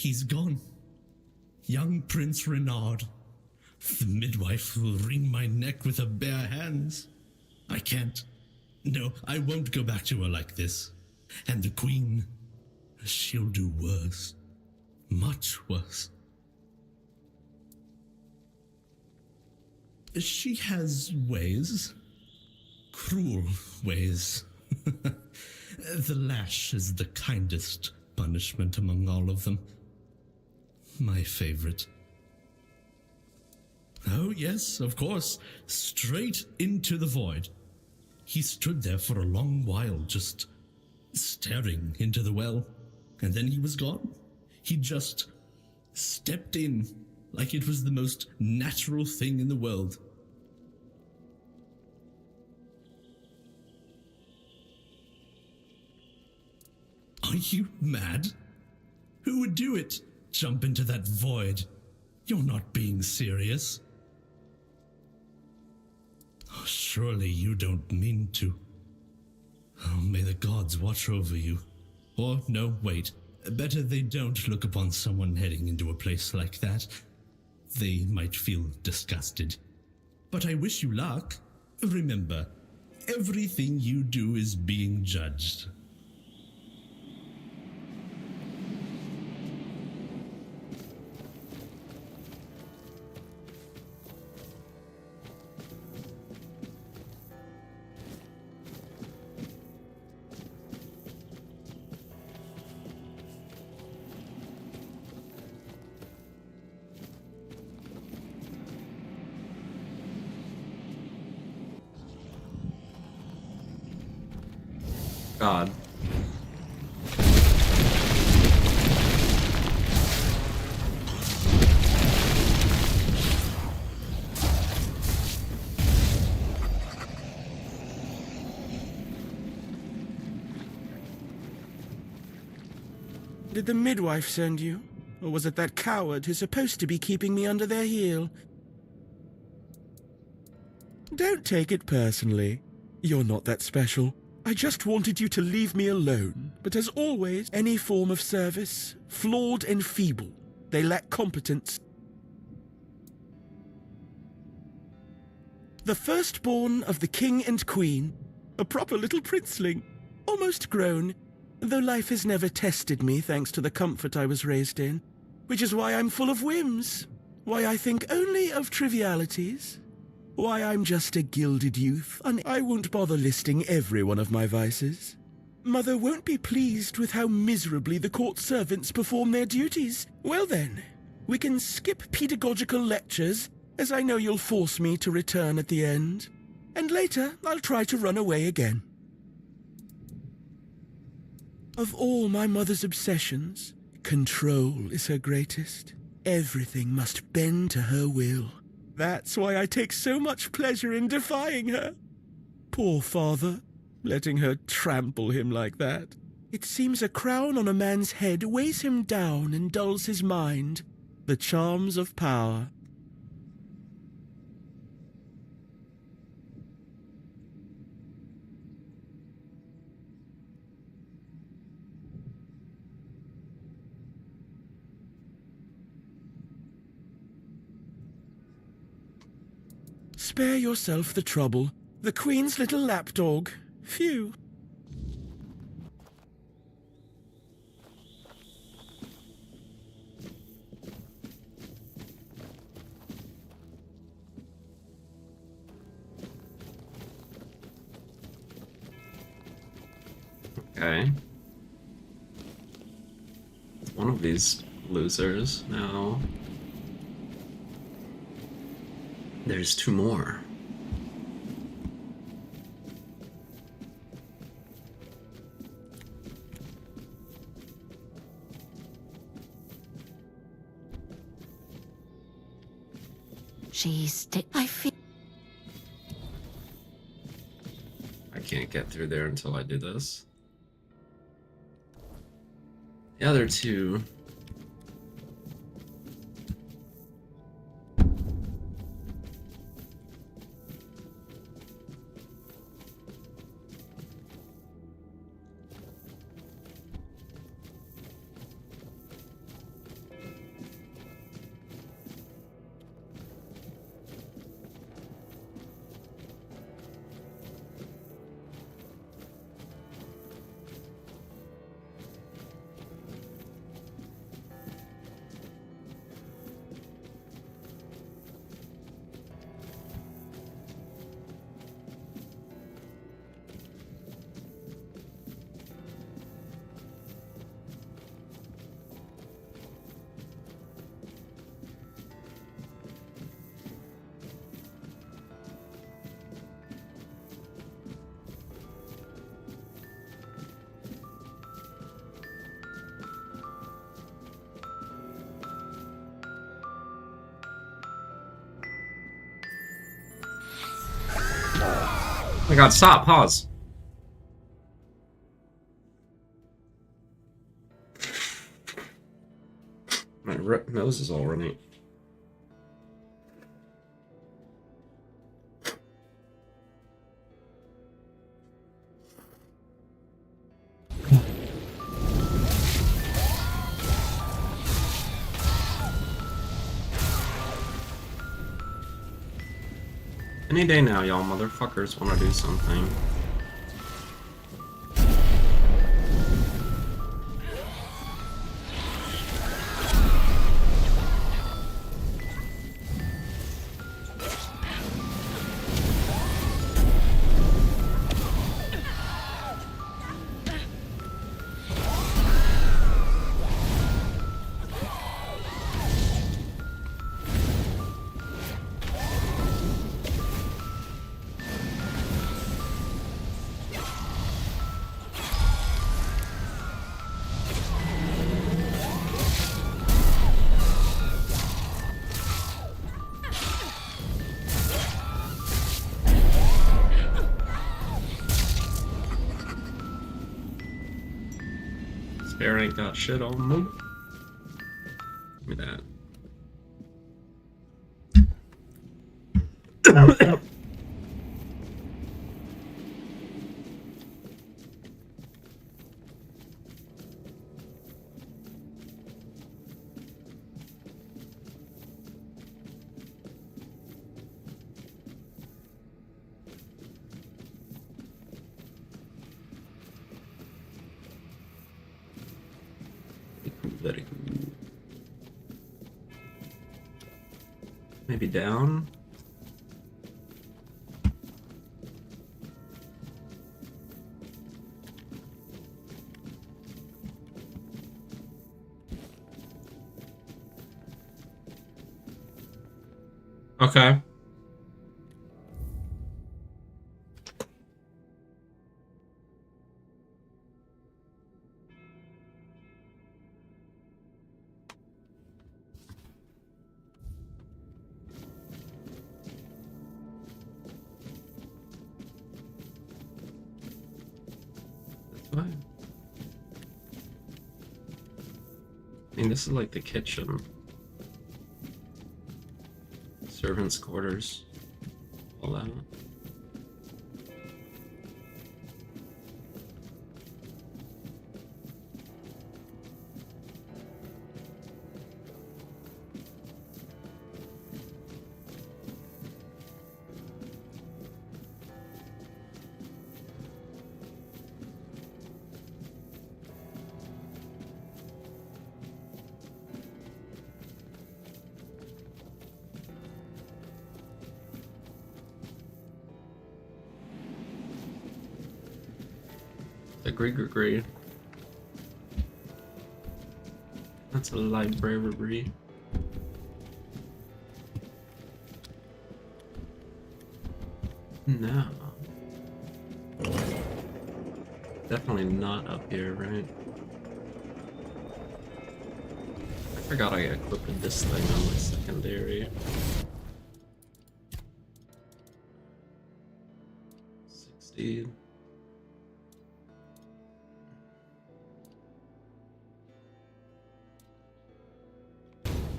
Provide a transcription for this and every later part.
He's gone. Young Prince Renard. The midwife will wring my neck with her bare hands. I can't. No, I won't go back to her like this. And the Queen, she'll do worse. Much worse. She has ways. Cruel ways. The lash is the kindest punishment among all of them. My favorite. Oh, yes, of course. Straight into the void. He stood there for a long while, just staring into the well, and then he was gone. He just stepped in like it was the most natural thing in the world. Are you mad? Who would do it? Jump into that void? You're not being serious. Oh, surely you don't mean to. Oh, may the gods watch over you. Or, no, wait. Better they don't look upon someone heading into a place like that. They might feel disgusted. But I wish you luck. Remember, everything you do is being judged. God. Did the midwife send you? Or was it that coward who's supposed to be keeping me under their heel? Don't take it personally. You're not that special. I just wanted you to leave me alone. But as always, any form of service, flawed and feeble, they lack competence. The firstborn of the king and queen, a proper little princeling, almost grown, though life has never tested me thanks to the comfort I was raised in, which is why I'm full of whims, why I think only of trivialities, why I'm just a gilded youth, and I won't bother listing every one of my vices. Mother won't be pleased with how miserably the court servants perform their duties. Well then, we can skip pedagogical lectures, as I know you'll force me to return at the end, and later I'll try to run away again. Of all my mother's obsessions, control is her greatest. Everything must bend to her will. That's why I take so much pleasure in defying her. Poor father, letting her trample him like that. It seems a crown on a man's head weighs him down and dulls his mind. The charms of power. Spare yourself the trouble. The Queen's little lapdog. Phew. Okay. One of these losers now. There's two more. I feel. I can't get through there until I do this. The other two. my god, stop, pause. My nose is all runny. Any day now, y'all motherfuckers want to do something. Bear ain't got shit on me. Give me that. Very cool. Maybe down? Okay. What? I mean, this is like the kitchen. Servants' quarters. All that. Agree. That's a library. No. Definitely not up here, right? I forgot I equipped this thing on my secondary. 60.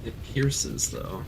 It pierces, though.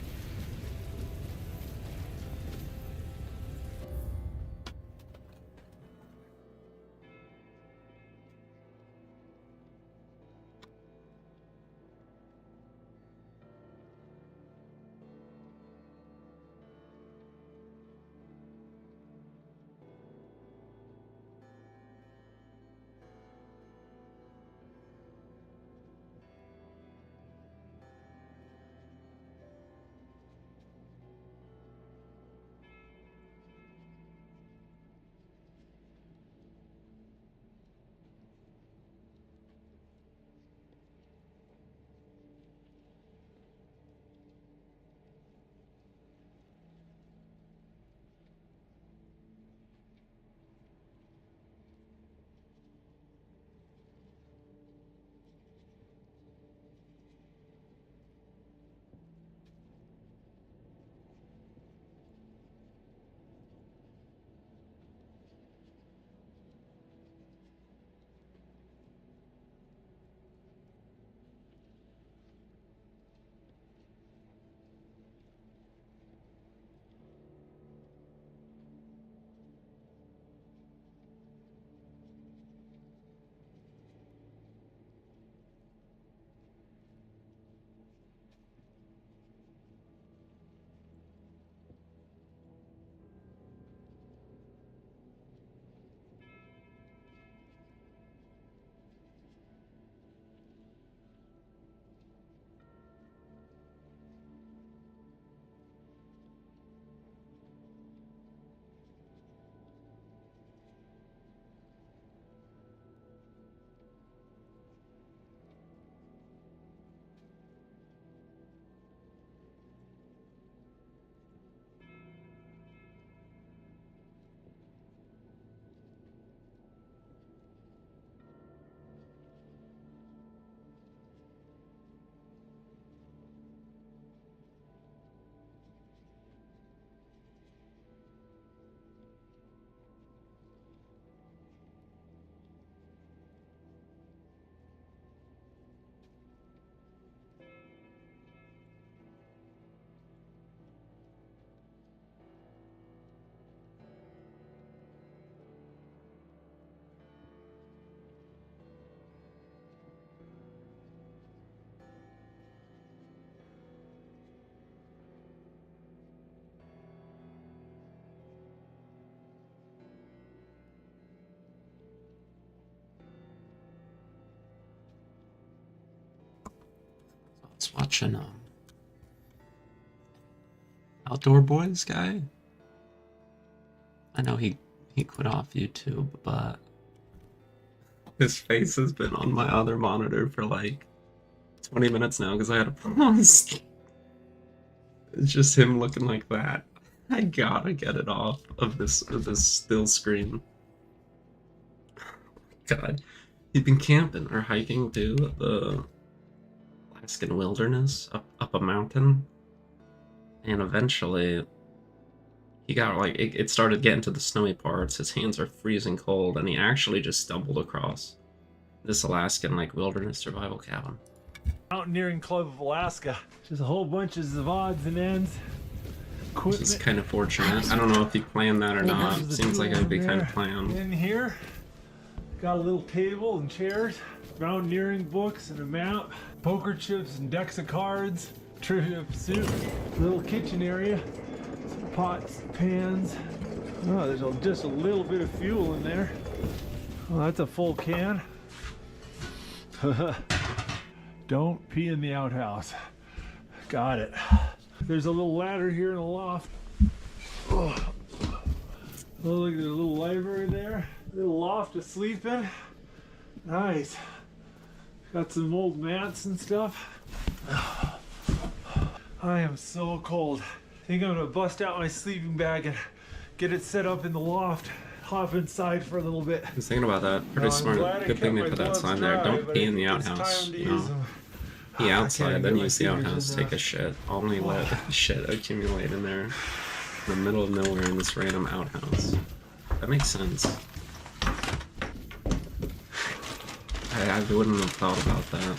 watching Outdoor Boys guy. I know he quit off YouTube, but his face has been on my other monitor for like 20 minutes now because I had a pause. It's just him looking like that. I gotta get it off of this still screen. God, he'd been camping or hiking to the Alaskan wilderness up a mountain, and eventually he got like it started getting to the snowy parts. His hands are freezing cold, and he actually just stumbled across this Alaskan like wilderness survival cabin. Mountaineering Club of Alaska. Just a whole bunch of odds and ends. This is kind of fortunate. I don't know if he planned that or not. Seems like it'd be kind of planned. In here, got a little table and chairs, mountaineering books and a map, poker chips and decks of cards, trivia pursuit, little kitchen area, some pots, pans. Oh, there's just a little bit of fuel in there. Oh, that's a full can. Don't pee in the outhouse. Got it. There's a little ladder here in the loft. Oh, look, there's a little library there. A little loft to sleep in. Nice. Got some old mats and stuff. I am so cold. I think I'm gonna bust out my sleeping bag and get it set up in the loft. Hop inside for a little bit. I was thinking about that. Pretty smart. Good thing they put that sign there. Don't pee in the outhouse. You know, pee outside, then use the outhouse. Take a shit. Only let shit accumulate in there, in the middle of nowhere, in this random outhouse. That makes sense. I wouldn't have thought about that.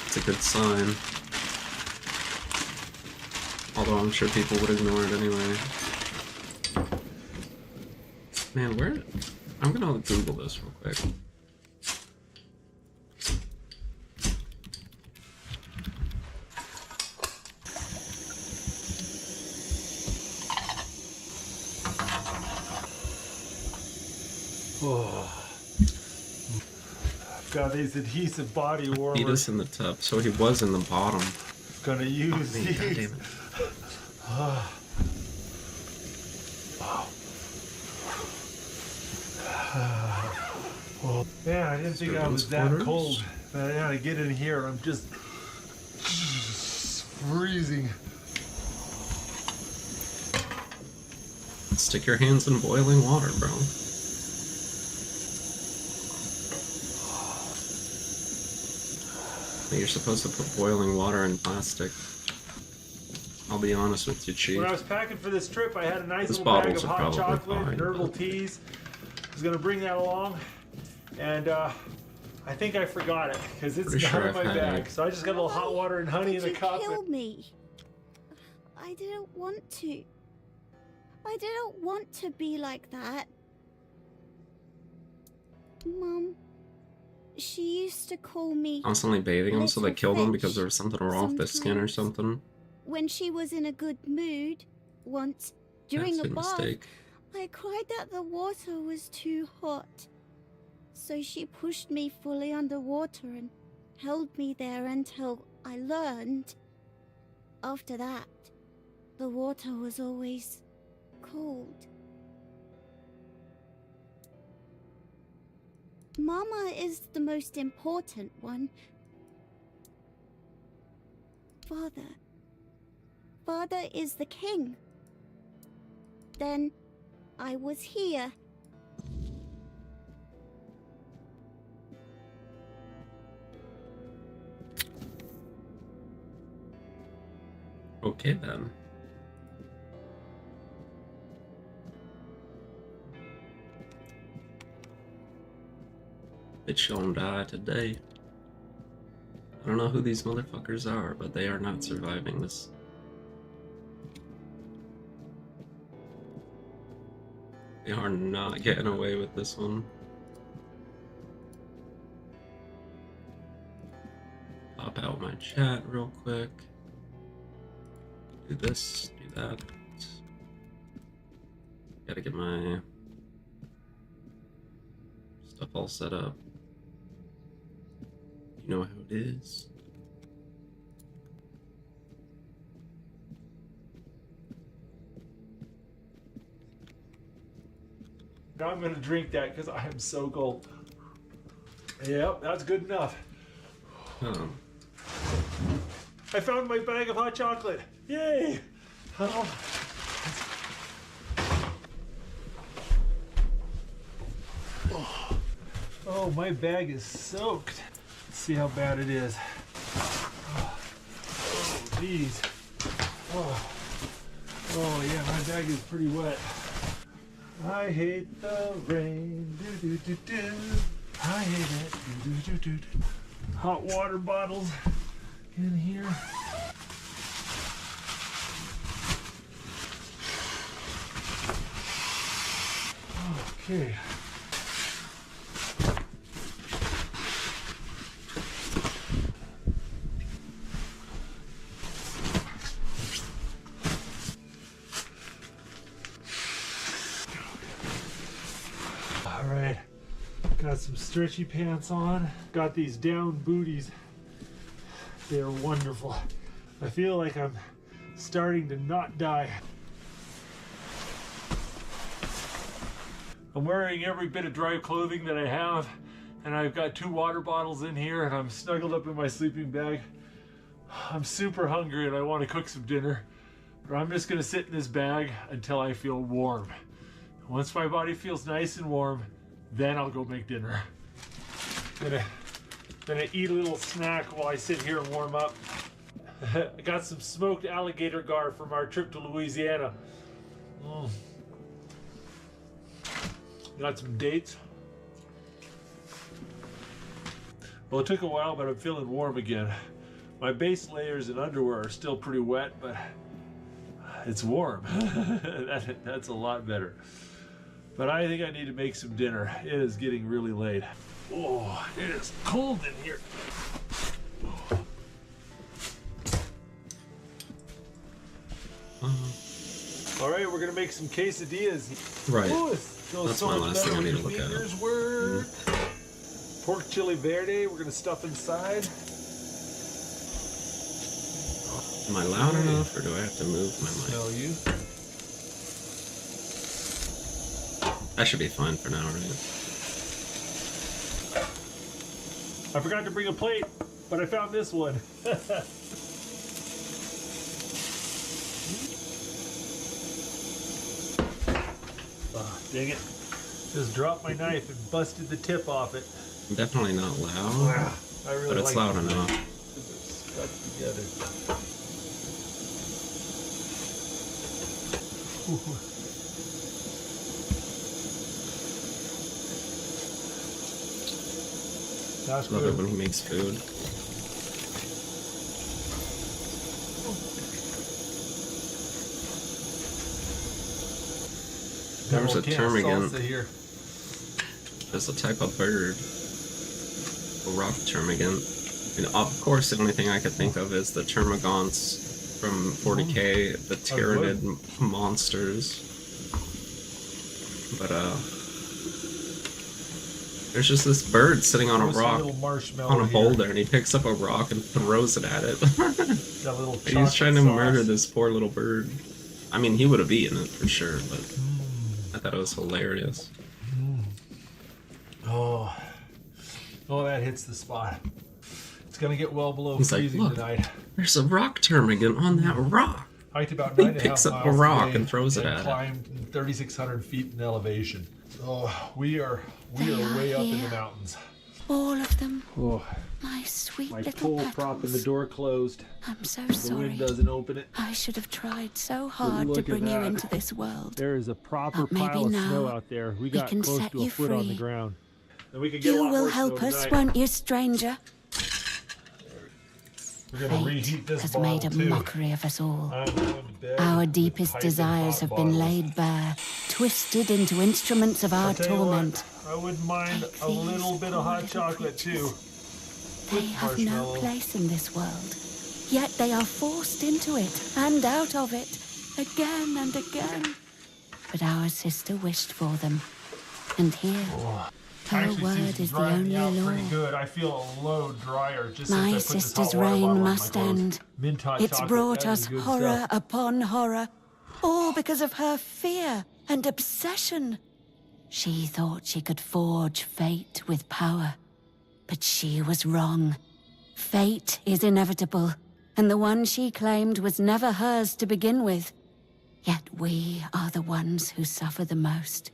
It's a good sign. Although I'm sure people would ignore it anyway. Man, where? I'm gonna Google this real quick. Oh. I've got these adhesive body warmers. Eat us in the tub. So he was in the bottom. Gonna use Man, these. God damn it. Oh, man, I didn't think I was that Quarters? cold. But now to get in here, I'm just freezing. Stick your hands in boiling water, bro. You're supposed to put boiling water in plastic. I'll be honest with you, Chief. When I was packing for this trip, I had a nice Those little bag bottles of are hot probably chocolate fine, and herbal but- teas. I was gonna bring that along, and I think I forgot it because it's Pretty not sure in my I've had bag. it. So I just got a little hot water and honey in a You cup. killed me. I didn't want to. I didn't want to be like that. Mom, she used to call me Constantly bathing them so they Little killed them because fish, there was something wrong with their skin or sometimes. something. when she was in a good mood. Once, during That's a a bath, mistake. I cried that the water was too hot. So she pushed me fully underwater and held me there until I learned. After that, the water was always cold. Mama is the most important one. Father is the king. Then I was here. Okay then. Bitch gonna die today. I don't know who these motherfuckers are, but they are not surviving this. They are not getting away with this one. Pop out my chat real quick. Do this, do that. Gotta get my stuff all set up. You know how it is. I'm gonna drink that because I am so cold. Yep, that's good enough. Oh. I found my bag of hot chocolate. Yay! Oh. Oh, my bag is soaked. Let's see how bad it is. Oh, geez. Oh, yeah, my bag is pretty wet. I hate the rain. Do do do do. I hate it. Do do do do. Hot water bottles in here. Okay. All right. Got some stretchy pants on. Got these down booties. They're wonderful. I feel like I'm starting to not die. I'm wearing every bit of dry clothing that I have, and I've got 2 water bottles in here, and I'm snuggled up in my sleeping bag. I'm super hungry and I want to cook some dinner, but I'm just gonna sit in this bag until I feel warm. Once my body feels nice and warm, then I'll go make dinner. Gonna eat a little snack while I sit here and warm up. I got some smoked alligator gar from our trip to Louisiana. Got some dates. Well, it took a while, but I'm feeling warm again. My base layers and underwear are still pretty wet, but it's warm. That's a lot better. But I think I need to make some dinner. It is getting really late. Oh, it is cold in here. All right, we're gonna make some quesadillas. Right. Ooh, That's my last thing I need to look at. Work. Pork chili verde, we're gonna stuff inside. Am I loud enough, or do I have to move my mic? Smell you. That should be fine for now, right? I forgot to bring a plate, but I found this one. Dang it. Just dropped my knife and busted the tip off it. I'm definitely not loud, I really but it's like loud this enough. thing. It's stuck together. That's Love good. it when he makes food. There was a term Here. There's a type of bird, a rock termagant. And of course, the only thing I could think of is the termagants from 40K, the Tyranid monsters. But there's just this bird sitting on a rock on a boulder, and he picks up a rock and throws it at it. He's trying to murder this poor little bird. I mean, he would have eaten it for sure, but I thought it was hilarious. Oh, that hits the spot. It's gonna get well below He's like, freezing look, tonight. there's a rock termagant on that rock. Hiked about He 9.5 picks up a miles rock today and throws it at it. Climbed 3,600 feet in elevation. Oh, we are way up in the mountains. All of them. Oh, My sweet my little pull prop in the petals. door closed. I'm so The sorry. wind doesn't open it. I should have tried so hard look to at bring you that. into this world. There is a proper But maybe pile of now snow out there. We got can close set to a you foot on the free. ground. And we could get a You lot will more help snow us, tonight. won't you, stranger? We're gonna Fate reheat this has bottle made a too. mockery of us all. I'm going to bed Our with deepest piping desires hot have been bottles. laid bare, twisted into instruments of our I'll tell you torment. what, I wouldn't mind Take a little these bit of poor hot little chocolate too. They have no marshmallow. place in this world, yet they are forced into it and out of it, again and again. But our sister wished for them, and here, her Actually word seems to is the dry me only out law. pretty good. I feel a load drier just My since I put this sister's hot water bottle in reign my must clothes. end. Mint hot It's chocolate, brought that is us good horror stuff. upon horror, all because of her fear and obsession. She thought she could forge fate with power, but she was wrong. Fate is inevitable, and the one she claimed was never hers to begin with. Yet we are the ones who suffer the most.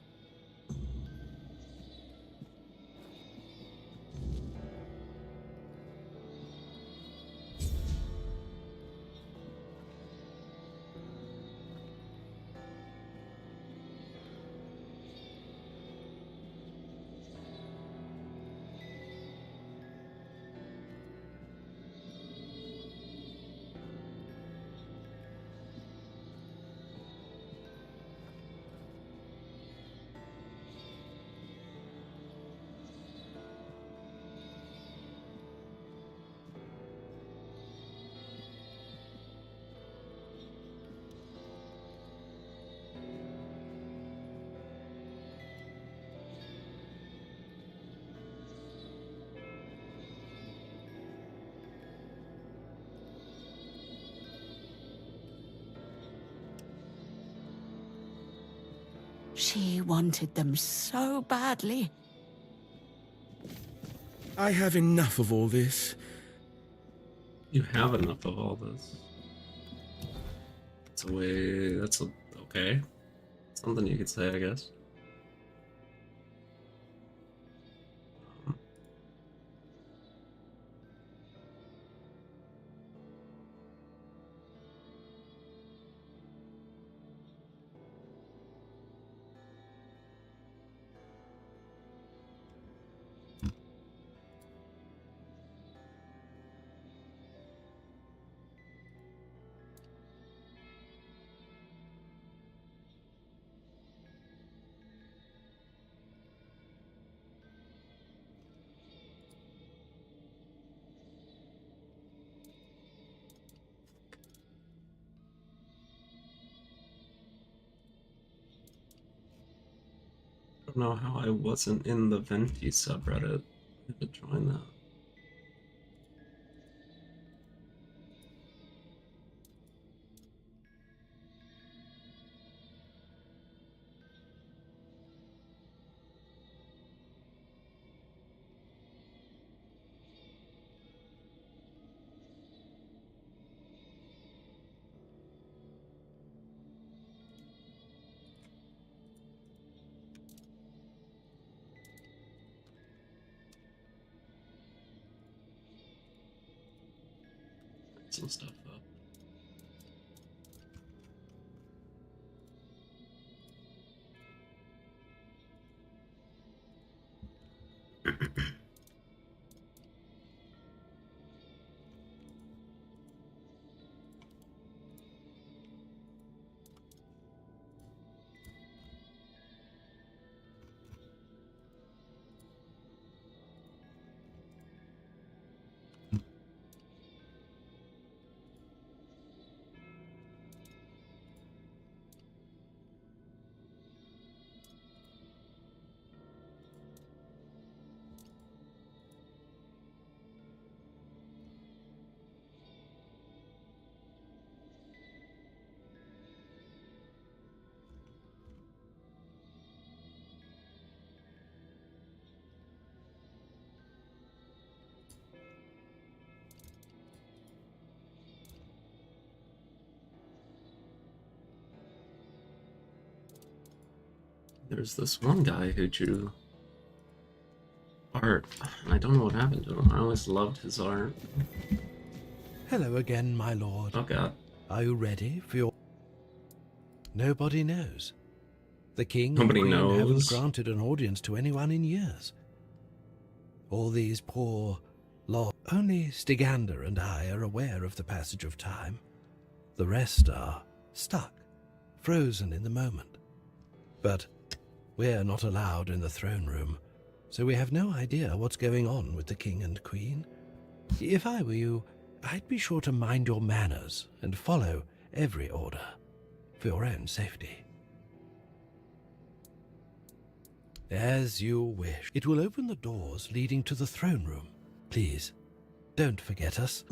She wanted them so badly. I have enough of all this. You have enough of all this. That's okay. Something you could say, I guess. I don't know how I wasn't in the Venti subreddit. I could join that. Some stuff up. There's this one guy who drew art, and I don't know what happened to him. I always loved his art. Hello again, my lord. Oh god. Are you ready for your... Nobody knows. The king Nobody and queen knows. haven't granted an audience to anyone in years. All these poor lost... Only Stygander and I are aware of the passage of time. The rest are stuck, frozen in the moment. But we're not allowed in the throne room, so we have no idea what's going on with the king and queen. If I were you, I'd be sure to mind your manners and follow every order, for your own safety. As you wish. It will open the doors leading to the throne room. Please, don't forget us.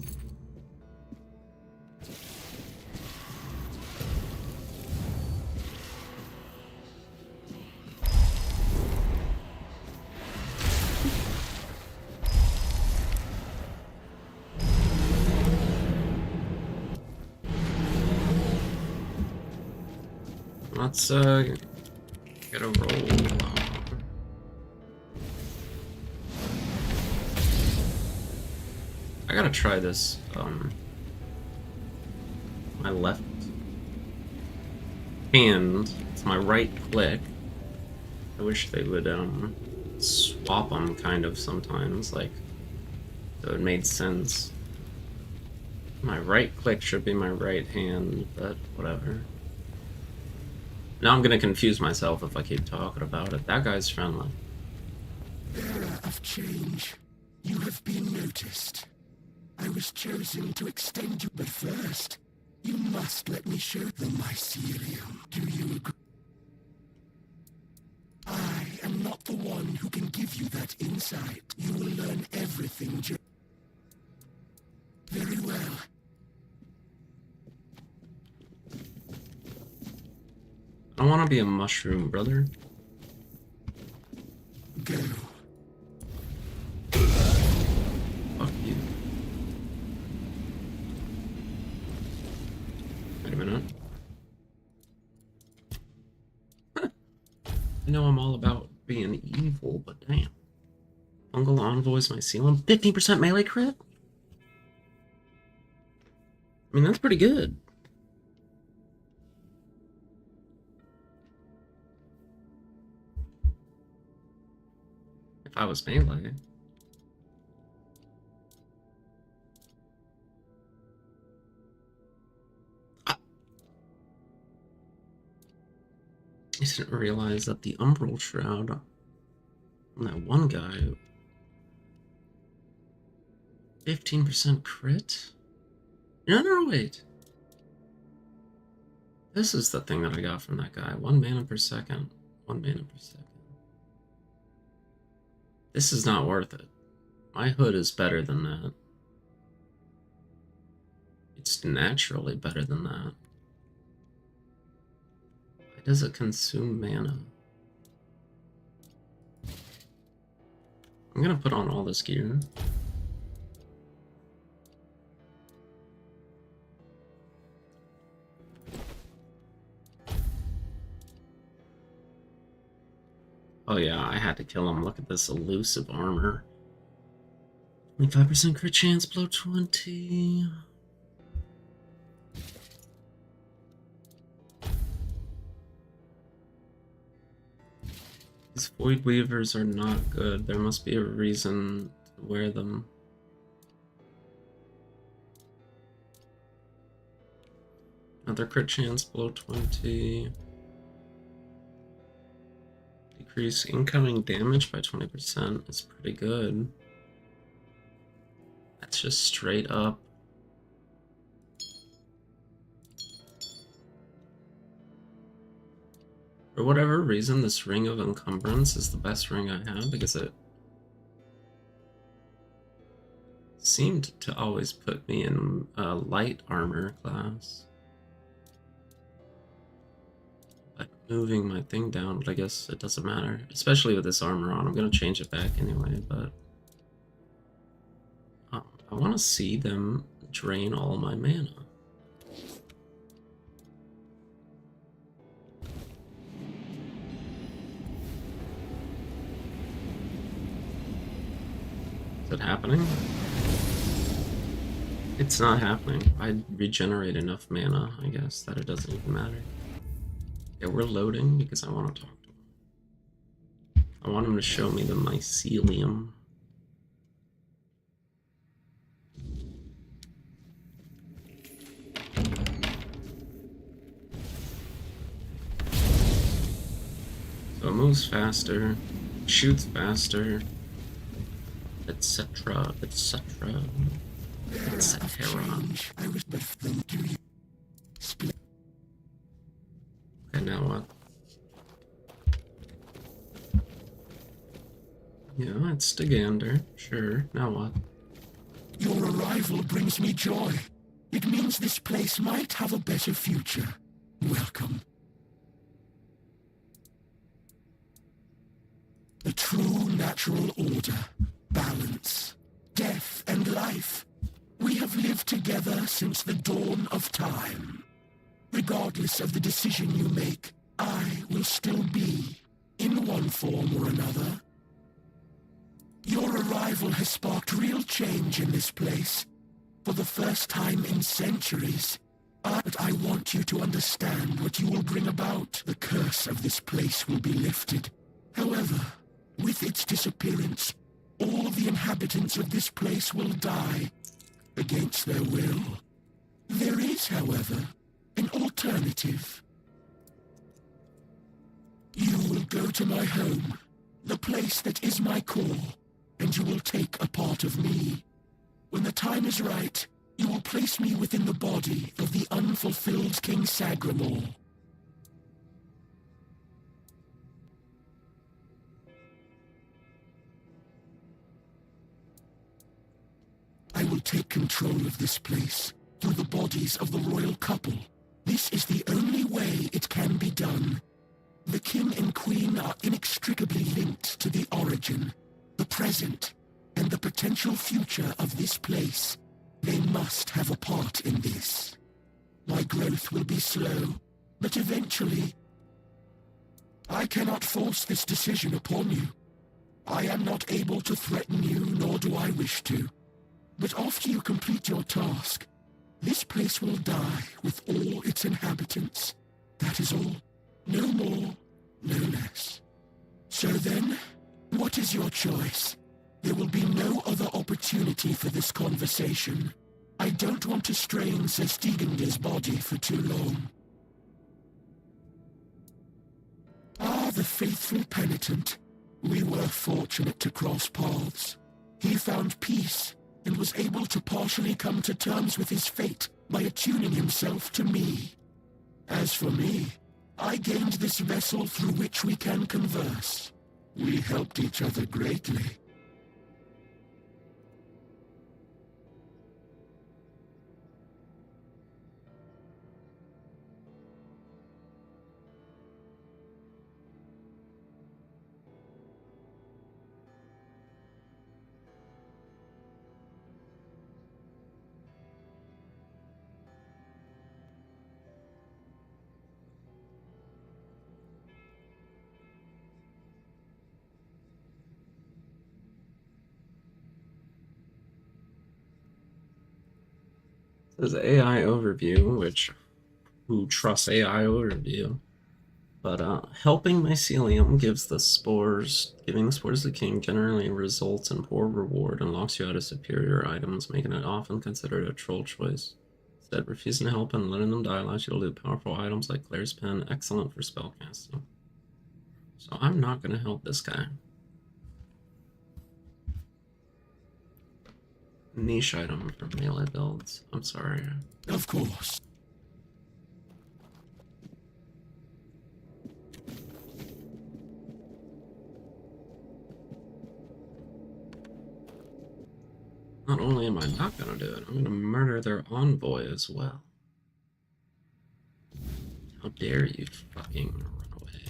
Let's get a roll on. I gotta try this. My left hand. It's my right click. I wish they would swap them kind of sometimes, like, so it made sense. My right click should be my right hand, but whatever. Now I'm gonna confuse myself if I keep talking about it. That guy's friendly. Bearer of change, you have been noticed. I was chosen to extend you, but first, you must let me show the mycelium. Do you agree? I am not the one who can give you that insight. You will learn everything. Very well. I don't want to be a mushroom, brother. Go. Fuck you. Wait a minute. I know I'm all about being evil, but damn. Fungal Envoys Mycelium. 15% melee crit? I mean, that's pretty good. If I was melee. I didn't realize that the Umbral Shroud on that one guy, 15% crit? No, wait. This is the thing that I got from that guy. 1 mana per second. 1 mana per second. This is not worth it. My hood is better than that. It's naturally better than that. Why does it consume mana? I'm gonna put on all this gear. Oh yeah, I had to kill him. Look at this elusive armor. 25% crit chance, blow 20. These Void Weavers are not good. There must be a reason to wear them. Another crit chance, blow 20. Decrease incoming damage by 20% is pretty good. That's just straight up. For whatever reason, this Ring of Encumbrance is the best ring I have because it seemed to always put me in a light armor class. But moving my thing down, but I guess it doesn't matter. Especially with this armor on. I'm going to change it back anyway, but I want to see them drain all my mana. Is it happening? It's not happening. I regenerate enough mana, I guess, that it doesn't even matter. Yeah, we're loading because I want to talk to him. I want him to show me the mycelium. So it moves faster, shoots faster, etc., etc., etc. Okay, now what? Yeah, it's Stegander. Sure, now what? Your arrival brings me joy. It means this place might have a better future. Welcome. The true natural order, balance, death and life. We have lived together since the dawn of time. Regardless of the decision you make, I will still be, in one form or another. Your arrival has sparked real change in this place. For the first time in centuries. But I want you to understand what you will bring about. The curse of this place will be lifted. However, with its disappearance, all the inhabitants of this place will die against their will. There is, however, an alternative. You will go to my home, the place that is my core, and you will take a part of me. When the time is right, you will place me within the body of the unfulfilled King Sagramor. I will take control of this place through the bodies of the royal couple. This is the only way it can be done. The king and queen are inextricably linked to the origin, the present, and the potential future of this place. They must have a part in this. My growth will be slow, but eventually... I cannot force this decision upon you. I am not able to threaten you, nor do I wish to. But after you complete your task, this place will die with all its inhabitants. That is all. No more, no less. So then, what is your choice? There will be no other opportunity for this conversation. I don't want to strain Sir Stegander's body for too long. Ah, the faithful penitent. We were fortunate to cross paths. He found peace and was able to partially come to terms with his fate by attuning himself to me. As for me, I gained this vessel through which we can converse. We helped each other greatly. There's AI overview, which who trusts AI overview? But helping mycelium gives the spores, giving the spores to the king generally results in poor reward and locks you out of superior items, making it often considered a troll choice. Instead, refusing to help and letting them die allows you to loot powerful items like Claire's Pen, excellent for spellcasting. So I'm not going to help this guy. Niche item for melee builds. I'm sorry. Of course. Not only am I not gonna do it, I'm gonna murder their envoy as well. How dare you fucking run away.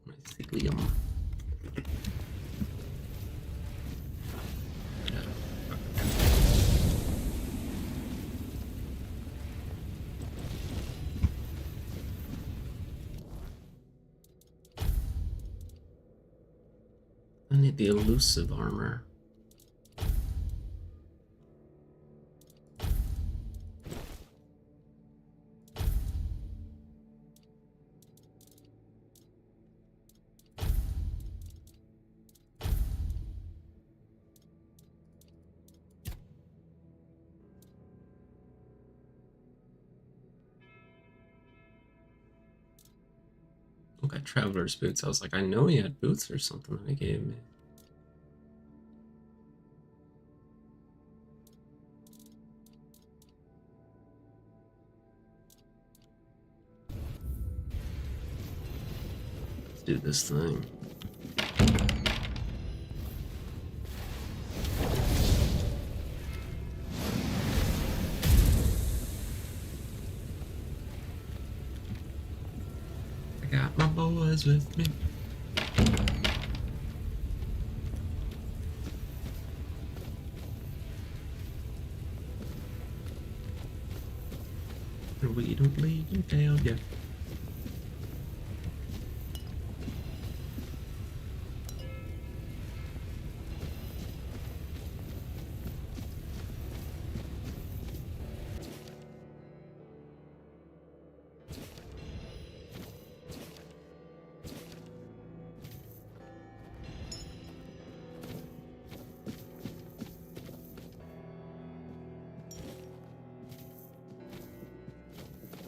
Mycelium. I need the elusive armor. Okay, traveler's boots. I was like, I know he had boots or something that he gave me. Let's do this thing. I got my boys with me. and we don't lay you down, yeah.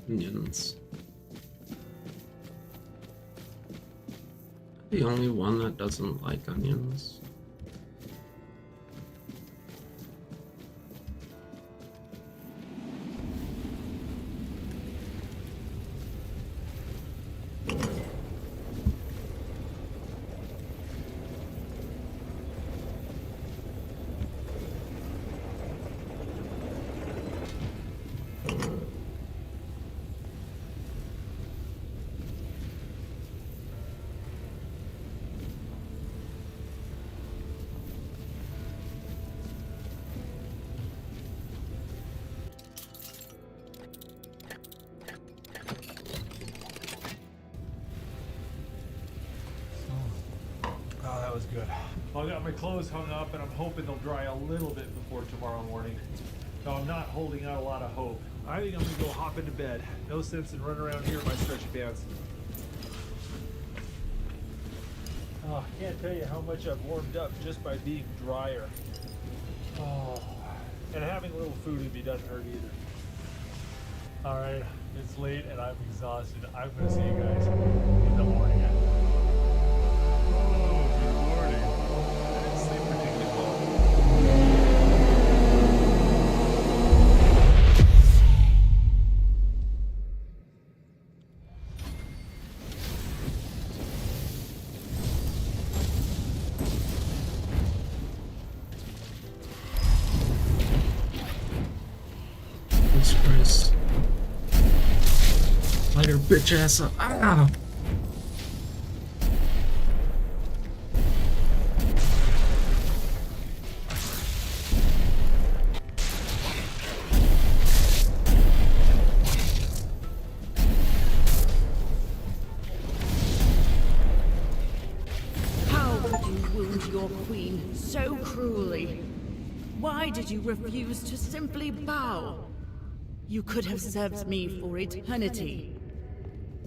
Onions. The only one that doesn't like onions. Oh, that was good. Well, I got my clothes hung up and I'm hoping they'll dry a little bit before tomorrow morning. So I'm not holding out a lot of hope. I think I'm gonna go hop into bed. No sense in running around here in my stretchy pants. Oh, I can't tell you how much I've warmed up just by being drier. Oh, and having a little food with me doesn't hurt either. All right, it's late and I'm exhausted. I'm gonna see you guys in the morning. Oh, good morning. I didn't sleep particularly well. Jesus Christ. Light her bitch ass up. Ah! How could you wound your queen so cruelly? Why did you refuse to simply bow? You could have served me for eternity.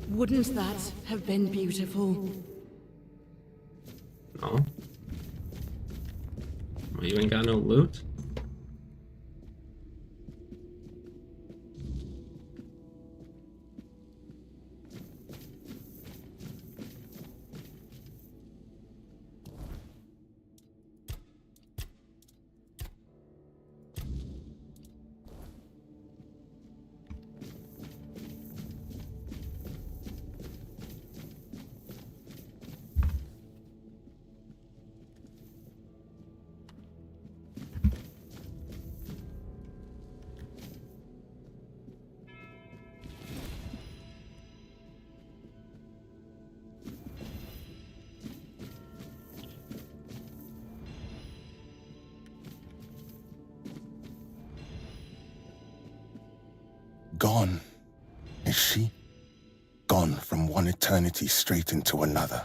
Wouldn't that have been beautiful? No. Well, you ain't got no loot? Gone, is she? Gone from one eternity straight into another.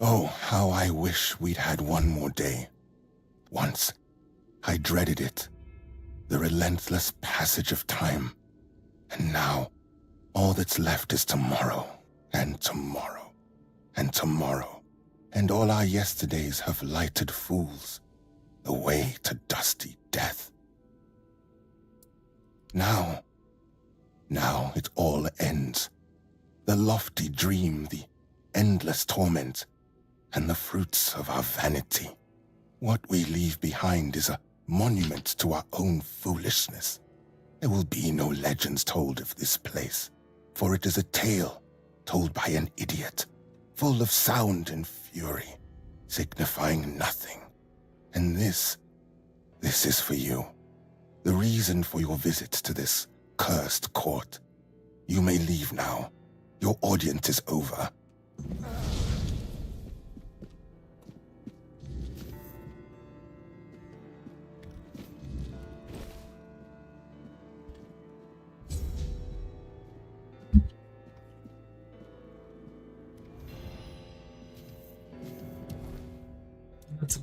Oh, how I wish we'd had one more day. Once, I dreaded it. The relentless passage of time. And now, all that's left is tomorrow, and tomorrow, and tomorrow. And all our yesterdays have lighted fools, the way to dusty death. Now it all ends. The lofty dream, the endless torment, and the fruits of our vanity. What we leave behind is a monument to our own foolishness. There will be no legends told of this place, for it is a tale told by an idiot, full of sound and fury, signifying nothing. And this is for you, the reason for your visit to this cursed court. You may leave now. Your audience is over.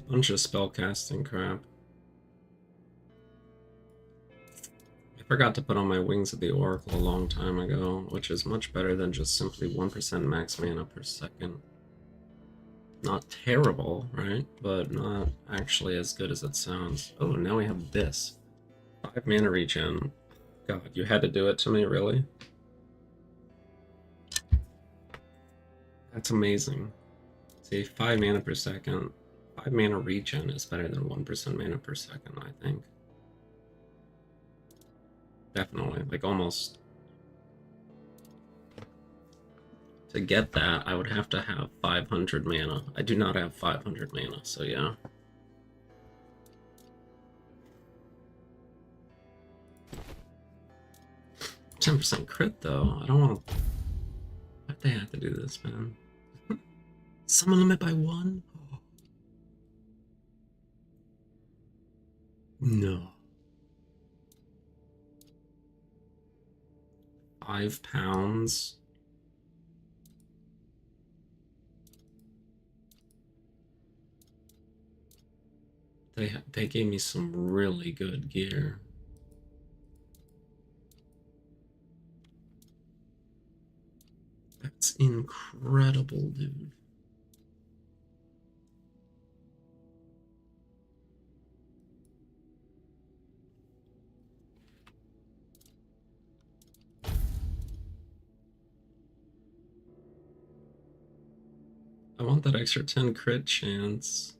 Bunch of spellcasting crap. I forgot to put on my Wings of the Oracle a long time ago, which is much better than just simply 1% max mana per second. Not terrible, right? But not actually as good as it sounds. Oh, now we have this. 5 mana regen. God, you had to do it to me, really? That's amazing. See, 5 mana per second. 5 mana regen is better than 1% mana per second, I think. Definitely, like almost. To get that, I would have to have 500 mana. I do not have 500 mana, so yeah. %crit though. I don't want to. Why'd they have to do this, man? Summon limit by 1? No. 5 pounds. They gave me some really good gear. That's incredible, dude. I want that extra 10 crit chance.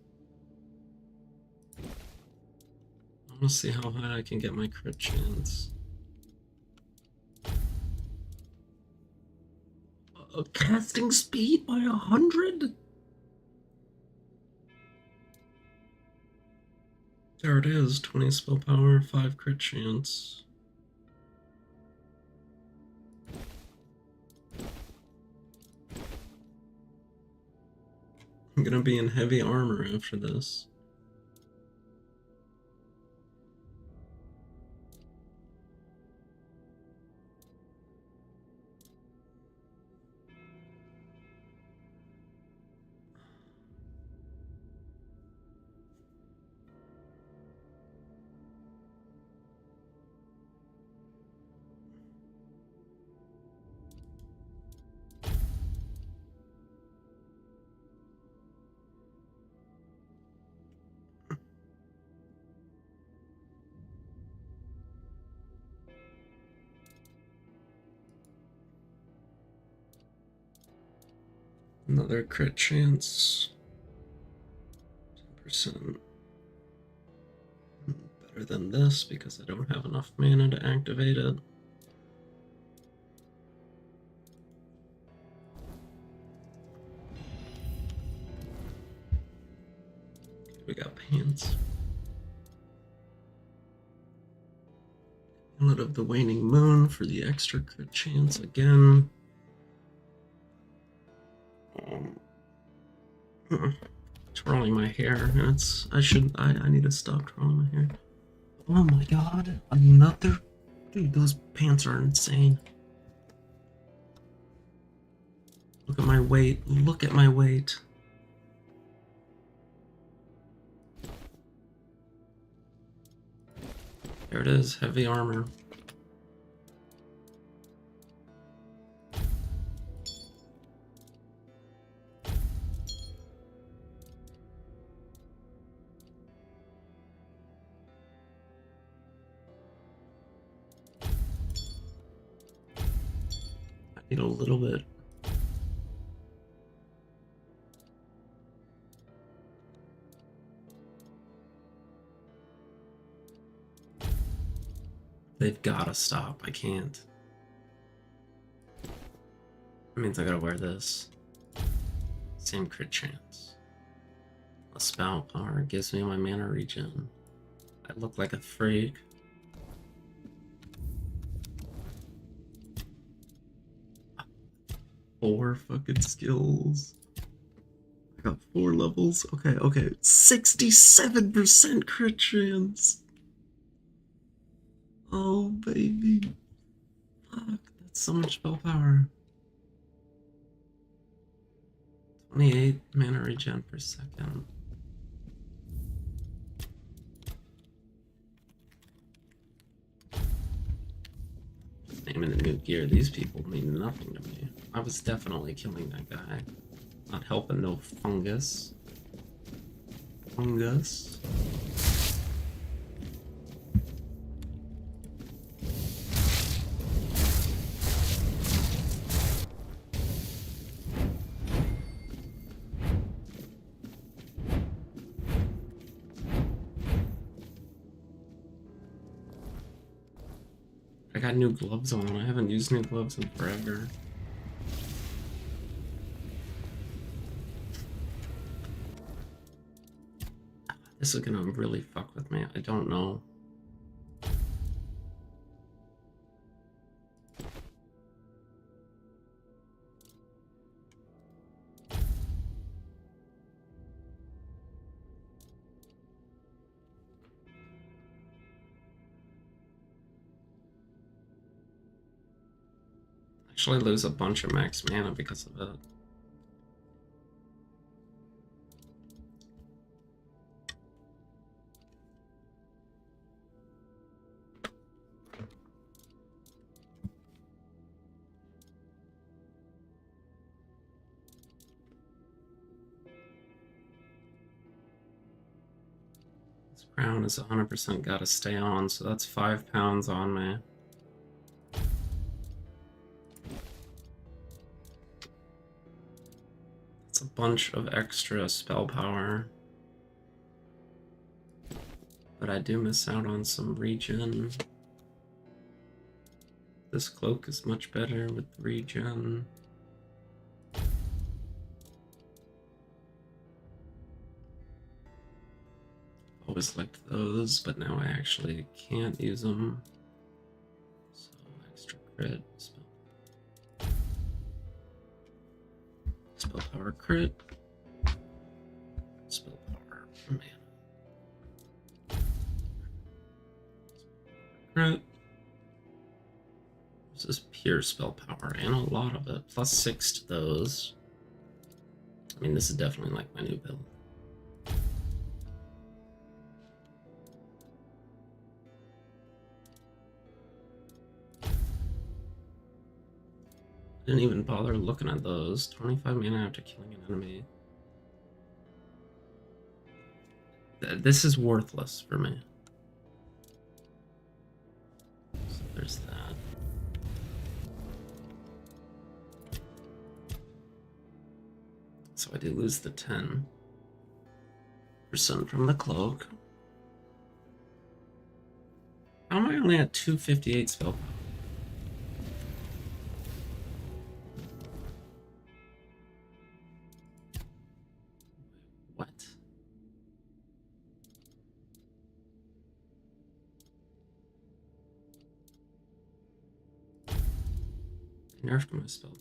I want to see how high I can get my crit chance. Casting speed by 100? There it is, 20 spell power, 5 crit chance. I'm gonna be in heavy armor after this. Another crit chance. 10%. Better than this because I don't have enough mana to activate it. We got pants. Amulet of the Waning Moon for the extra crit chance again. Twirling my hair. I need to stop twirling my hair. Oh my god, another. Dude, those pants are insane. Look at my weight. Look at my weight. There it is, heavy armor. I need a little bit. They've gotta stop. I can't. That means I gotta wear this. Same crit chance. A spell power gives me my mana regen. I look like a freak. Four fucking skills. I got 4 levels. Okay, okay. 67% crit chance. Oh, baby. Fuck, that's so much spell power. 28 mana regen per second. naming the new gear. These people mean nothing to me. I was definitely killing that guy. Not helping no fungus. Fungus. I got new gloves on. I haven't used new gloves in forever. This is gonna really fuck with me. I don't know. Actually lose a bunch of max mana because of it. This crown is 100% gotta stay on, so that's 5 pounds on me. A bunch of extra spell power, but I do miss out on some regen. This cloak is much better with regen. Always liked those, but now I actually can't use them. So extra crit spell. Spell power crit. Spell power mana. Crit. This is pure spell power and a lot of it. Plus 6 to those. I mean, this is definitely like my new build. Didn't even bother looking at those. 25 mana after killing an enemy. This is worthless for me. So there's that. So I do lose the 10% from the cloak. How am I only at 258 spell power? What? I nerfed my spell power.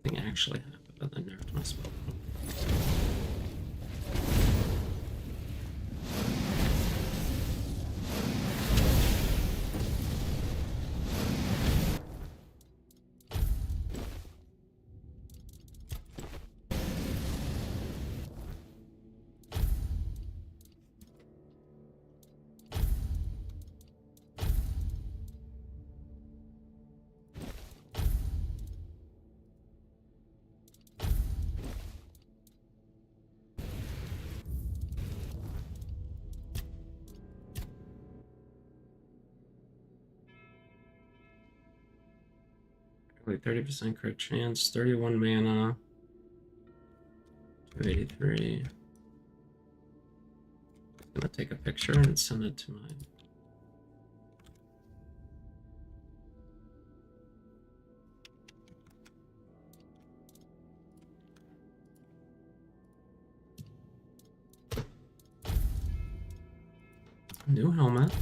Something actually happened, but then nerfed my spell power. Wait, 30% crit chance, 31 mana, 283. I'm gonna take a picture and send it to my... New helmet,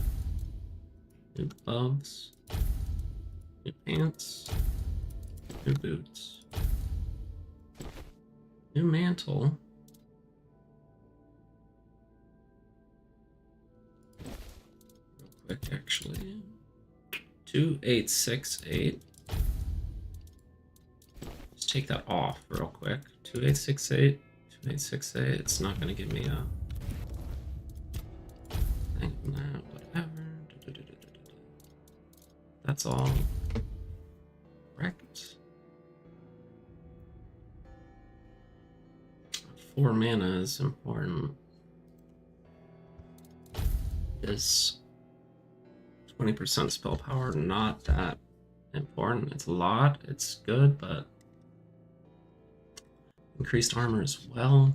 new gloves, new pants, new boots, new mantle, real quick actually, 2868, just take that off real quick, 2868, 2868. It's not gonna give me a thing from that, whatever. That's all correct. 4 mana is important. Is 20% spell power not that important? It's a lot, it's good, but increased armor as well.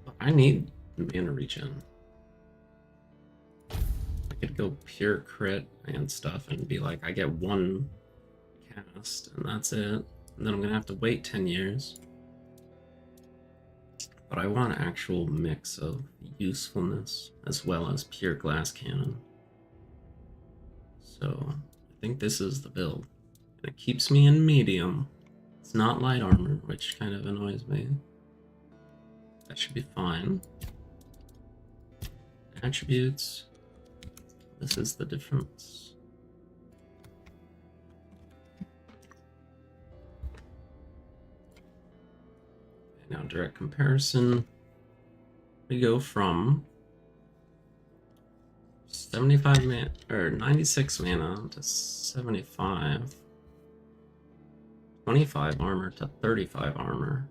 But I need mana regen. I could go pure crit and stuff and be like, I get 1 cast and that's it. And then I'm gonna have to wait 10 years. But I want an actual mix of usefulness as well as pure glass cannon. So I think this is the build. And it keeps me in medium. It's not light armor, which kind of annoys me. That should be fine. Attributes. This is the difference. Now direct comparison, we go from 75 mana or 96 mana to 75, 25 armor to 35 armor,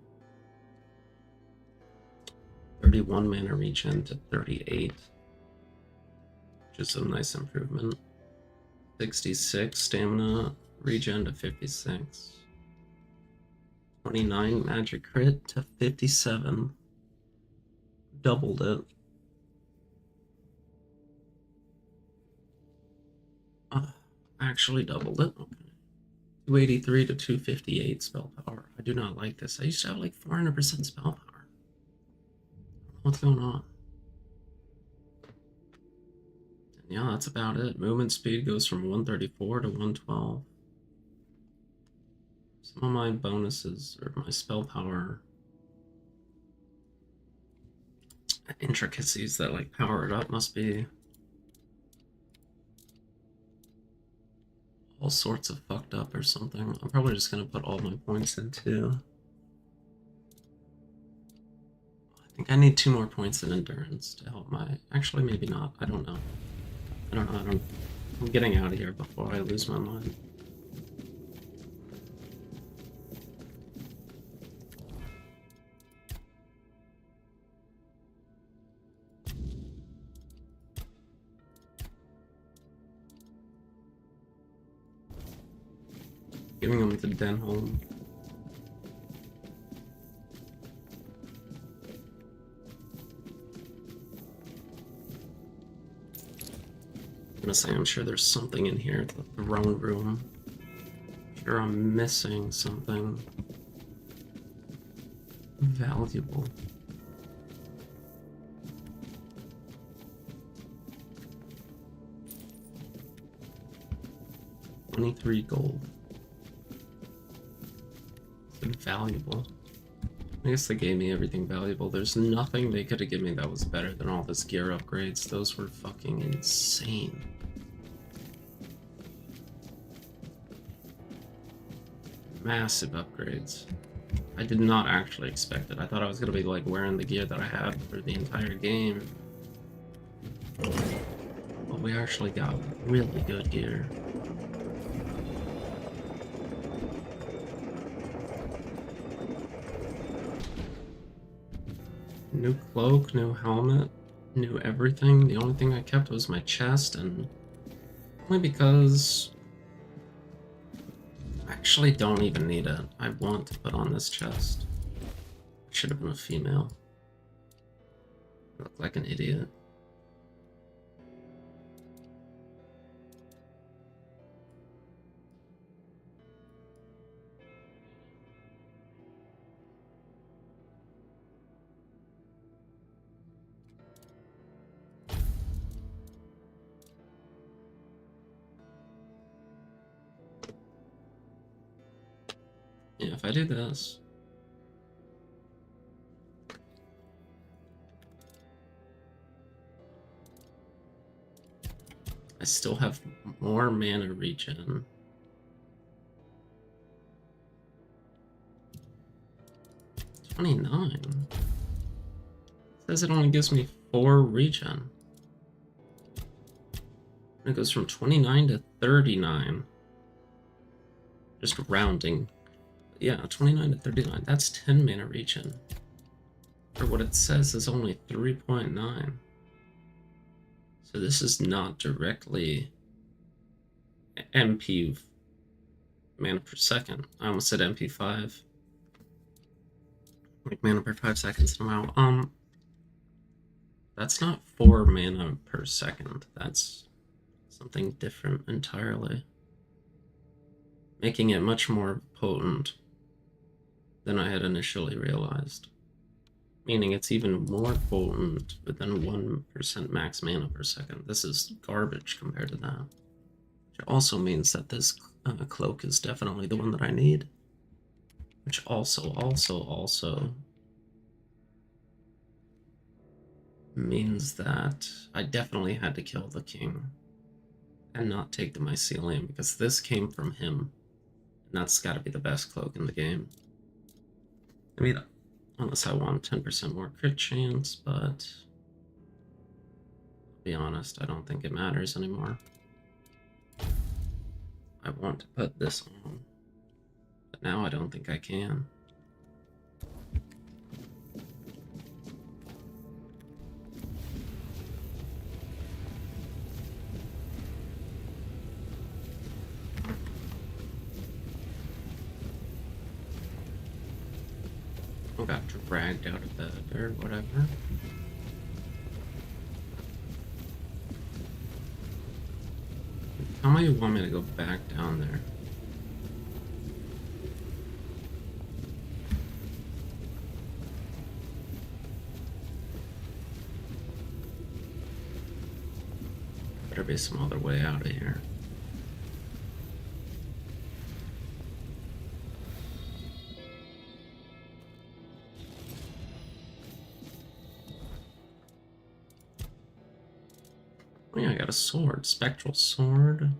31 mana regen to 38, which is a nice improvement. 66 stamina regen to 56. 29 magic crit to 57. Doubled it. Actually doubled it. Okay. 283 to 258 spell power. I do not like this. I used to have like 400% spell power. What's going on? And yeah, that's about it. Movement speed goes from 134 to 112. Some of my bonuses, or my spell power intricacies that like power it up must be all sorts of fucked up or something. I'm probably just gonna put all my points into. I think I need 2 more points in endurance to help my. Actually, maybe not. I don't know. I'm getting out of here before I lose my mind. Giving them to Denholm. I'm gonna say I'm sure there's something in here at the throne room. I'm sure I'm missing something valuable. $23 gold. Valuable. I guess they gave me everything valuable. There's nothing they could have given me that was better than all this gear upgrades. Those were fucking insane. Massive upgrades. I did not actually expect it. I thought I was gonna be like wearing the gear that I had for the entire game. But we actually got really good gear. New cloak, new helmet, new everything. The only thing I kept was my chest, and only because I actually don't even need it. I want to put on this chest. I should have been a female. I look like an idiot. Yeah, if I do this. I still have more mana regen. 29. It says it only gives me 4 regen. It goes from 29 to 39. Just rounding. Yeah, 29 to 39. That's 10 mana regen. For what it says is only 3.9. So this is not directly MP mana per second. I almost said MP5. Like mana per 5 seconds somehow. That's not 4 mana per second. That's something different entirely. Making it much more potent than I had initially realized. Meaning it's even more potent than 1% max mana per second. This is garbage compared to that. Which also means that this cloak is definitely the one that I need. Which also means that I definitely had to kill the king and not take the mycelium, because this came from him. And that's gotta be the best cloak in the game. I mean, unless I want 10% more crit chance, but to be honest, I don't think it matters anymore. I want to put this on, but now I don't think I can. I got dragged out of bed or whatever. How many want me to go back down there? Better be some other way out of here. Oh yeah, I got a sword. Spectral sword.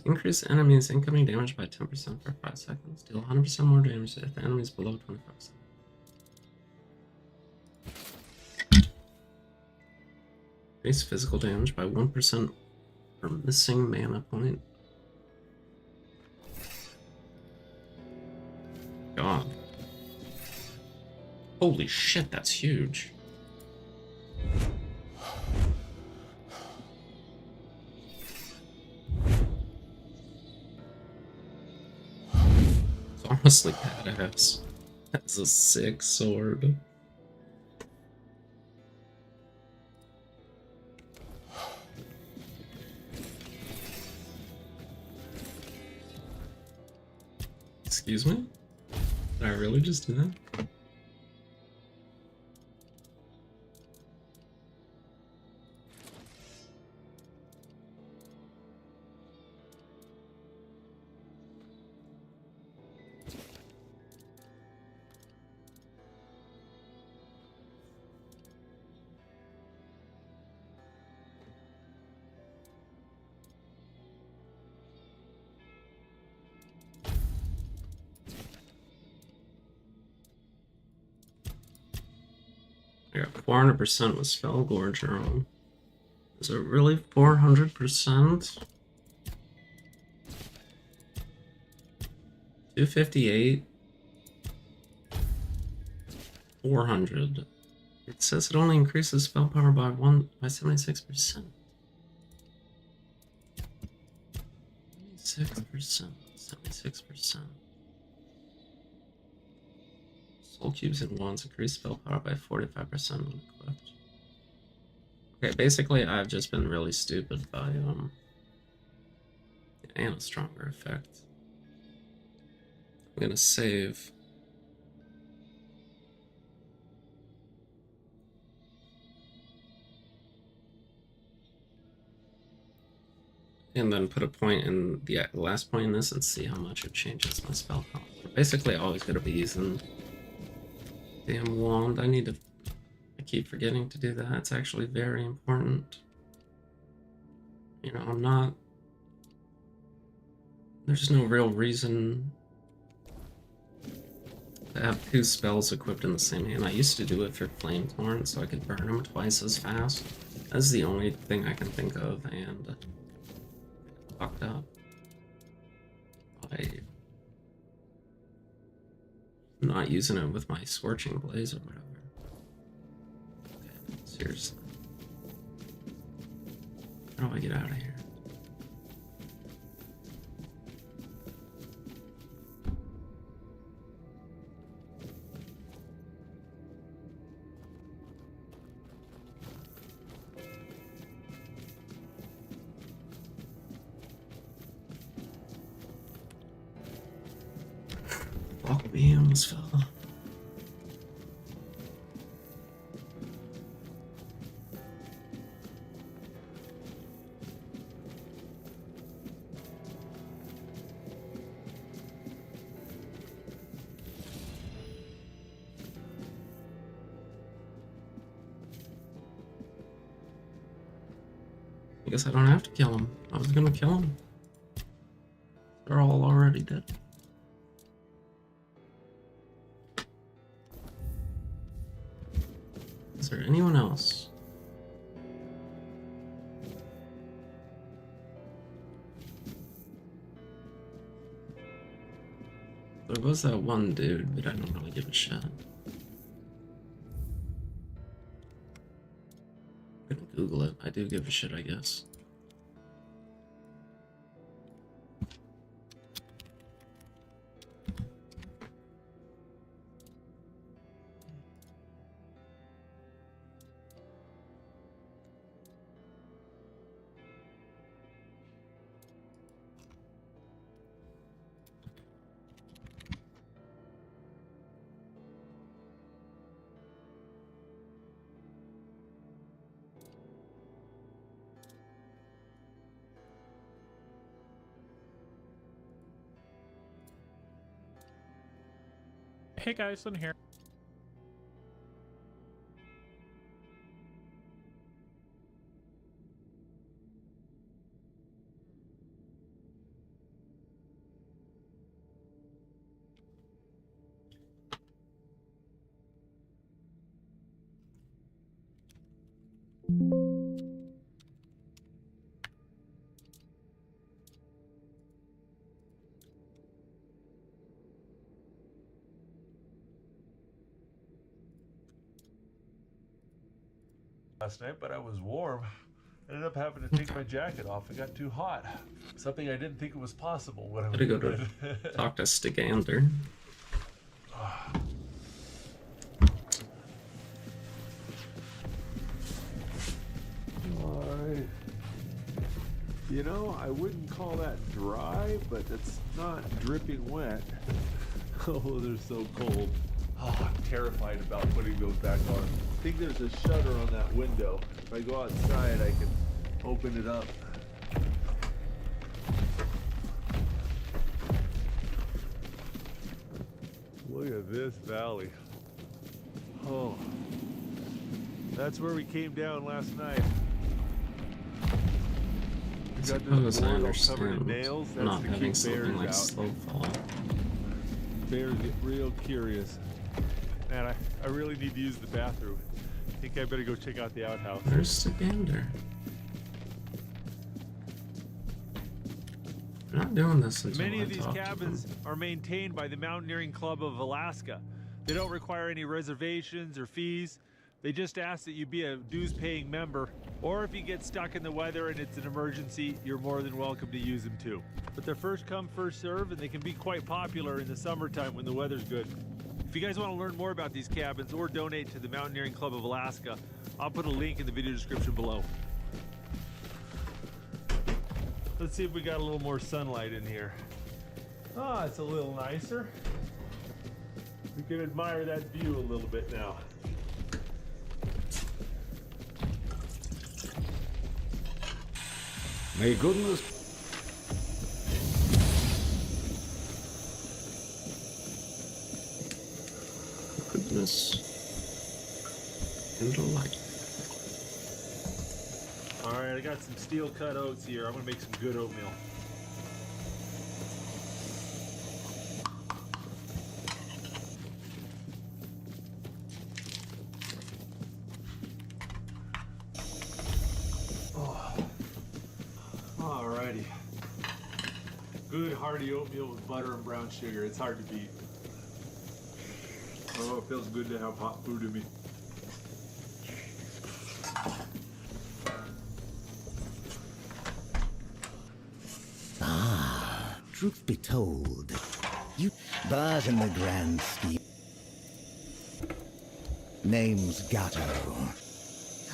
Increase enemies incoming damage by 10% for 5 seconds. Deal 100% more damage if the enemy is below 25%. Increase physical damage by 1% for missing mana point. God. Holy shit, that's huge. It's honestly badass. That's a sick sword. Excuse me? Did I really just do that? I got 400% with Spell Gorger on. Is it really 400%? 258? 400. It says it only increases spell power by 76%. 76%. Soul cubes and wands increase spell power by 45% when equipped. Okay, basically I've just been really stupid by and a stronger effect. I'm gonna save. And then put a point in the last point in this and see how much it changes my spell power. We're basically always gonna be using Damn wand. I keep forgetting to do that. It's actually very important. You know, there's no real reason to have 2 spells equipped in the same hand. I used to do it for Flame Torrent so I could burn them twice as fast. That's the only thing I can think of, and fucked up. I'm not using it with my Scorching Blaze or whatever. Okay, seriously. How do I get out of here? Fuck me, I almost fell. I guess I don't have to kill him. I was gonna kill him. They're all already dead. Is there anyone else? There was that one dude, but I don't really give a shit. I'm gonna Google it. I do give a shit, I guess. Hey guys, Lynn here. Last night, but I was warm. I ended up having to take my jacket off. It got too hot. Something I didn't think it was possible when I was Gotta go to talk to Stigander. You know, I wouldn't call that dry, but it's not dripping wet. Oh, they're so cold. Oh, I'm terrified about putting those back on. I think there's a shutter on that window. If I go outside, I can open it up. Look at this valley. Oh, that's where we came down last night. I suppose I understand not having something like slow fall. Bears get real curious. Man, I really need to use the bathroom. I think I better go check out the outhouse. Where's the gander? I'm not doing this until Many I of these talk to cabins them. are maintained by the Mountaineering Club of Alaska. They don't require any reservations or fees. They just ask that you be a dues-paying member, or if you get stuck in the weather and it's an emergency, you're more than welcome to use them too. But they're first come, first serve, and they can be quite popular in the summertime when the weather's good. If you guys want to learn more about these cabins or donate to the Mountaineering Club of Alaska, I'll put a link in the video description below. Let's see if we got a little more sunlight in here. Ah, it's a little nicer. We can admire that view a little bit now. May goodness. darkness and light. Alright, I got some steel cut oats here. I'm gonna make some good oatmeal. Alrighty. Good hearty oatmeal with butter and brown sugar. It's hard to beat. Oh, it feels good to have hot food in me. Truth be told, but in the grand scheme. Name's Gatto.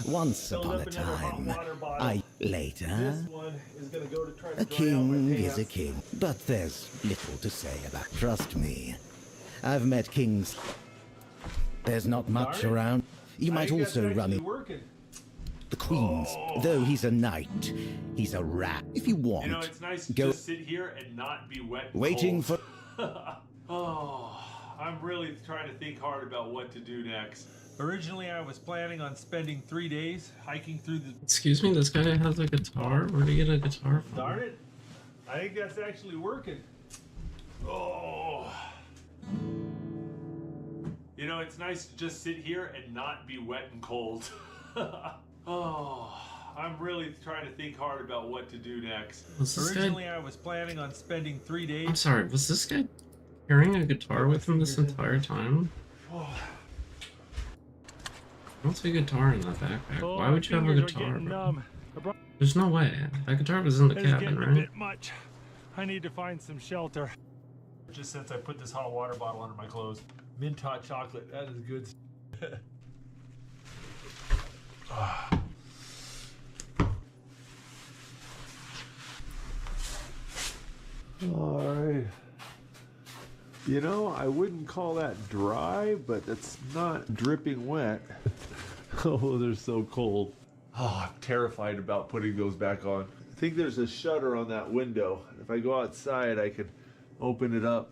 Once upon a time, later. This one is gonna go to try to A dry out my king is pants. a king, but there's little to say about. Trust me, I've met kings. There's not much Darn it. around. You I might think that's also actually run in working. the queens. Though he's a knight, he's a rat. If you want, You know, it's nice to go just sit here and not be wet and waiting cold. for. Oh, I'm really trying to think hard about what to do next. Originally, I was planning on spending 3 days hiking through the... Excuse me, this guy has a guitar? Where'd he get a guitar from? Darn it. I think that's actually working. Oh. You know, it's nice to just sit here and not be wet and cold. Oh, I'm really trying to think hard about what to do next. Was this guy- Originally, I was planning on spending 3 days... I'm sorry, was this guy carrying a guitar with him this entire time? Oh. I don't see a guitar in that backpack. Oh, Why would you have a fingers are guitar, getting bro? numb. There's no way. That guitar was in the It's cabin, getting a right? bit much. I need to find some shelter. Just since I put this hot water bottle under my clothes. Mint hot chocolate, that is good. Alright. You know, I wouldn't call that dry, but it's not dripping wet. Oh, they're so cold. Oh, I'm terrified about putting those back on. I think there's a shutter on that window. If I go outside, I can open it up.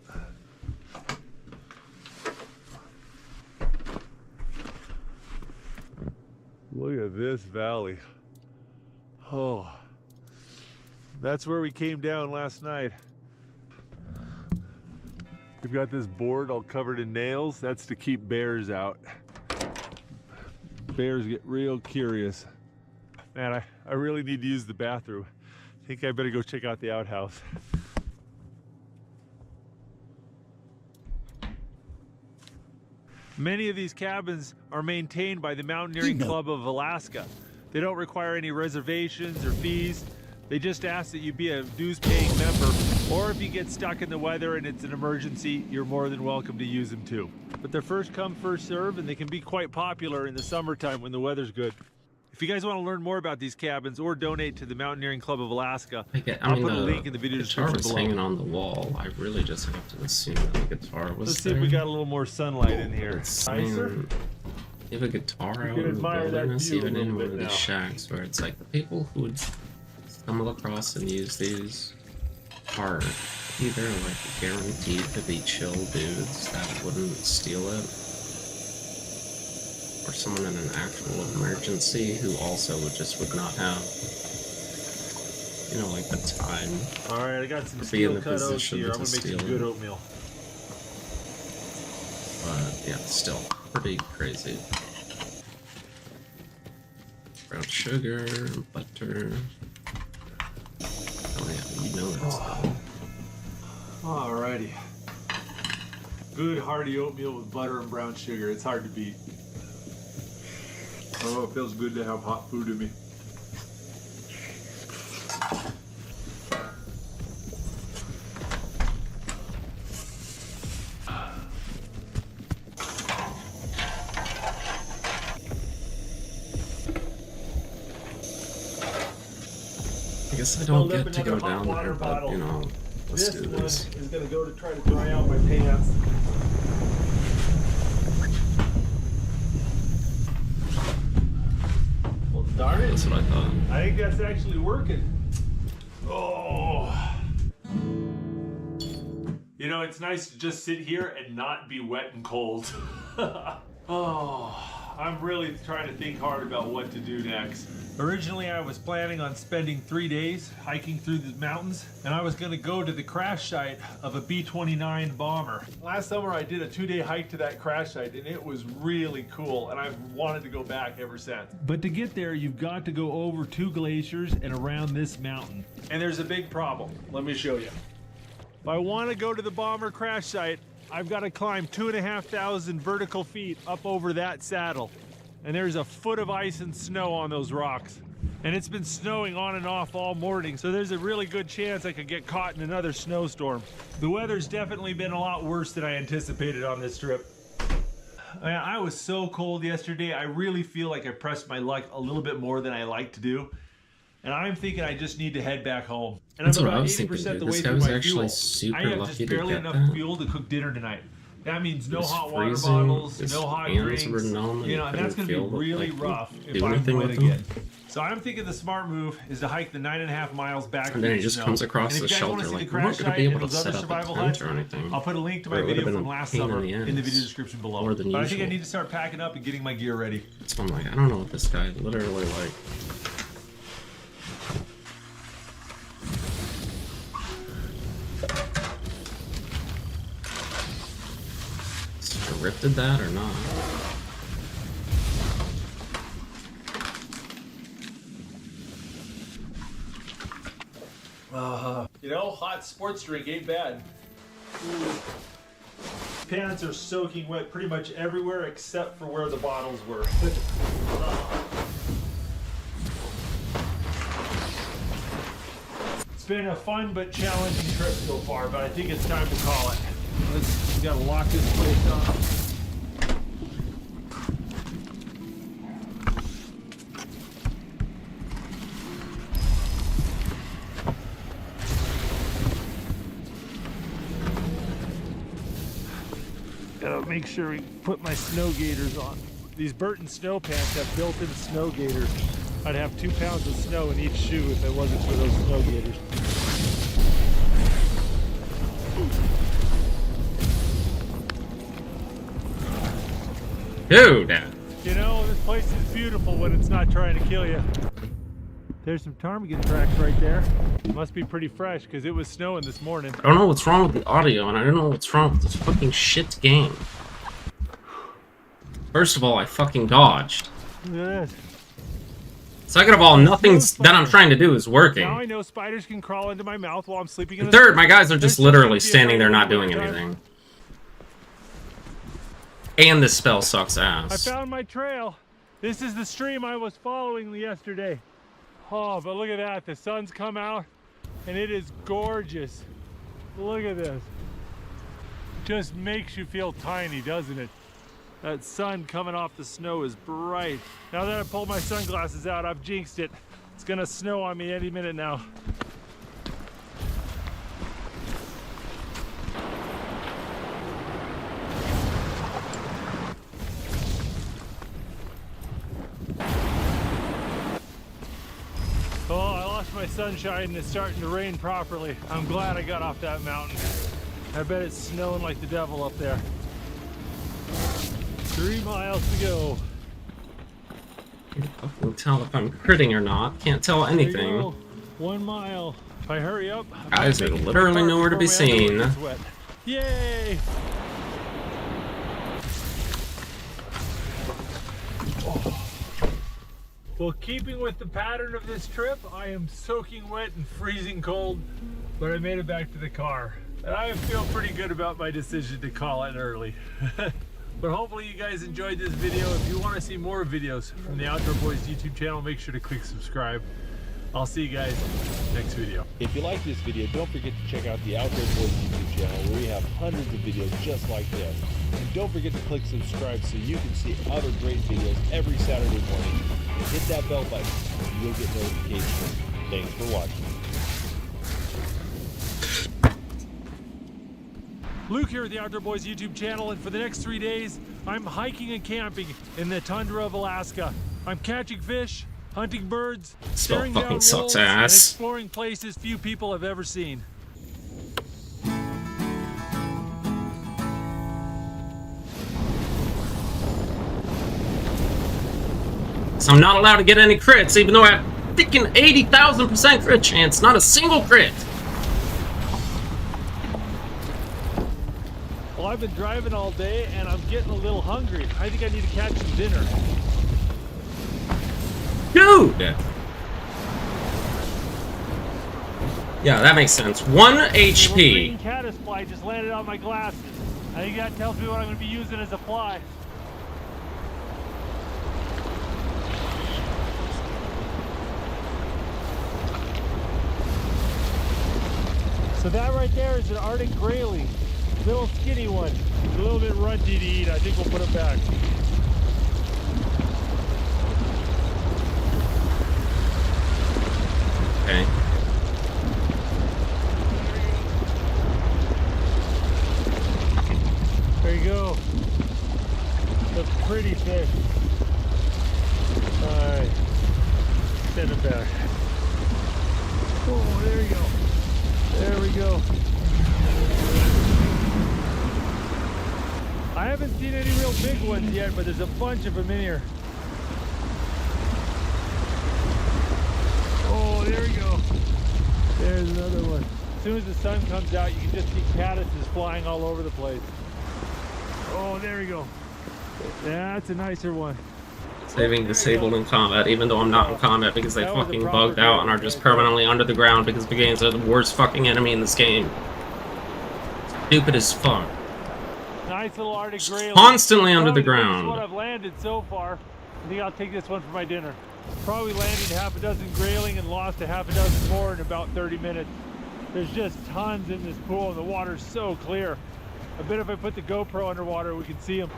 Look at this valley. Oh, that's where we came down last night. We've got this board all covered in nails. That's to keep bears out. Bears get real curious. Man, I really need to use the bathroom. I think I better go check out the outhouse. Many of these cabins are maintained by the Mountaineering Club of Alaska. They don't require any reservations or fees. They just ask that you be a dues-paying member, or if you get stuck in the weather and it's an emergency, you're more than welcome to use them too. But they're first come, first serve, and they can be quite popular in the summertime when the weather's good. If you guys want to learn more about these cabins or donate to the Mountaineering Club of Alaska, I'll put a link in the video guitar description was below. hanging on the wall. I really just have to assume that the guitar was Let's see there. if we got a little more sunlight in here. I mean, Nicer? you have a guitar You out can in the admire that wilderness, view a even in little one bit of these now. shacks where it's like the people who would stumble across and use these are either like guaranteed to be chill dudes that wouldn't steal it, or someone in an actual emergency who also would not have, you know, like the time. Alright, I got some to be in steel the cut oats position here. I'm to gonna make some steal good it. oatmeal. But yeah, still pretty crazy. Brown sugar, butter. Oh yeah, you know that's Alrighty. Good hearty oatmeal with butter and brown sugar. It's hard to beat. Oh, it feels good to have hot food in me. I guess I don't Filled up get to go another hot down water there, but bottle. you know, let's This do one this. is gonna go to try to dry out my pants. Well, darn it. That's what I thought. I think that's actually working. Oh. You know, it's nice to just sit here and not be wet and cold. Oh, I'm really trying to think hard about what to do next. Originally, I was planning on spending 3 days hiking through the mountains, and I was going to go to the crash site of a B-29 bomber. Last summer, I did a 2-day hike to that crash site, and it was really cool, and I've wanted to go back ever since. But to get there, you've got to go over 2 glaciers and around this mountain. And there's a big problem. Let me show you. If I want to go to the bomber crash site, I've got to climb 2,500 vertical feet up over that saddle. And there's a foot of ice and snow on those rocks. And it's been snowing on and off all morning, so there's a really good chance I could get caught in another snowstorm. The weather's definitely been a lot worse than I anticipated on this trip. Man, I was so cold yesterday, I really feel like I pressed my luck a little bit more than I like to do. And I'm thinking I just need to head back home. And That's I'm what I about was 80% thinking, dude. the way This guy through was my actually fuel. super I have lucky just to barely get enough that. fuel to cook dinner tonight. That means no It's hot water freezing, bottles, his no hot hands drinks. were numb, and You know, and that's going to be couldn't feel, really like, rough if do I'm anything wet with them. again. So I'm thinking the smart move is to hike the 9.5 miles back. And then through he just snow. comes across And the if you guys wanna shelter see like, the we're not crash going to site be and able to those set other up a survival tent huts, or anything. I'll put a link to my Or it would've video been from a last pain in summer the in the ass. video description below. More than But I think I usual. need to start packing up and getting my gear ready. So I'm like, I don't know what this guy literally like. Scripted that or not? You know, hot sports drink ain't bad. Pants are soaking wet pretty much everywhere except for where the bottles were. It's been a fun but challenging trip so far, but I think it's time to call it. We gotta lock this place up. Gotta make sure we put my snow gaiters on. These Burton snow pants have built-in snow gaiters. I'd have 2 pounds of snow in each shoe if it wasn't for those snow gaiters. Dude! You know, this place is beautiful when it's not trying to kill you. There's some ptarmigan tracks right there. Must be pretty fresh because it was snowing this morning. I don't know what's wrong with the audio, and I don't know what's wrong with this fucking shit game. First of all, I fucking dodged. Look at this. Second of all, nothing that I'm trying to do is working. Now I know spiders can crawl into my mouth while I'm sleeping in And the third, my guys are just There's literally just standing there not the doing time. anything. And this spell sucks I ass. found my trail. This is the stream I was following yesterday. Oh, but look at that. The sun's come out and it is gorgeous. Look at this. Just makes you feel tiny, doesn't it? That sun coming off the snow is bright. Now that I pulled my sunglasses out, I've jinxed it. It's gonna snow on me any minute now. Oh, I lost my sunshine and it's starting to rain properly. I'm glad I got off that mountain. I bet it's snowing like the devil up there. 3 miles to go. Can't fucking tell if I'm critting or not. Can't tell There you anything. go. 1 mile. If I hurry up, Guys are literally nowhere to be seen. Yay! Well, keeping with the pattern of this trip, I am soaking wet and freezing cold, but I made it back to the car. And I feel pretty good about my decision to call it early. But hopefully you guys enjoyed this video. If you want to see more videos from the Outdoor Boys YouTube channel, make sure to click subscribe. I'll see you guys next video. If you like this video, don't forget to check out the Outdoor Boys YouTube channel where we have hundreds of videos just like this. And don't forget to click subscribe so you can see other great videos every Saturday morning. And hit that bell button and you'll get notifications. Thanks for watching. Luke here at the Outdoor Boys YouTube channel, and for the next 3 days, I'm hiking and camping in the tundra of Alaska. I'm catching fish, hunting birds, Spell staring fucking down sucks wolves, and ass. exploring places few people have ever seen. crits. I'm not allowed to get any crits, even though I have freaking 80,000% crit chance. Not a single crit. Well, I've been driving all day and I'm getting a little hungry. I think I need to catch some dinner. Dude! Yeah, that makes sense. 1 HP. Caddis fly just landed on my glasses. I think that tells me what I'm going to be using as a fly. So that right there is an Arctic grayling. Little skinny one. A little bit runty to eat. I think we'll put it back. Okay. There you go. That's a pretty fish. Alright. Send it back. Oh, there you go. There we go. I haven't seen any real big ones yet, but there's a bunch of them in here. Oh, there we go. There's another one. As soon as the sun comes out, you can just see caddises flying all over the place. Oh, there we go. That's a nicer one. Saving disabled in combat, even though I'm not in combat because they fucking bugged out and are just permanently under the ground because beginnings are the worst fucking enemy in this game. Stupid as fuck. Nice little Arctic grayling. Constantly under the ground. This is what I've landed so far. I think I'll take this one for my dinner. Probably landed half a dozen grayling and lost a half a dozen more in about 30 minutes. There's just tons in this pool and the water's so clear. I bet if I put the GoPro underwater, we can see them.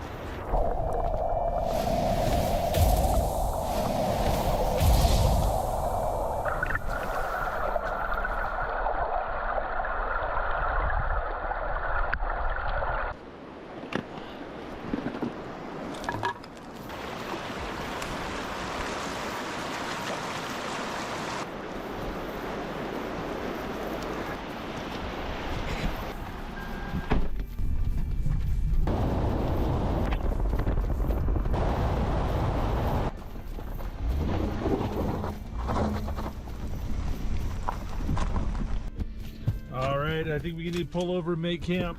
I think we need to pull over and make camp.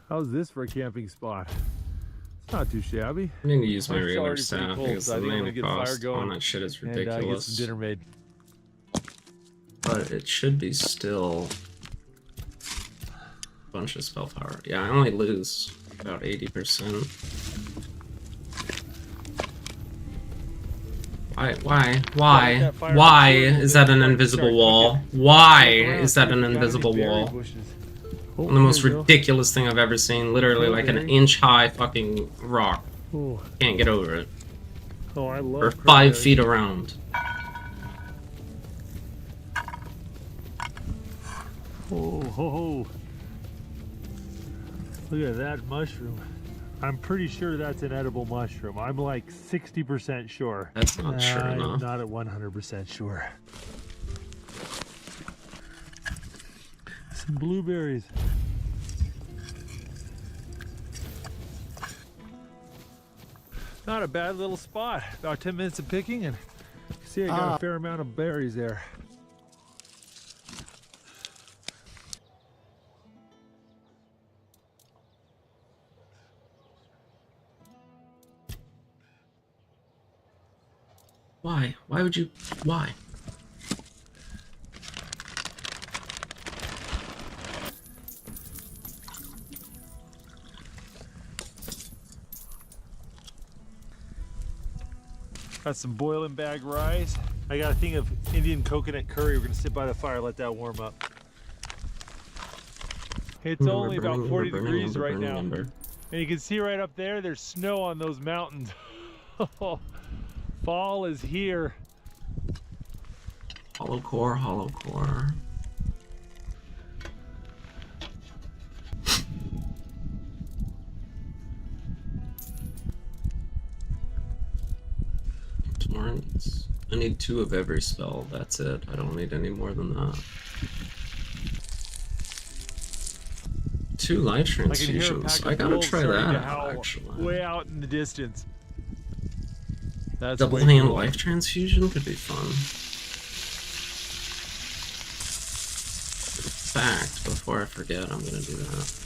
How's this for a camping spot? It's not too shabby. I need to use my regular staff because so the landing cost on that shit is ridiculous. And get some dinner made. But it should be still a bunch of spell power. Yeah, I only lose about 80%. Why is that an invisible wall? Why is that an invisible wall? One of the most ridiculous thing I've ever seen. Literally like an inch high fucking rock. Can't get over it. Oh, I love or 5 feet around. Oh, ho, ho. Look at that mushroom. I'm pretty sure that's an edible mushroom. I'm like 60% sure. That's not sure enough. I'm not at 100% sure. Some blueberries. Not a bad little spot. About 10 minutes of picking, and you can see I got a fair amount of berries there. Why? Why would you? Why? Got some boiling bag rice. I got a thing of Indian coconut curry. We're gonna sit by the fire, let that warm up. It's only about 40 degrees right now. And you can see right up there, there's snow on those mountains. Fall is here. Hollow core, hollow core. Torrents. I need 2 of every spell. That's it. I don't need any more than that. 2 light transfusions. I gotta try that out, actually. Way out in the distance. That's Double way hand cool. life transfusion could be fun. In fact, before I forget, I'm gonna do that.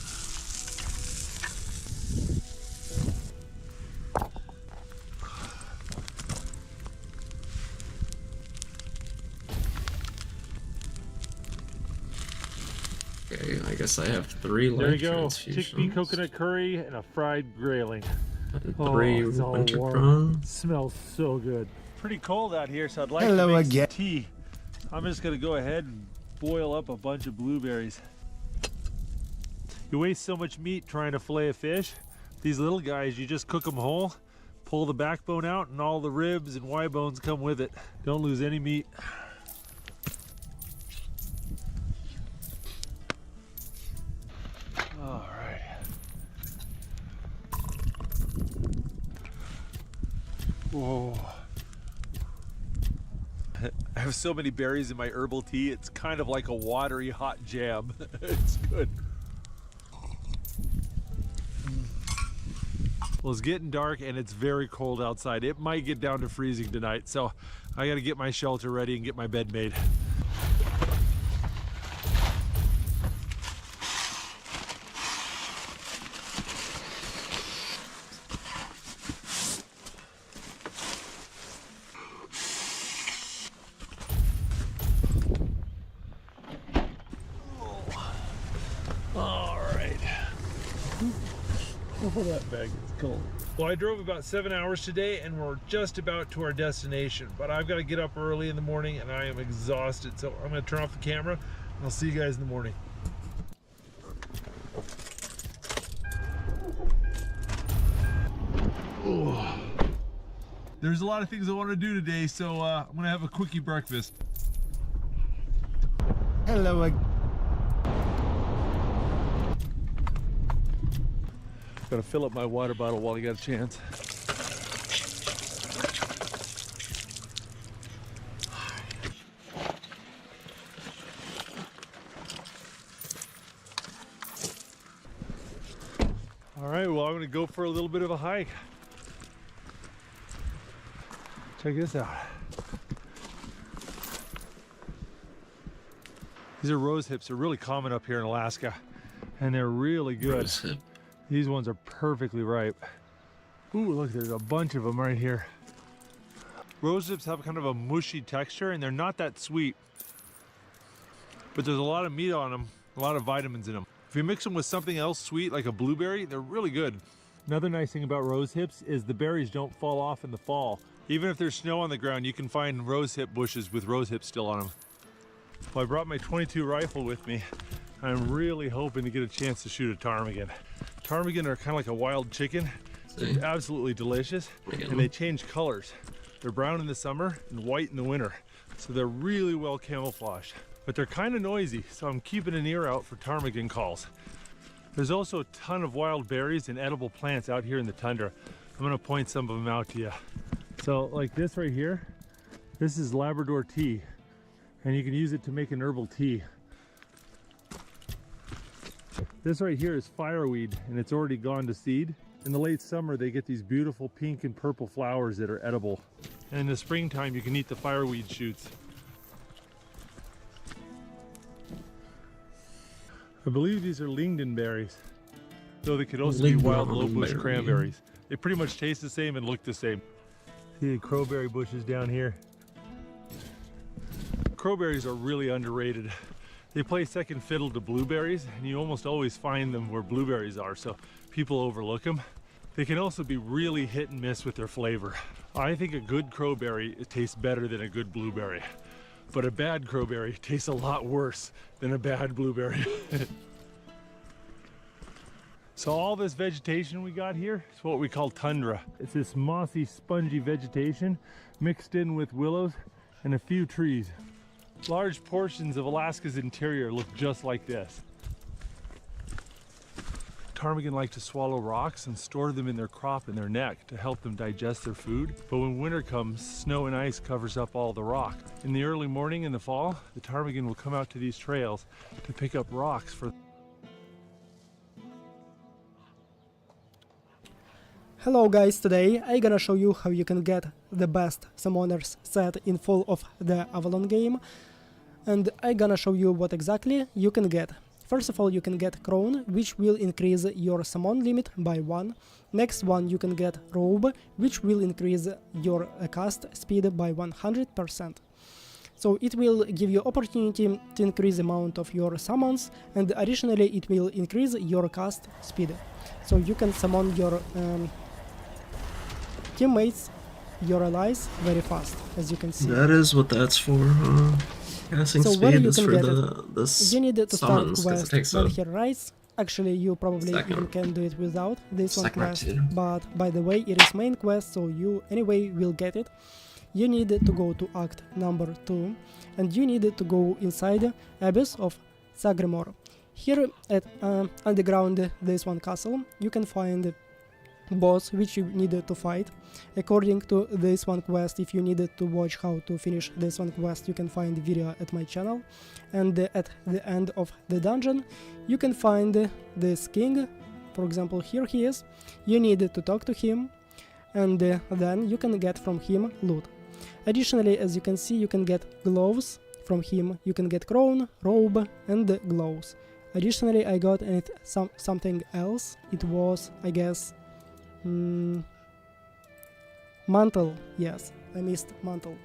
Okay, I guess I have 3 life There you go. transfusions. Chickpea coconut curry and a fried grayling. And Oh, 3 it's all winter warm. prawn. Smells so good. Pretty cold out here, so I'd like Hello to make again. some tea. I'm just gonna go ahead and boil up a bunch of blueberries. You waste so much meat trying to fillet a fish. These little guys, you just cook them whole, pull the backbone out, and all the ribs and Y bones come with it. Don't lose any meat. All right. Whoa. I have so many berries in my herbal tea, it's kind of like a watery hot jam. It's good. Well, it's getting dark and it's very cold outside. It might get down to freezing tonight, so I gotta get my shelter ready and get my bed made. All right. Oh, that bag is cold. Well, I drove about 7 hours today and we're just about to our destination, but I've got to get up early in the morning and I am exhausted. So I'm going to turn off the camera and I'll see you guys in the morning. Oh. There's a lot of things I want to do today, so I'm going to have a quickie breakfast. Hello again. Gotta fill up my water bottle while you got a chance. All right, well, I'm gonna go for a little bit of a hike. Check this out. These are rose hips. They're really common up here in Alaska, and they're really good. Rose hip. These ones are perfectly ripe. Ooh, look, there's a bunch of them right here. Rose hips have kind of a mushy texture and they're not that sweet, but there's a lot of meat on them, a lot of vitamins in them. If you mix them with something else sweet like a blueberry, they're really good. Another nice thing about rose hips is the berries don't fall off in the fall. Even if there's snow on the ground, you can find rose hip bushes with rose hips still on them. Well, I brought my .22 rifle with me. I'm really hoping to get a chance to shoot a ptarmigan. Ptarmigan are kind of like a wild chicken. They're absolutely delicious, and they change colors. They're brown in the summer and white in the winter, so they're really well camouflaged. But they're kind of noisy, so I'm keeping an ear out for ptarmigan calls. There's also a ton of wild berries and edible plants out here in the tundra. I'm gonna point some of them out to you. So like this right here, this is Labrador tea, and you can use it to make an herbal tea. This right here is fireweed, and it's already gone to seed. In the late summer, they get these beautiful pink and purple flowers that are edible. And in the springtime, you can eat the fireweed shoots. I believe these are lingonberries, though they could also be wild low bush cranberries. They pretty much taste the same and look the same. See the crowberry bushes down here. Crowberries are really underrated. They play second fiddle to blueberries, and you almost always find them where blueberries are, so people overlook them. They can also be really hit and miss with their flavor. I think a good crowberry tastes better than a good blueberry, but a bad crowberry tastes a lot worse than a bad blueberry. So all this vegetation we got here is what we call tundra. It's this mossy, spongy vegetation mixed in with willows and a few trees. Large portions of Alaska's interior look just like this. Ptarmigan like to swallow rocks and store them in their crop in their neck to help them digest their food. But when winter comes, snow and ice covers up all the rock. In the early morning in the fall, the ptarmigan will come out to these trails to pick up rocks for... Hello guys, today I'm gonna show you how you can get the best summoners set in full of the Avalon game, and I'm gonna show you what exactly you can get. First of all, you can get Crown, which will increase your summon limit by 1. Next one, you can get Robe, which will increase your cast speed by 100%. So it will give you opportunity to increase the amount of your summons, and additionally it will increase your cast speed. So you can summon your teammates, your allies, very fast, as you can see. That is what that's for, huh? Casting So where speed you is can for get the you need to start summons, quest takes when a he writes. Actually, you probably even can do it without this one quest, but by the way, it is main quest, so you anyway will get it. You need to go to act number 2, and you need to go inside Abyss of Sagrimor. Here at underground this one castle, you can find boss which you needed to fight. According to this one quest, if you needed to watch how to finish this one quest, you can find the video at my channel. And at the end of the dungeon, you can find this king. For example, here he is. You need to talk to him, and then you can get from him loot. Additionally, as you can see, you can get gloves from him. You can get crown, robe, and gloves. Additionally, I got something else. It was, I guess, mantle. Yes, I missed mantle.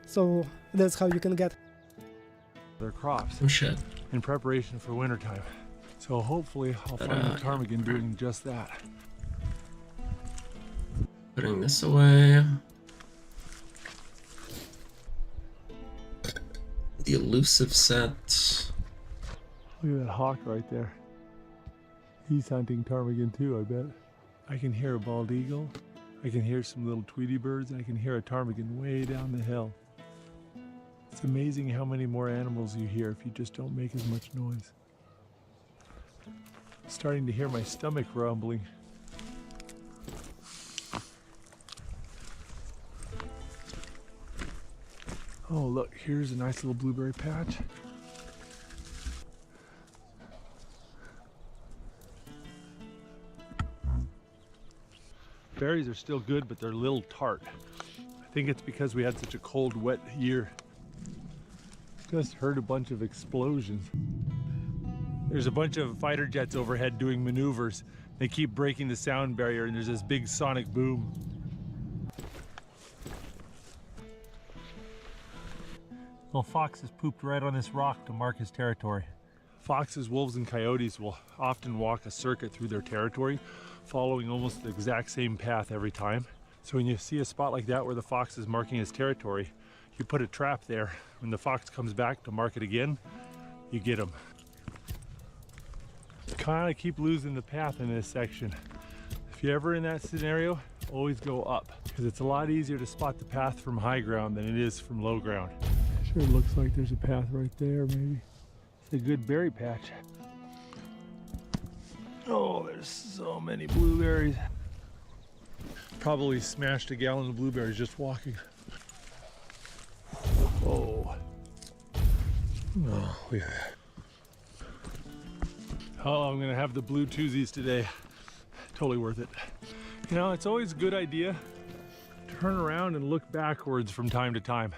So that's how you can get their crops. Oh shit. In preparation for wintertime. So hopefully I'll find the ptarmigan doing just that. Putting this away. The elusive set. Look at that hawk right there. He's hunting ptarmigan too, I bet. I can hear a bald eagle. I can hear some little Tweety birds. I can hear a ptarmigan way down the hill. It's amazing how many more animals you hear if you just don't make as much noise. I'm starting to hear my stomach rumbling. Oh look, here's a nice little blueberry patch. Berries are still good, but they're a little tart. I think it's because we had such a cold, wet year. Just heard a bunch of explosions. There's a bunch of fighter jets overhead doing maneuvers. They keep breaking the sound barrier, and there's this big sonic boom. Well, fox has pooped right on this rock to mark his territory. Foxes, wolves, and coyotes will often walk a circuit through their territory, following almost the exact same path every time. So when you see a spot like that where the fox is marking his territory, you put a trap there. When the fox comes back to mark it again, you get him. Kind of keep losing the path in this section. If you're ever in that scenario, always go up, because it's a lot easier to spot the path from high ground than it is from low ground. Sure looks like there's a path right there, maybe. It's a good berry patch. Oh, there's so many blueberries. Probably smashed a gallon of blueberries just walking. Oh. Oh, yeah. Oh, I'm gonna have the blue twosies today. Totally worth it. You know, it's always a good idea to turn around and look backwards from time to time.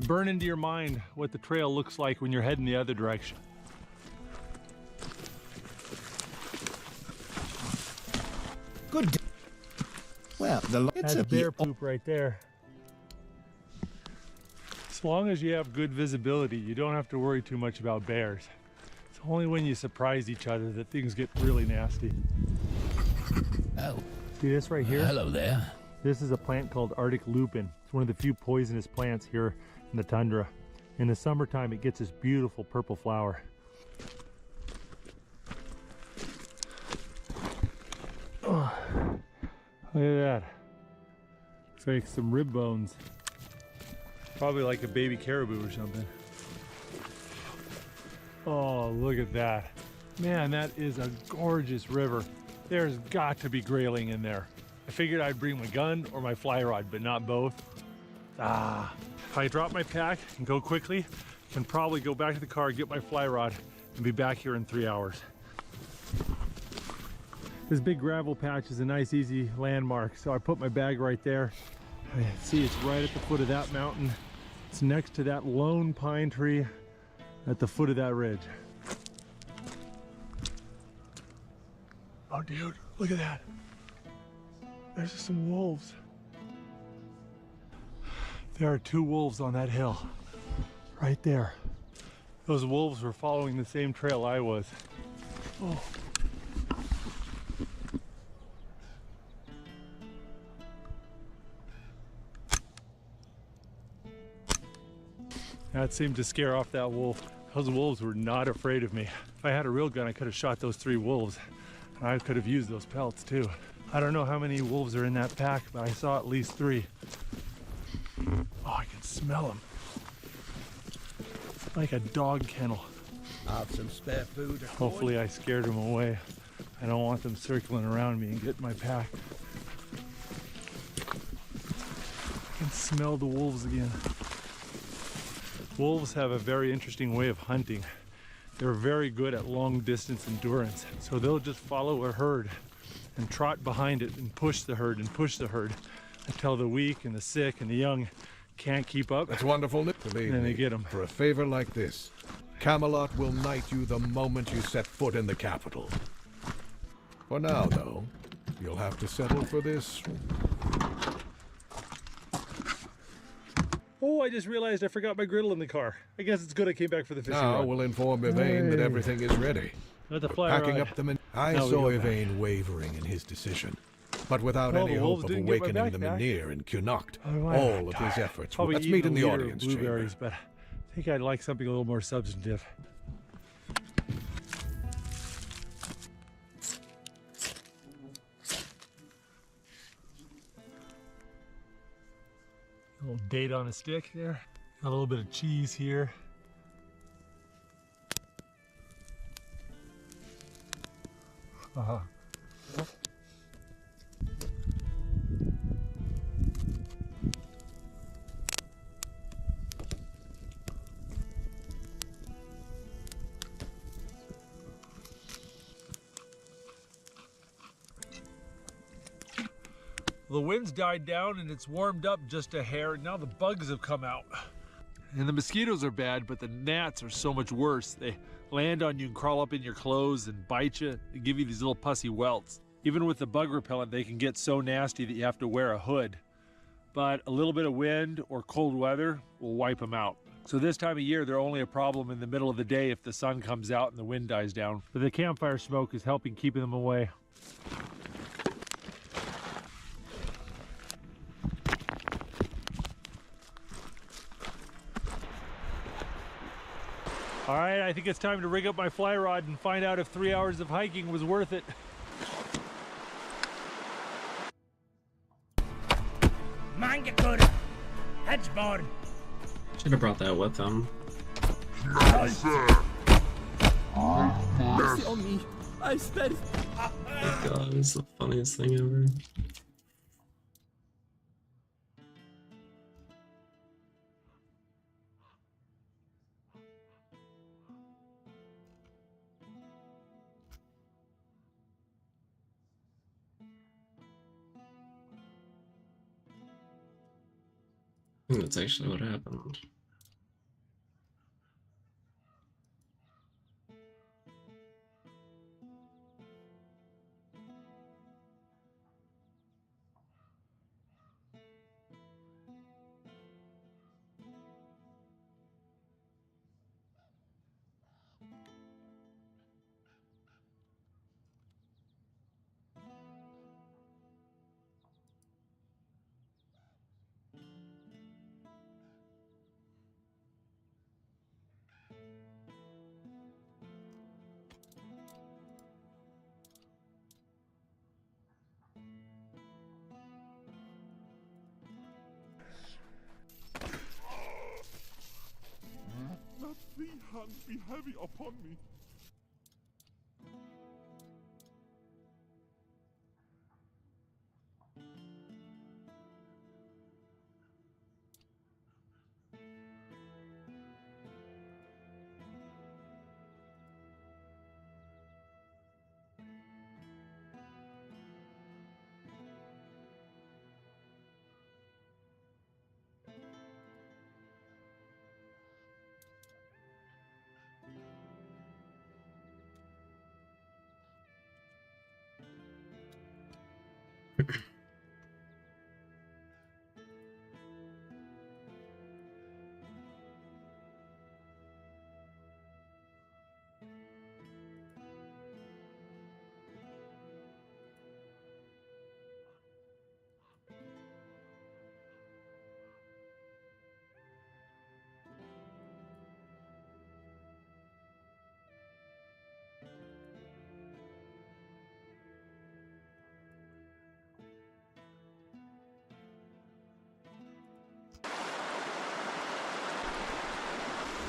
Burn into your mind what the trail looks like when you're heading the other direction. Good. Well, That's bear poop right there. As long as you have good visibility, you don't have to worry too much about bears. It's only when you surprise each other that things get really nasty. Oh. See this right here? Hello there. This is a plant called Arctic lupin. It's one of the few poisonous plants here in the tundra. In the summertime, it gets this beautiful purple flower. Oh, look at that. It's like some rib bones. Probably like a baby caribou or something. Oh, look at that. Man, that is a gorgeous river. There's got to be grayling in there. I figured I'd bring my gun or my fly rod, but not both. If I drop my pack and go quickly, I can probably go back to the car, get my fly rod, and be back here in 3 hours. This big gravel patch is a nice, easy landmark. So I put my bag right there. I see it's right at the foot of that mountain. It's next to that lone pine tree at the foot of that ridge. Oh, dude, look at that. There's just some wolves. There are 2 wolves on that hill, right there. Those wolves were following the same trail I was. Oh. That seemed to scare off that wolf. Those wolves were not afraid of me. If I had a real gun, I could have shot those 3 wolves. I could have used those pelts too. I don't know how many wolves are in that pack, but I saw at least 3. Oh, I can smell them. It's like a dog kennel. Have some spare food. Hopefully I scared them away. I don't want them circling around me and get my pack. I can smell the wolves again. Wolves have a very interesting way of hunting. They're very good at long distance endurance. So they'll just follow a herd and trot behind it and push the herd until the weak and the sick and the young can't keep up. That's wonderful. Believe and me, they get them. For a favor like this, Camelot will knight you the moment you set foot in the capital. For now, though, you'll have to settle for this. Oh, I just realized I forgot my griddle in the car. I guess it's good I came back for the fishing Now rod. we'll inform Yvain that everything is ready. With the fly Packing rod. up the men. I Now we saw go back. Yvain wavering in his decision, but without Well, any the hope wolves of didn't get my awakening the backpack. Menhir in Connacht. Oh, wow. All of his efforts. Probably Let's eaten meet in a the liter of audience blueberries, chamber. but I think I'd like something a little more substantive. A little date on a stick there. Got a little bit of cheese here. Uh-huh. The wind's died down and it's warmed up just a hair. Now the bugs have come out. And the mosquitoes are bad, but the gnats are so much worse. They land on you and crawl up in your clothes and bite you and give you these little pussy welts. Even with the bug repellent, they can get so nasty that you have to wear a hood. But a little bit of wind or cold weather will wipe them out. So this time of year, they're only a problem in the middle of the day if the sun comes out and the wind dies down. But the campfire smoke is helping keep them away. All right, I think it's time to rig up my fly rod and find out if 3 hours of hiking was worth it. Should have brought that with him. Mercy on me. I sped. Oh my god, it's the funniest thing ever. I think that's actually what happened. Let thee hand be heavy upon me.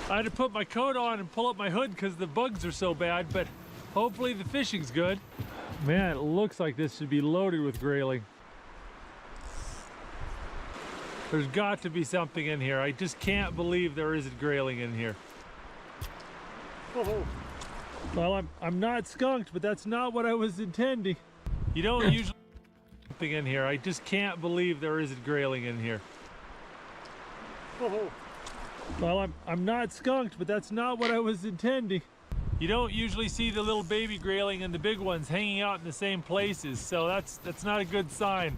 I had to put my coat on and pull up my hood because the bugs are so bad, but hopefully the fishing's good. Man, it looks like this should be loaded with grayling. There's got to be something in here. I just can't believe there isn't grayling in here. Well, I'm not skunked, but that's not what I was intending. You don't usually something in here. I just can't believe there isn't grayling in here. Well, I'm not skunked, but that's not what I was intending. You don't usually see the little baby grayling and the big ones hanging out in the same places, so that's not a good sign.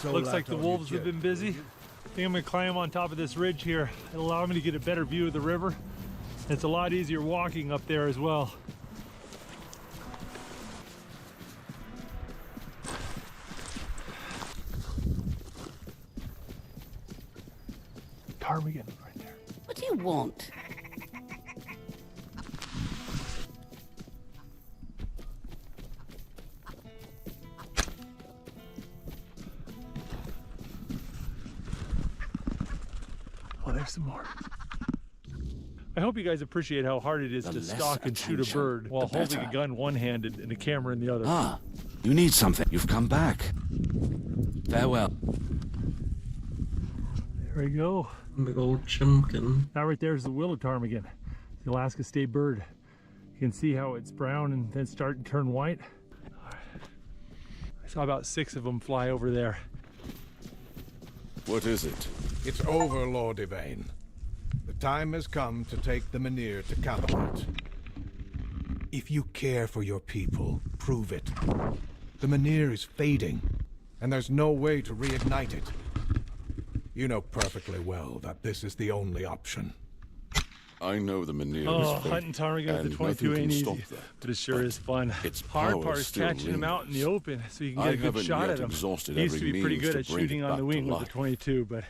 Looks like the wolves have been busy. I think I'm gonna climb on top of this ridge here. It'll allow me to get a better view of the river. It's a lot easier walking up there as well. Ptarmigan right there. What do you want? Oh, there's some more. I hope you guys appreciate how hard it is to stalk and shoot a bird while holding a gun one-handed and a camera in the other. Ah, you need something. You've come back. Farewell. There we go. Big old chimkin. That right there is the willow ptarmigan, the Alaska state bird. You can see how it's brown and then start to turn white. I saw about 6 of them fly over there. What is it? It's over, Lord Yvain. The time has come to take the Menhir to Camelot. If you care for your people, prove it. The Menhir is fading, and there's no way to reignite it. You know perfectly well that this is the only option. I know the Menhir is fading, hunting ptarmigan with the 22 ain't easy, but it sure is fun. Its hard part is catching them out in the open so you can get a good shot at them. He used to be pretty good at shooting on the wing with the 22, but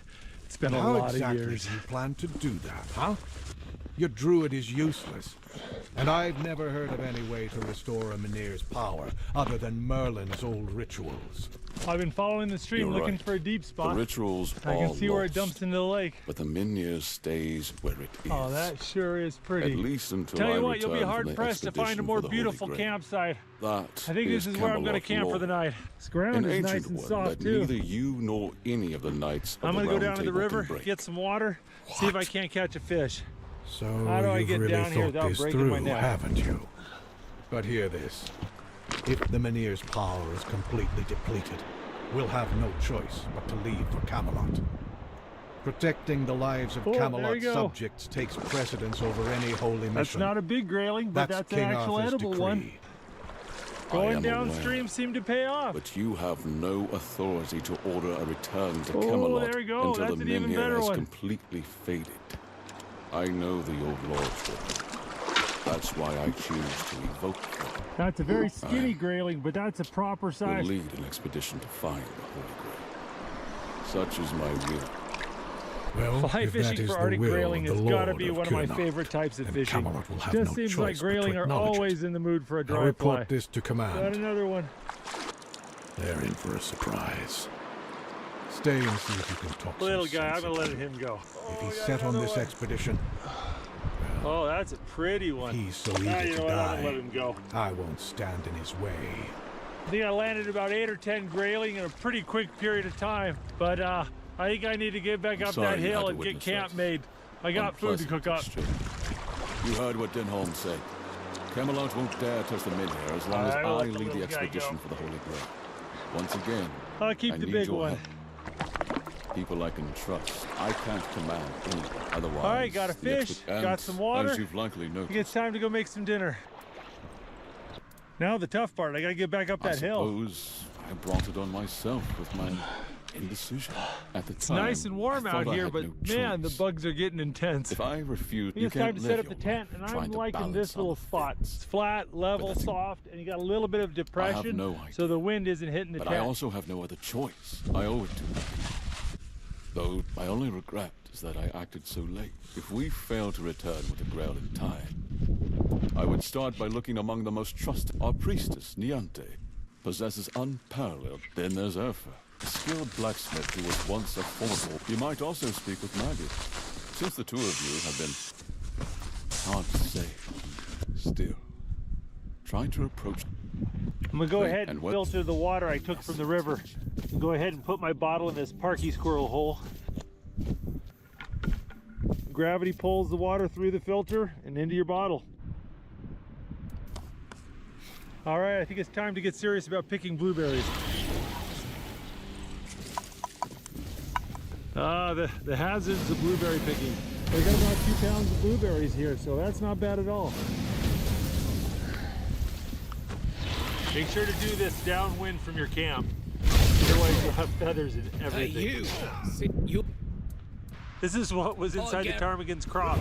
it's been a lot of years. How exactly do you plan to do that, huh? Your druid is useless, and I've never heard of any way to restore a Menhir's power other than Merlin's old rituals. I've been following the stream looking for a deep spot. The rituals I can see where it dumps into the lake. But the Menhir stays where it is. Oh, that sure is pretty. At least until Tell you I what, you'll be return hard from the pressed to find a more expedition for the Holy beautiful Grail. campsite. That I think this is where I'm going to Camelot camp for the lore. night. This ground An is nice ancient and one soft that too. neither you nor any of the knights of I'm the going to go Round down to the Table river, can break. get some water, see if I can't catch a fish. So How do I you've get really down here thought without this breaking through, my neck? haven't you? But hear this. If the Menhir's power is completely depleted, we'll have no choice but to leave for Camelot. Protecting the lives of there Camelot's you go. subjects takes precedence over any holy mission. That's not a big grayling, but that's an King actual Arthur's edible decree. one. I Going am downstream aware, seemed to pay off. but you have no authority to order a return to Oh, Camelot there we go. until That's the an even Menhir better has one. completely faded. I know the old lords will. That's why I choose to evoke them. That's a very skinny grayling, but that's a proper Will size. lead an expedition to find the Holy Grail. Such is my will. Well, Fly if that fishing is for the Arctic will grayling of has the got to Lord be of one of my Kurnok, favorite types of then fishing. Camelot will have Just no seems like choice but to grayling are acknowledge it. always in the mood for a I'll dry report fly. this to Got command. another one. They're in for a surprise. Stay and see if you can talk Little some guy, I'm sense gonna let into him go. If he's set on this expedition, Oh, that's a pretty one. he's so eager You to know what? I'm die, gonna let him go. I won't stand in his way. I think I landed about 8 or 10 grayling in a pretty quick period of time, but I think I need to get back up sorry that you had hill to and get witness camp that. made. I got food to cook up. You heard what Denholm said. Camelot won't dare touch the Menhir as long as I I will let the lead the little guy expedition go. for the Holy Grail. Once again, I'll keep I the need big your one. help. People I can trust. I can't command anyone. Otherwise, All right, got a the fish, expert- got and, some water. As you've likely I think it's noticed, time to go make some dinner. Now the tough part, I gotta get back up I that hill. suppose I brought it on myself with my indecision. At the It's time, nice and warm I out thought I here, had but no man, the choice. bugs are getting intense. If I refuse, I think you it's time can't to live set up your the tent, and life I'm trying to liking balance this little other spot. things. It's flat, level, that's- soft, and you got a little bit of depression, no idea. so the wind isn't hitting the But tent. I also have no other choice. I owe it to you. Though my only regret is that I acted so late. If we fail to return with the Grail in time, I would start by looking among the most trusted. Our priestess, Niante. possesses unparalleled. Then there's Urfa, a skilled blacksmith who was once a formidable. You might also speak with Maggie. Since the two of you have been hard to say, still, try to approach. I'm gonna go ahead and filter the water I took from the river. And go ahead and put my bottle in this parky squirrel hole. Gravity pulls the water through the filter and into your bottle. All right, I think it's time to get serious about picking blueberries. The hazards of blueberry picking. I got about 2 pounds of blueberries here, so that's not bad at all. Make sure to do this downwind from your camp. Otherwise you'll have feathers and everything. This is what was inside the ptarmigan's crop.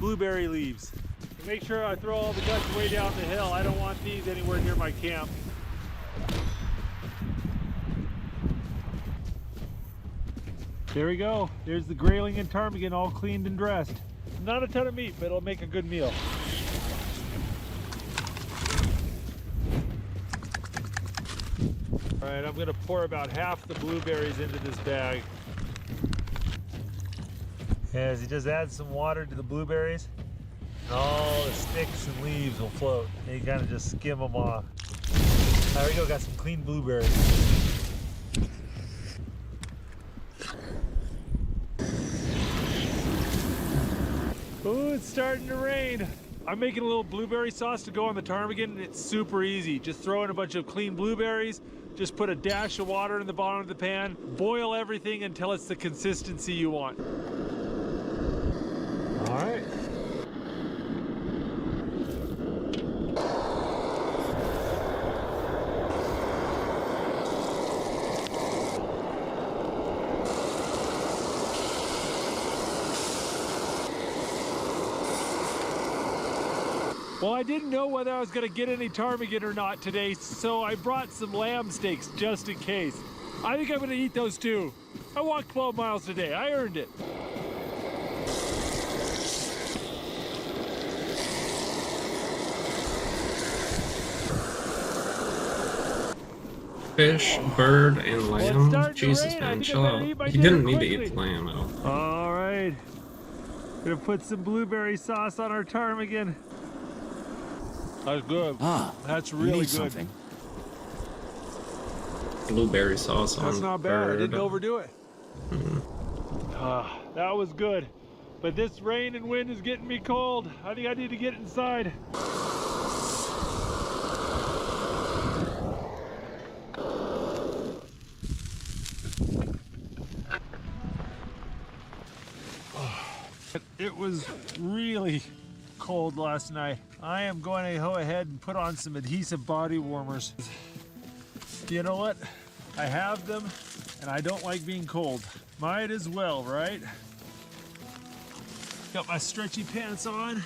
Blueberry leaves. And make sure I throw all the guts way down the hill. I don't want these anywhere near my camp. There we go. There's the grayling and ptarmigan all cleaned and dressed. Not a ton of meat, but it'll make a good meal. All right, I'm gonna pour about half the blueberries into this bag. As he just adds some water to the blueberries, and all the sticks and leaves will float. And you kind of just skim them off. There we go, got some clean blueberries. Oh, it's starting to rain. I'm making a little blueberry sauce to go on the ptarmigan, and it's super easy. Just throw in a bunch of clean blueberries, just put a dash of water in the bottom of the pan, boil everything until it's the consistency you want. All right. Well, I didn't know whether I was going to get any ptarmigan or not today, so I brought some lamb steaks just in case. I think I'm going to eat those too. I walked 12 miles today. I earned it. Fish, bird, and lamb. Jesus, man, chill out. You didn't need to eat lamb at all. All right. Gonna put some blueberry sauce on our ptarmigan. That's good. That's really good. Something. Blueberry sauce on That's not bad. bird. I didn't overdo it. That was good. But this rain and wind is getting me cold. I think I need to get inside. It was really cold last night. I am going to go ahead and put on some adhesive body warmers. You know what? I have them and I don't like being cold. Might as well, right? Got my stretchy pants on.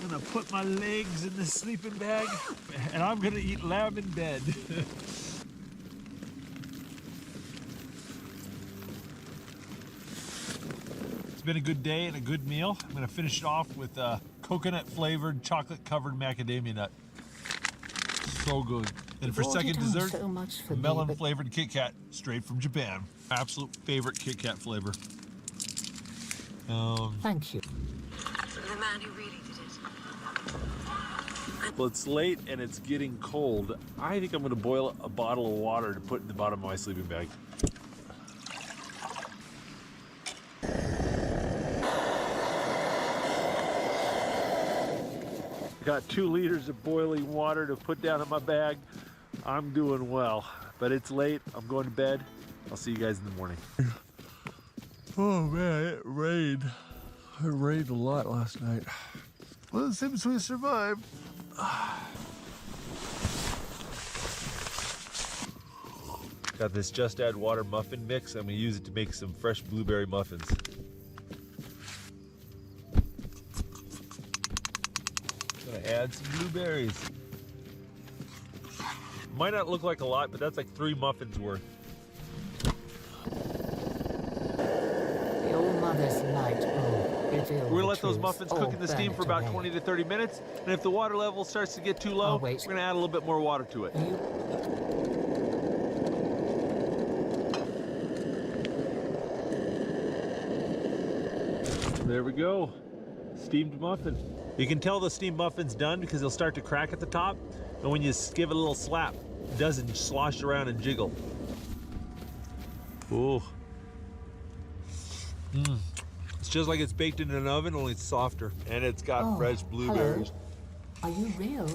I'm gonna put my legs in the sleeping bag and I'm gonna eat lamb in bed. It's been a good day and a good meal. I'm gonna finish it off with coconut flavored chocolate covered macadamia nut. So good. And for second dessert, melon flavored Kit Kat straight from Japan. Absolute favorite Kit Kat flavor. Thank you. The man who really did it. Well, it's late and it's getting cold. I think I'm gonna boil a bottle of water to put in the bottom of my sleeping bag. Got 2 liters of boiling water to put down in my bag. I'm doing well, but it's late. I'm going to bed. I'll see you guys in the morning. Oh man, it rained. It rained a lot last night. Well, it seems we survived. Got this Just Add Water muffin mix. I'm gonna use it to make some fresh blueberry muffins. Gonna add some blueberries. Might not look like a lot, but that's like 3 muffins worth. The All Mother's light will reveal. We're gonna let those muffins cook in the steam for about 20 to 30 minutes, and if the water level starts to get too low, we're gonna add a little bit more water to it. There we go. Steamed muffin. You can tell the steamed muffin's done because it'll start to crack at the top. And when you give it a little slap, it doesn't slosh around and jiggle. Ooh. It's just like it's baked in an oven, only it's softer. And it's got fresh blueberries. Hello. Are you real?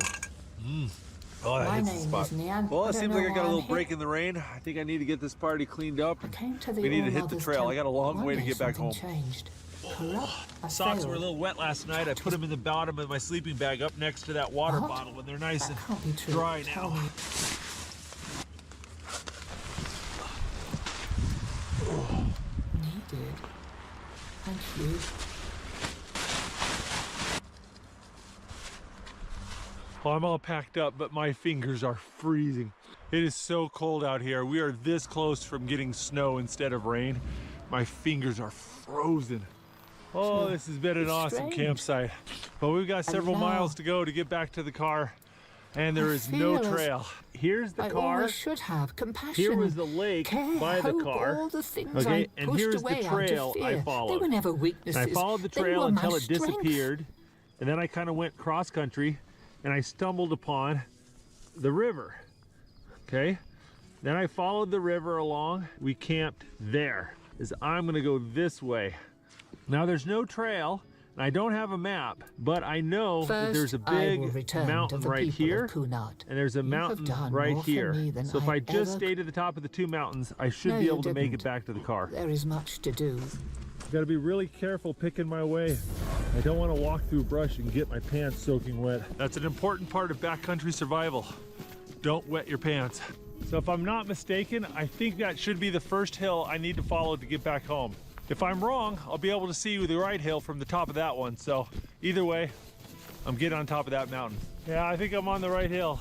Oh, that My hits the name spot. is Nan. Well, I it don't seems know like I got a why little I'm break here. in the rain. I think I need to get this party cleaned up. I came to the We need to hit the All-Mother's trail. I got a long Temple. way to One day get back home. something changed. Corrupt. I Socks failed. were a little wet last night. I put them in the bottom of my sleeping bag up next to that water What? bottle, and they're nice That can't be and true. dry Tell now. me. Needed. Thank you. Well, I'm all packed up, but my fingers are freezing. It is so cold out here. We are this close from getting snow instead of rain. My fingers are frozen. Oh, this has been an awesome campsite. But we've got several miles to go to get back to the car, and there is no trail. Here's the I car. always should have compassion. Here was the lake care, by the hope, car. all the things Okay, I and pushed here's the away out of trail I fear. followed. They were never weaknesses. And I followed the They trail were until my it strength. disappeared, and then I kind of went cross country, and I stumbled upon the river. Okay, then I followed the river along. We camped there. As I'm gonna go this way. Now there's no trail, and I don't have a map, but I know that there's a big mountain right here, and there's a mountain right here. So if I just stay to the top of the two mountains, I should be able to make it back to the car. There is much to do. Got to be really careful picking my way. I don't want to walk through brush and get my pants soaking wet. That's an important part of backcountry survival. Don't wet your pants. So if I'm not mistaken, I think that should be the first hill I need to follow to get back home. If I'm wrong, I'll be able to see the right hill from the top of that one. So either way, I'm getting on top of that mountain. Yeah, I think I'm on the right hill.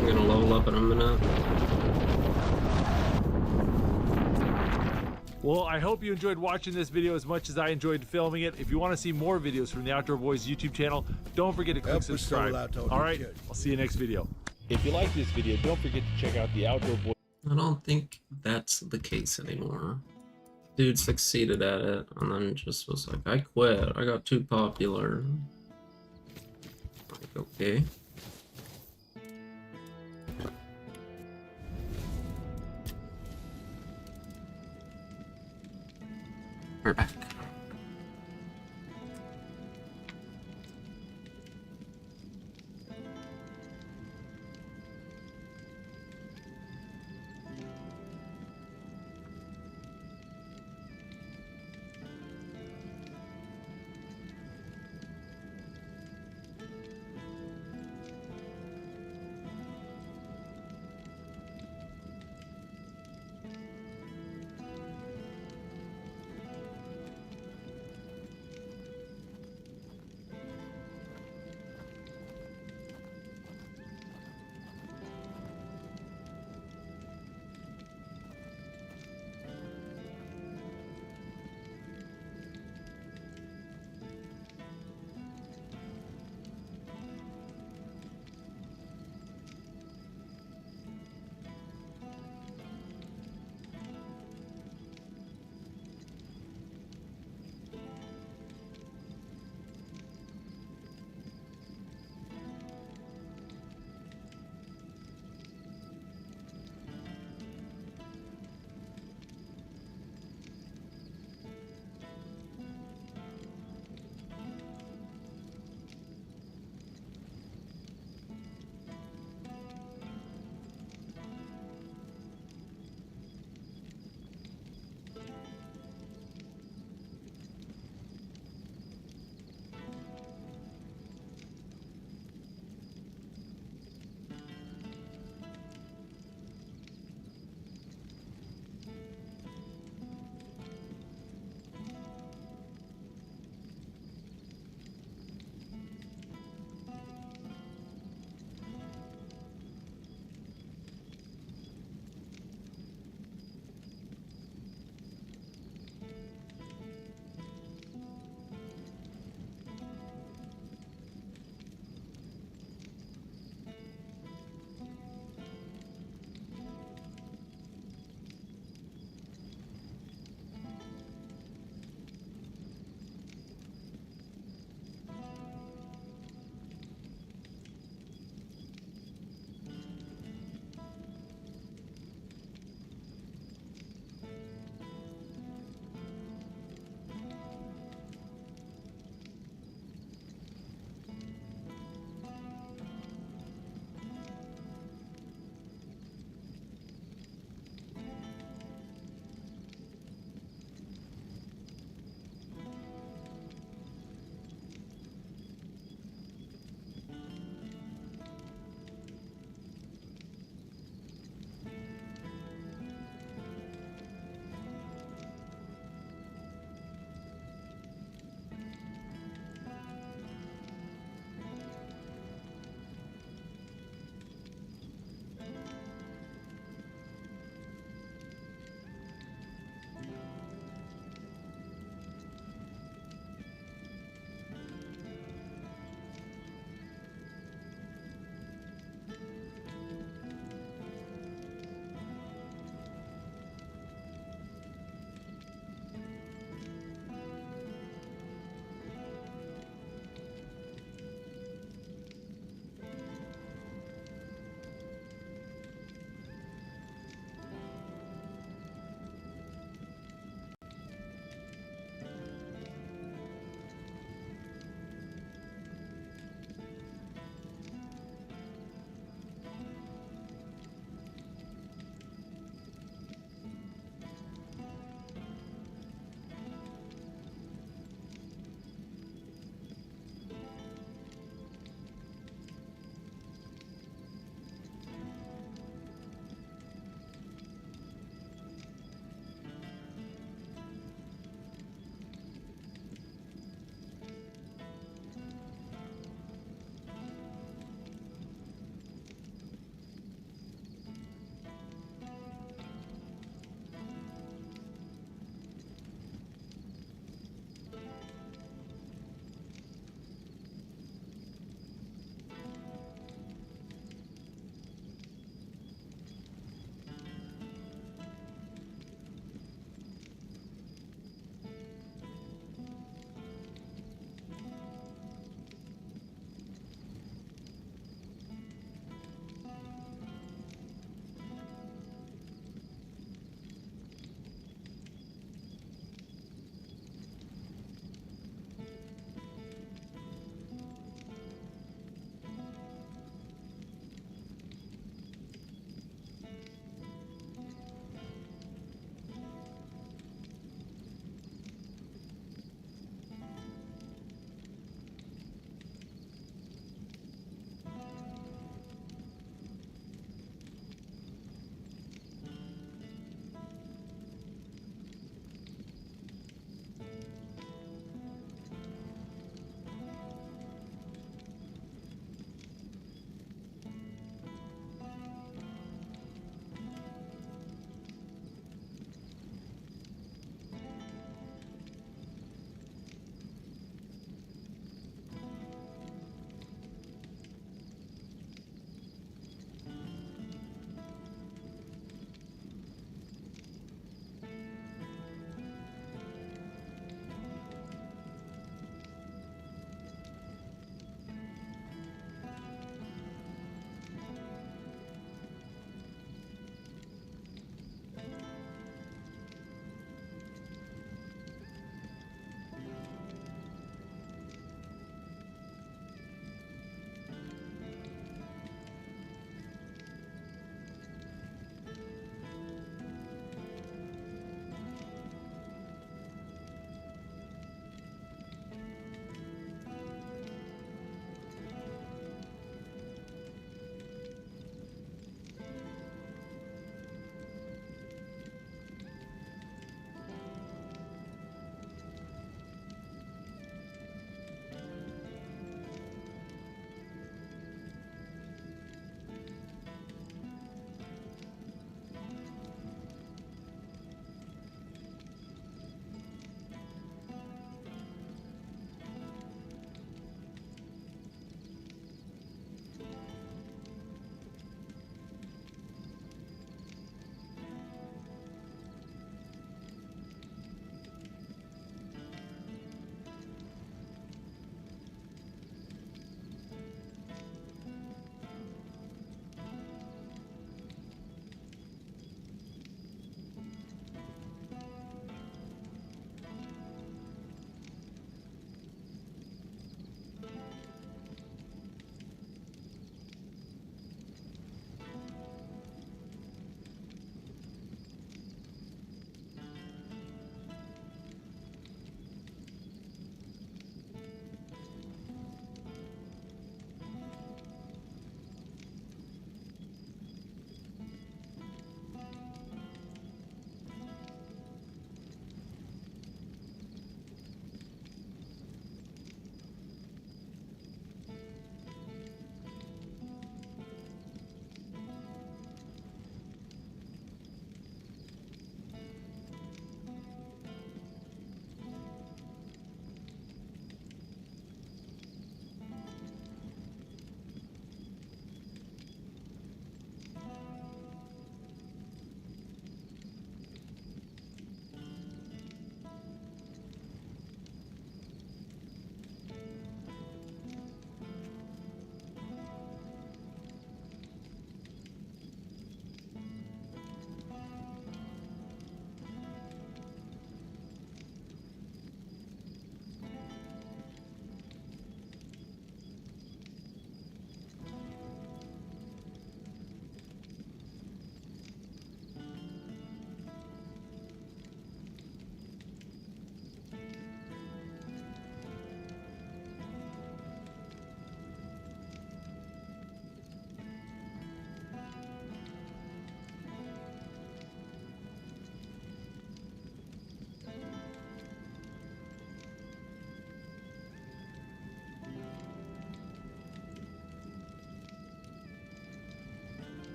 I'm gonna level up in a minute. Well, I hope you enjoyed watching this video as much as I enjoyed filming it. If you want to see more videos from the Outdoor Boys YouTube channel, don't forget to click subscribe. All right, I'll see you next video. If you like this video, don't forget to check out the Outdoor Boys. I don't think that's the case anymore. Dude succeeded at it and then just was like, I quit. I got too popular. Like, okay. We're back.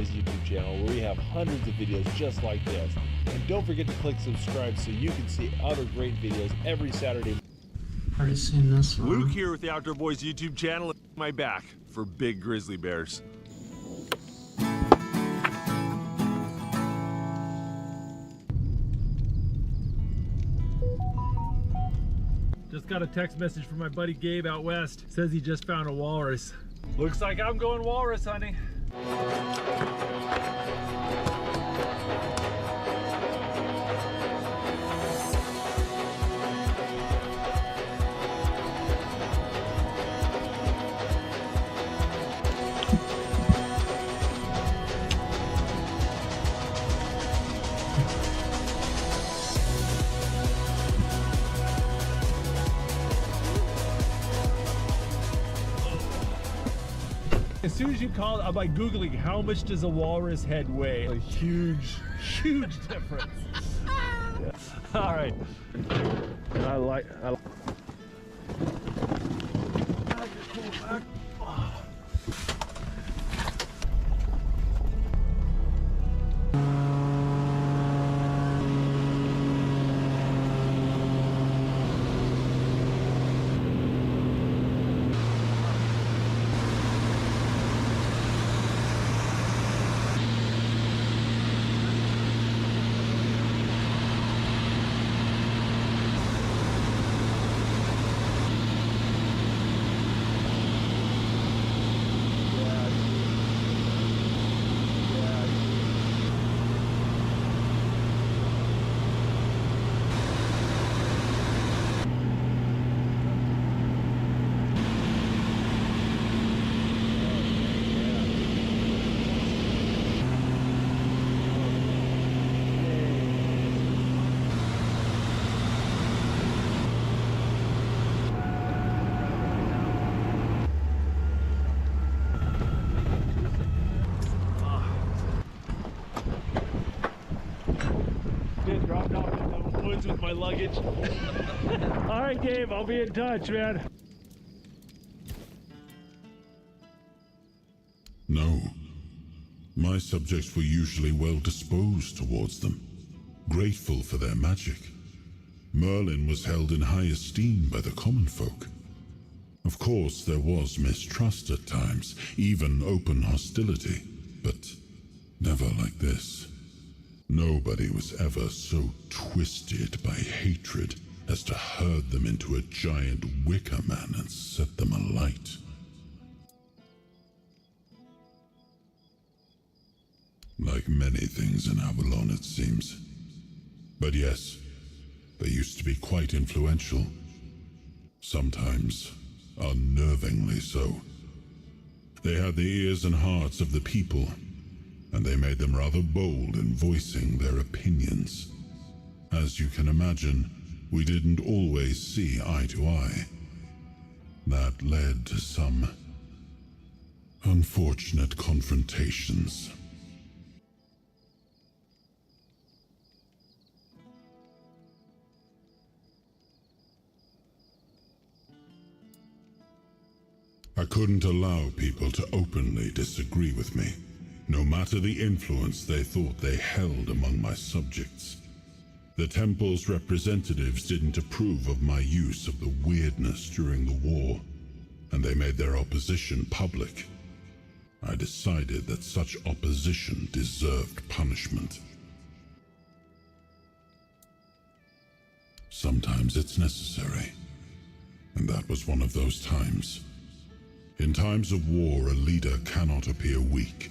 Boys YouTube channel where we have hundreds of videos just like this. And don't forget to click subscribe so you can see other great videos every Saturday. Already seen this one. Luke here with the Outdoor Boys YouTube channel. My back for big grizzly bears. Just got a text message from my buddy Gabe out west. Says he just found a walrus. Looks like I'm going walrus hunting. As soon as you called, I'm like Googling how much does a walrus head weigh? A huge, huge difference. Yeah. All right. I like. Dropped off in the woods with my luggage. All right, Gabe, I'll be in touch, man. No. My subjects were usually well disposed towards them, grateful for their magic. Merlin was held in high esteem by the common folk. Of course, there was mistrust at times, even open hostility, but never like this. Nobody was ever so twisted by hatred as to herd them into a giant wicker man and set them alight. Like many things in Avalon, it seems. But yes, they used to be quite influential. Sometimes unnervingly so. They had the ears and hearts of the people, and they made them rather bold in voicing their opinions. As you can imagine, we didn't always see eye to eye. That led to some unfortunate confrontations. I couldn't allow people to openly disagree with me, no matter the influence they thought they held among my subjects. The temple's representatives didn't approve of my use of the weirdness during the war, and they made their opposition public. I decided that such opposition deserved punishment. Sometimes it's necessary, and that was one of those times. In times of war, a leader cannot appear weak,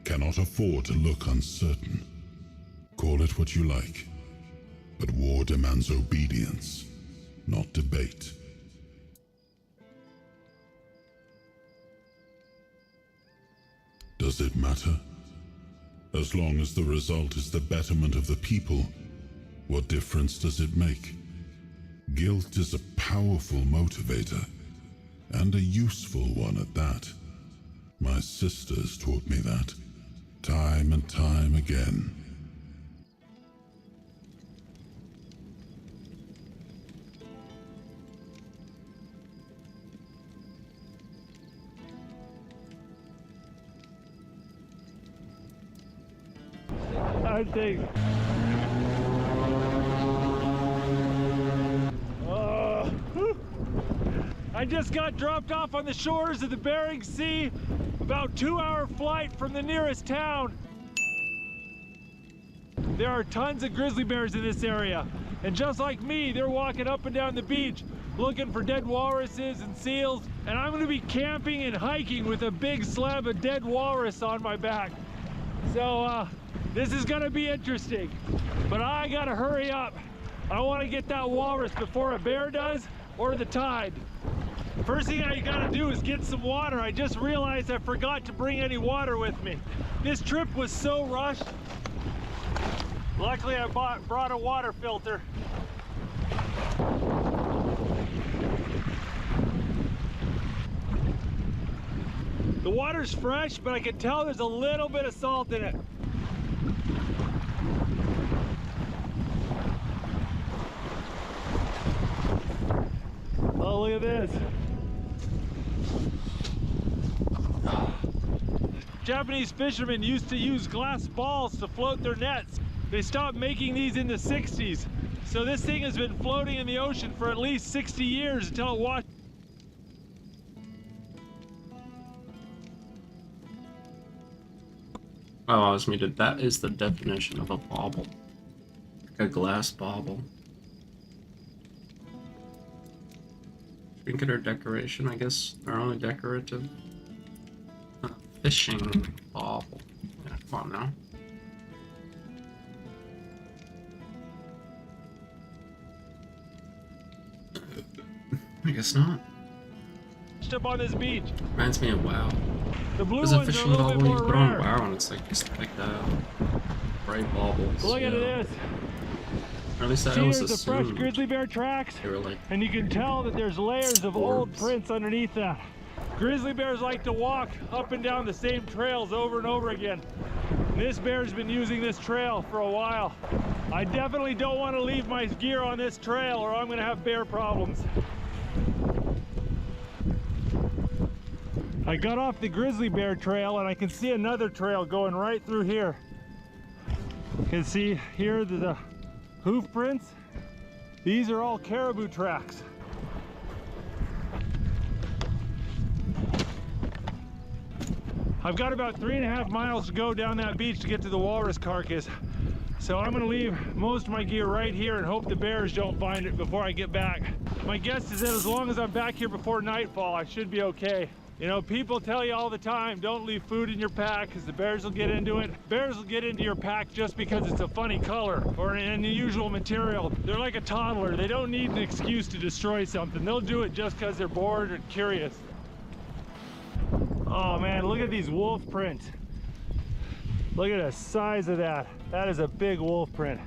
cannot afford to look uncertain. Call it what you like, but war demands obedience, not debate. Does it matter? As long as the result is the betterment of the people, what difference does it make? Guilt is a powerful motivator, and a useful one at that. My sisters taught me that, time and time again. How'd things? I just got dropped off on the shores of the Bering Sea, about 2-hour flight from the nearest town. There are tons of grizzly bears in this area, and just like me, they're walking up and down the beach looking for dead walruses and seals, and I'm gonna be camping and hiking with a big slab of dead walrus on my back. So this is gonna be interesting, but I gotta hurry up. I wanna get that walrus before a bear does or the tide. First thing I gotta do is get some water. I just realized I forgot to bring any water with me. This trip was so rushed. Luckily I brought a water filter. The water's fresh, but I can tell there's a little bit of salt in it. Oh, look at this. Japanese fishermen used to use glass balls to float their nets. They stopped making these in the 60s. So this thing has been floating in the ocean for at least 60 years until it washed. Oh, I was muted. That is the definition of a bauble. Like a glass bauble. Trinket or decoration, I guess, are only decorative. Fishing bauble. Yeah, come on now. I guess not. Up on this beach. Reminds me of WoW. The blue There's a ones are a fishing little bauble bit you more put on rare. WoW and it's like just like bright baubles. Look at yeah. this. Or at least I See, always there's the fresh assumed grizzly bear tracks, they were like, and you can tell that there's layers of old orbs. prints underneath that. Grizzly bears like to walk up and down the same trails over and over again. This bear's been using this trail for a while. I definitely don't want to leave my gear on this trail or I'm going to have bear problems. I got off the grizzly bear trail and I can see another trail going right through here. You can see here the hoof prints. These are all caribou tracks. I've got about 3.5 miles to go down that beach to get to the walrus carcass. So I'm gonna leave most of my gear right here and hope the bears don't find it before I get back. My guess is that as long as I'm back here before nightfall, I should be okay. You know, people tell you all the time, don't leave food in your pack because the bears will get into it. Bears will get into your pack just because it's a funny color or an unusual material. They're like a toddler. They don't need an excuse to destroy something. They'll do it just because they're bored or curious. Oh man, look at these wolf prints. Look at the size of that. That is a big wolf print.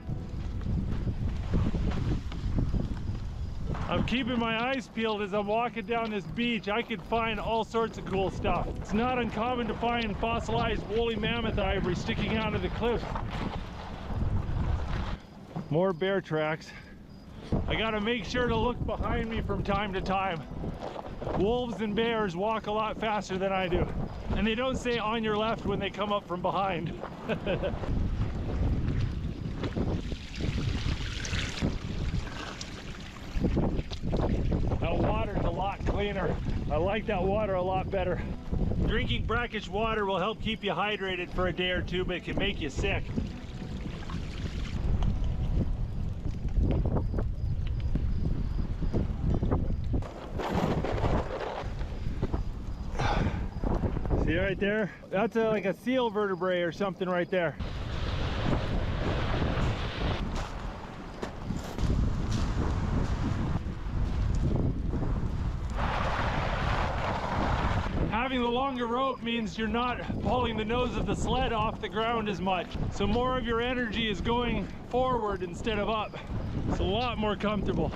I'm keeping my eyes peeled as I'm walking down this beach. I could find all sorts of cool stuff. It's not uncommon to find fossilized woolly mammoth ivory sticking out of the cliffs. More bear tracks. I gotta make sure to look behind me from time to time. Wolves and bears walk a lot faster than I do. And they don't say on your left when they come up from behind. That water's a lot cleaner. I like that water a lot better. Drinking brackish water will help keep you hydrated for a day or two, but it can make you sick. See right there? That's like a seal vertebrae or something right there. Having the longer rope means you're not pulling the nose of the sled off the ground as much. So more of your energy is going forward instead of up. It's a lot more comfortable.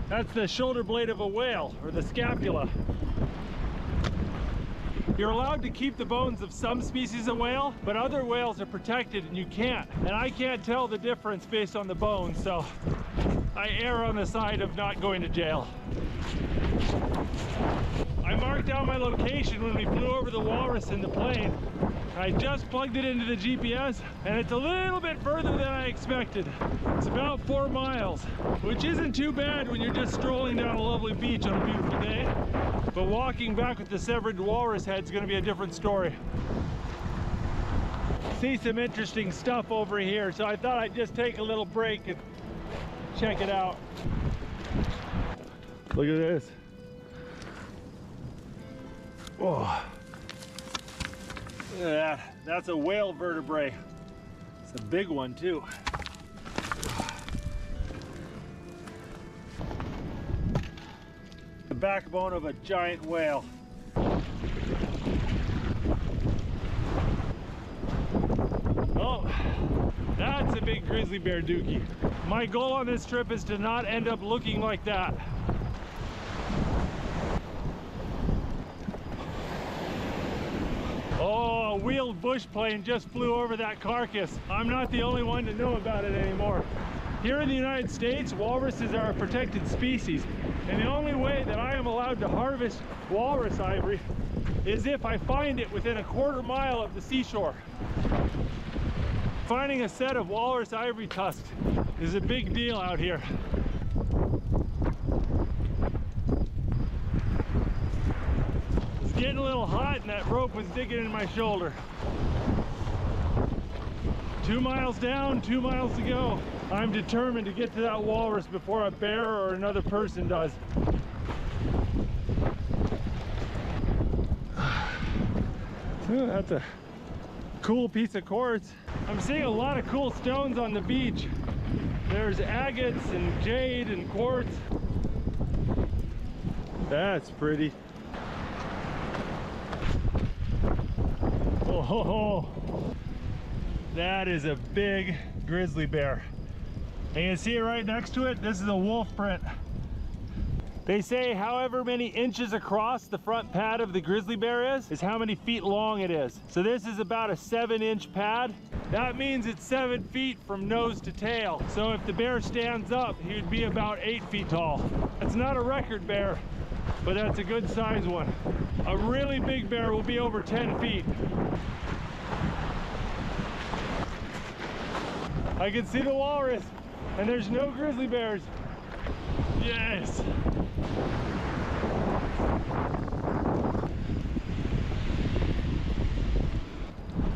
That's the shoulder blade of a whale, or the scapula. You're allowed to keep the bones of some species of whale, but other whales are protected and you can't. And I can't tell the difference based on the bones, so I err on the side of not going to jail. I marked down my location when we flew over the walrus in the plane. I just plugged it into the GPS, and it's a little bit further than I expected. It's about 4 miles, which isn't too bad when you're just strolling down a lovely beach on a beautiful day. But walking back with the severed walrus head is going to be a different story. See some interesting stuff over here, so I thought I'd just take a little break and check it out. Look at this. Oh. Look at that. That's a whale vertebrae. It's a big one too. The backbone of a giant whale. Oh, that's a big grizzly bear dookie. My goal on this trip is to not end up looking like that. Oh, a wheeled bush plane just flew over that carcass. I'm not the only one to know about it anymore. Here in the United States, walruses are a protected species, and the only way that I am allowed to harvest walrus ivory is if I find it within a quarter mile of the seashore. Finding a set of walrus ivory tusks is a big deal out here. It's getting a little hot and that rope was digging in my shoulder. 2 miles down, 2 miles to go. I'm determined to get to that walrus before a bear or another person does. Ooh, that's a cool piece of quartz. I'm seeing a lot of cool stones on the beach. There's agates and jade and quartz. That's pretty. Oh, that is a big grizzly bear. And you can see it right next to it. This is a wolf print. They say however many inches across the front pad of the grizzly bear is how many feet long it is. So this is about a 7-inch pad. That means it's 7 feet from nose to tail. So if the bear stands up, he would be about 8 feet tall. It's not a record bear, but that's a good size one. A really big bear will be over 10 feet. I can see the walrus, and there's no grizzly bears. Yes.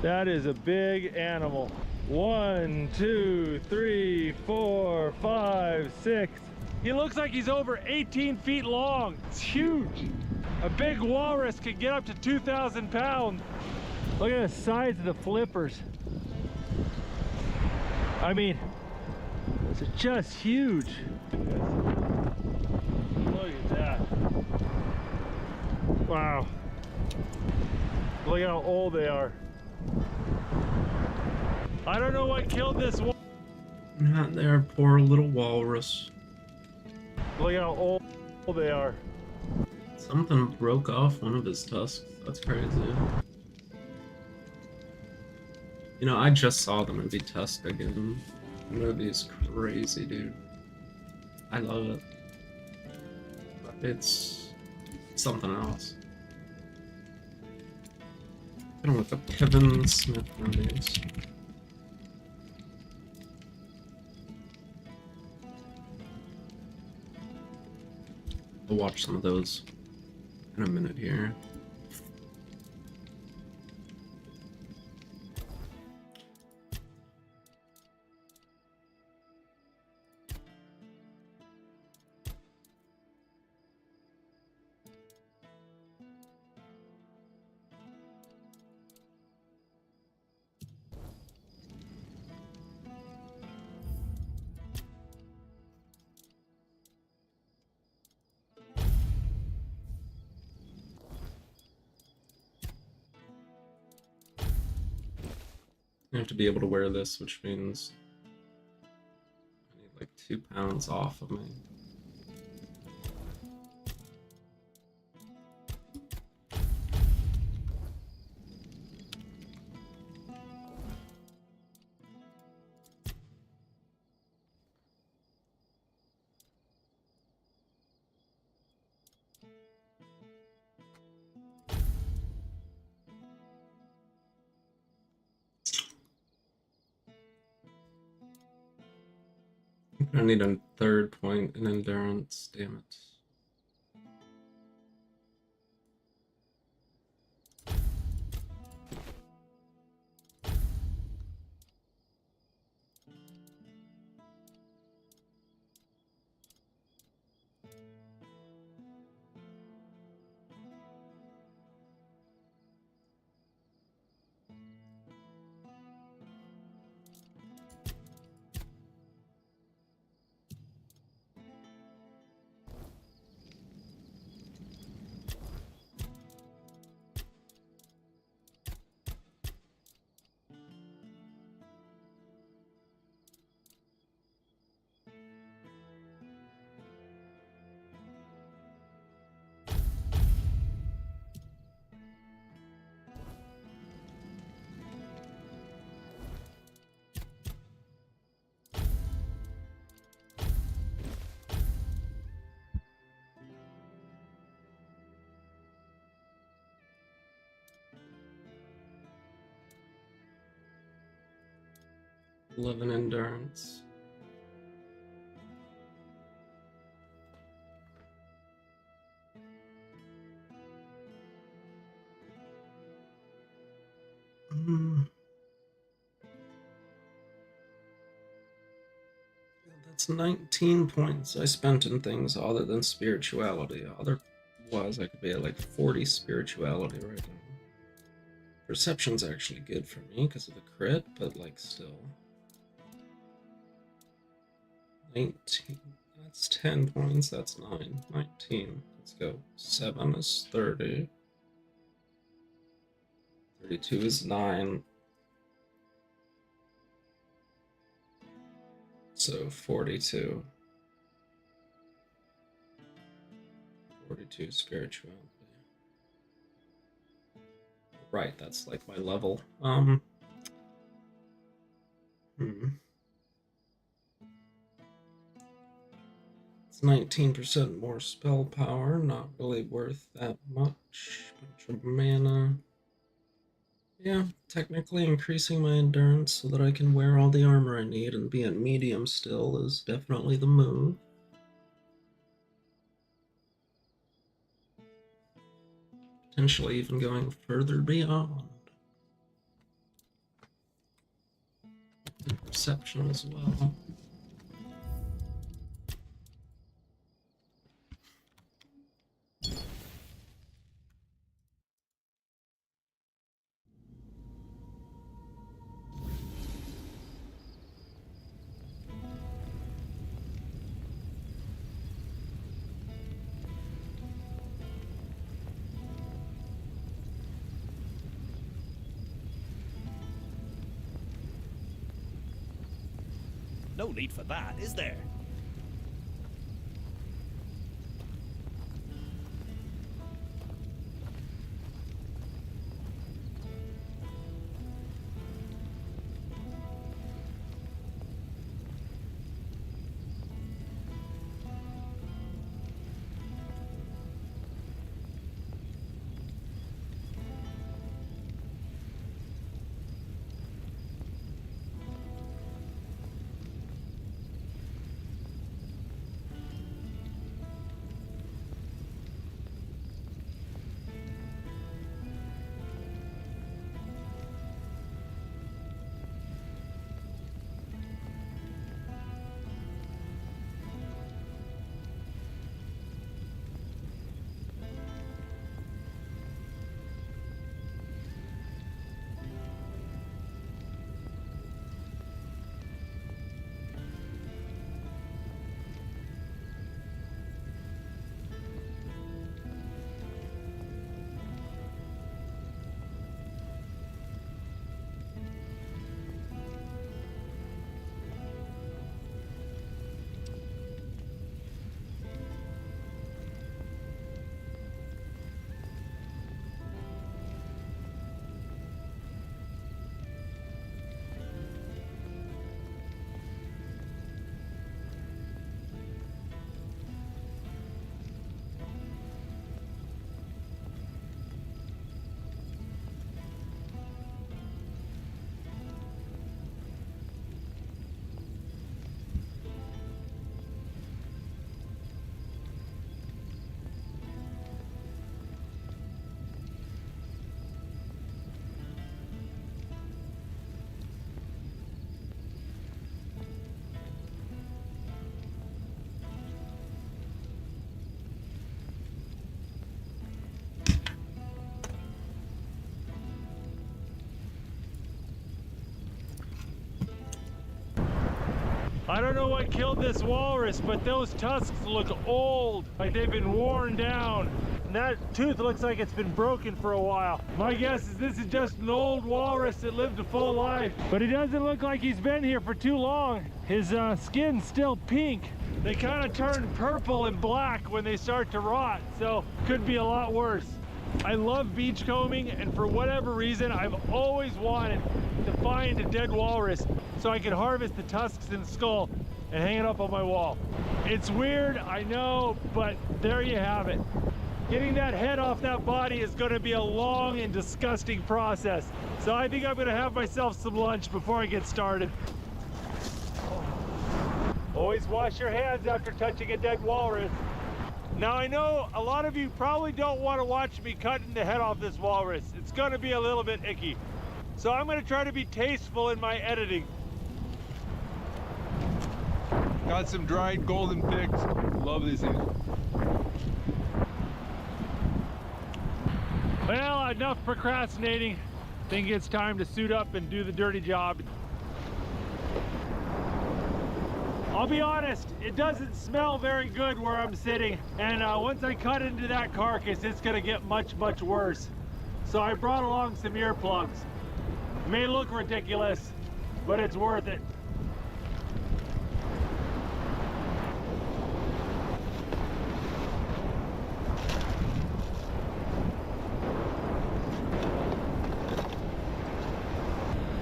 That is a big animal. 1, 2, 3, 4, 5, 6. He looks like he's over 18 feet long. It's huge. A big walrus could get up to 2,000 pounds. Look at the size of the flippers. I mean, it's just huge. Look at that. Wow. Look how old they are. I don't know what killed this one. Not there, poor little walrus. Look how old they are. Something broke off one of his tusks. That's crazy. You know, I just saw the movie Tusk again. The movie is crazy, dude. I love it. It's something else. I don't look up Kevin Smith movies. I'll watch some of those in a minute here. I have to be able to wear this, which means I need like 2 pounds off of me. I need a third point in endurance, damn it. Live in endurance. That's 19 points I spent in things other than spirituality. Otherwise, I could be at like 40 spirituality right now. Perception's actually good for me because of the crit, but like still. 19. That's 10 points. That's 9. 19. Let's go. 7 is 30. 32 is 9. So 42. 42 spirituality. Right, that's like my level. It's 19% more spell power, not really worth that much. Bunch of mana. Yeah, technically increasing my endurance so that I can wear all the armor I need and be at medium still is definitely the move. Potentially even going further beyond. Perception as well. No need for that, is there? don't know what killed this walrus, but those tusks look old, like they've been worn down. And that tooth looks like it's been broken for a while. My guess is this is just an old walrus that lived a full life. But he doesn't look like he's been here for too long. His skin's still pink. They kind of turn purple and black when they start to rot, so could be a lot worse. I love beachcombing, and for whatever reason, I've always wanted to find a dead walrus so I can harvest the tusks and skull and hang it up on my wall. It's weird, I know, but there you have it. Getting that head off that body is going to be a long and disgusting process. So I think I'm going to have myself some lunch before I get started. Always wash your hands after touching a dead walrus. Now I know a lot of you probably don't want to watch me cutting the head off this walrus. It's going to be a little bit icky. So I'm going to try to be tasteful in my editing. Got some dried golden pigs. Love these things. Well, enough procrastinating. Think it's time to suit up and do the dirty job. I'll be honest, it doesn't smell very good where I'm sitting. And once I cut into that carcass, it's gonna get much, much worse. So I brought along some earplugs. It may look ridiculous, but it's worth it.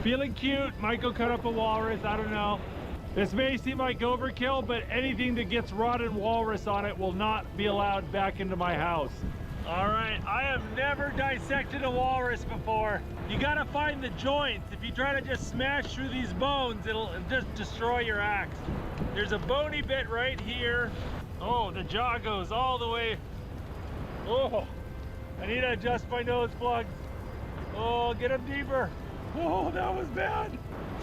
Feeling cute, might go cut up a walrus, I don't know. This may seem like overkill, but anything that gets rotted walrus on it will not be allowed back into my house. All right, I have never dissected a walrus before. You gotta find the joints. If you try to just smash through these bones, it'll just destroy your axe. There's a bony bit right here. Oh, the jaw goes all the way. Oh, I need to adjust my nose plugs. Oh, get them deeper. Oh, that was bad.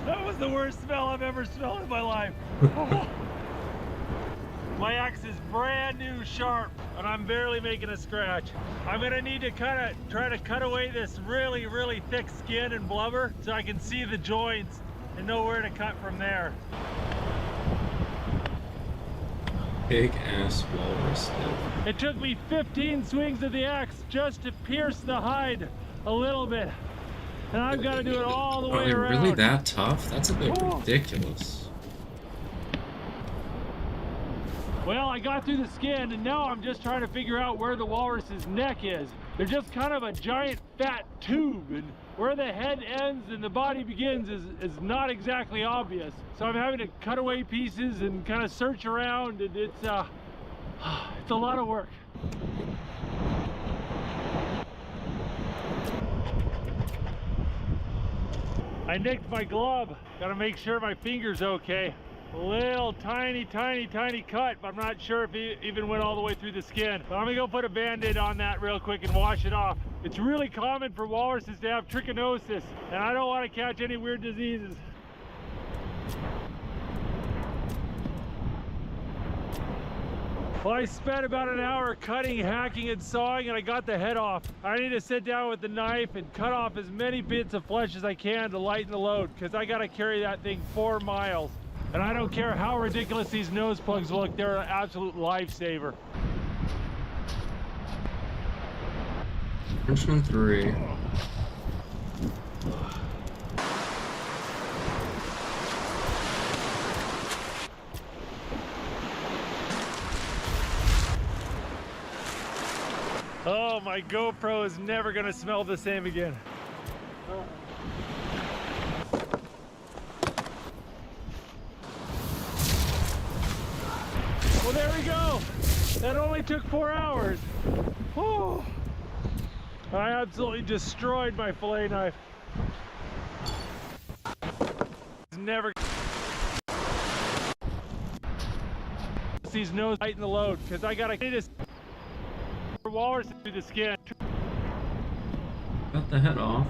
That was the worst smell I've ever smelled in my life. Oh. My axe is brand new sharp, and I'm barely making a scratch. I'm gonna need to try to cut away this really, really thick skin and blubber so I can see the joints and know where to cut from there. Big ass walrus. It took me 15 swings of the axe just to pierce the hide a little bit. And I've got to do it all the way around. Are they really that tough? That's a bit ridiculous. Well, I got through the skin, and now I'm just trying to figure out where the walrus's neck is. They're just kind of a giant fat tube, and where the head ends and the body begins is not exactly obvious. So I'm having to cut away pieces and kind of search around, and it's a lot of work. I nicked my glove. Gotta make sure my finger's okay. A little tiny cut, but I'm not sure if it even went all the way through the skin. But I'm gonna go put a Band-Aid on that real quick and wash it off. It's really common for walruses to have trichinosis, and I don't want to catch any weird diseases. Well, I spent about an hour cutting, hacking, and sawing, and I got the head off. I need to sit down with the knife and cut off as many bits of flesh as I can to lighten the load, because I got to carry that thing 4 miles. And I don't care how ridiculous these nose plugs look, they're an absolute lifesaver. Frenchman 3. Oh, my GoPro is never gonna smell the same again. Well, there we go. That only took 4 hours. Whew. I absolutely destroyed my fillet knife. Never. These nose tighten the load, because I gotta get this walrus through the skin. Got the head off.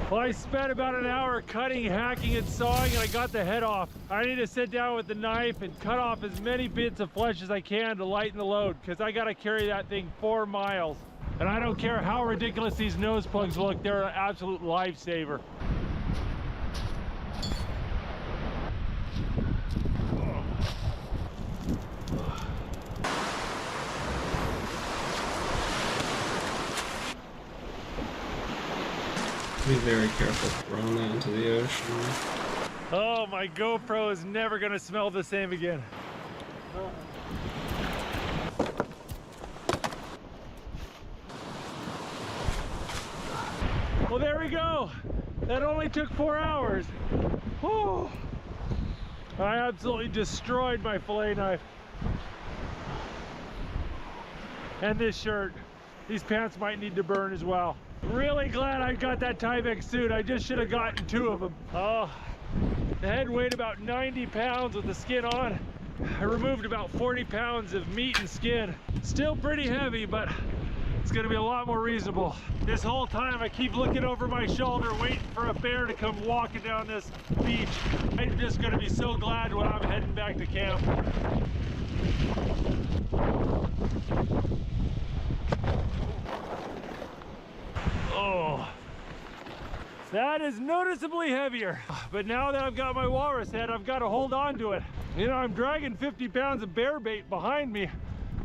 Well, I spent about an hour cutting, hacking, and sawing, and I got the head off. I need to sit down with the knife and cut off as many bits of flesh as I can to lighten the load, because I got to carry that thing 4 miles. And I don't care how ridiculous these nose plugs look, they're an absolute lifesaver. Be very careful throwing that into the ocean. Oh, my GoPro is never gonna smell the same again. Well, there we go. That only took 4 hours. Whew. I absolutely destroyed my fillet knife. And this shirt. These pants might need to burn as well. Really glad I got that Tyvek suit. I just should have gotten 2 of them. Oh, the head weighed about 90 pounds with the skin on. I removed about 40 pounds of meat and skin. Still pretty heavy, but it's gonna be a lot more reasonable. This whole time I keep looking over my shoulder waiting for a bear to come walking down this beach. I'm just gonna be so glad when I'm heading back to camp. Oh, that is noticeably heavier. But now that I've got my walrus head, I've got to hold on to it. You know, I'm dragging 50 pounds of bear bait behind me.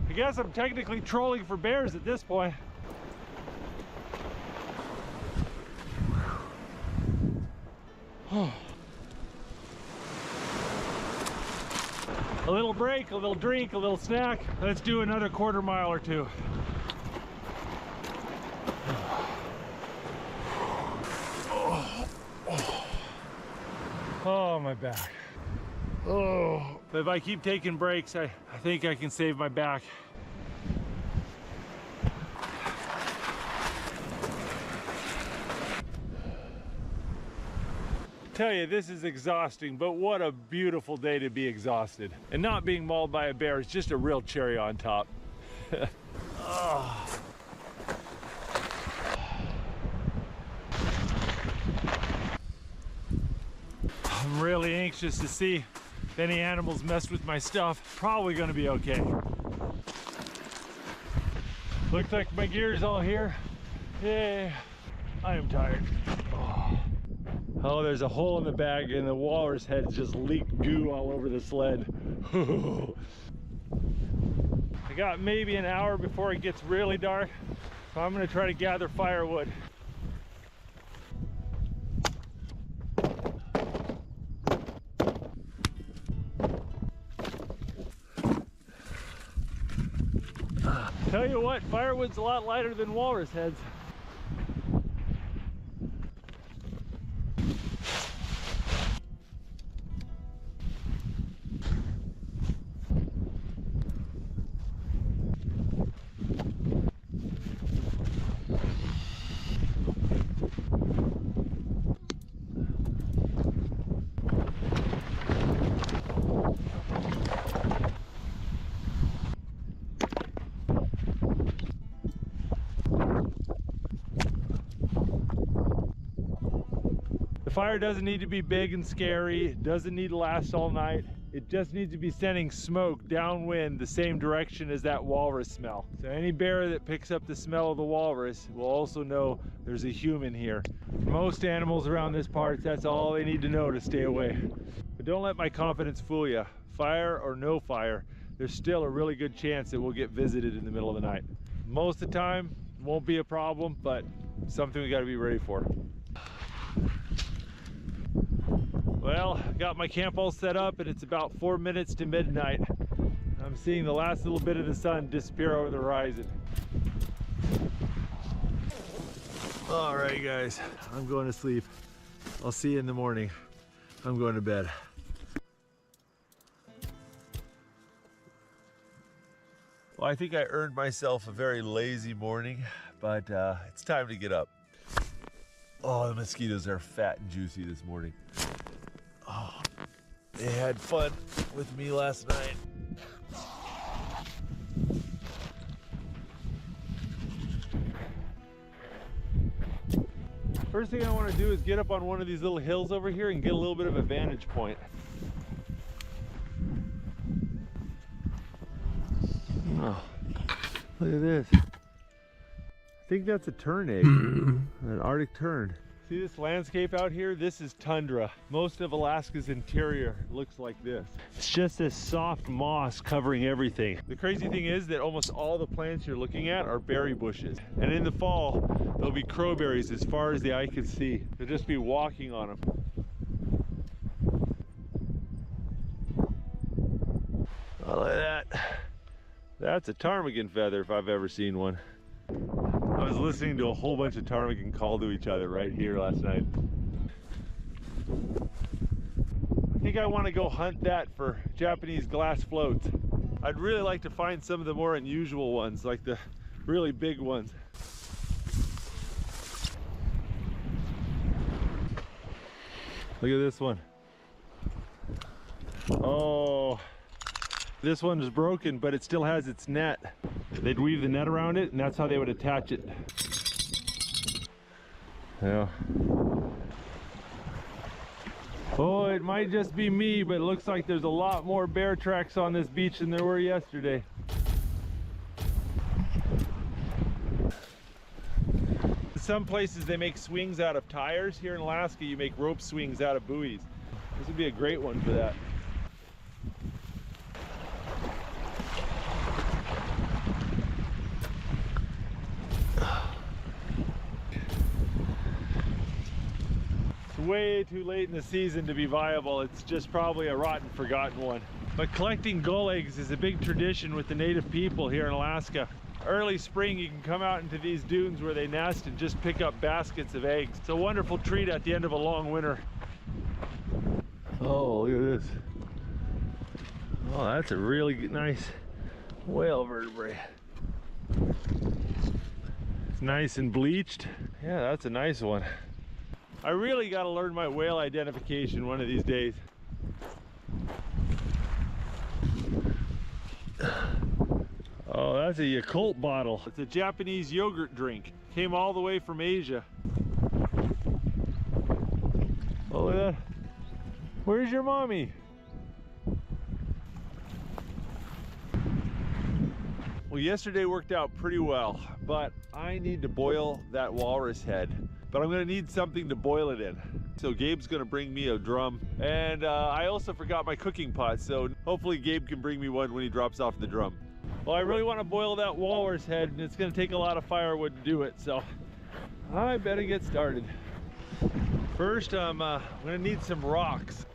I guess I'm technically trolling for bears at this point. A little break, a little drink, a little snack. Let's do another quarter mile or 2. Oh, my back. Oh, if I keep taking breaks, I think I can save my back. Tell you, this is exhausting, but what a beautiful day to be exhausted. And not being mauled by a bear is just a real cherry on top. Oh. I'm really anxious to see if any animals messed with my stuff. Probably gonna be okay. Looks like my gear's all here. Yay, I am tired. Oh, there's a hole in the bag and the walrus head just leaked goo all over the sled. I got maybe an hour before it gets really dark, so I'm gonna try to gather firewood. Tell you what, firewood's a lot lighter than walrus heads. The fire doesn't need to be big and scary, it doesn't need to last all night. It just needs to be sending smoke downwind the same direction as that walrus smell. So any bear that picks up the smell of the walrus will also know there's a human here. For most animals around this part, that's all they need to know to stay away. But don't let my confidence fool you. Fire or no fire, there's still a really good chance that we'll get visited in the middle of the night. Most of the time, it won't be a problem, but something we gotta be ready for. Well, got my camp all set up and it's about 4 minutes to midnight. I'm seeing the last little bit of the sun disappear over the horizon. All right, guys, I'm going to sleep. I'll see you in the morning. I'm going to bed. Well, I think I earned myself a very lazy morning, but it's time to get up. Oh, the mosquitoes are fat and juicy this morning. Oh, they had fun with me last night. First thing I want to do is get up on one of these little hills over here and get a little bit of a vantage point. Oh, look at this. I think that's a tern egg, an Arctic tern. See this landscape out here? This is tundra. Most of Alaska's interior looks like this. It's just this soft moss covering everything. The crazy thing is that almost all the plants you're looking at are berry bushes. And in the fall, there'll be crowberries as far as the eye can see. You'll just be walking on them. Oh, look at that. That's a ptarmigan feather if I've ever seen one. I was listening to a whole bunch of ptarmigan call to each other right here last night. I think I want to go hunt that for Japanese glass floats. I'd really like to find some of the more unusual ones, like the really big ones. Look at this one. Oh, this one is broken, but it still has its net. They'd weave the net around it, and that's how they would attach it. Yeah. Oh, it might just be me, but it looks like there's a lot more bear tracks on this beach than there were yesterday. Some places they make swings out of tires. Here in Alaska, you make rope swings out of buoys. This would be a great one for that. Way too late in the season to be viable. It's just probably a rotten, forgotten one. But collecting gull eggs is a big tradition with the native people here in Alaska. Early spring, you can come out into these dunes where they nest and just pick up baskets of eggs. It's a wonderful treat at the end of a long winter. Oh, look at this. Oh, that's a really nice whale vertebrae. It's nice and bleached. Yeah, that's a nice one. I really got to learn my whale identification one of these days. Oh, that's a Yakult bottle. It's a Japanese yogurt drink. Came all the way from Asia. Oh, look at that. Where's your mommy? Well, yesterday worked out pretty well, but I need to boil that walrus head. But I'm gonna need something to boil it in. So Gabe's gonna bring me a drum. And I also forgot my cooking pot, so hopefully Gabe can bring me one when he drops off the drum. Well, I really wanna boil that walrus head, and it's gonna take a lot of firewood to do it, so I better get started. First, I'm gonna need some rocks.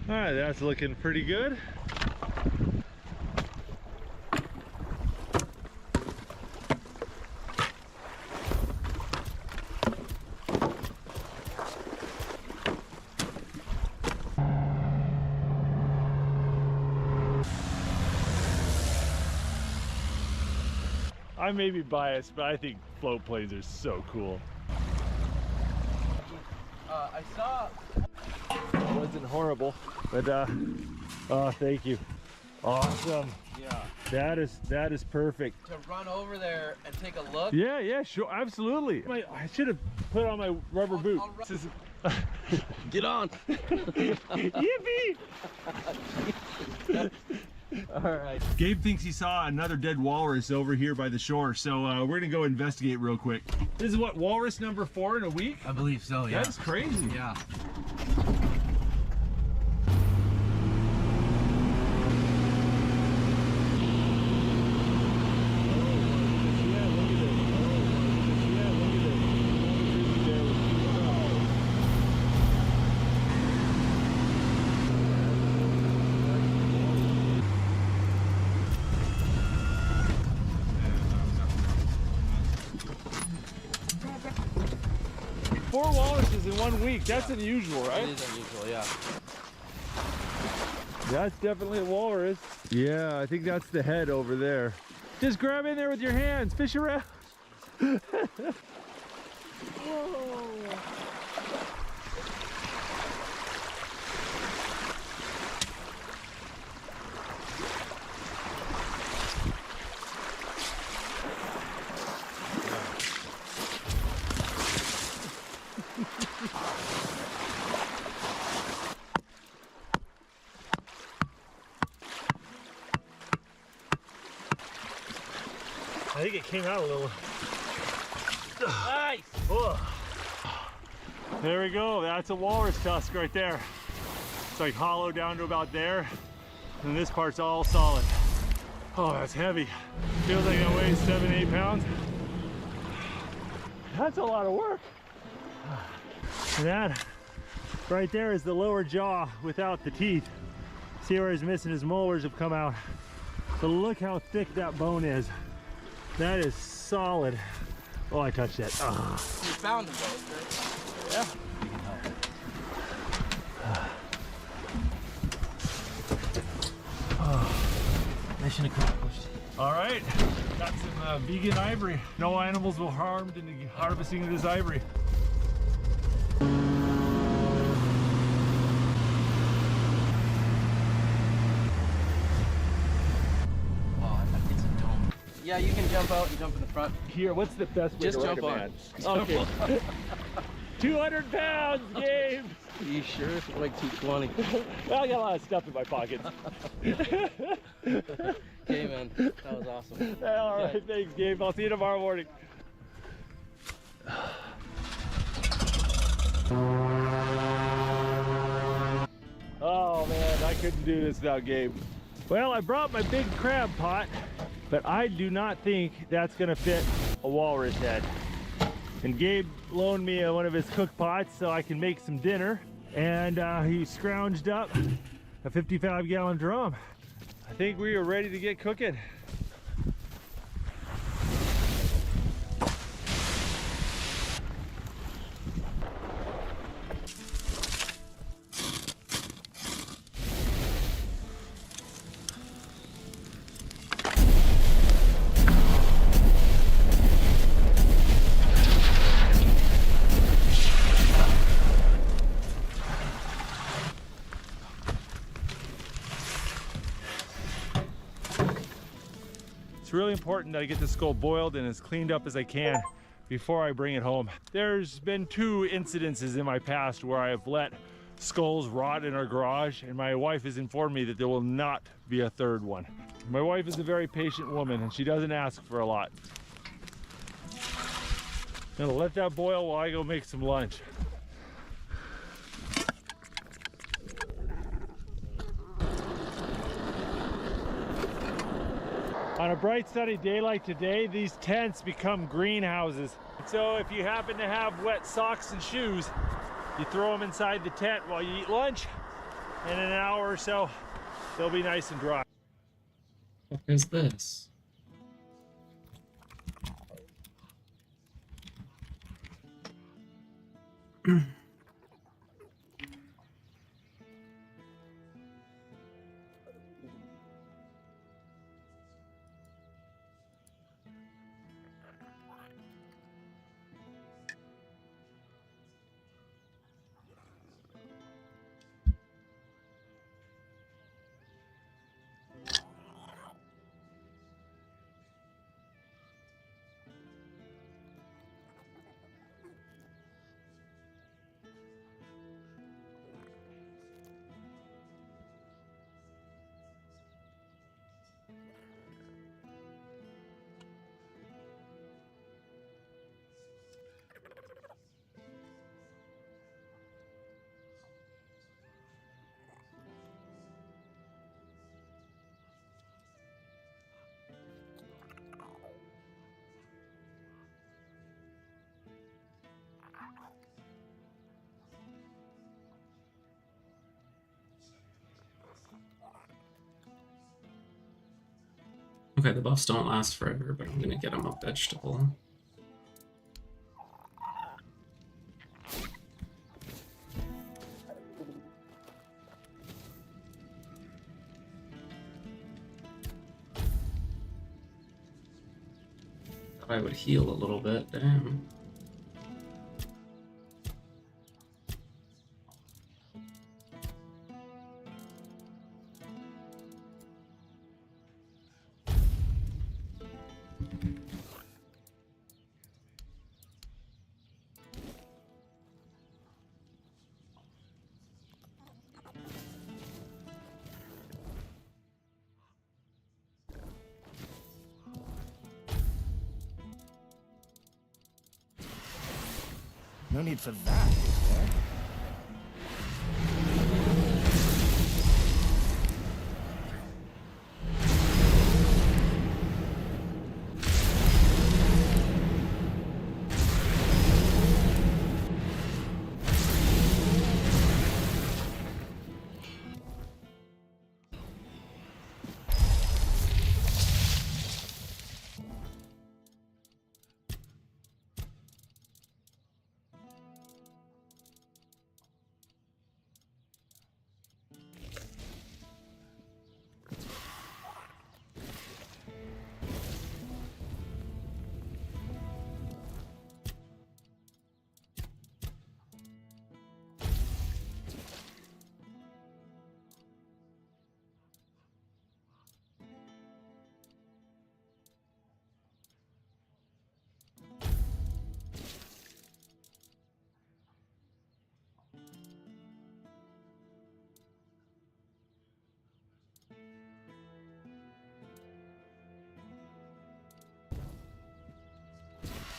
All right, that's looking pretty good. I may be biased, but I think float planes are so cool. I saw... It wasn't horrible, but oh, thank you. Awesome. Yeah. That is perfect. To run over there and take a look? Yeah, sure, absolutely. I should have put on my rubber boot. Get on. Yippee! All right. Gabe thinks he saw another dead walrus over here by the shore, so we're gonna go investigate real quick. This is what, walrus number 4 in a week? I believe so, yeah. That's crazy. Yeah. Four walruses in 1 week. That's unusual, right? It is unusual, yeah. That's definitely a walrus. Yeah, I think that's the head over there. Just grab in there with your hands, fish around. Whoa. think it came out a little. Nice! Oh. There we go. That's a walrus tusk right there. It's like hollow down to about there. And this part's all solid. Oh, that's heavy. Feels like it weighs 7, 8 pounds. That's a lot of work. And that right there is the lower jaw without the teeth. See where he's missing? His molars have come out. So look how thick that bone is. That is solid. Oh, I touched that. Ah. You found them both, right? Yeah. You can help. Mission accomplished. All right, got some vegan ivory. No animals were harmed in the harvesting of this ivory. Yeah, you can jump out and jump in the front. Here, what's the best way Just to jump ride a on. man? Okay. 200 pounds, Gabe! You sure? It's like 220. Well, I got a lot of stuff in my pockets. Okay, man. That was awesome. All right, thanks, Gabe. I'll see you tomorrow morning. Oh, man, I couldn't do this without Gabe. Well, I brought my big crab pot, but I do not think that's gonna fit a walrus head. And Gabe loaned me one of his cook pots so I can make some dinner. And he scrounged up a 55-gallon drum. I think we are ready to get cooking. It's really important that I get the skull boiled and as cleaned up as I can before I bring it home. There's been 2 incidences in my past where I have let skulls rot in our garage, and my wife has informed me that there will not be a 3rd one. My wife is a very patient woman and she doesn't ask for a lot. I'm gonna let that boil while I go make some lunch. On a bright sunny day like today, these tents become greenhouses. So if you happen to have wet socks and shoes, you throw them inside the tent while you eat lunch, and in an hour or so, they'll be nice and dry. What is this? Okay, the buffs don't last forever, but I'm gonna get him a vegetable. I would heal a little bit, damn. No need for that, is there?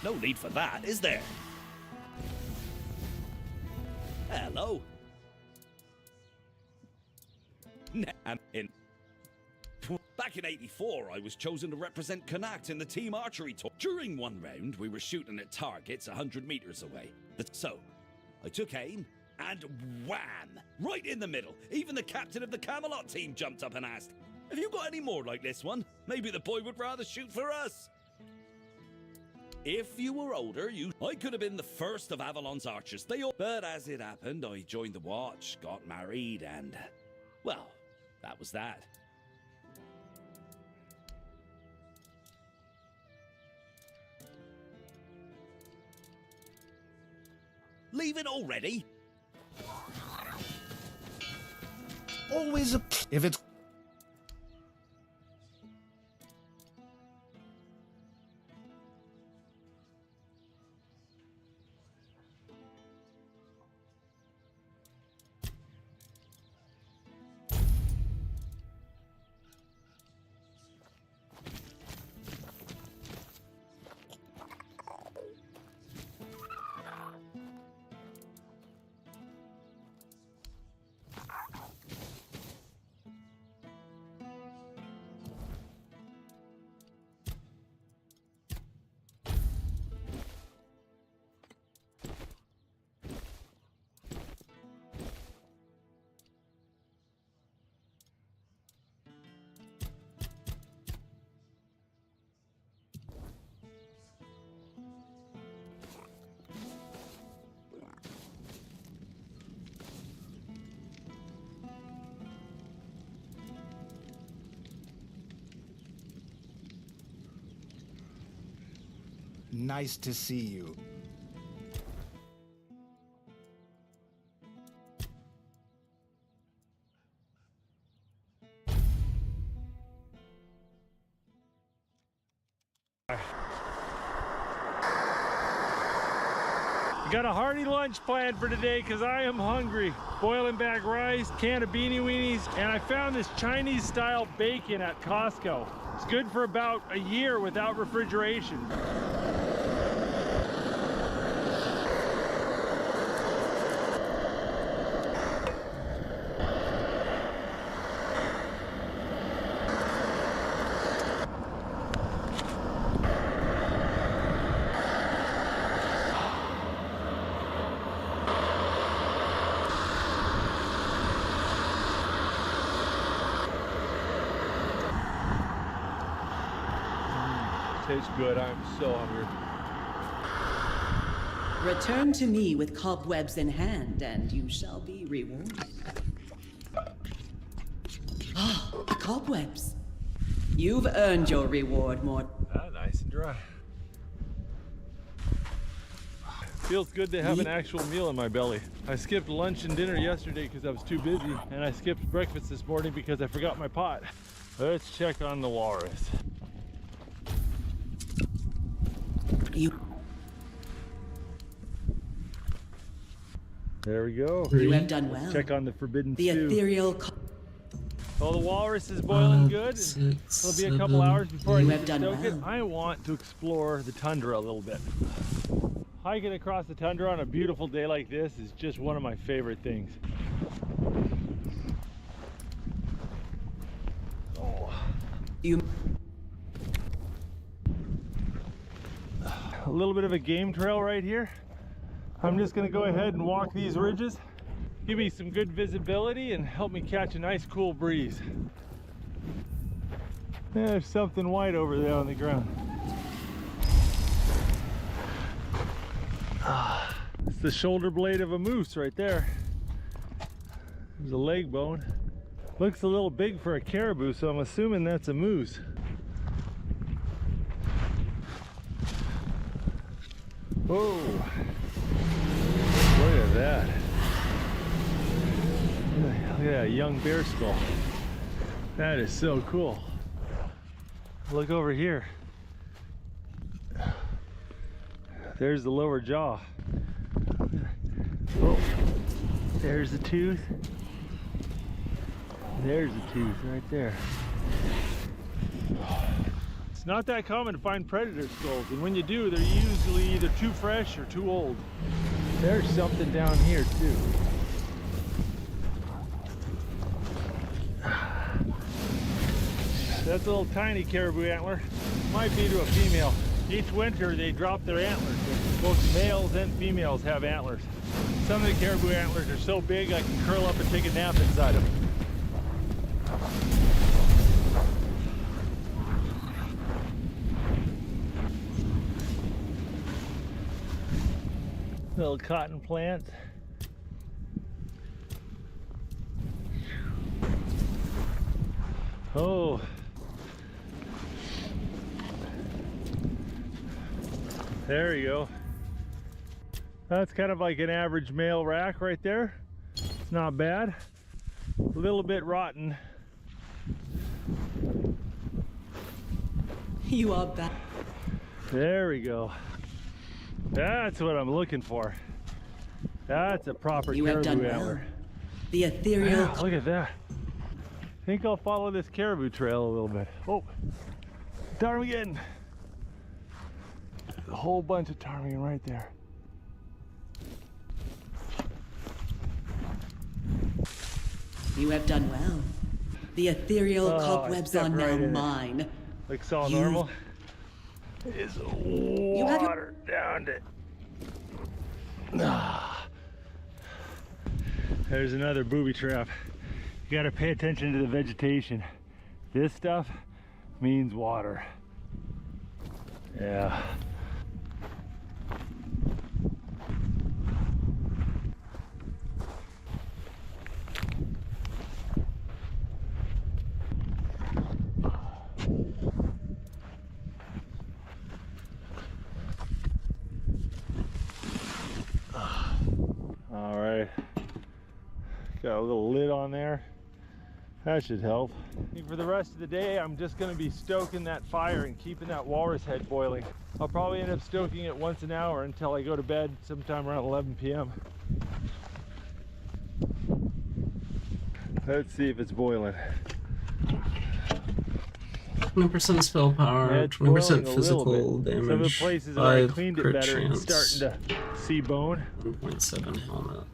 No need for that, is there? Hello. Back in '84, I was chosen to represent Connacht in the team archery tour. During one round, we were shooting at targets 100 meters away. So, I took aim, and wham! Right in the middle. Even the captain of the Camelot team jumped up and asked, "Have you got any more like this one? Maybe the boy would rather shoot for us." If you were older, I could have been the first of Avalon's archers. But as it happened, I joined the watch, got married, and, well, that was that. Leaving already? Always if it's... Nice to see you. Got a hearty lunch planned for today because I am hungry. Boiling back rice, can of beanie weenies, and I found this Chinese style bacon at Costco. It's good for about a year without refrigeration. Tastes good. I'm so hungry. Return to me with cobwebs in hand, and you shall be rewarded. Ah, cobwebs. You've earned your reward, Mort. Nice and dry. Feels good to have an actual meal in my belly. I skipped lunch and dinner yesterday because I was too busy, and I skipped breakfast this morning because I forgot my pot. Let's check on the walrus. There we go. You have done well. Check on the forbidden The stew. ethereal. Oh, the walrus is boiling good. It'll be a couple hours before I stoke it. I want to explore the tundra a little bit. Hiking across the tundra on a beautiful day like this is just one of my favorite things. A little bit of a game trail right here. I'm just gonna go ahead and walk these ridges, give me some good visibility and help me catch a nice cool breeze. There's something white over there on the ground. It's the shoulder blade of a moose right there. There's a leg bone. Looks a little big for a caribou, so I'm assuming that's a moose. Whoa! Look at that. Look at that young bear skull. That is so cool. Look over here. There's the lower jaw. Oh, there's the tooth. There's the tooth right there. It's not that common to find predator skulls, and when you do, they're usually either too fresh or too old. There's something down here too. That's a little tiny caribou antler. Might be to a female. Each winter they drop their antlers. Both males and females have antlers. Some of the caribou antlers are so big I can curl up and take a nap inside them. Little cotton plants. Oh. There you go. That's kind of like an average male rack right there. It's not bad. A little bit rotten. You are back. There we go. That's what I'm looking for. That's a proper You have caribou done well. antler. The ethereal. Yeah, look at that. I think I'll follow this caribou trail a little bit. Oh, ptarmigan. There's a whole bunch of ptarmigan right there. You have done well. The ethereal Oh, cobwebs I are stepped now right in it. mine. Looks all You- normal. It's water down it. There's another booby trap. You gotta pay attention to the vegetation. This stuff means water. Yeah. All right, got a little lid on there. That should help. I think for the rest of the day, I'm just gonna be stoking that fire and keeping that walrus head boiling. I'll probably end up stoking it once an hour until I go to bed sometime around 11 p.m. Let's see if it's boiling. 20% spell power, Yeah, it's 20% boiling a physical little bit. damage, Some of the places where I 5 cleaned it crit better, it's chance, starting to see bone. 1.7 helmet.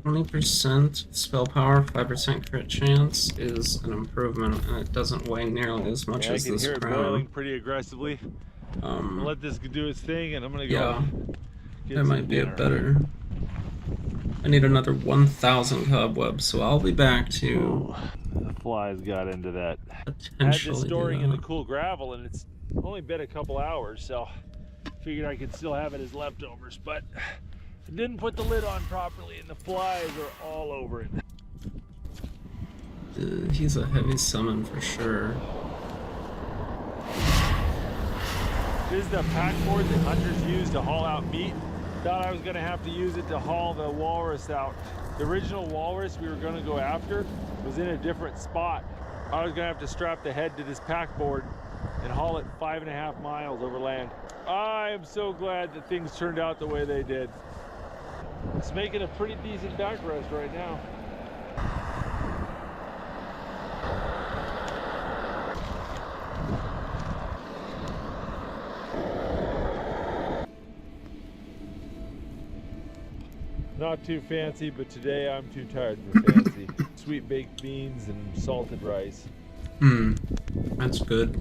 20% spell power, 5% crit chance is an improvement, and it doesn't weigh nearly as much Yeah, as I can this hear it crown. boiling pretty aggressively. I'll let this do its thing, and I'm gonna go. Yeah, get that some might be a dinner. better. I need another 1,000 cobwebs, so I'll be back to The flies got into that. I had this potentially do storing in the that. cool gravel, and it's only been a couple hours, so figured I could still have it as leftovers, but I didn't put the lid on properly, and the flies are all over it. He's a heavy summon for sure. This is the pack board that hunters use to haul out meat. Thought I was gonna have to use it to haul the walrus out. The original walrus we were gonna go after was in a different spot. I was gonna have to strap the head to this pack board and haul it 5.5 miles over land. I am so glad that things turned out the way they did. It's making a pretty decent back rest right now. Not too fancy, but today I'm too tired for fancy. Sweet baked beans and salted rice. That's good.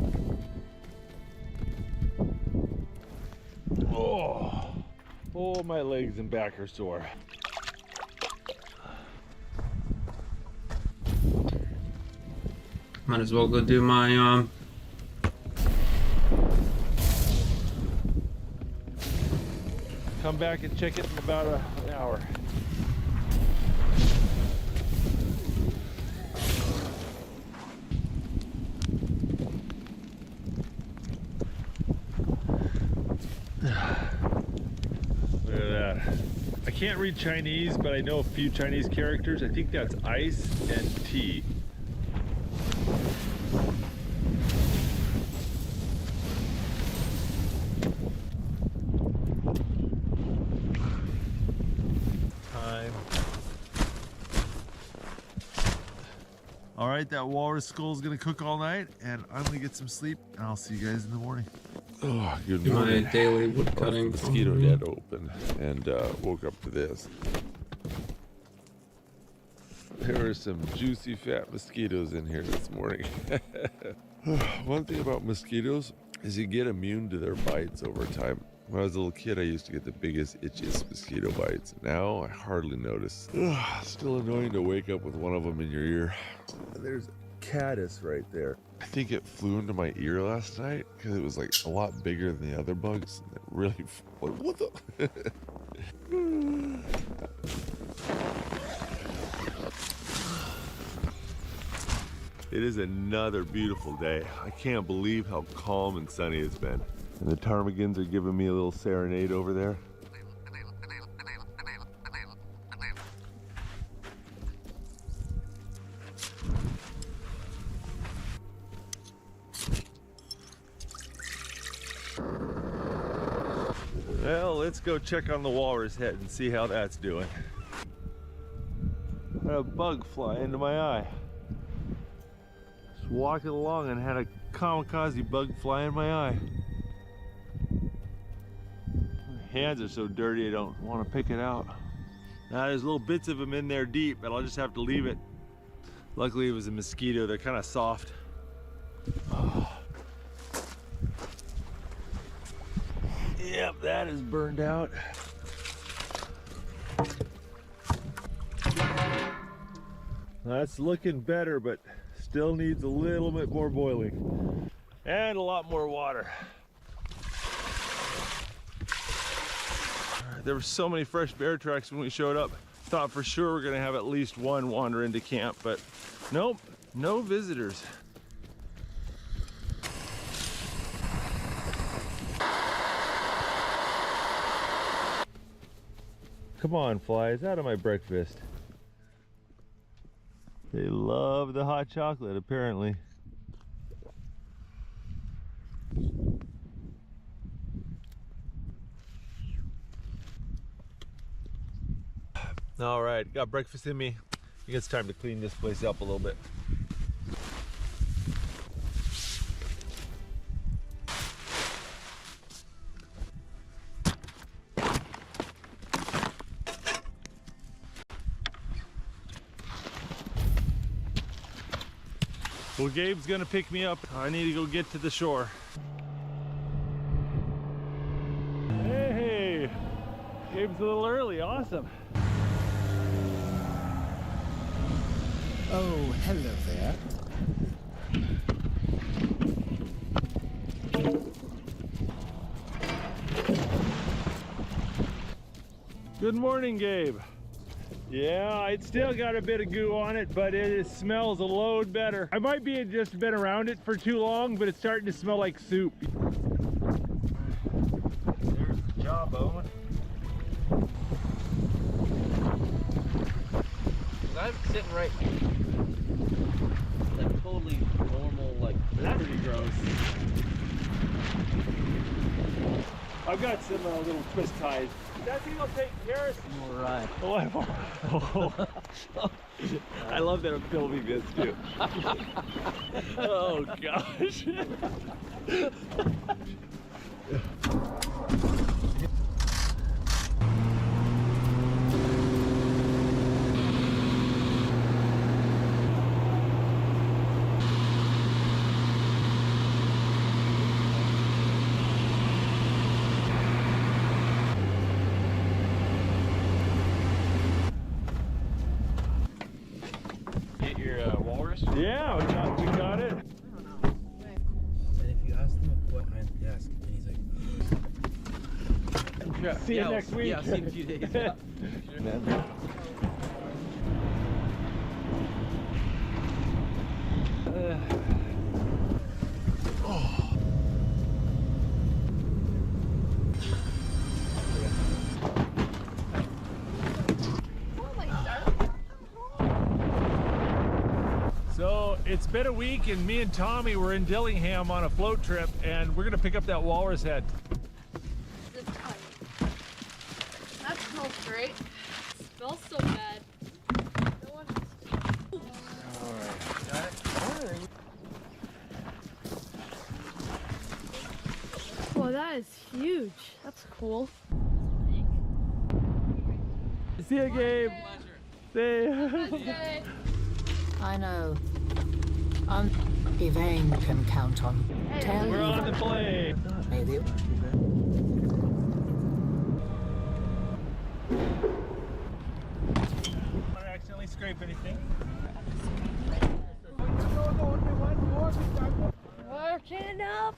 Oh, my legs and back are sore. Might as well go do my Come back and check it in about an hour. Look at that. I can't read Chinese, but I know a few Chinese characters. I think that's ice and tea. All right, that walrus skull is gonna cook all night, and I'm gonna get some sleep, and I'll see you guys in the morning. Oh, good my morning. daily wood cutting. Mosquito net open, and woke up to this. There are some juicy fat mosquitoes in here this morning. One thing about mosquitoes is you get immune to their bites over time. When I was a little kid, I used to get the biggest, itchiest mosquito bites. Now I hardly notice. Still annoying to wake up with one of them in your ear. There's a caddis right there. I think it flew into my ear last night because it was like a lot bigger than the other bugs. It really, like, what the? It is another beautiful day. I can't believe how calm and sunny it's been. And the ptarmigans are giving me a little serenade over there. Well, let's go check on the walrus head and see how that's doing. I had a bug fly into my eye. Just walking along and had a kamikaze bug fly in my eye. My hands are so dirty I don't want to pick it out. Now there's little bits of them in there deep, but I'll just have to leave it. Luckily it was a mosquito, they're kind of soft. Yep, that is burned out. That's looking better, but still needs a little bit more boiling. And a lot more water. There were so many fresh bear tracks when we showed up. Thought for sure we're gonna have at least one wander into camp, but nope, no visitors. Come on, flies, out of my breakfast. They love the hot chocolate, apparently. All right, got breakfast in me. I think it's time to clean this place up a little bit. Well, Gabe's gonna pick me up. I need to go get to the shore. Hey, Gabe's a little early, awesome. Oh, hello there. Good morning, Gabe. Yeah, it's still got a bit of goo on it, but it smells a load better. I might be just been around it for too long, but it's starting to smell like soup. There's the jawbone. I'm sitting right like totally normal, like That's pretty gross. I've got some little twist ties. That thing will take care of you. All right. Oh, I love that I'm filming this too. Oh gosh. Yeah. See you next week. Yeah, I'll see you in a few days. Yeah. So it's been a week and me and Tommy were in Dillingham on a float trip and we're gonna pick up that walrus head. That smells great. It smells so bad. No one Whoa, that is huge. That's cool. See you, Gabe. See I know. Yvain can count on. Tell We're on the plane. May the I accidentally scrape anything. Working up.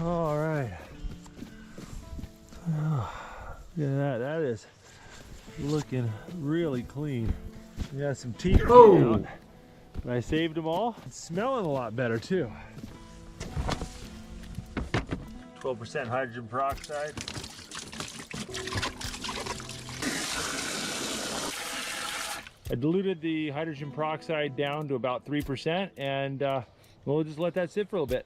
All right. Oh, look at that. That is looking really clean. We got some teeth out, but I saved them all. It's smelling a lot better too. 12% hydrogen peroxide. I diluted the hydrogen peroxide down to about 3% and we'll just let that sit for a little bit.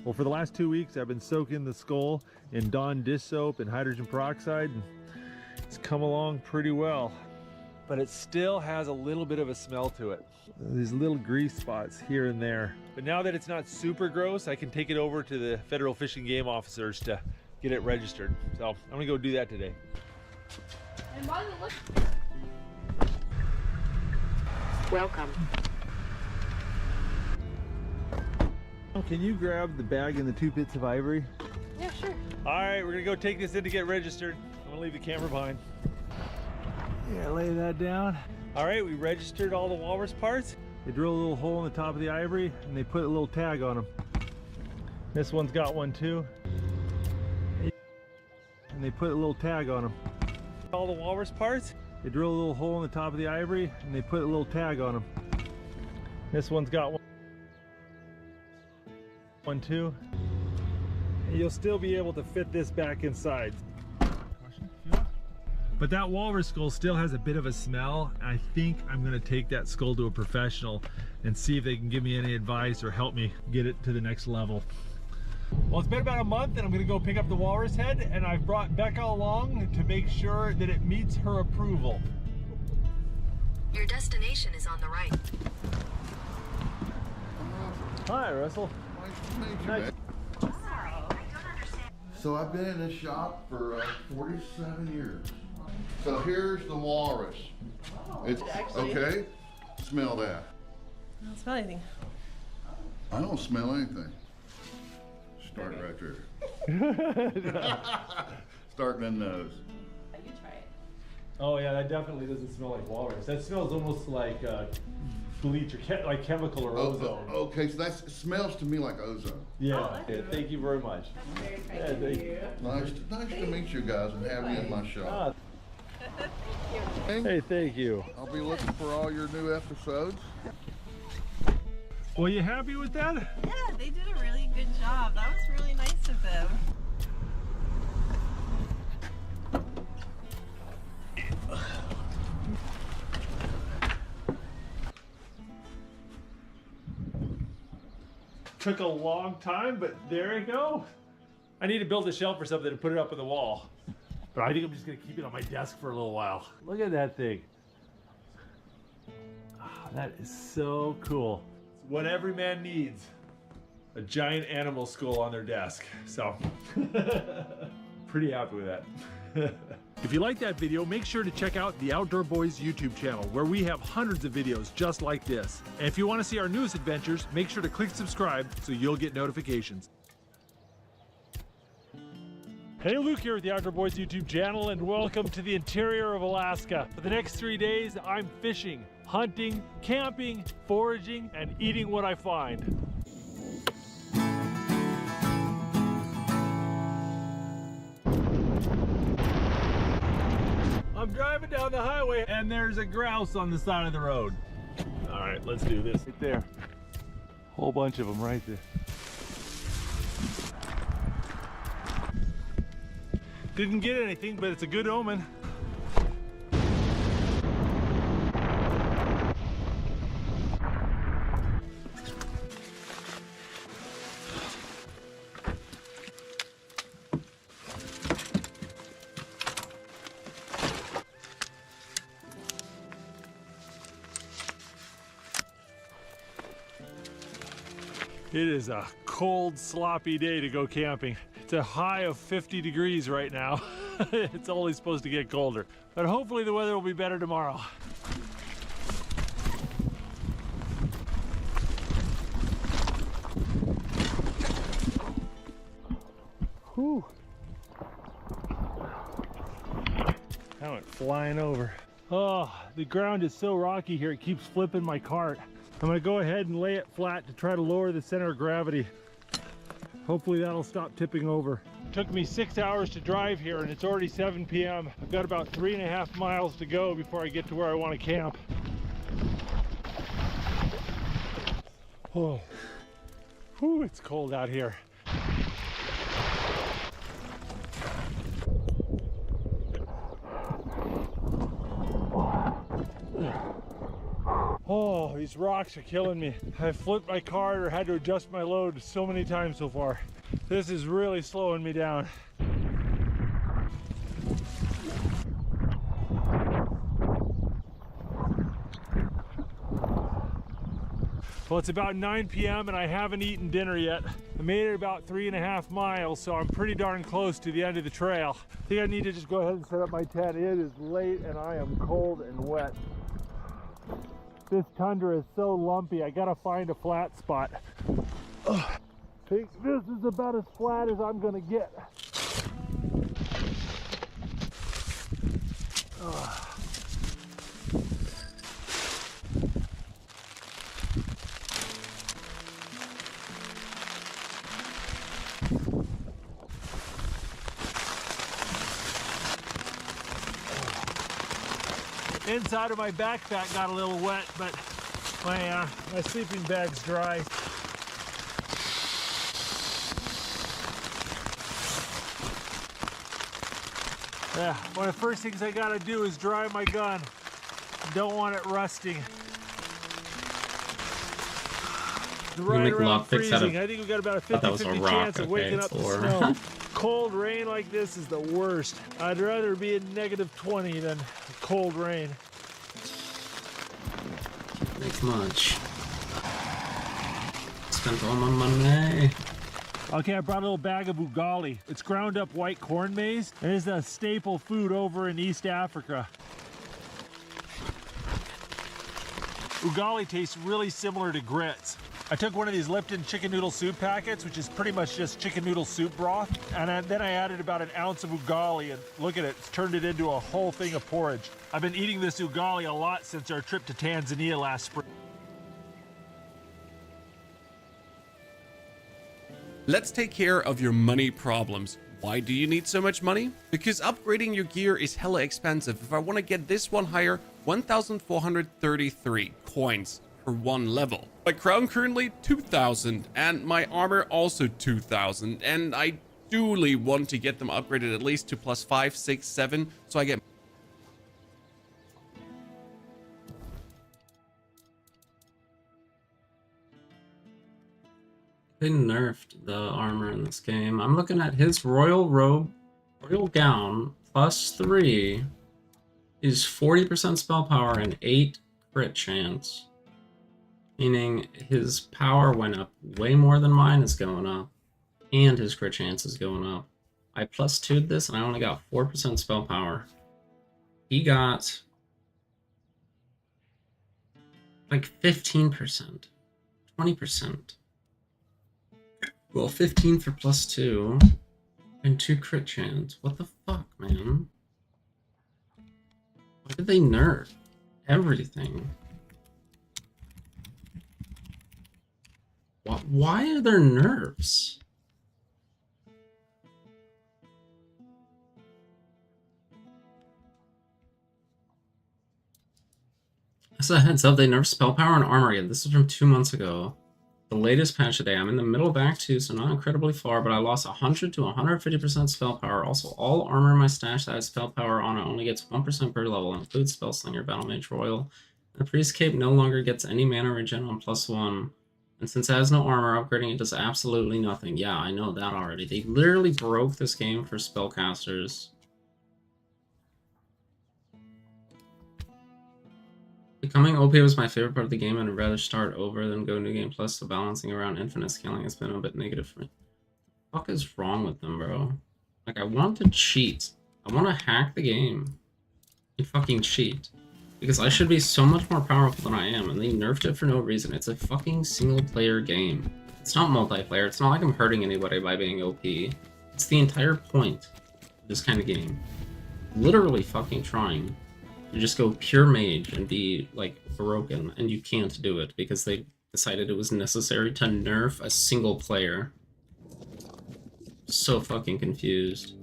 Well, for the last 2 weeks, I've been soaking the skull in Dawn dish soap and hydrogen peroxide. And it's come along pretty well, but it still has a little bit of a smell to it. These little grease spots here and there. But now that it's not super gross, I can take it over to the federal fish and game officers to get it registered. So I'm gonna go do that today. And by the look. Welcome. Can you grab the bag and the 2 bits of ivory? Yeah, sure. All right, we're gonna go take this in to get registered. I'm gonna leave the camera behind. Yeah, lay that down. All right, we registered all the walrus parts. They drill a little hole in the top of the ivory and they put a little tag on them. This one's got one too. And they put a little tag on them. All the walrus parts, they drill a little hole in the top of the ivory and they put a little tag on them. This one's got one too. And you'll still be able to fit this back inside. But that walrus skull still has a bit of a smell. I think I'm gonna take that skull to a professional and see if they can give me any advice or help me get it to the next level. Well, it's been about a month and I'm gonna go pick up the walrus head, and I've brought Becca along to make sure that it meets her approval. Your destination is on the right. Hi, Russell. Nice. So I've been in this shop for 47 years. So here's the walrus. It's okay. Smell that. I don't smell anything. I don't smell anything. Start right there. Starting in the nose. You try it. Oh yeah, that definitely doesn't smell like walrus. That smells almost like bleach or like chemical or ozone. Okay, so that smells to me like ozone. Yeah. Thank you very much. That's very kind of you. Nice to meet you guys and have you in my shop. Hey, thank you. I'll be looking for all your new episodes. Well, you happy with that? Yeah, they did a really good job. That was really nice of them. Took a long time, but there you go. I need to build a shelf or something to put it up on the wall. But I think I'm just gonna keep it on my desk for a little while. Look at that thing. Oh, that is so cool. It's what every man needs. A giant animal skull on their desk. So, pretty happy with that. If you like that video, make sure to check out the Outdoor Boys YouTube channel, where we have hundreds of videos just like this. And if you want to see our newest adventures, make sure to click subscribe so you'll get notifications. Hey, Luke here with the Outdoor Boys YouTube channel, and welcome to the interior of Alaska. For the next 3 days, I'm fishing, hunting, camping, foraging, and eating what I find. I'm driving down the highway and there's a grouse on the side of the road. All right, let's do this. Right there. Whole bunch of them right there. Didn't get anything, but it's a good omen. It is a cold, sloppy day to go camping. It's a high of 50 degrees right now. It's only supposed to get colder, but hopefully the weather will be better tomorrow. Whew. I went flying over. Oh, the ground is so rocky here, it keeps flipping my cart. I'm gonna go ahead and lay it flat to try to lower the center of gravity. Hopefully that'll stop tipping over. It took me 6 hours to drive here and it's already 7 p.m. I've got about 3.5 miles to go before I get to where I want to camp. Oh, whew, it's cold out here. Oh, these rocks are killing me. I've flipped my cart or had to adjust my load so many times so far. This is really slowing me down. Well, it's about 9 p.m. and I haven't eaten dinner yet. I made it about 3.5 miles, so I'm pretty darn close to the end of the trail. I think I need to just go ahead and set up my tent. It is late and I am cold and wet. This tundra is so lumpy, I gotta find a flat spot. I think this is about as flat as I'm gonna get. Inside of my backpack got a little wet, but my sleeping bag's dry. Yeah, one of the first things I gotta do is dry my gun. Don't want it rusting. Right around freezing. I think we got about a 50-50 chance of waking up to snow. Cold rain like this is the worst. I'd rather be in -20 than cold rain. Make much. Spent all my money. Okay, I brought a little bag of ugali. It's ground up white corn maize, and it's a staple food over in East Africa. Ugali tastes really similar to grits. I took one of these Lipton chicken noodle soup packets, which is pretty much just chicken noodle soup broth, and then I added about an ounce of ugali, and look at it, it's turned it into a whole thing of porridge. I've been eating this ugali a lot since our trip to Tanzania last spring. Let's take care of your money problems. Why do you need so much money? Because upgrading your gear is hella expensive. If I want to get this one higher, 1,433 coins for one level. My crown currently 2,000 and my armor also 2,000, and I duly want to get them upgraded at least to +5, 6, 7 so I get They nerfed the armor in this game. I'm looking at his royal robe, royal gown, +3 is 40% spell power and 8 crit chance. Meaning his power went up way more than mine is going up, and his crit chance is going up. I plus 2'd this and I only got 4% spell power. He got like 15%, 20%. Well, 15 for plus 2 and 2 crit chance. What the fuck, man? Why did they nerf everything? Why are there nerfs? As a heads up, they nerfed spell power and armor again. This is from 2 months ago. The latest patch today. I'm in the middle of Act 2, so not incredibly far, but I lost 100 to 150% spell power. Also, all armor in my stash that has spell power on it only gets 1% per level. Includes Spell Slinger, Battle Mage Royal. The Priest Cape no longer gets any mana regen on +1. And since it has no armor, upgrading it does absolutely nothing. Yeah, I know that already. They literally broke this game for spellcasters. Becoming OP was my favorite part of the game, and I'd rather start over than go New Game Plus, so balancing around infinite scaling has been a bit negative for me. What the fuck is wrong with them, bro? Like, I want to cheat. I want to hack the game. And fucking cheat. Because I should be so much more powerful than I am, and they nerfed it for no reason. It's a fucking single-player game. It's not multiplayer. It's not like I'm hurting anybody by being OP. It's the entire point of this kind of game. Literally fucking trying. You just go pure mage and be, like, broken, and you can't do it because they decided it was necessary to nerf a single player. So fucking confused.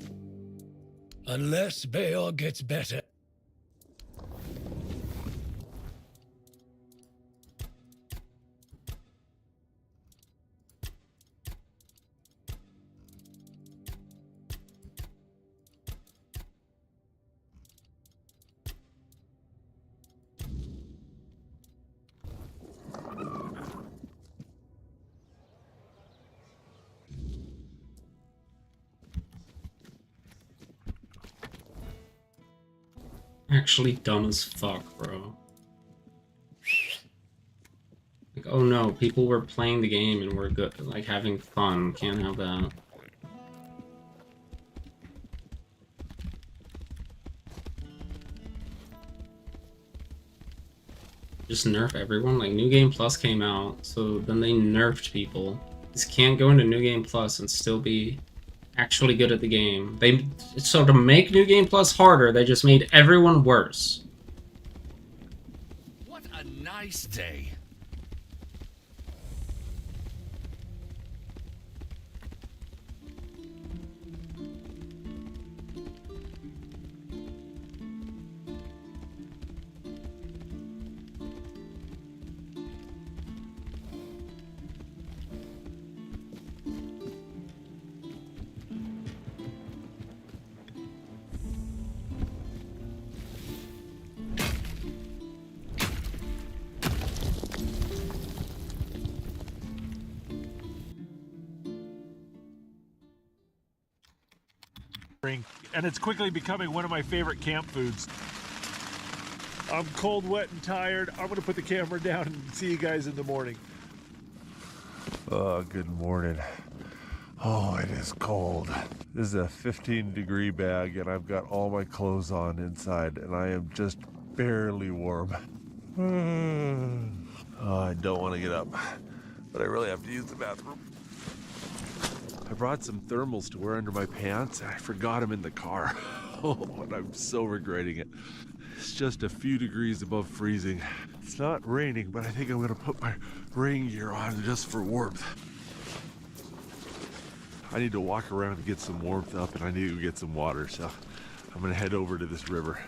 Unless Baal gets better. Actually dumb as fuck, bro. Like, oh no, people were playing the game and we're good, like, having fun. Can't have that. Just nerf everyone? Like, New Game Plus came out, so then they nerfed people. Just can't go into New Game Plus and still be actually good at the game. So to make New Game Plus harder, they just made everyone worse. What a nice day. And it's quickly becoming one of my favorite camp foods. I'm cold, wet, and tired. I'm gonna put the camera down and see you guys in the morning. Good morning. Oh, it is cold. This is a 15-degree bag, and I've got all my clothes on inside, and I am just barely warm. Oh, I don't want to get up, but I really have to use the bathroom. I brought some thermals to wear under my pants, and I forgot them in the car. Oh, and I'm so regretting it. It's just a few degrees above freezing. It's not raining, but I think I'm gonna put my rain gear on just for warmth. I need to walk around to get some warmth up, and I need to get some water, so I'm gonna head over to this river.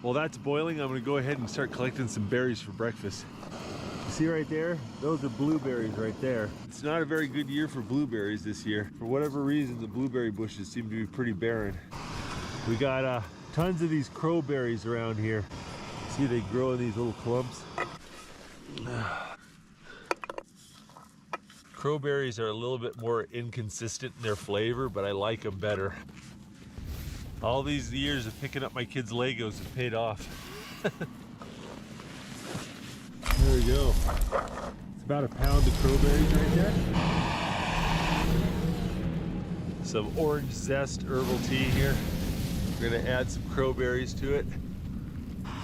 While that's boiling, I'm gonna go ahead and start collecting some berries for breakfast. You see right there? Those are blueberries right there. It's not a very good year for blueberries this year. For whatever reason, the blueberry bushes seem to be pretty barren. We got tons of these crowberries around here. See, they grow in these little clumps. crowberries are a little bit more inconsistent in their flavor, but I like them better. All these years of picking up my kids' Legos have paid off. There we go. It's about a pound of crowberries right there. Some orange zest herbal tea here. We're gonna add some crowberries to it.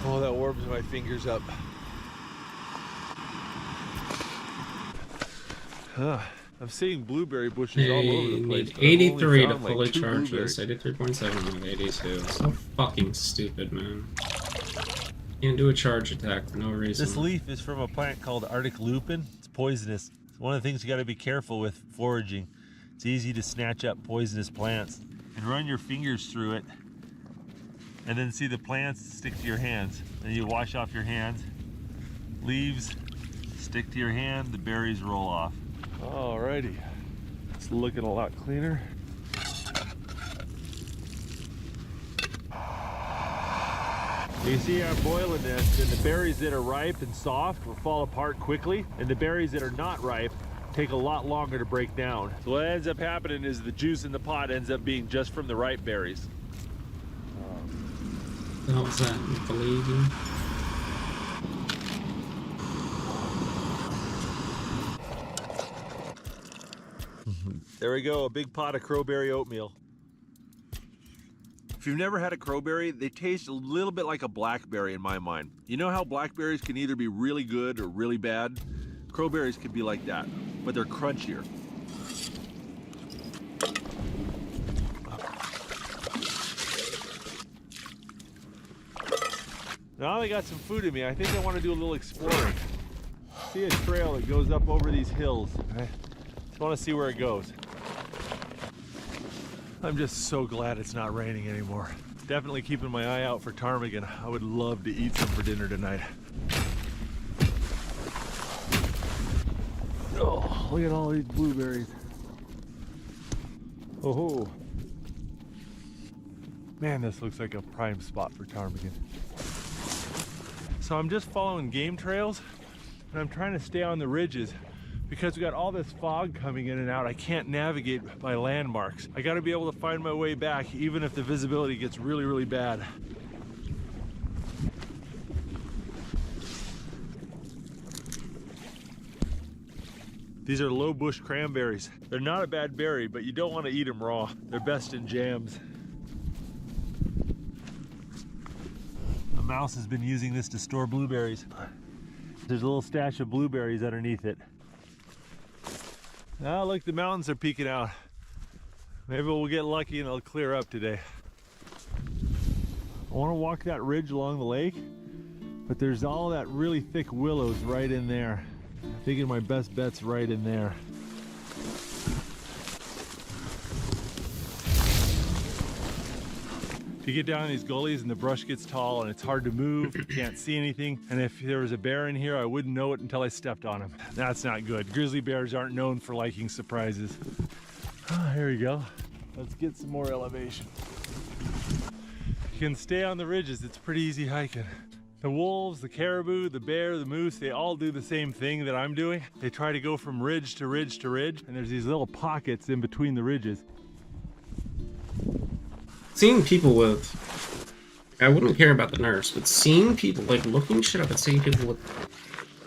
Oh, that warms my fingers up. I'm seeing blueberry bushes all over the place. Need 83 to fully charge this. 83.7 with 82. So fucking stupid, man. Can't do a charge attack for no reason. This leaf is from a plant called Arctic lupin. It's poisonous. It's one of the things you got to be careful with foraging. It's easy to snatch up poisonous plants. And run your fingers through it, and then see the plants stick to your hands. Then you wash off your hands. Leaves stick to your hand, the berries roll off. Alrighty, it's looking a lot cleaner. You see I'm boiling this, and the berries that are ripe and soft will fall apart quickly, and the berries that are not ripe take a lot longer to break down. So what ends up happening is the juice in the pot ends up being just from the ripe berries. What was that? Believe you? There we go, a big pot of crowberry oatmeal. If you've never had a crowberry, they taste a little bit like a blackberry in my mind. You know how blackberries can either be really good or really bad? Crowberries can be like that, but they're crunchier. Now they got some food in me. I think I want to do a little exploring. See a trail that goes up over these hills. I just want to see where it goes. I'm just so glad it's not raining anymore. Definitely keeping my eye out for ptarmigan. I would love to eat some for dinner tonight. Oh, look at all these blueberries. Oh, man, this looks like a prime spot for ptarmigan. So I'm just following game trails, and I'm trying to stay on the ridges because we got all this fog coming in and out. I can't navigate by landmarks. I got to be able to find my way back even if the visibility gets really, really bad. These are low bush cranberries. They're not a bad berry, but you don't want to eat them raw. They're best in jams. A mouse has been using this to store blueberries. There's a little stash of blueberries underneath it. Now look, the mountains are peeking out. Maybe we'll get lucky and it'll clear up today. I want to walk that ridge along the lake, but there's all that really thick willows right in there. I'm thinking my best bet's right in there. You get down these gullies and the brush gets tall and it's hard to move, you can't see anything, and if there was a bear in here I wouldn't know it until I stepped on him. That's not good. Grizzly bears aren't known for liking surprises. Here we go. Let's get some more elevation. You can stay on the ridges, it's pretty easy hiking. The wolves, the caribou, the bear, the moose, they all do the same thing that I'm doing. They try to go from ridge to ridge to ridge, and there's these little pockets in between the ridges. Seeing people with, I wouldn't care about the nerfs, but seeing people, like looking shit up and seeing people with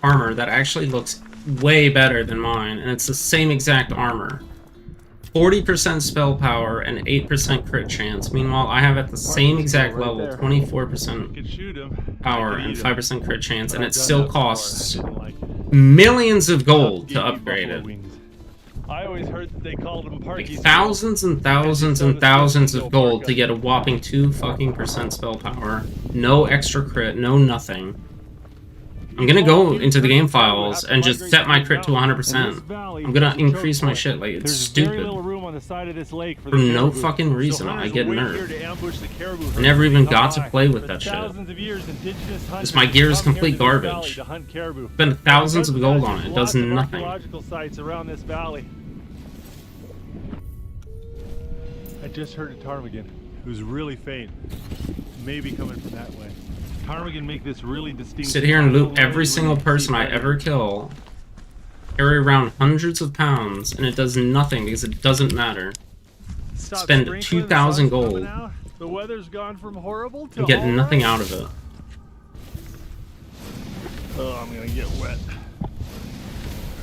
armor that actually looks way better than mine, and it's the same exact armor. 40% spell power and 8% crit chance. Meanwhile, I have at the same exact level 24% power and 5% crit chance, and it still costs millions of gold to upgrade it. I always heard that they called them parkies. Like thousands and thousands and thousands of gold to get a whopping 2% spell power. No extra crit, no nothing. I'm gonna go into the game files and just set my crit to 100%. I'm gonna increase my shit, like it's stupid. For no fucking reason, I get nerfed. I never even got to play with that shit. Just my gear is complete garbage. Spend thousands of gold on it, it does nothing. I just heard a ptarmigan who's really faint, maybe coming from that way. Ptarmigan make this really distinct. Sit here and loot every single person I ever kill. carry around hundreds of pounds, and it does nothing because it doesn't matter. Stop Spend sprinkling, 2,000 the sun's gold coming out. The weather's gone from horrible to and get all nothing right. out of it. Oh, I'm gonna get wet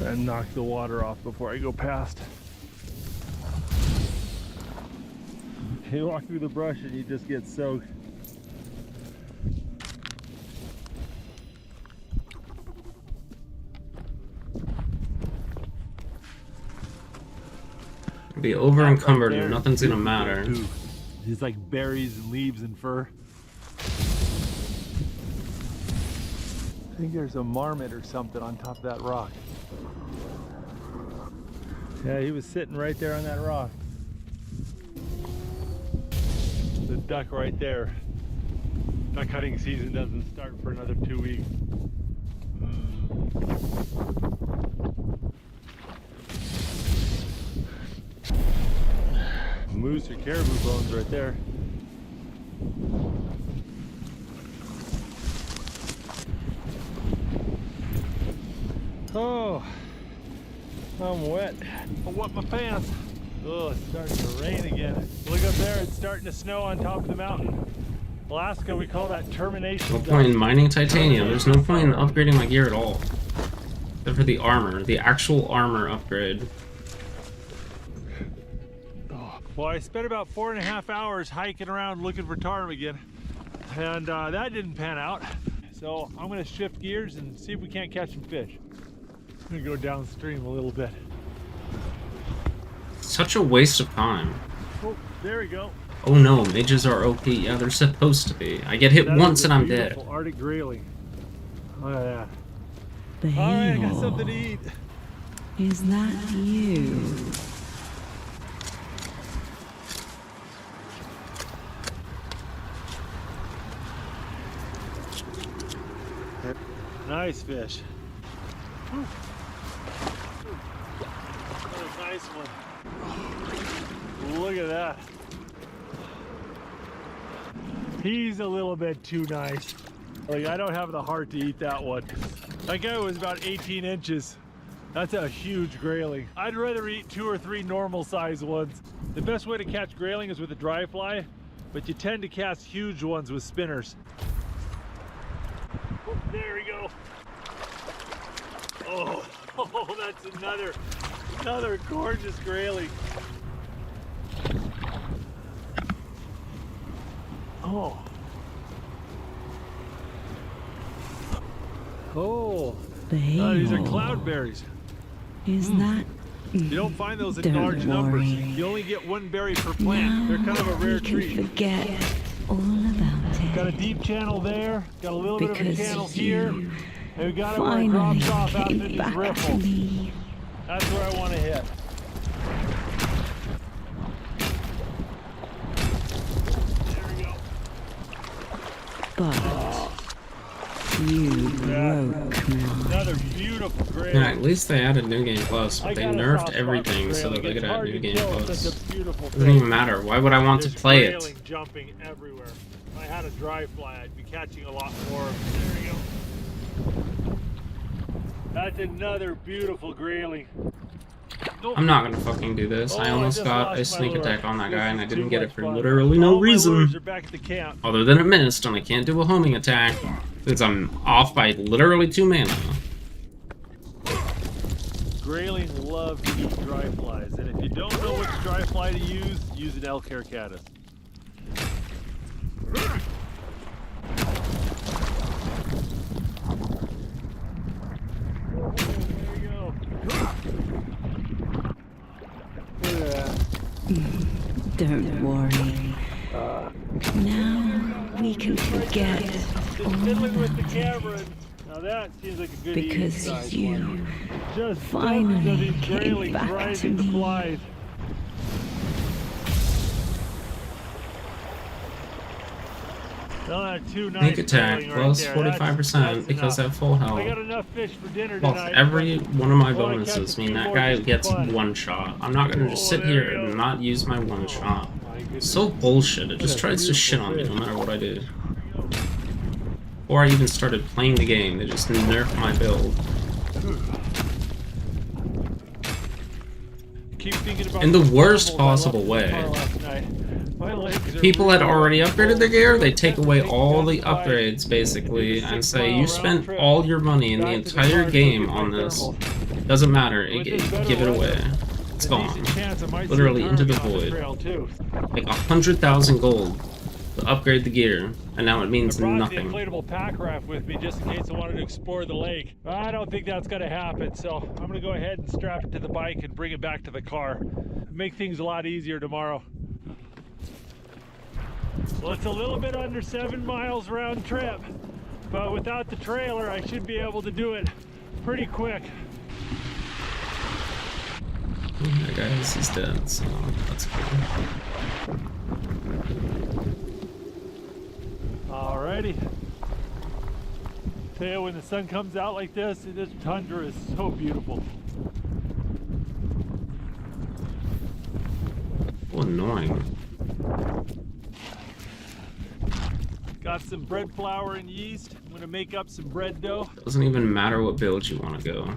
and knock the water off before I go past. You walk through the brush and you just get soaked. Be over encumbered Right and there, nothing's gonna beautiful matter. too. It's like berries and leaves and fur. I think there's a marmot or something on top of that rock. Yeah, he was sitting right there on that rock. The duck right there. Duck hunting season doesn't start for another 2 weeks. Moose or caribou bones right there. Oh, I'm wet. I wet my pants. Oh, it's starting to rain again. Look up there, it's starting to snow on top of the mountain. Alaska, we call that termination. No point in mining titanium. There's no point in upgrading my gear at all. Except for the armor, the actual armor upgrade. Well, I spent about 4.5 hours hiking around looking for ptarmigan, and that didn't pan out. So I'm gonna shift gears and see if we can't catch some fish. I'm gonna go downstream a little bit. Such a waste of time. Oh, there we go. Oh no, mages are OP. Yeah, they're supposed to be. I get hit That once is a and I'm dead. beautiful Arctic grayling. Look at that. All right, I got something to eat. Is that you? Nice fish. Whew. Another nice one. Look at that. He's a little bit too nice. Like, I don't have the heart to eat that one. That guy was about 18 inches. That's a huge grayling. I'd rather eat 2 or 3 normal sized ones. The best way to catch grayling is with a dry fly, but you tend to catch huge ones with spinners. Oh, there we go. Oh, that's another gorgeous grayling. Oh. Oh. These are cloudberries. Is that? You don't find those in Don't large numbers. worry. You only get 1 berry per plant. They're kind of a rare treat. Forget all about it. Got a deep channel there. Got a little bit of a Because channel here. you And we got it where it drops off after came these back to riffles. me. That's where I want to hit. But you broke me. Another beautiful grayling. Yeah, at least they added New Game Plus, but they I got a nerfed soft spot everything for so that they grayling. could It's add hard New to Game kill Plus. such a beautiful Doesn't fish. even matter. Why would I want to There's play it? grayling jumping everywhere. If I had a dry fly, I'd be catching a lot more. There we go. That's another beautiful grailing. I'm not gonna fucking do this. I Oh, almost just got lost a my sneak lure. attack on that guy and I This is didn't too get it much for fun. literally no All my lures reason. are back at the camp. Other than it missed and I can't do a homing attack because I'm off by literally 2 mana. Grayling love to eat dry flies, and if you don't know which dry fly to use an elk hair caddis. There we go. Look at that. Don't worry. Now we can forget all Fiddling with the about camera. it. Now that seems like a good Because size you one. Just finally dozens of these came graylings back rising to me. flies. Well, that's 2 nice Sneak attack grayling right plus there. 45% That's because I enough. have full I health. got enough fish for dinner Plus tonight. every one of my I wanna catch bonuses a mean few that more guy just for gets fun. 1 shot. I'm not gonna just sit there here we and go. not use my 1 shot. My goodness. So bullshit. It just What a tries to shit beautiful on me no fish. matter what I do. Before I even started playing the game, they just nerfed my build. Keep thinking about In the those worst thermals I left possible in the way. car last night. My legs are People had really already upgraded their gear, they take away That's all the why upgrades basically and say 6-mile you round spent trip all your money in the back to the entire car to game get my on this. thermals. Doesn't matter, With this better give it weather, away. It's a gone. decent chance I might see Literally a into the Harvey on void. trail too. Like 100,000 gold to upgrade the gear, and now it means I brought nothing. the inflatable pack raft with me just in case I wanted to explore the lake. I don't think that's gonna happen, so I'm gonna go ahead and strap it to the bike and bring it back to the car. Make things a lot easier tomorrow. Well, it's a little bit under 7 miles round trip, but without the trailer, I should be able to do it pretty quick. Yeah, guys, he's dead, so that's cool. Alrighty. Tell you, when the sun comes out like this tundra is so beautiful. So annoying. Got some bread flour and yeast. I'm gonna make up some bread dough. Doesn't even matter what build you want to go.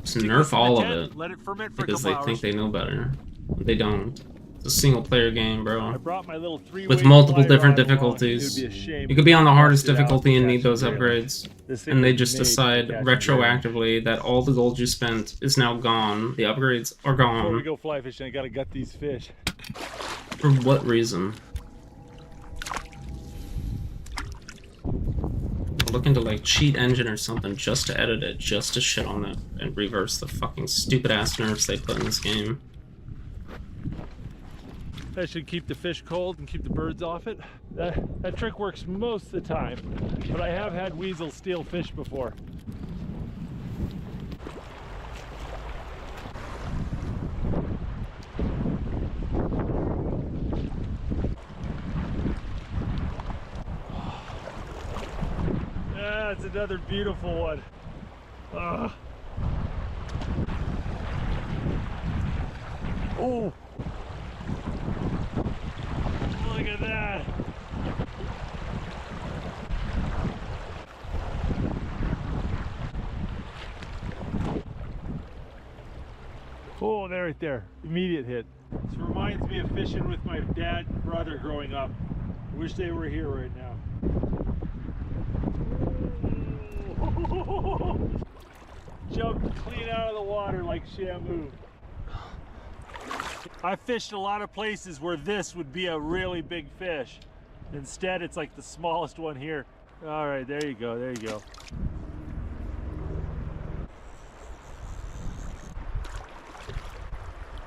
Just nerf all of it. Let it ferment for Because a they couple think hours. they know better. They don't. It's a single player game, bro. I brought my little With multiple different fly rod along. difficulties. It would be a shame You could be on the if I hardest busted out difficulty and to need catch those a grayling. upgrades. This thing And they was just made to decide catch a grayling. retroactively that all the gold you spent is now gone. The upgrades are Before we gone. go fly fishing, I gotta gut these fish. For what reason? Look into like cheat engine or something just to edit it, just to shit on it and reverse the fucking stupid ass nerfs they put in this game. That should keep the fish cold and keep the birds off it. That trick works most of the time, but I have had weasels steal fish before. That's another beautiful one. Ugh. Oh! Look at that! Oh, there, right there. Immediate hit. This reminds me of fishing with my dad and brother growing up. I wish they were here right now. Jumped clean out of the water like Shamu. I fished a lot of places where this would be a really big fish. Instead, it's like the smallest one here. All right, there you go, there you go.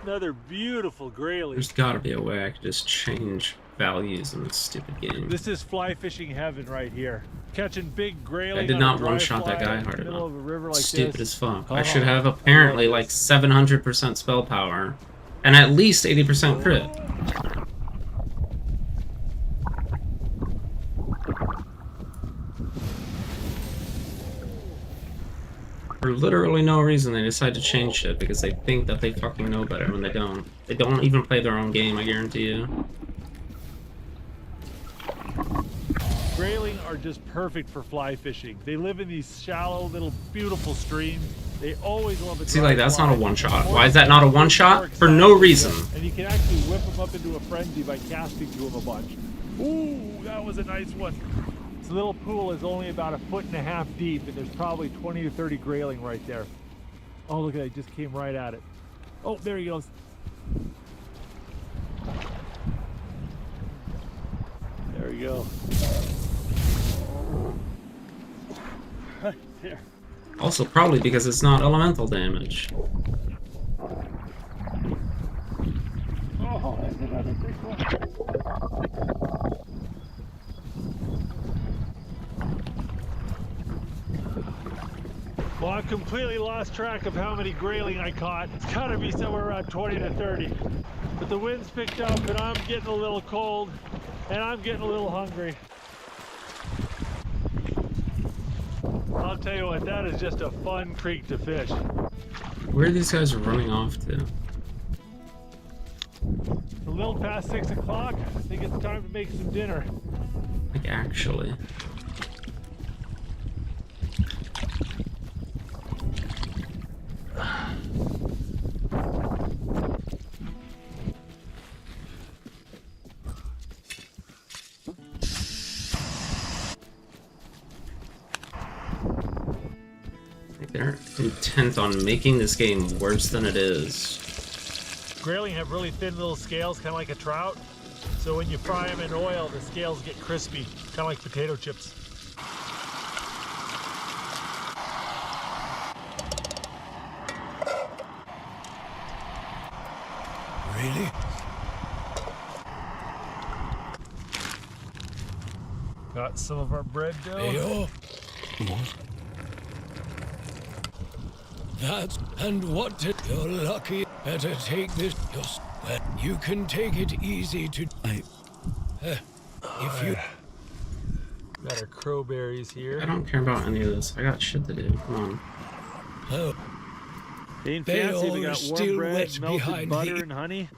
Another beautiful grayling. There's gotta be a way I could just change values in this stupid game. This is fly fishing heaven right here. Catching big grayling. I did on a not dry one-shot that fly guy in the hard middle enough. of a river like Stupid this. as fuck. Oh, I should have I apparently love like this. 700% spell power and at least 80% crit. For literally no reason they decide to change shit because they think that they fucking know better when they don't. They don't even play their own game, I guarantee you. Grayling are just perfect for fly fishing. They live in these shallow, little, beautiful streams. They always love a See, dry like, that's not a fly. one-shot. The Why is that not a one-shot? For no reason. And you can actually whip them up into a frenzy by casting to them a bunch. Ooh, that was a nice one. This little pool is only about 1.5 feet deep, and there's probably 20 to 30 grayling right there. Oh, look at that, it just came right at it. Oh, there he goes. There we go. Right there. Also, probably because it's not elemental damage. Oh, that's another big one. Well, I've completely lost track of how many grayling I caught. It's gotta be somewhere around 20 to 30. But the wind's picked up and I'm getting a little cold and I'm getting a little hungry. I'll tell you what, that is just a fun creek to fish. Where are these guys running off to? It's a little past 6 o'clock. I think it's time to make some dinner. Like, actually. They're intent on making this game worse than it is. Grayling have really thin little scales, kind of like a trout. So when you fry them in oil, the scales get crispy, kind of like potato chips. Really? Got some of our bread dough. Ayo. What? That's and what did you're lucky. Better take this. Well, you can take it easy to. If you. Got our crowberries here. I don't care about any of this. I got shit to do. Come on. Oh. Ain't They fancy. We all got still warm bread, wet melted behind butter, the- and honey.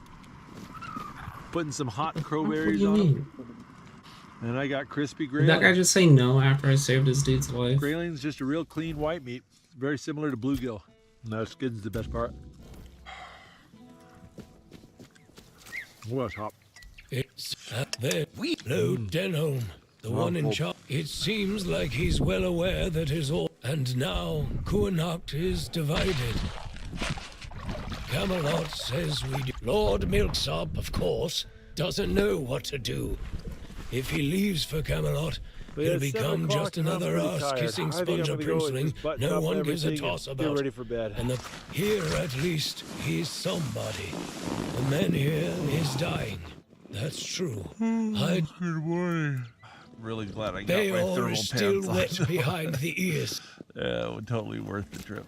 Putting some hot What do crowberries you on mean? them. And I got crispy Did grayling. that guy just say no after I saved his dude's life? Grayling's just a real clean white meat. Very similar to bluegill. Now skin's the best part. Well, it's hot. It's at there. We know Denholm, the one in charge. It seems like he's well aware that is all. And now Kuanacht is divided. Camelot says we do. Lord Milksop, of course, doesn't know what to do. If he leaves for Camelot, But he'll it's 7 become just o'clock and I'm another pretty ass-kissing tired. I think I'm sponge gonna go and princeling just button no up one gives a everything toss and about. get ready for bed. And here at least he's somebody. The man here is dying. That's true. Good morning. Really glad I got They my are thermal still pants wet on. behind the ears. Yeah, totally worth the trip.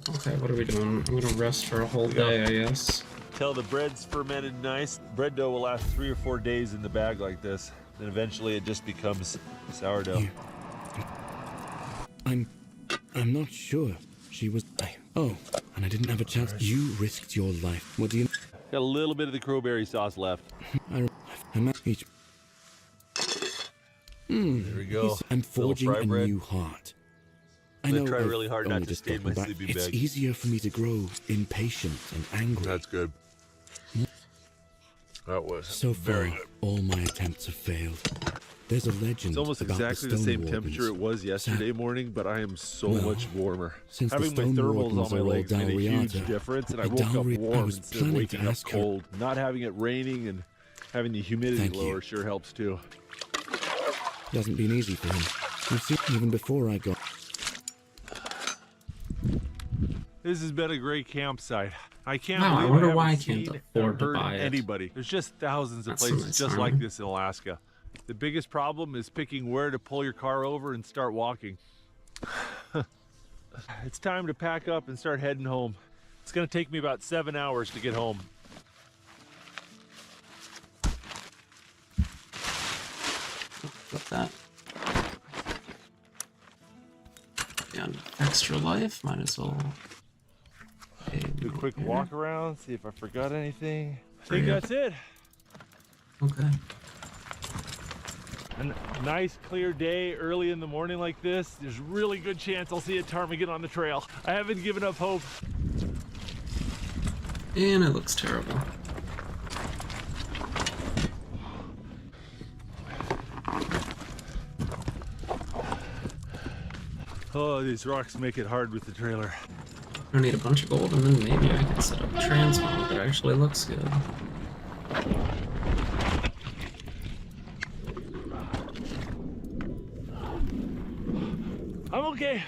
Okay, what are we doing? I'm gonna rest for a whole day, I guess. Till the bread's fermented nice. Bread dough will last 3 or 4 days in the bag like this. Then eventually it just becomes sourdough. I'm not sure. She was. Oh, and I didn't have a chance. You risked your life. What do you? Got a little bit of the crowberry sauce left. I'm at each. There we go. I'm Little forging fry a bread. new heart. I'm I gonna know try I've really hard not only to just stain my gotten back. sleeping It's bag. easier for me to grow impatient and angry. That's good. That was So far, very good. all my attempts have failed. There's a legend It's almost about exactly the the same Stone temperature it Wardens. was yesterday morning, but I am so Well, much warmer. since the Having my Stone thermals Wardens on my are all legs made a huge Dalriata, difference, and I I woke up I warm was instead of planning waking to up ask her- cold. Not having it raining and having the humidity Thank lower you. sure helps too. It hasn't been easy for him. You've seen even before I got. This has been a great campsite. I can't Wow, I believe wonder I why I haven't can't seen afford to or heard buy it. anybody. There's just thousands of That's places nice, just huh? like this in Alaska. The biggest problem is picking where to pull your car over and start walking. It's time to pack up and start heading home. It's gonna take me about 7 hours to get home. Flip that. Yeah, extra life, might as well. Do a quick walk around, see if I forgot anything. I think Yeah. that's it. Okay. A nice clear day early in the morning like this. There's really good chance I'll see a ptarmigan on the trail. I haven't given up hope. And it looks terrible. Oh, these rocks make it hard with the trailer. I need a bunch of gold, and then maybe I can set up a transmog that actually looks good. I'm okay.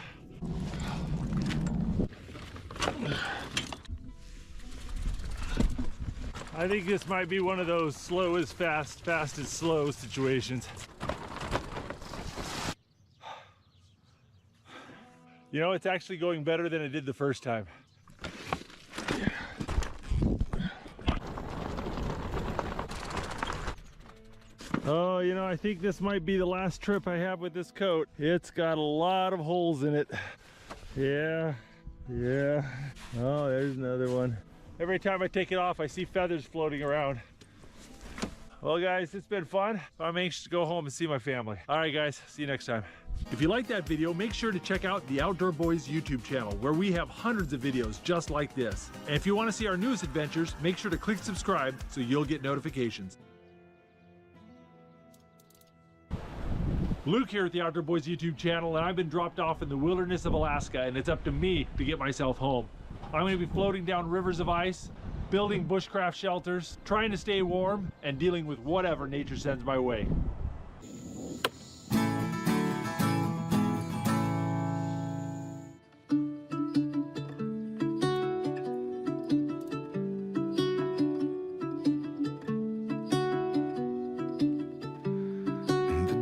I think this might be one of those slow is fast, fast is slow situations. You know, it's actually going better than it did the first time. Oh, you know, I think this might be the last trip I have with this coat. It's got a lot of holes in it. Yeah. Oh, there's another one. Every time I take it off, I see feathers floating around. Well, guys, it's been fun. I'm anxious to go home and see my family. All right, guys, see you next time. If you like that video, make sure to check out the Outdoor Boys YouTube channel, where we have hundreds of videos just like this. And if you want to see our newest adventures, make sure to click subscribe so you'll get notifications. Luke here at the Outdoor Boys YouTube channel, and I've been dropped off in the wilderness of Alaska, and it's up to me to get myself home. I'm going to be floating down rivers of ice, building bushcraft shelters, trying to stay warm, and dealing with whatever nature sends my way.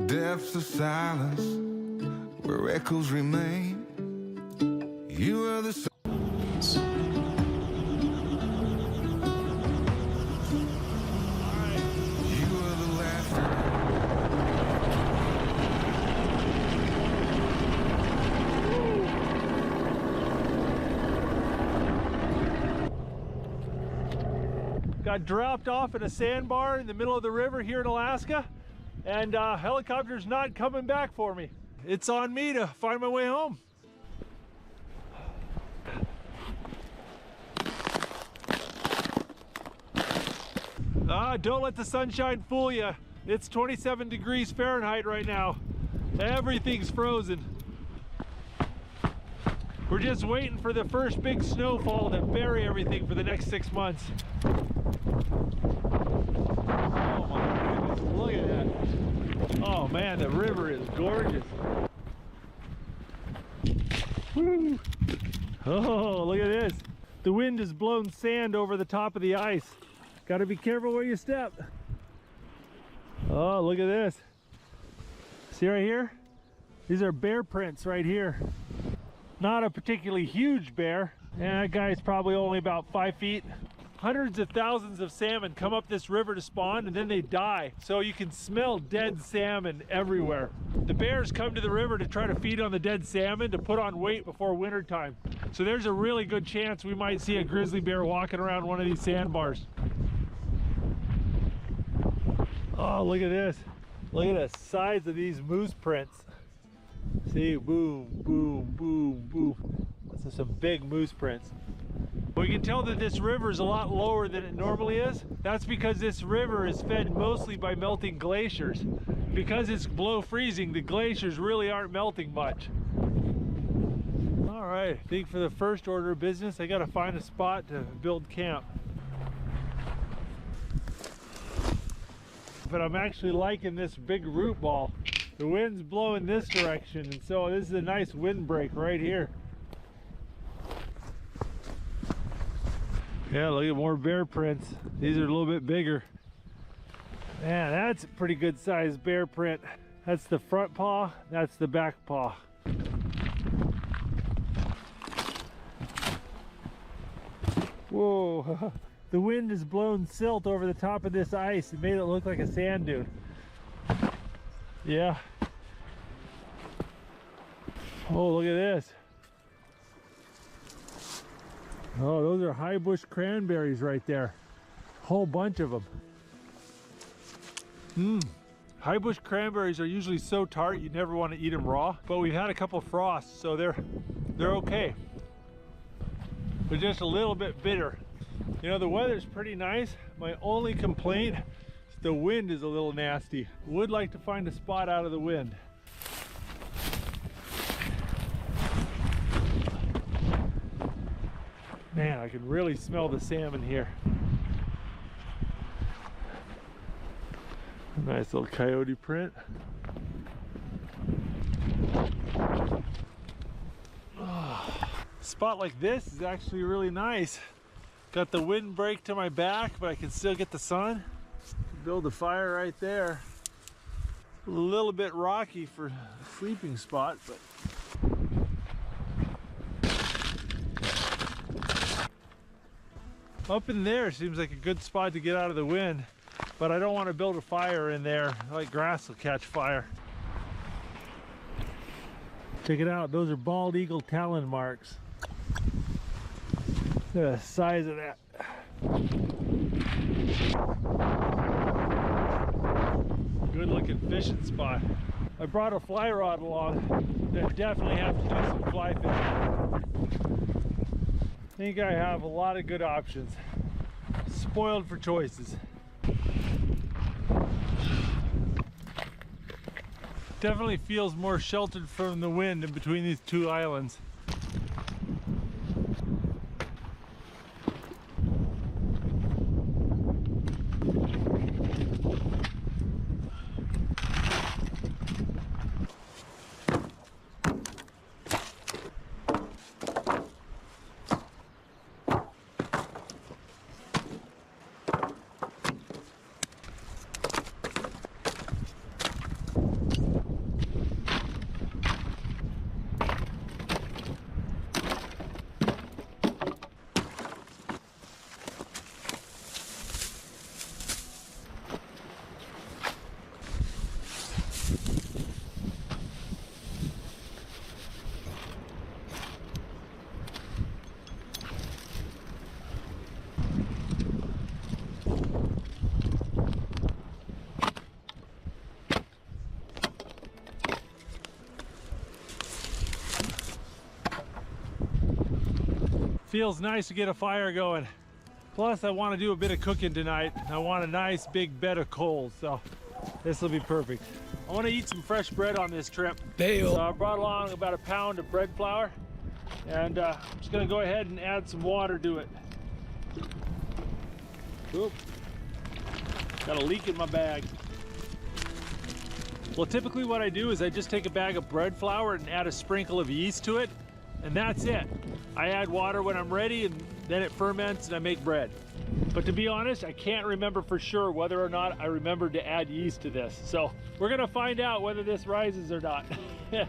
Depths of silence where echoes remain. You are the You are the laughter. Got dropped off at a sandbar in the middle of the river here in Alaska, and helicopter's not coming back for me. It's on me to find my way home. Don't let the sunshine fool you. It's 27 degrees Fahrenheit right now. Everything's frozen. We're just waiting for the first big snowfall to bury everything for the next 6 months. Oh my goodness, look at that. Oh man, the river is gorgeous. Woo. Oh, look at this. The wind has blown sand over the top of the ice. Got to be careful where you step. Oh, look at this. See right here? These are bear prints right here. Not a particularly huge bear. And that guy's probably only about 5 feet. Hundreds of thousands of salmon come up this river to spawn and then they die. So you can smell dead salmon everywhere. The bears come to the river to try to feed on the dead salmon to put on weight before winter time. So there's a really good chance we might see a grizzly bear walking around one of these sandbars. Oh, look at this. Look at the size of these moose prints. See, boom, boom, boom, boom. Those are some big moose prints. We can tell that this river is a lot lower than it normally is. That's because this river is fed mostly by melting glaciers. Because it's below freezing, the glaciers really aren't melting much. All right, I think for the first order of business, I gotta find a spot to build camp. But I'm actually liking this big root ball. The wind's blowing this direction, and so this is a nice windbreak right here. Yeah, look at more bear prints. These are a little bit bigger. Man, that's a pretty good sized bear print. That's the front paw, that's the back paw. Whoa, the wind has blown silt over the top of this ice. It made it look like a sand dune. Yeah. Oh, look at this. Oh, those are high bush cranberries right there. Whole bunch of them. High bush cranberries are usually so tart you never want to eat them raw, but we've had a couple frosts, so they're okay. But just a little bit bitter. You know, the weather's pretty nice. My only complaint is the wind is a little nasty. Would like to find a spot out of the wind. Man, I can really smell the salmon here. A nice little coyote print. Oh, a spot like this is actually really nice. Got the windbreak to my back, but I can still get the sun. Build a fire right there. A little bit rocky for a sleeping spot, but up in there seems like a good spot to get out of the wind, but I don't want to build a fire in there. Like grass will catch fire. Check it out, those are bald eagle talon marks. Look at the size of that. Good looking fishing spot. I brought a fly rod along. I definitely have to do some fly fishing. I think I have a lot of good options. Spoiled for choices. definitely feels more sheltered from the wind in between these two islands. Feels nice to get a fire going. Plus, I want to do a bit of cooking tonight. I want a nice big bed of coals, so this will be perfect. I want to eat some fresh bread on this trip. So I brought along about a pound of bread flour, and I'm just going to go ahead and add some water to it. Oop. Got a leak in my bag. Well, typically what I do is I just take a bag of bread flour and add a sprinkle of yeast to it, and that's it. I add water when I'm ready, and then it ferments and I make bread. But to be honest, I can't remember for sure whether or not I remembered to add yeast to this. So we're gonna find out whether this rises or not. The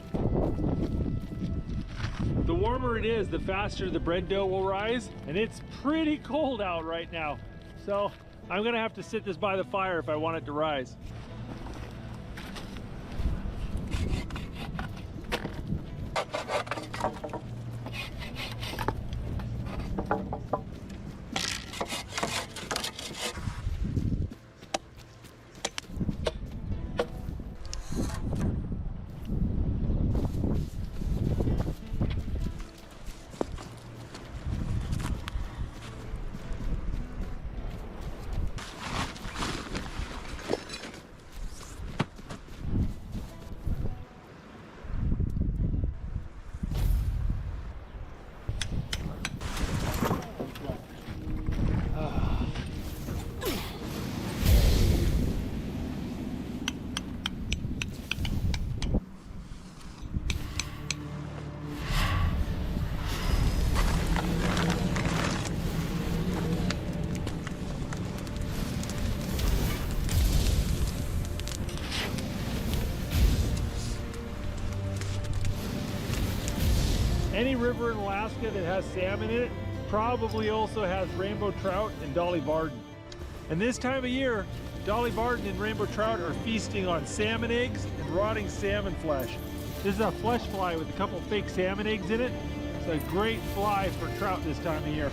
warmer it is, the faster the bread dough will rise, and it's pretty cold out right now. So I'm gonna have to sit this by the fire if I want it to rise. Any river in Alaska that has salmon in it probably also has rainbow trout and dolly varden. And this time of year, dolly varden and rainbow trout are feasting on salmon eggs and rotting salmon flesh. This is a flesh fly with a couple fake salmon eggs in it. It's a great fly for trout this time of year.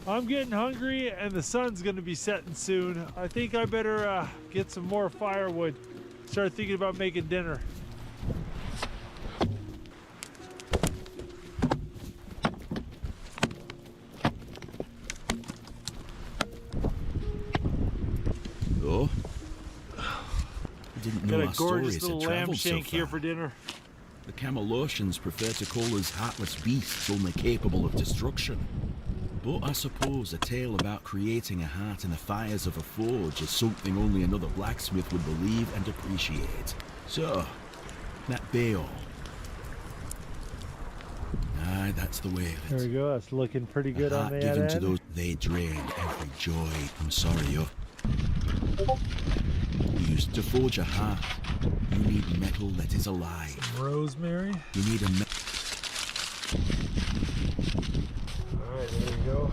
I'm getting hungry and the sun's gonna be setting soon. I think I better get some more firewood. Start thinking about making dinner. Oh, I didn't know Got a our gorgeous stories little had lamb traveled so shank here far. for dinner. The Camelosians prefer to call us heartless beasts only capable of destruction. But I suppose a tale about creating a heart in the fires of a forge is something only another blacksmith would believe and appreciate. So, that be all. Aye, that's the way of it. There we go, that's looking pretty good a on heart the given end. to those, they drain every joy. I'm sorry, yo. Used to forge a heart, you need metal that is alive. Some rosemary. You need a Alright, there we go.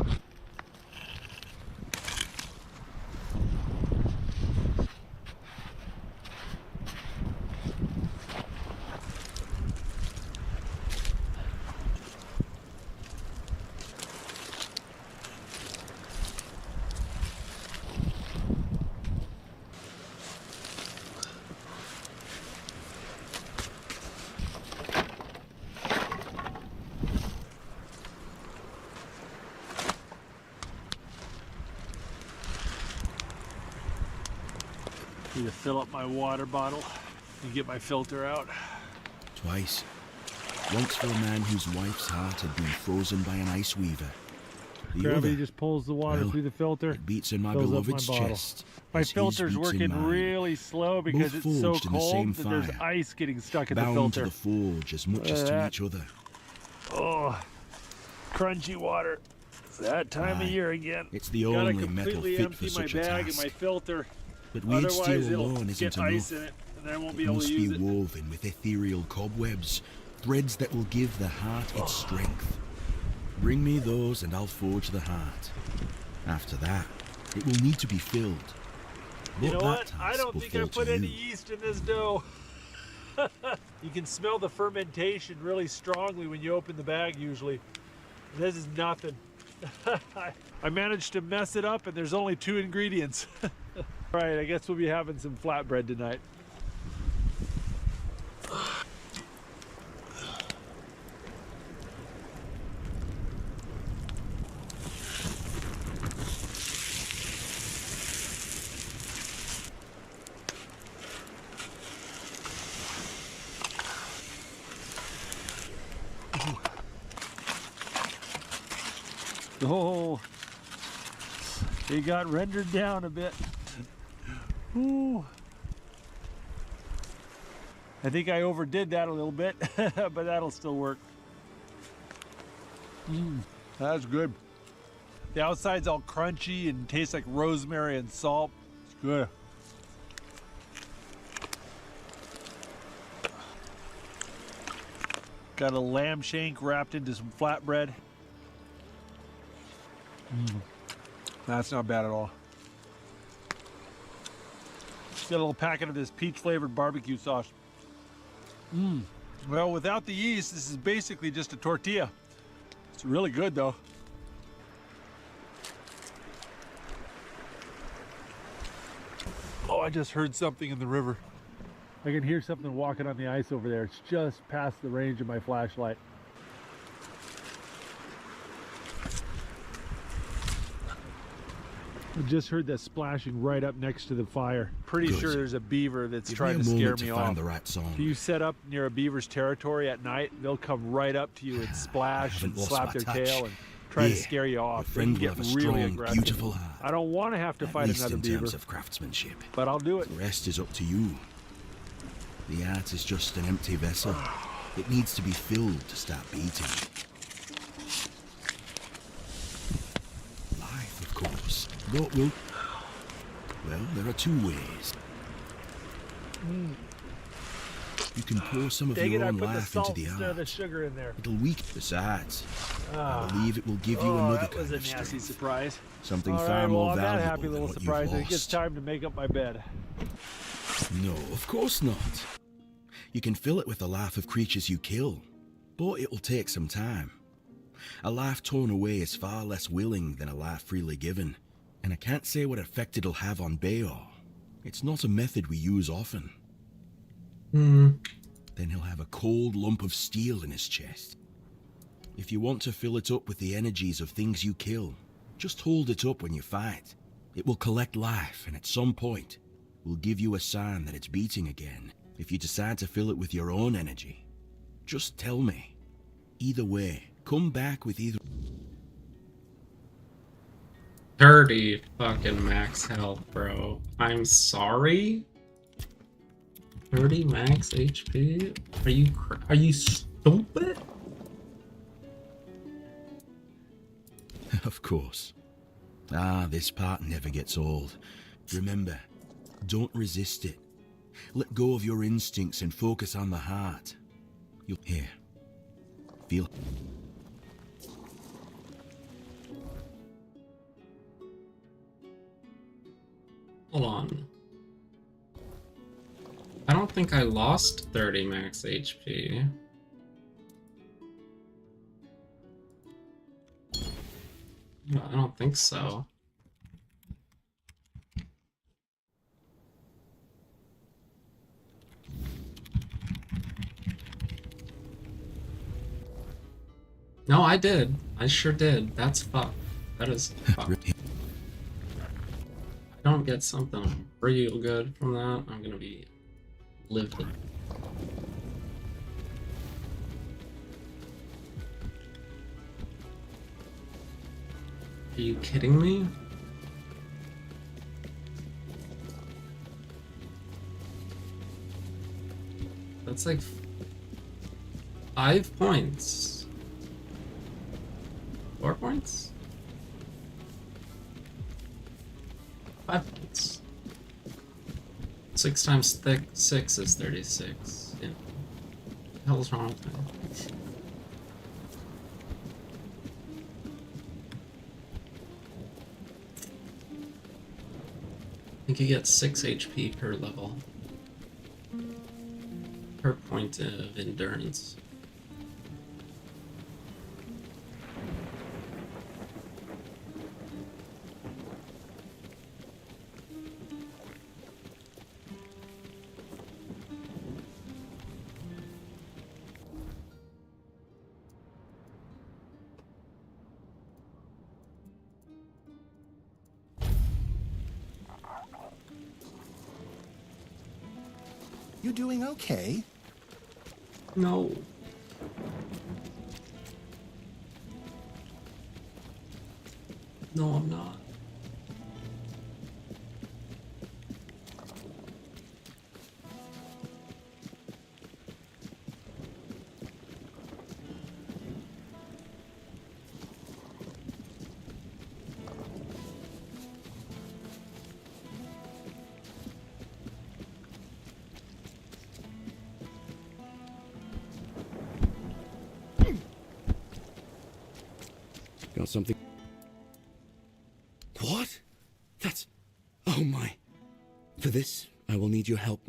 Need to fill up my water bottle and get my filter out. Twice. Once for a man whose wife's heart had been frozen by an ice weaver. The Gravity other, just pulls the water well, through the filter. it beats in my fills up beloved's my bottle. chest. My as his filter's beats in working mine. really slow because Both it's so forged in the same cold that there's fire, ice getting stuck in the bound filter. to the forge as much as to that. each other. Oh, crunchy water. It's that time of Aye, year again. it's the Gotta only metal completely fit empty for my such a bag task. and my filter. But weird Otherwise, steel it'll alone isn't get ice in enough. it, and I won't be It able must to be use it. woven with ethereal cobwebs, threads that will give the heart its strength. Bring me those and I'll forge the heart. After that, it will need to be filled. You But know that what? task I don't will think I fall put to any you. yeast in this dough. You can smell the fermentation really strongly when you open the bag usually. This is nothing. I managed to mess it up and there's only 2 ingredients. All right, I guess we'll be having some flatbread tonight. Oh, it got rendered down a bit. Ooh. I think I overdid that a little bit, but that'll still work. That's good. The outside's all crunchy and tastes like rosemary and salt. It's good. Got a lamb shank wrapped into some flatbread. That's not bad at all. Got a little packet of this peach flavored barbecue sauce. Well, without the yeast, this is basically just a tortilla. It's really good though. Oh, I just heard something in the river. I can hear something walking on the ice over there. It's just past the range of my flashlight. I just heard that splashing right up next to the fire. Pretty Good. sure there's a beaver that's Give trying me to a scare moment me to off. find the right song. If you set up near a beaver's territory at night, they'll come right up to you and splash haven't and lost slap my their touch. tail and try to Yeah, scare you your off. They friend can will get have a really strong, aggressive. beautiful heart. I don't want to have to At fight least another in beaver, terms of craftsmanship. but I'll do it. The rest is up to you. The art is just an empty vessel. It needs to be filled to start beating. Life, of course. But will... Well, there are 2 ways. You can pour some of Dang your it, I own put the life salt into the instead of the art. sugar in there. It'll weaken. Besides, Ah. I believe it will give you Oh, another that was kind a of nasty strength. surprise. Something All far right, well, more on that valuable happy than little what you've surprise, it lost. gets time to make up my bed. No, of course not. You can fill it with the life of creatures you kill, but it will take some time. A life torn away is far less willing than a life freely given, and I can't say what effect it'll have on Bayor. It's not a method we use often. Then he'll have a cold lump of steel in his chest. If you want to fill it up with the energies of things you kill, just hold it up when you fight. It will collect life, and at some point, will give you a sign that it's beating again. If you decide to fill it with your own energy, just tell me. Either way, come back with either... 30 fucking max health, bro. I'm sorry? 30 max HP? Are you stupid? Of course. Ah, this part never gets old. Remember, don't resist it. Let go of your instincts and focus on the heart. You'll... Here. Feel... Hold on. I don't think I lost 30 max HP. No, I don't think so. No, I did. I sure did. That's fuck. That is fuck. I don't get something real good from that, I'm gonna be livid. Are you kidding me? That's like 5 points. 4 points? 5 points. 6 times 6 is 36. Yeah. What the hell's wrong with me? I think you get 6 HP per level. Per point of endurance. You doing okay? No. No, I'm not. Got something? What? That's... Oh my. For this, I will need your help.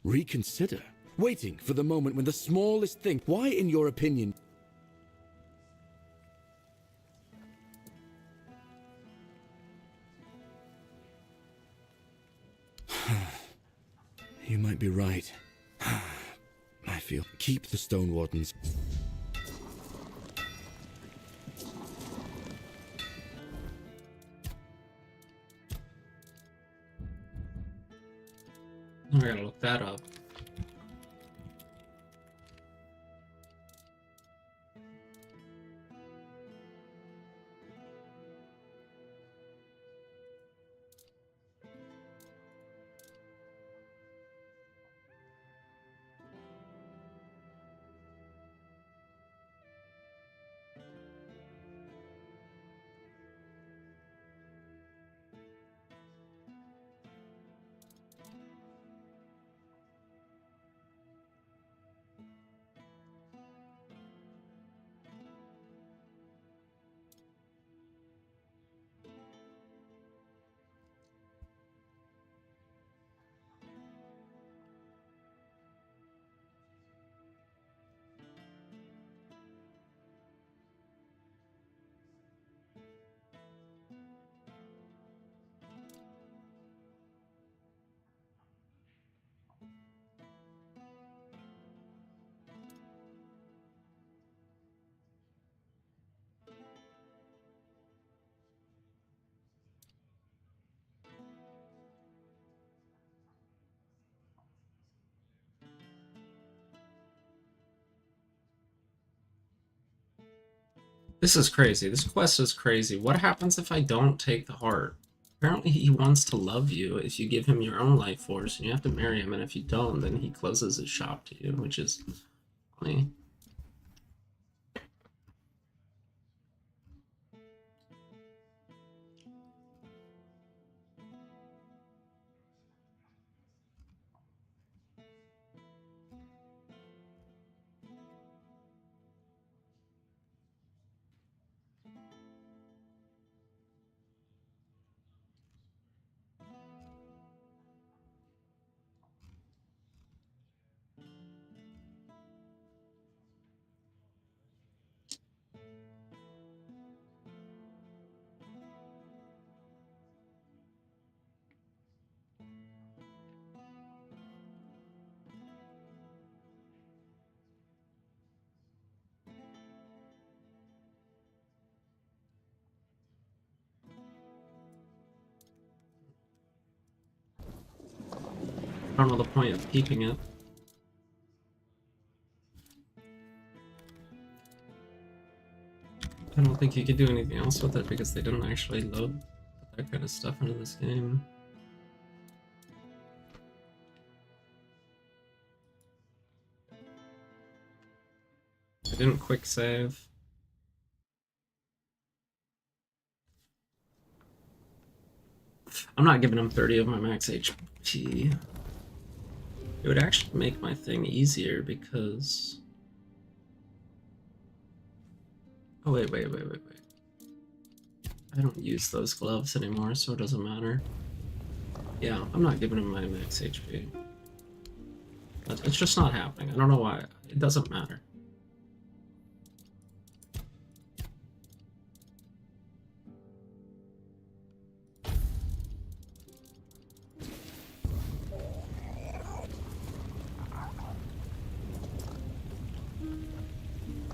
Reconsider? Waiting for the moment when the smallest thing... Why, in your opinion... You might be right. I feel... Keep the Stone Wardens. I gotta look that up. This is crazy. This quest is crazy. What happens if I don't take the heart? Apparently he wants to love you if you give him your own life force, and you have to marry him, and if you don't, then he closes his shop to you, which is funny. I don't know the point of keeping it. I don't think you could do anything else with it because they didn't actually load that kind of stuff into this game. I didn't quick save. I'm not giving him 30 of my max HP. It would actually make my thing easier because... Oh, wait. I don't use those gloves anymore, so it doesn't matter. Yeah, I'm not giving him my max HP. It's just not happening. I don't know why. It doesn't matter.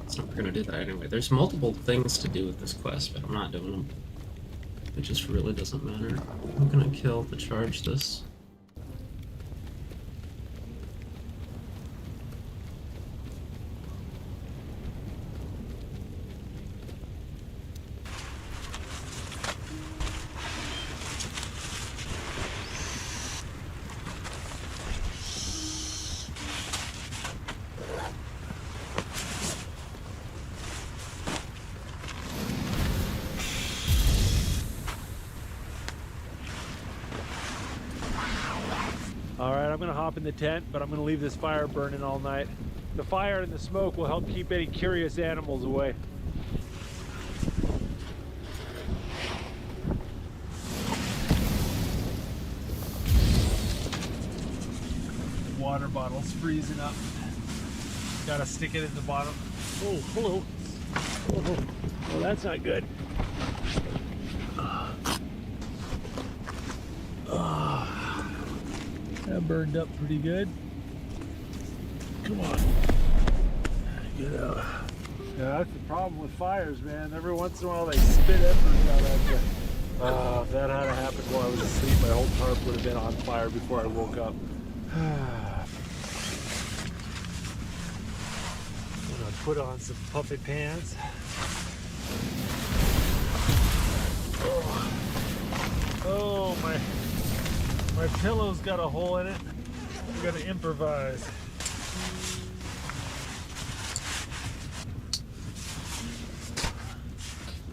So we're gonna do that anyway. There's multiple things to do with this quest, but I'm not doing them. It just really doesn't matter. I'm gonna kill to charge this. Alright, I'm gonna hop in the tent, but I'm gonna leave this fire burning all night. The fire and the smoke will help keep any curious animals away. Water bottle's freezing up. Gotta stick it in the bottom. Oh, hello. Oh, that's not good. That burned up pretty good. Come on. Get out. Yeah, that's the problem with fires, man. Every once in a while they spit embers out at you. If that had happened while I was asleep, my whole tarp would have been on fire before I woke up. I'm gonna put on some puppet pants. Oh, my pillow's got a hole in it. We gotta improvise.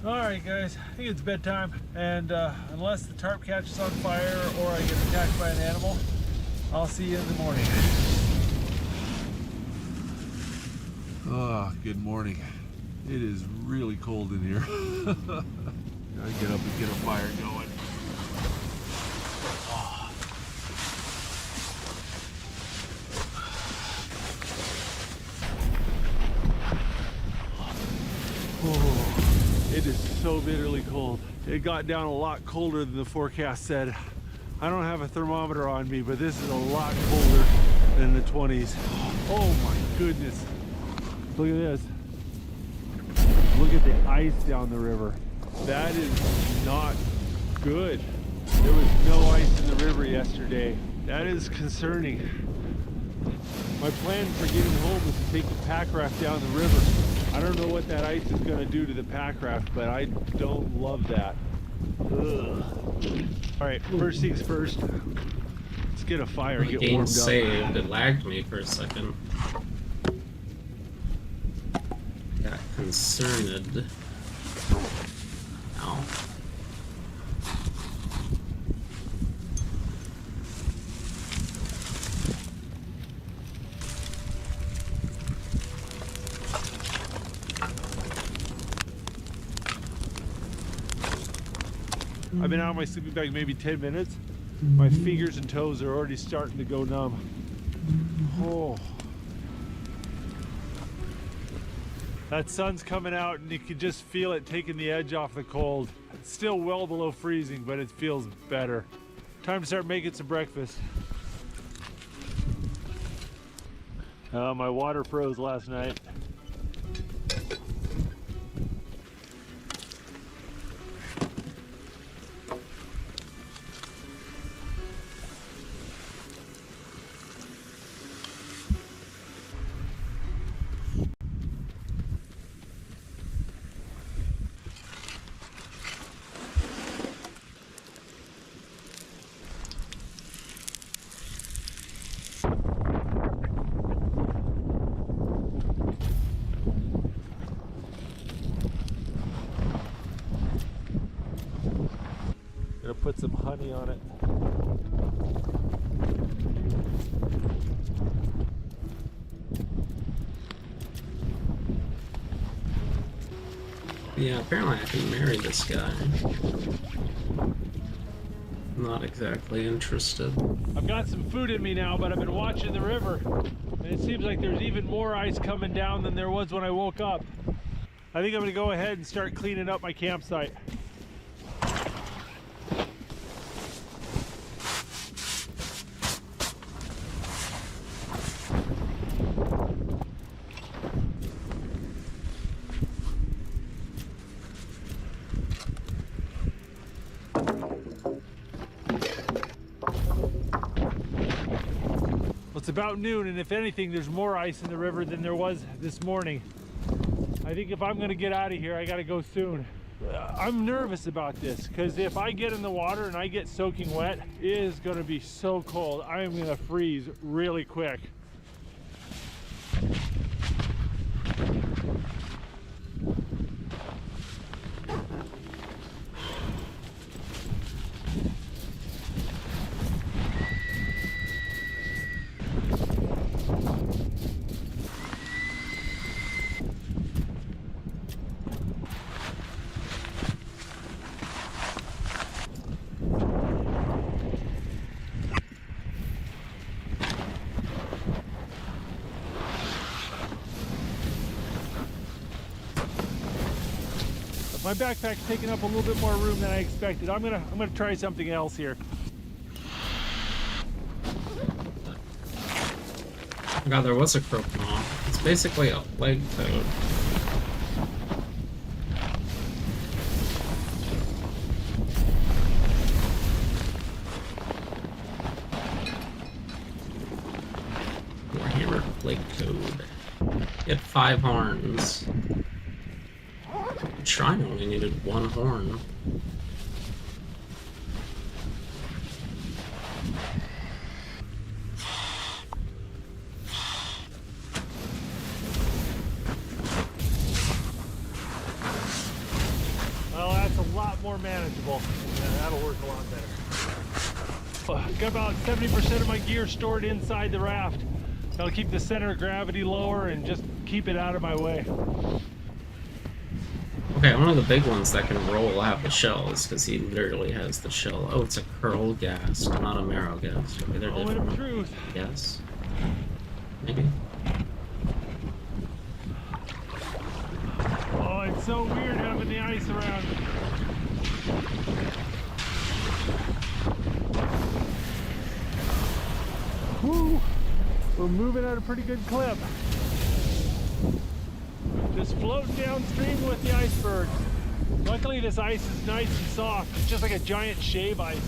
Alright guys, I think it's bedtime, and unless the tarp catches on fire or I get attacked by an animal, I'll see you in the morning. Ah, good morning. It is really cold in here. Gotta get up and get a fire going. It is so bitterly cold. It got down a lot colder than the forecast said. I don't have a thermometer on me, but this is a lot colder than the 20s. Oh my goodness. Look at this. Look at the ice down the river. That is not good. There was no ice in the river yesterday. That is concerning. My plan for getting home was to take the pack raft down the river. I don't know what that ice is going to do to the pack raft, but I don't love that. Ugh. All right, first things first. Let's get a fire and get Game warmed up. saved. It lagged me for a second. Got concerned. Ow. I've been out of my sleeping bag maybe 10 minutes. My fingers and toes are already starting to go numb. Oh. That sun's coming out and you can just feel it taking the edge off the cold. It's still well below freezing, but it feels better. Time to start making some breakfast. My water froze last night. get some honey on it. Yeah, apparently I can marry this guy. Not exactly interested. I've got some food in me now, but I've been watching the river, and it seems like there's even more ice coming down than there was when I woke up. I think I'm gonna go ahead and start cleaning up my campsite. It's about noon, and if anything, there's more ice in the river than there was this morning. I think if I'm gonna get out of here, I gotta go soon. I'm nervous about this, because if I get in the water and I get soaking wet, it is gonna be so cold. I am gonna freeze really quick. My backpack's taking up a little bit more room than I expected. I'm gonna try something else here. Oh god, there was a croque-mort. It's basically a leg toad. Warhammer plague toad. Get 5 horns. The shrine only needed 1 horn. Well, that's a lot more manageable. Yeah, that'll work a lot better. Got about 70% of my gear stored inside the raft. That'll keep the center of gravity lower and just keep it out of my way. Okay, one of the big ones that can roll out the shells, because he literally has the shell. Oh, it's a curl ghast, not a marrow ghast. Okay, they're Moment different. of truth. Yes. Maybe. Oh, it's so weird having the ice around. Woo! We're moving at a pretty good clip. Just floating downstream with the iceberg. Luckily this ice is nice and soft. It's just like a giant shave ice.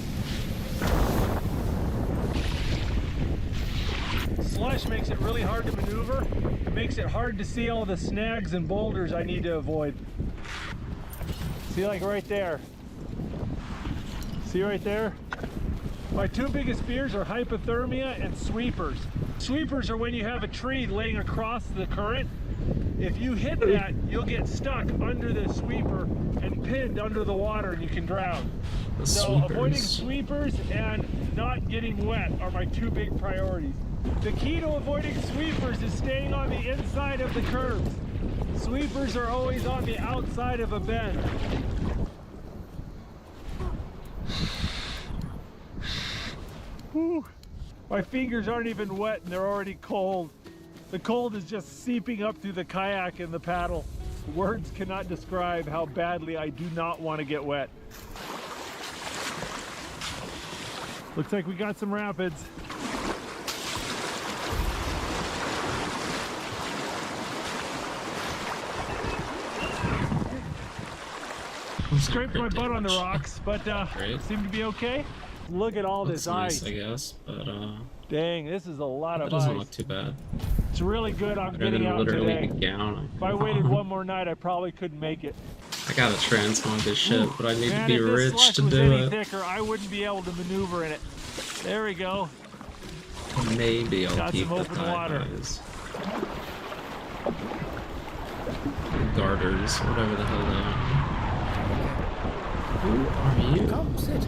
Slush makes it really hard to maneuver. It makes it hard to see all the snags and boulders I need to avoid. See, like right there. See right there? My 2 biggest fears are hypothermia and sweepers. Sweepers are when you have a tree laying across the current. If you hit that, you'll get stuck under the sweeper and pinned under the water and you can drown. So avoiding sweepers and not getting wet are my 2 big priorities. The key to avoiding sweepers is staying on the inside of the curves. Sweepers are always on the outside of a bend. Whew. My fingers aren't even wet and they're already cold. The cold is just seeping up through the kayak and the paddle. Words cannot describe how badly I do not want to get wet. Looks like we got some rapids. Scraped my butt on the rocks, but seem to be okay. Look at all this ice. Nice, I guess, but dang, this is a lot of ice. That doesn't look too bad. It's really good I'm Better getting than out literally today. a gown. If I waited one more night, I probably couldn't make it. I gotta transmog this shit, but I need Man, to be if this rich slush to was do any it. thicker, I wouldn't be able to maneuver in it. There we go. Maybe I'll Got keep some the open thigh water. highs. Garters, whatever the hell they are. Who are you? Come sit.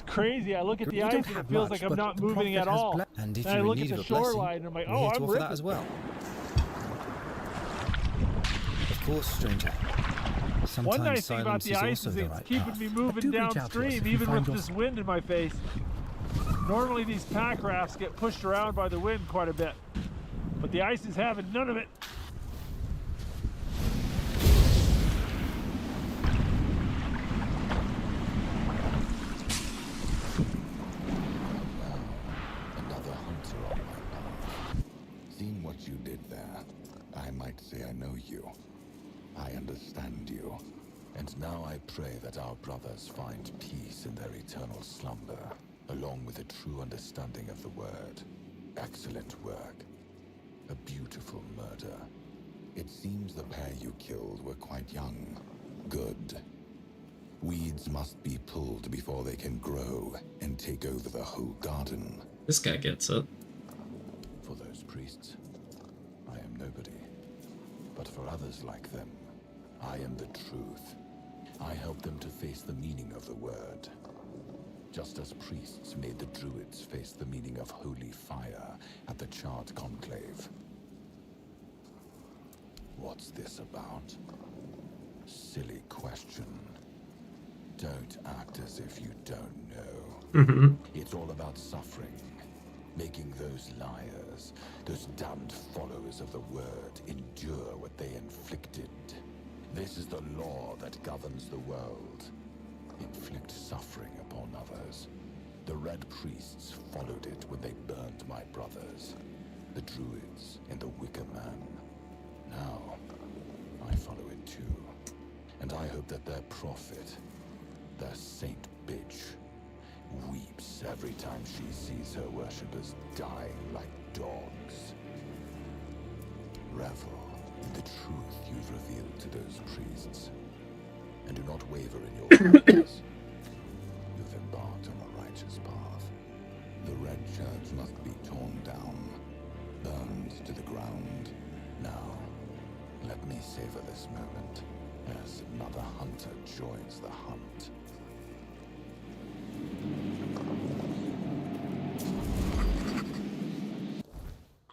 crazy. I look at the ice and it feels like I'm not moving at all. And if I you're in look need at of the a blessing, shoreline and I'm like, we're oh, here to I'm offer ripping. that as well. Of course, stranger. Sometimes One nice thing about silence the is ice also is the it's right keeping path. me But moving do reach out to us downstream, if you even find with this wind in my face. Normally these pack rafts get pushed around by the wind quite a bit, but the ice is having none of it. Another hunter on my path. Seeing what you did there, I might say I know you. I understand you. And now I pray that our brothers find peace in their eternal slumber, along with a true understanding of the word. Excellent work. A beautiful murder. It seems the pair you killed were quite young. Good. Weeds must be pulled before they can grow and take over the whole garden. This guy gets it. For those priests, I am nobody. But for others like them, I am the truth. I help them to face the meaning of the word. Just as priests made the druids face the meaning of holy fire at the Charred Conclave. What's this about? Silly question. Don't act as if you don't know. It's all about suffering. Making those liars, those damned followers of the word, endure what they inflicted. This is the law that governs the world. Inflict suffering upon others. The Red Priests followed it when they burned my brothers. The Druids and the Wicker Man. Now, I follow it too. And I hope that their prophet, their saint bitch, weeps every time she sees her worshippers dying like dogs. Revel in the truth you've revealed to those priests, and do not waver in your purpose. You've embarked on a righteous path. The Red Church must be torn down, burned to the ground. Now, let me savor this moment as another hunter joins the hunt.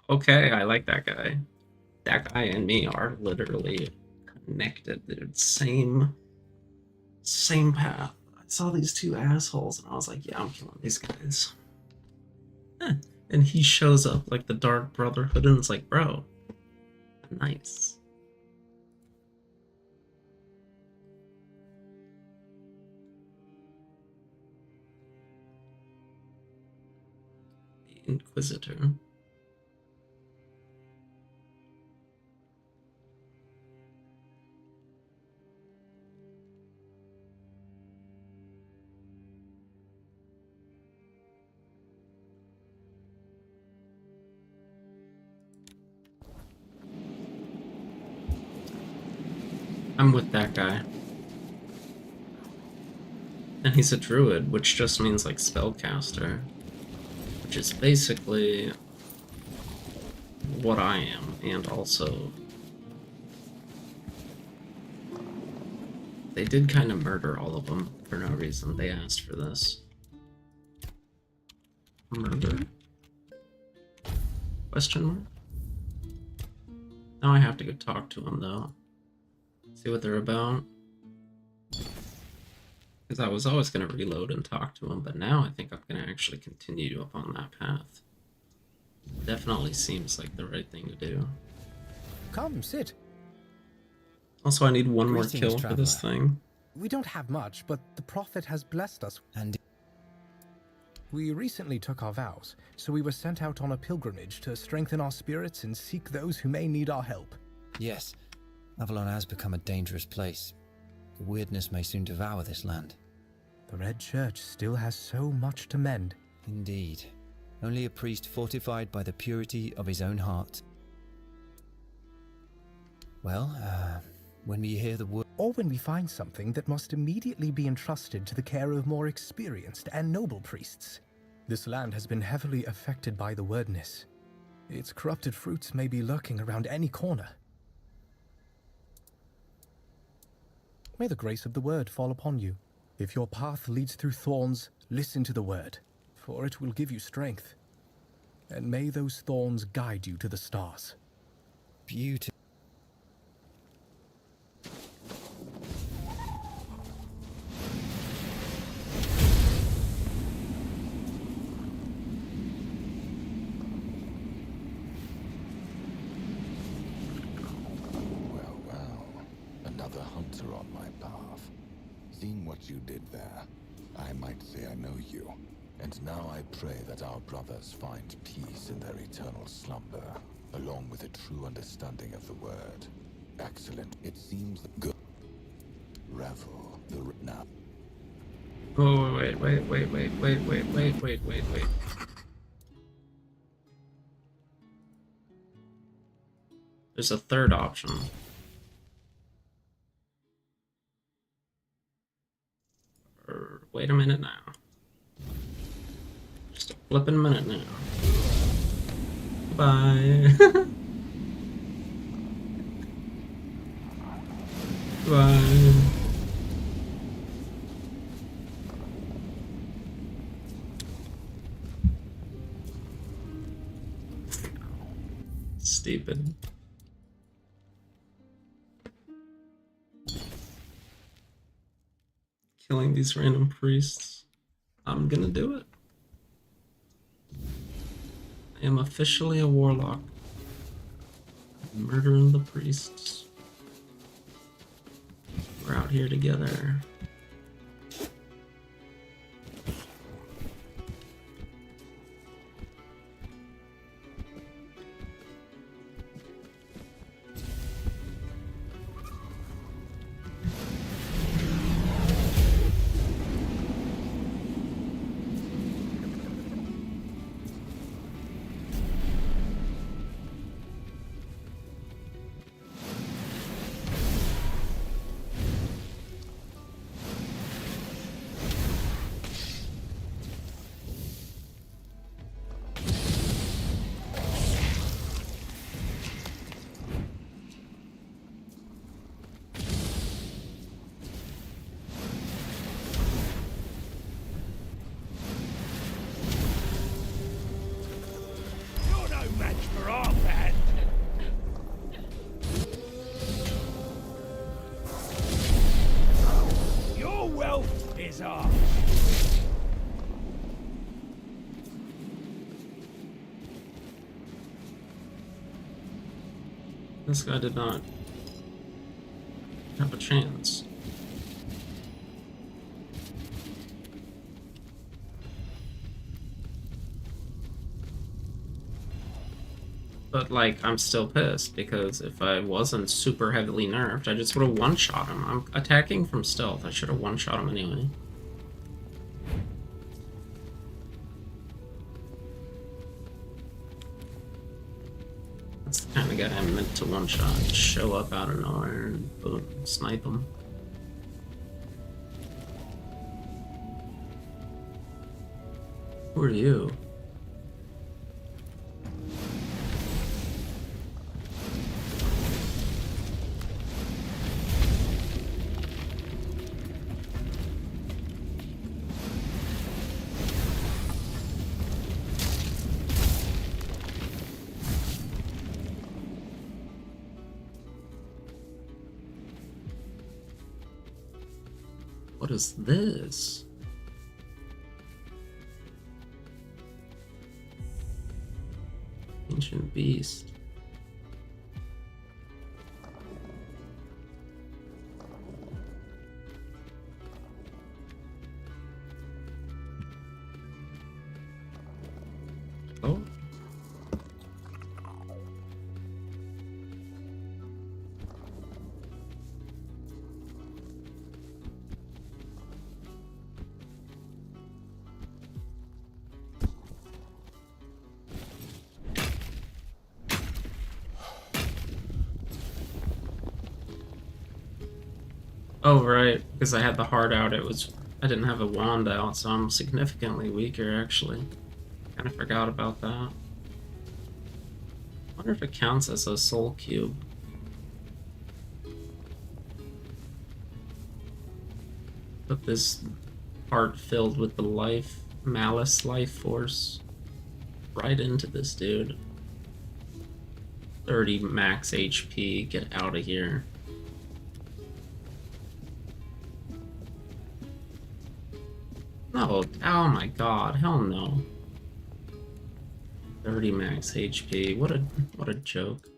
Okay, I like that guy. That guy and me are literally connected, dude. Same path. I saw these two assholes and I was like, yeah, I'm killing these guys. And he shows up like the Dark Brotherhood and it's like, bro, nice. The Inquisitor. I'm with that guy. And he's a druid, which just means like spellcaster. Which is basically what I am, and also they did kind of murder all of them for no reason. They asked for this. Murder? Question mark? Now I have to go talk to them though. See what they're about. Because I was always going to reload and talk to them, but now I think I'm going to actually continue up on that path. Definitely seems like the right thing to do. Come, sit. Also, I need one more Greetings, kill for this traveler. thing. We don't have much, but the Prophet has blessed us. And we recently took our vows, so we were sent out on a pilgrimage to strengthen our spirits and seek those who may need our help. Yes, Avalon has become a dangerous place. The weirdness may soon devour this land. The Red Church still has so much to mend. Indeed. Only a priest fortified by the purity of his own heart. Well, when we hear the word... Or when we find something that must immediately be entrusted to the care of more experienced and noble priests. This land has been heavily affected by the wordness. Its corrupted fruits may be lurking around any corner. May the grace of the word fall upon you. If your path leads through thorns, Listen to the word, for it will give you strength. And may those thorns guide you to the stars. Beauty. Another hunter on my path. Seeing what you did there, I might say I know you. And now I pray that our brothers find peace in their eternal slumber, along with a true understanding of the word. Excellent. It seems good. Revel the now. Oh, wait. There's a third option. Wait a minute now. Just a flippin' minute now. Bye. Bye. Stupid. Killing these random priests. I'm gonna do it. I am officially a warlock. Murdering the priests. We're out here together. This guy did not have a chance. But, like, I'm still pissed, because if I wasn't super heavily nerfed, I just would have one-shot him. I'm attacking from stealth. I should have one-shot him anyway. That's the kind of guy I'm meant to one-shot. Show up out of nowhere and boom, snipe him. Who are you? What is this? Ancient beast. Oh. Oh, right, because I had the heart out, I didn't have a wand out, so I'm significantly weaker, actually. Kinda forgot about that. I wonder if it counts as a soul cube. Put this heart filled with the malice life force right into this dude. 30 max HP, get out of here. No, oh my god, hell no. 30 max HP, what a joke.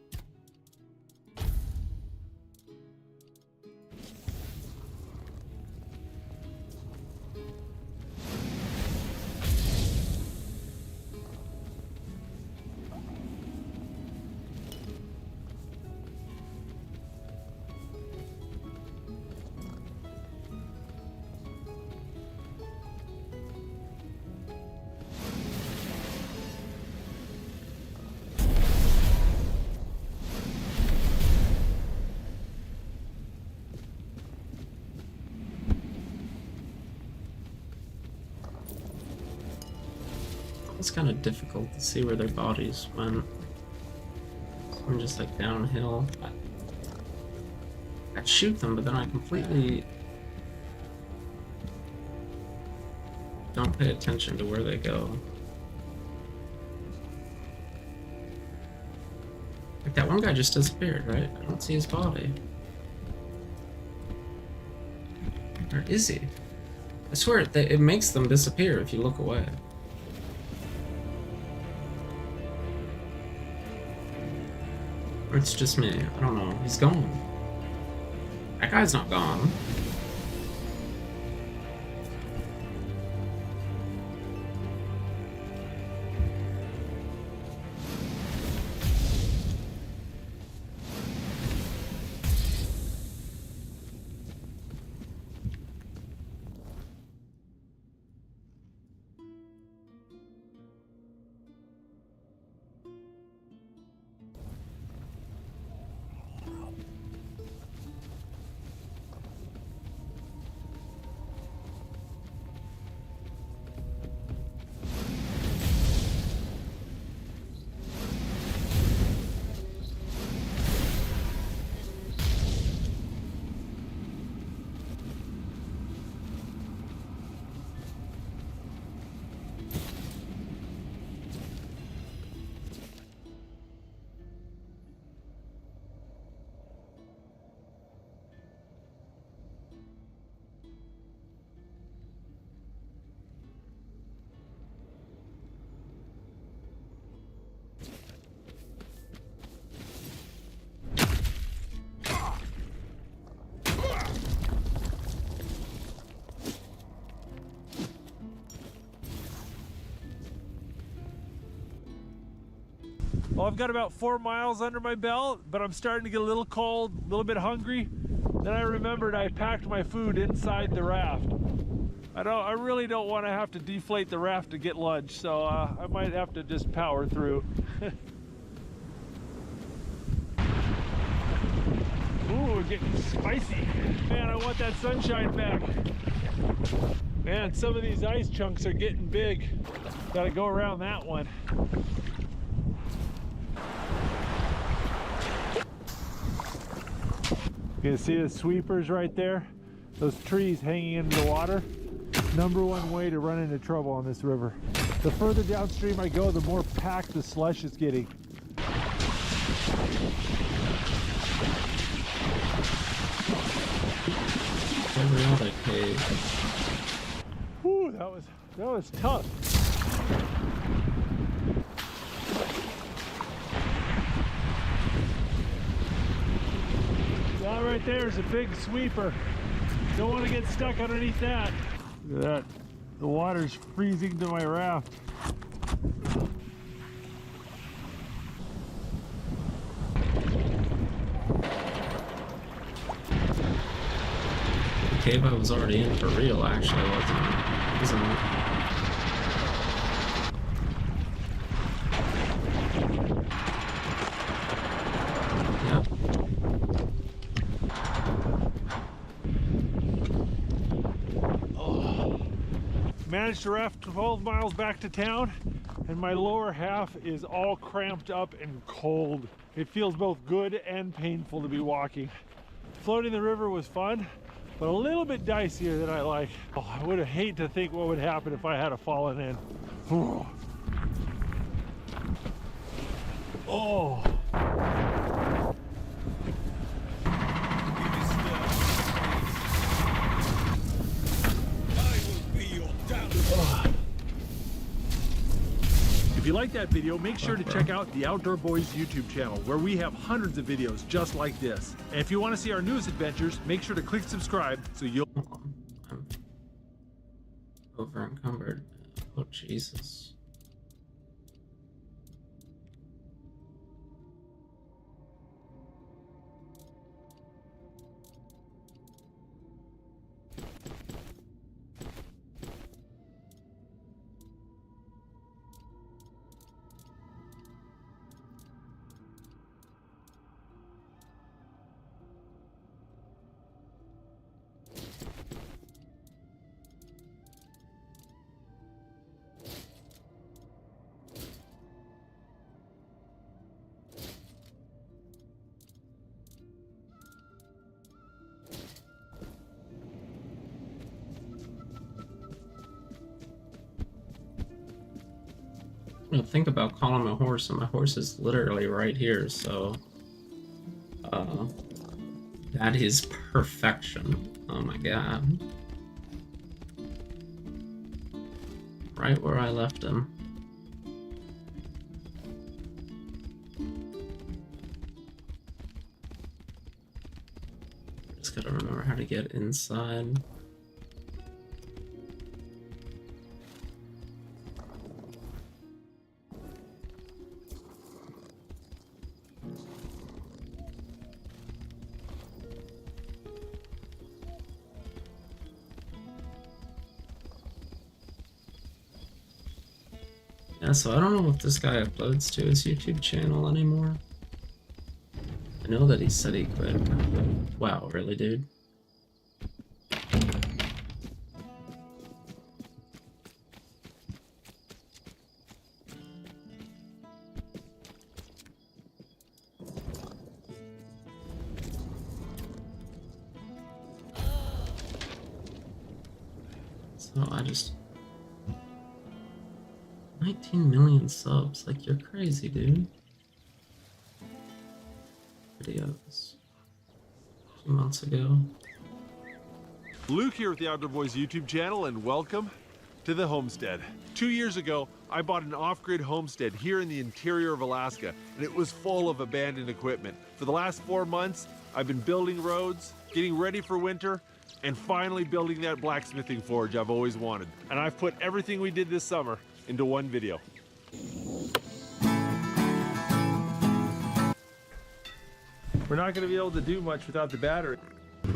It's kind of difficult to see where their bodies went. I'm just like downhill. I shoot them, but then I completely don't pay attention to where they go. Like that one guy just disappeared, right? I don't see his body. Where is he? I swear it makes them disappear if you look away. Or it's just me. I don't know. He's gone. That guy's not gone. Well, I've got about 4 miles under my belt, but I'm starting to get a little cold, a little bit hungry. Then I remembered I packed my food inside the raft. I really don't want to have to deflate the raft to get lunch, so I might have to just power through. Ooh, getting spicy. Man, I want that sunshine back. Man, some of these ice chunks are getting big. Gotta go around that one. You can see the sweepers right there? Those trees hanging into the water. #1 way to run into trouble on this river. The further downstream I go, the more packed the slush is getting. Whew, that was tough. That right there is a big sweeper. Don't want to get stuck underneath that. Look at that. The water's freezing to my raft. The cave I was already in for real, actually, wasn't it? Managed to raft 12 miles back to town, and my lower half is all cramped up and cold. It feels both good and painful to be walking. Floating the river was fun, but a little bit dicier than I like. Oh, I would have hated to think what would happen if I had a fallen in. Oh. If you like that video, make sure to check out the Outdoor Boys YouTube channel, where we have hundreds of videos just like this. And if you want to see our newest adventures, make sure to click subscribe so you'll... I'm over encumbered. Oh, Jesus. Think about calling my horse, and my horse is literally right here, so that is perfection. Oh my god. Right where I left him. Just gotta remember how to get inside. Yeah, so I don't know if this guy uploads to his YouTube channel anymore. I know that he said he quit. Wow, really, dude? So I just... 19 million subs, like you're crazy, dude. Videos. A few months ago. Luke here with the Outdoor Boys YouTube channel, and welcome to the homestead. 2 years ago, I bought an off-grid homestead here in the interior of Alaska, and it was full of abandoned equipment. For the last 4 months, I've been building roads, getting ready for winter, and finally building that blacksmithing forge I've always wanted. And I've put everything we did this summer into one video. We're not going to be able to do much without the battery. We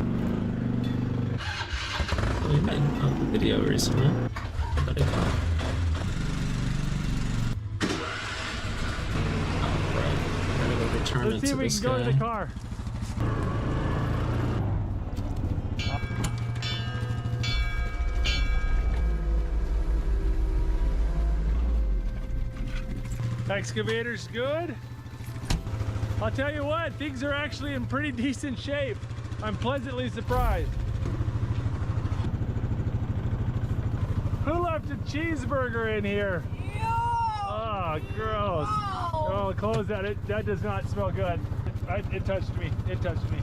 made a video recently. Let it go. Gotta go return Let's it see to if we this can go guy. to the car. Excavator's good. I'll tell you what, things are actually in pretty decent shape. I'm pleasantly surprised. Who left a cheeseburger in here? Oh, gross. Oh, close that. That does not smell good. It touched me. It touched me.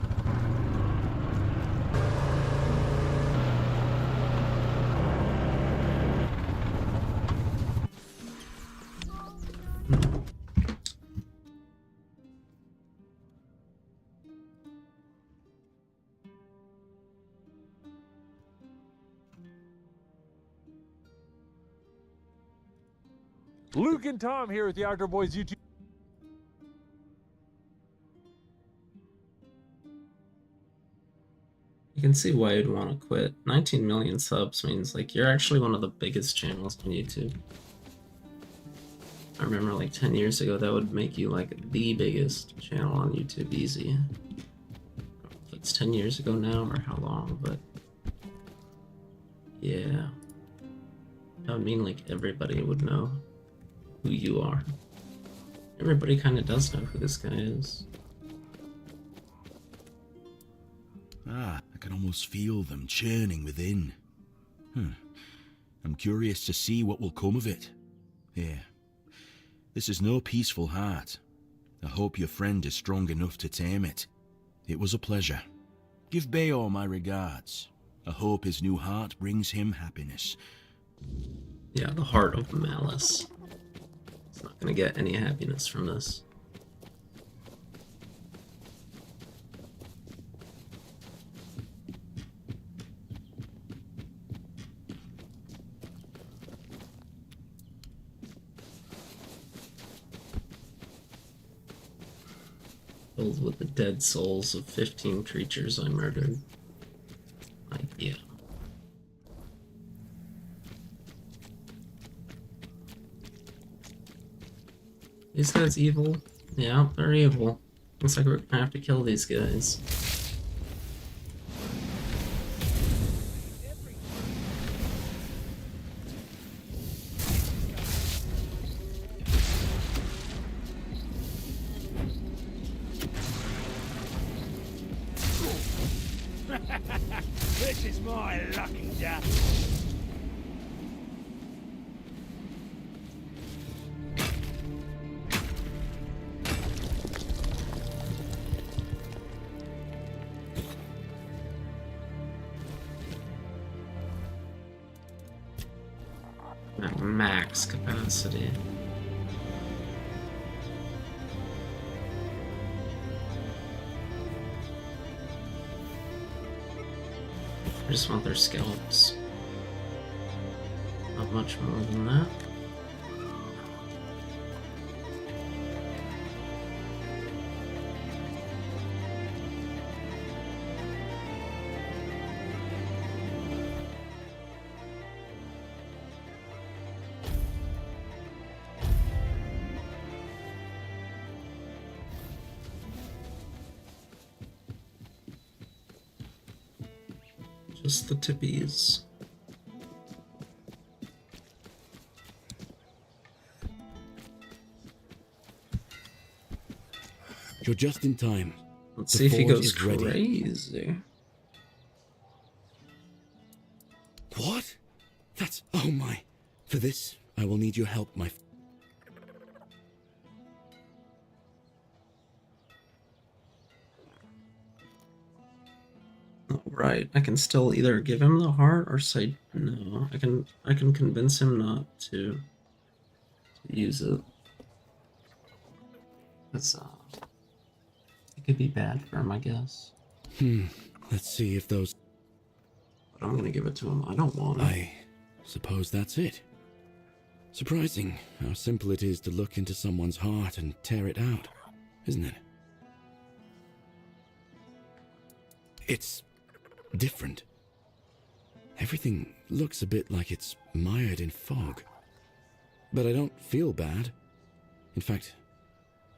Luke and Tom here with the Outdoor Boys YouTube. You can see why you'd want to quit. 19 million subs means like you're actually one of the biggest channels on YouTube. I remember like 10 years ago that would make you like the biggest channel on YouTube easy. I don't know if it's 10 years ago now or how long, but yeah. That would mean like everybody would know who you are. Everybody kind of does know who this guy is. Ah, a can almost feel them churning within. I'm curious to see what will come of it. Here. This is no peaceful heart. I hope your friend is strong enough to tame it. It was a pleasure. Give Bayor my regards. I hope his new heart brings him happiness. Yeah, the heart of malice. It's not gonna get any happiness from this. Filled with the dead souls of 15 creatures I murdered. Like, yeah. These guys evil? Yeah, they're evil. Looks like we're gonna have to kill these guys. This is my lucky day. At max capacity. I just want their scalps. Not much more than that. Just the tippies. You're just in time. Let's The see if he forge goes is ready. crazy. What? That's... oh my. For this, I will need your help, my... Right, I can still either give him the heart or say no. I can convince him not to use it. It's it could be bad for him, I guess. Let's see if those... But I'm gonna give it to him. I don't want it. I suppose that's it. Surprising how simple it is to look into someone's heart and tear it out, isn't it? It's different. Everything looks a bit like it's mired in fog. But I don't feel bad. In fact,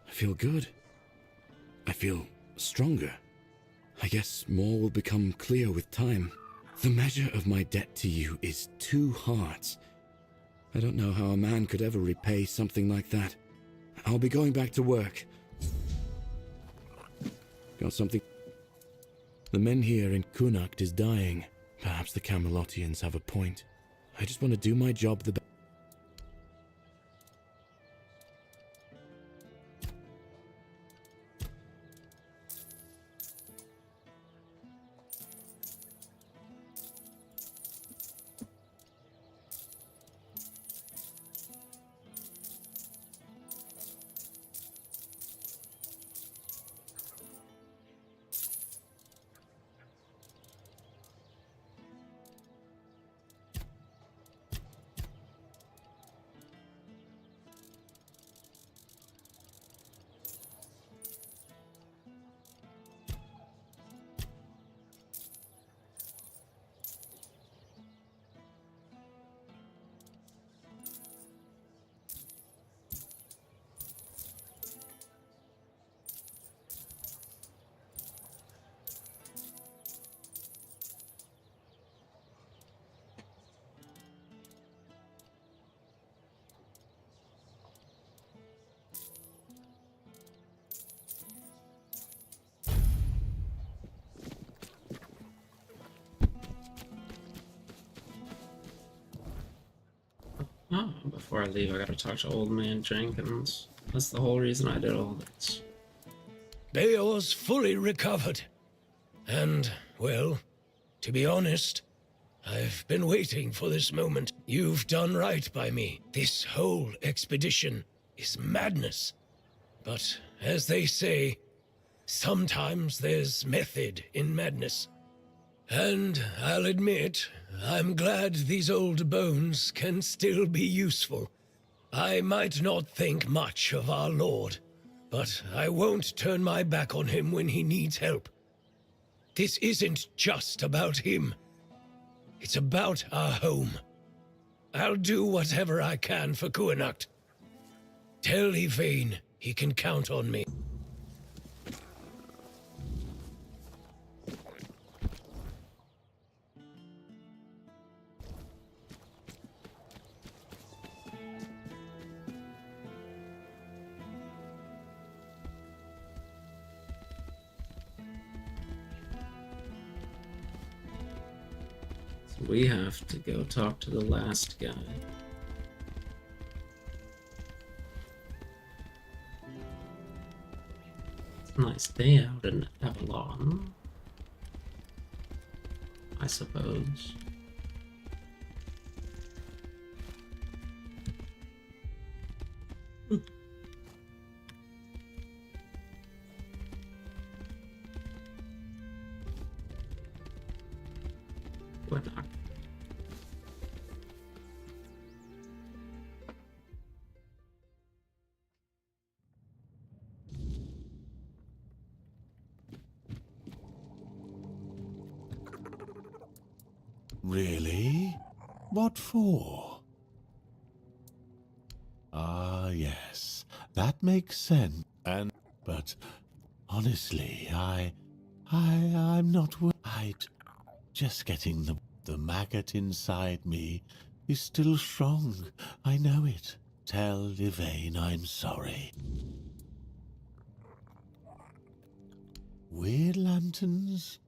I feel good. I feel stronger. I guess more will become clear with time. The measure of my debt to you is 2 hearts. I don't know how a man could ever repay something like that. I'll be going back to work. Got something? The men here in Connacht is dying. Perhaps the Camelotians have a point. I just want to do my job the best. Oh, before I leave, I gotta talk to Old Man Jenkins. That's the whole reason I did all this. Beor's fully recovered. And, well, to be honest, I've been waiting for this moment. You've done right by me. This whole expedition is madness. But, as they say, sometimes there's method in madness. And I'll admit, I'm glad these old bones can still be useful. I might not think much of our Lord, but I won't turn my back on him when he needs help. This isn't just about him. It's about our home. I'll do whatever I can for Kuanacht. Tell Yvain he can count on me. We have to go talk to the last guy. It's a nice day out in Avalon, I suppose. Whatnot. Really? What for? Ah, yes, that makes sense. But honestly, I'm not worried. Just getting the maggot inside me is still strong. I know it. Tell Yvain I'm sorry. Weird lanterns?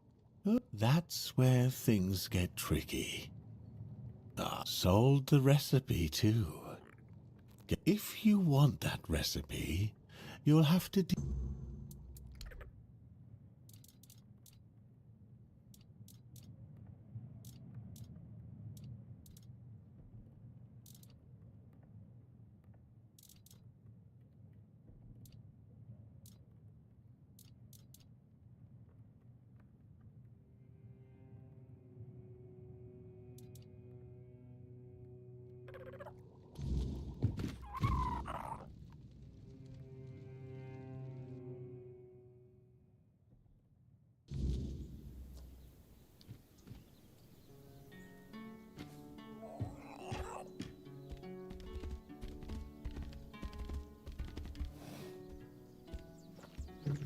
Oh, that's where things get tricky. Sold the recipe too. If you want that recipe, you'll have to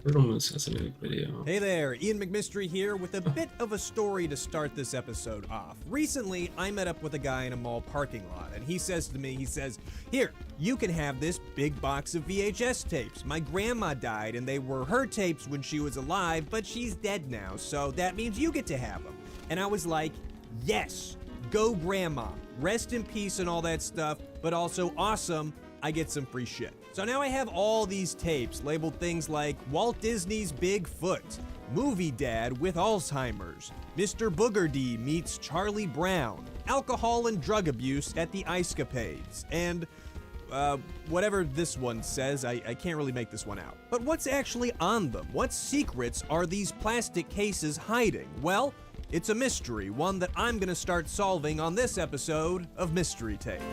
Riddlemus has a new video. Hey there, Ian McMystery here with a bit of a story to start this episode off. Recently, I met up with a guy in a mall parking lot, and he says to me, "Here, you can have this big box of VHS tapes. My grandma died, and they were her tapes when she was alive, but she's dead now, so that means you get to have them." And I was like, yes, go grandma. Rest in peace and all that stuff, but also awesome, I get some free shit. So now I have all these tapes labeled things like Walt Disney's Bigfoot, Movie Dad with Alzheimer's, Mr. Boogerdee meets Charlie Brown, Alcohol and Drug Abuse at the Icecapades, and whatever this one says, I can't really make this one out. But what's actually on them? What secrets are these plastic cases hiding? Well, it's a mystery, one that I'm gonna start solving on this episode of Mystery Tapes.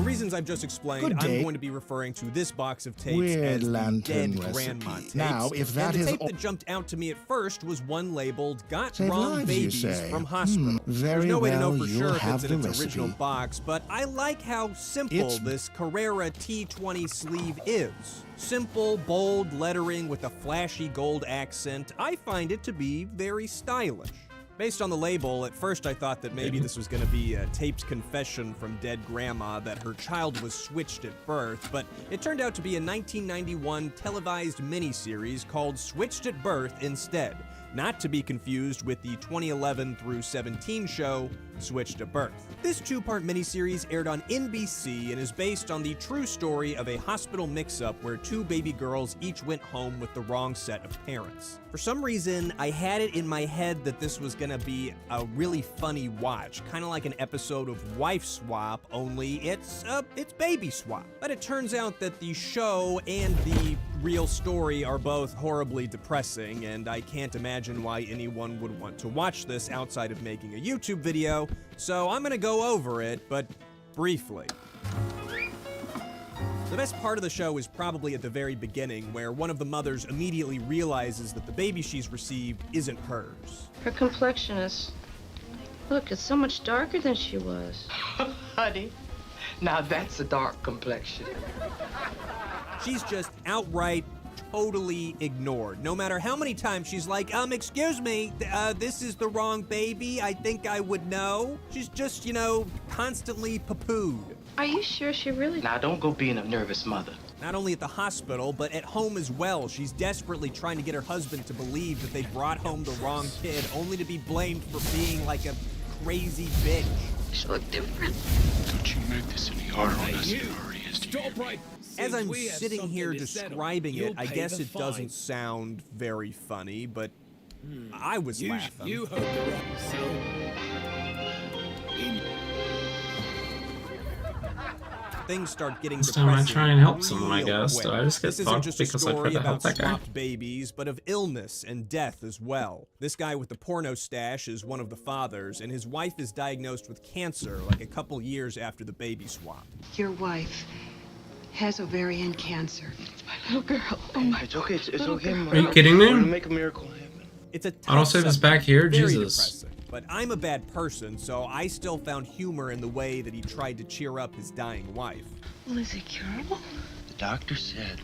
Reasons I've just explained, I'm going to be referring to this box of tapes Weird as the lantern Dead recipe. Grandma tapes. Now, if that and is the tape that jumped out to me at first was one labeled "Got Save Wrong lives, you Babies say? from Hospital." Very There's no way to know well, for you'll sure if have it's in the its original recipe. box, but I like how simple this Carrera T20 sleeve is. Simple, bold lettering with a flashy gold accent. I find it to be very stylish. Based on the label, at first I thought that maybe this was going to be a taped confession from dead grandma that her child was switched at birth, but it turned out to be a 1991 televised miniseries called Switched at Birth instead, not to be confused with the 2011 through 17 show Switched at Birth. This two-part miniseries aired on NBC and is based on the true story of a hospital mix-up where two baby girls each went home with the wrong set of parents. For some reason, I had it in my head that this was gonna be a really funny watch, kind of like an episode of Wife Swap, only it's Baby Swap. But it turns out that the show and the real story are both horribly depressing, and I can't imagine why anyone would want to watch this outside of making a YouTube video, so I'm gonna go over it, but briefly. The best part of the show is probably at the very beginning, where one of the mothers immediately realizes that the baby she's received isn't hers. Her complexion is... Look, it's so much darker than she was. Honey, now that's a dark complexion. She's just outright totally ignored. No matter how many times she's like, excuse me, this is the wrong baby, I think I would know. She's just, constantly poo-pooed. Are you sure she really... Now don't go being a nervous mother. Not only at the hospital, but at home as well. She's desperately trying to get her husband to believe that they brought home the wrong kid, only to be blamed for being like a crazy bitch. She looked different. Don't you make this any harder on us than it already is to you. As I'm sitting here describing it, I guess it doesn't sound very funny, but I was laughing. You heard the right sound. Things start getting This time I depressing try and help real someone, I guess. quick. Do I just get This isn't fucked just a because I story tried to help about that guy? swapped babies, but of illness and death as well. This guy with the porno stash is one of the fathers, and his wife is diagnosed with cancer like a couple years after the baby swap. Your wife has ovarian cancer. It's my little girl. Oh my... It's okay. It's okay, Mom. Are you kidding me? We're gonna make a miracle happen. It's a Autosave is back here? very Jesus. depressing. But I'm a bad person, so I still found humor in the way that he tried to cheer up his dying wife. Well, is it curable? The doctor said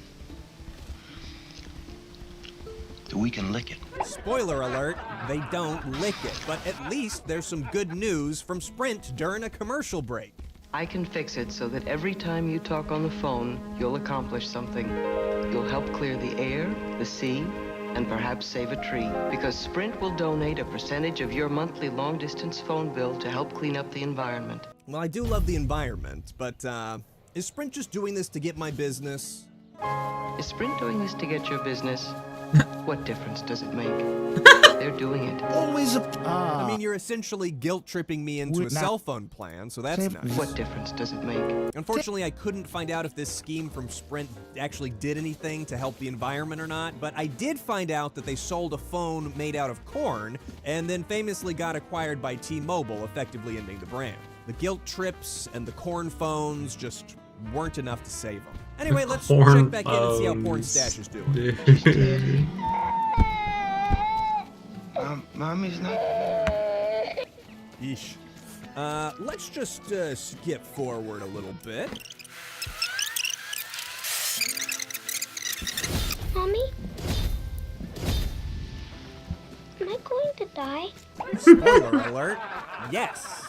that we can lick it. Spoiler alert, they don't lick it, but at least there's some good news from Sprint during a commercial break. I can fix it so that every time you talk on the phone, you'll accomplish something. You'll help clear the air, the sea, and perhaps save a tree. Because Sprint will donate a percentage of your monthly long-distance phone bill to help clean up the environment. Well, I do love the environment, but is Sprint just doing this to get my business? Is Sprint doing this to get your business? What difference does it make? They're doing it. Always I mean, you're essentially guilt-tripping me into a cell phone plan, so that's nice. What difference does it make? Unfortunately, I couldn't find out if this scheme from Sprint actually did anything to help the environment or not, but I did find out that they sold a phone made out of corn and then famously got acquired by T-Mobile, effectively ending the brand. The guilt trips and the corn phones just weren't enough to save them. Anyway, let's check back in and see how Porn Stash is doing. Mommy's not... Yeesh. Let's just skip forward a little bit. Mommy? Am I going to die? Spoiler alert, yes.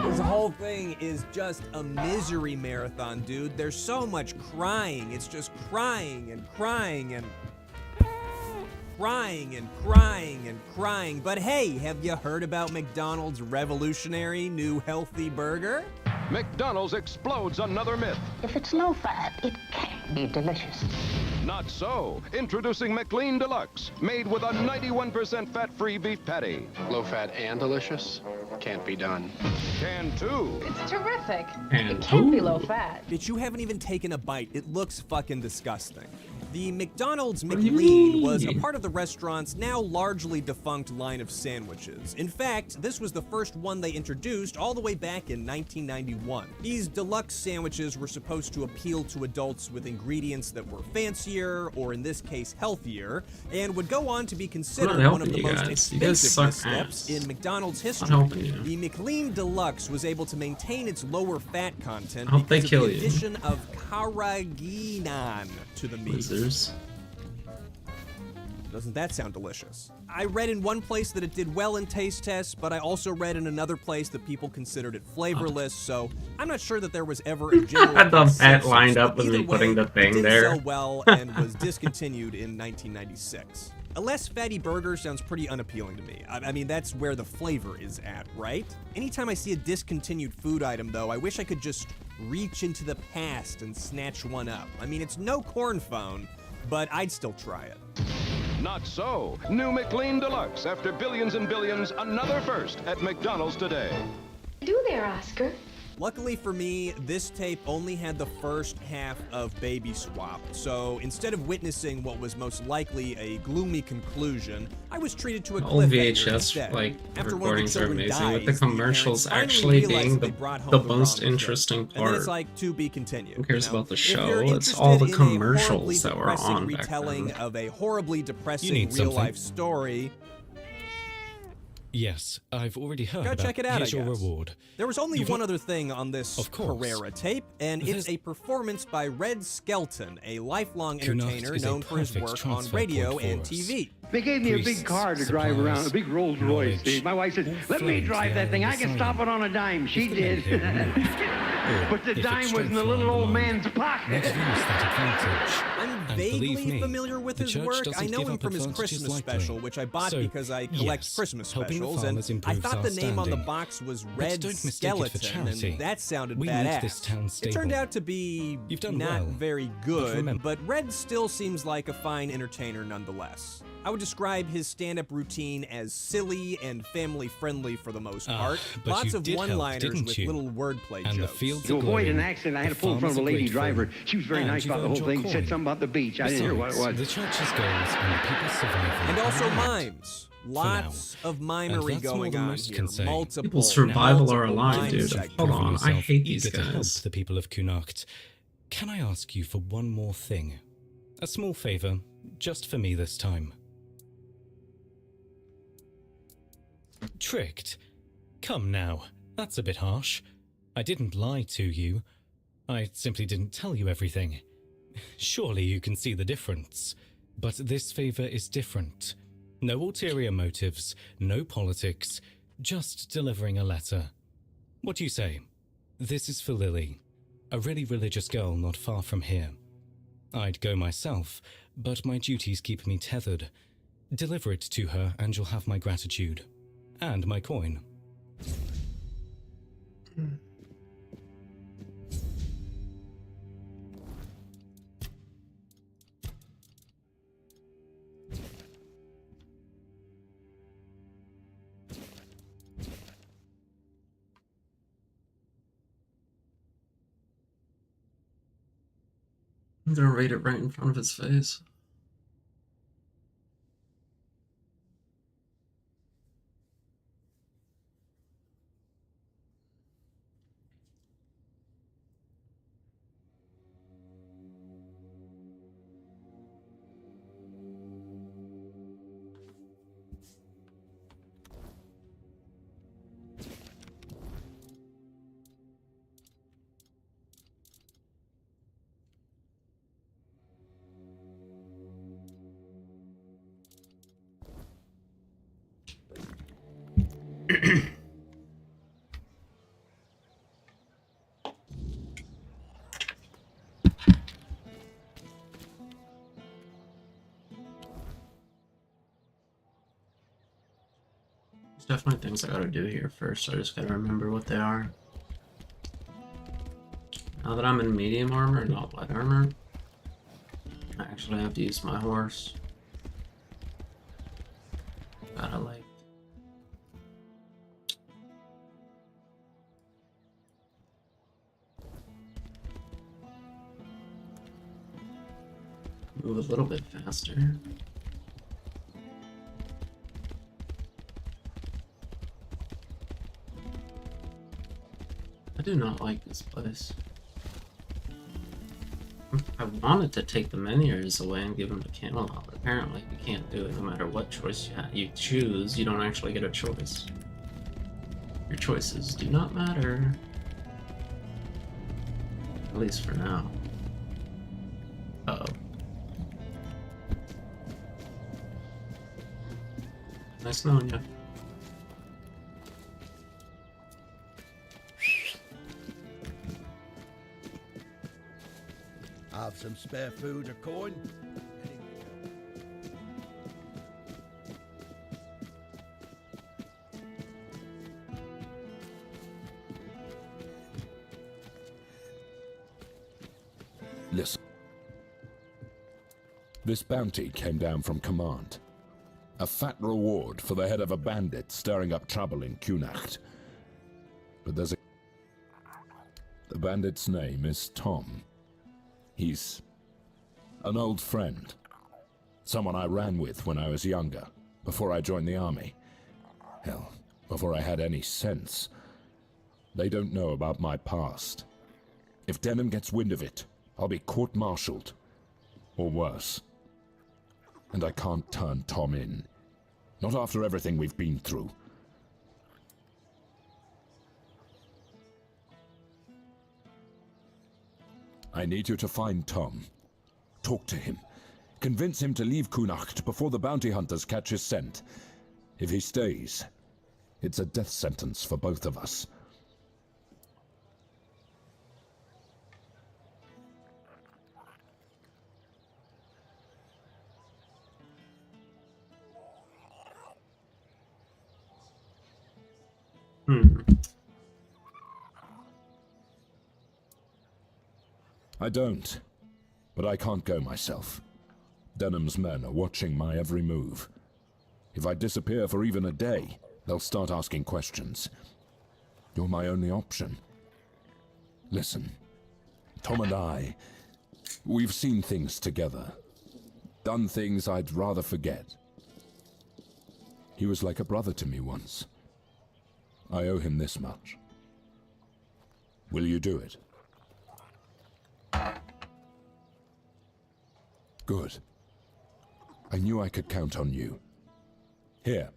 This whole thing is just a misery marathon, dude. There's so much crying. It's just crying and crying and crying and crying and crying. But hey, have you heard about McDonald's revolutionary new healthy burger? McDonald's explodes another myth. If it's low fat, it can't be delicious. Not so. Introducing McLean Deluxe, made with a 91% fat-free beef patty. Low fat and delicious? Can't be done. Can too. It's terrific. And it can't be low fat. Bitch, you haven't even taken a bite. It looks fucking disgusting. The McDonald's McLean was a part of the restaurant's now largely defunct line of sandwiches. In fact, this was the first one they introduced all the way back in 1991. These deluxe sandwiches were supposed to appeal to adults with ingredients that were fancier, or in this case, healthier, and would go on to be considered one of the most expensive missteps in McDonald's history. The McLean Deluxe was able to maintain its lower fat content because of the addition of carrageenan to the meat. Doesn't that sound delicious? I read in one place that it did well in taste tests, but I also read in another place that people considered it flavorless, so I'm not sure that there was ever a general I thought that consensus, lined up but with me either way, putting the thing it didn't there. sell well and was discontinued in 1996. A less fatty burger sounds pretty unappealing to me. I mean, that's where the flavor is at, right? Anytime I see a discontinued food item, though, I wish I could just reach into the past and snatch one up. I mean, it's no corn phone, but I'd still try it. Not so. New McLean Deluxe. After billions and billions, another first at McDonald's today. Do there, Oscar? Luckily for me, this tape only had the first half of Baby Swap, so instead of witnessing what was most likely a gloomy conclusion, I was treated to a All cliffhanger VHS instead. like After one of the recordings are children amazing, with the dies, commercials parents actually finally realized being that they the brought home most wrong interesting kid. And then it's part. like, to be continued. Who cares you know? about the If show? you're It's all the interested in a commercials horribly that were depressing on back retelling then. of a horribly You depressing need something. real-life story, Yes, I've already heard go about check it out, I Here's your guess. reward. There was only You've one got- other thing on this Of course. Pereira tape, and it's a performance by Red Skelton, a lifelong entertainer is a known for his perfect work on transfer radio point for and us. TV. They gave me a big Priests, car to drive suppliers, around, a big Rolls Royce. knowledge, Steve. My wife said, all let me flow drive together that thing. in I can the stop silence. it on a dime. She If the men did. here knew, But the if it's dime was in the strength little or old undermined, man's pocket. let's use that advantage. I'm And believe vaguely me, familiar with the his church work. doesn't I know give him up from his advantages Christmas lightly. special, which I bought So, because I collect yes, Christmas helping the specials, farmers and I improves thought our the name on the standing. box was But Red don't mistake it for Skeleton, charity. and that sounded We badass. make this town It stable. turned out to be You've done not well, very but good, remember- but Red still seems like a fine entertainer nonetheless. I would describe his stand-up routine as silly and family-friendly for the most part. but Lots you of did help, one-liners didn't with you? little wordplay And the jokes. fields To are avoid an glowing. accident, I had The to pull in front of a farmers are lady grateful. driver. She was very And nice you've about the earned whole your thing. Said coin. something about the beach. I didn't hear what it Besides, was. the church's goals and the people's survival. And also are mimes. Lots of mimery And that's more going than on most here. can say. Multiple, People's survival are multiple alive, mime dude. segments. Hold on, I yourself hate these eager to help guys. the people of Kunacht. Can I ask you for one more thing? A small favor, just for me this time. Tricked? Come now, that's a bit harsh. I didn't lie to you. I simply didn't tell you everything. Surely you can see the difference. But this favor is different. No ulterior motives, no politics, just delivering a letter. What do you say? This is for Lily, a really religious girl not far from here. I'd go myself, but my duties keep me tethered. Deliver it to her and you'll have my gratitude. And my coin. I'm gonna read it right in front of his face. There's definitely things I gotta do here first. I just gotta remember what they are. Now that I'm in medium armor, not light armor, I actually have to use my horse. Gotta like... move a little bit faster. I do not like this place. I wanted to take the menhirs away and give them to Camelot, but apparently you can't do it no matter what choice you choose. You don't actually get a choice. Your choices do not matter. At least for now. Uh-oh. Nice knowing you. Have some spare food or coin? Listen. This bounty came down from command. A fat reward for the head of a bandit stirring up trouble in Kunacht. But there's a... The bandit's name is Tom. He's an old friend. Someone I ran with when I was younger, before I joined the army. Hell, before I had any sense. They don't know about my past. If Denham gets wind of it, I'll be court-martialed. Or worse. And I can't turn Tom in. Not after everything we've been through. I need you to find Tom. Talk to him. Convince him to leave Kunacht before the bounty hunters catch his scent. If he stays, it's a death sentence for both of us. I don't, but I can't go myself. Denham's men are watching my every move. If I disappear for even a day, they'll start asking questions. You're my only option. Listen, Tom and I, we've seen things together. Done things I'd rather forget. He was like a brother to me once. I owe him this much. Will you do it? Good. I knew I could count on you. Here.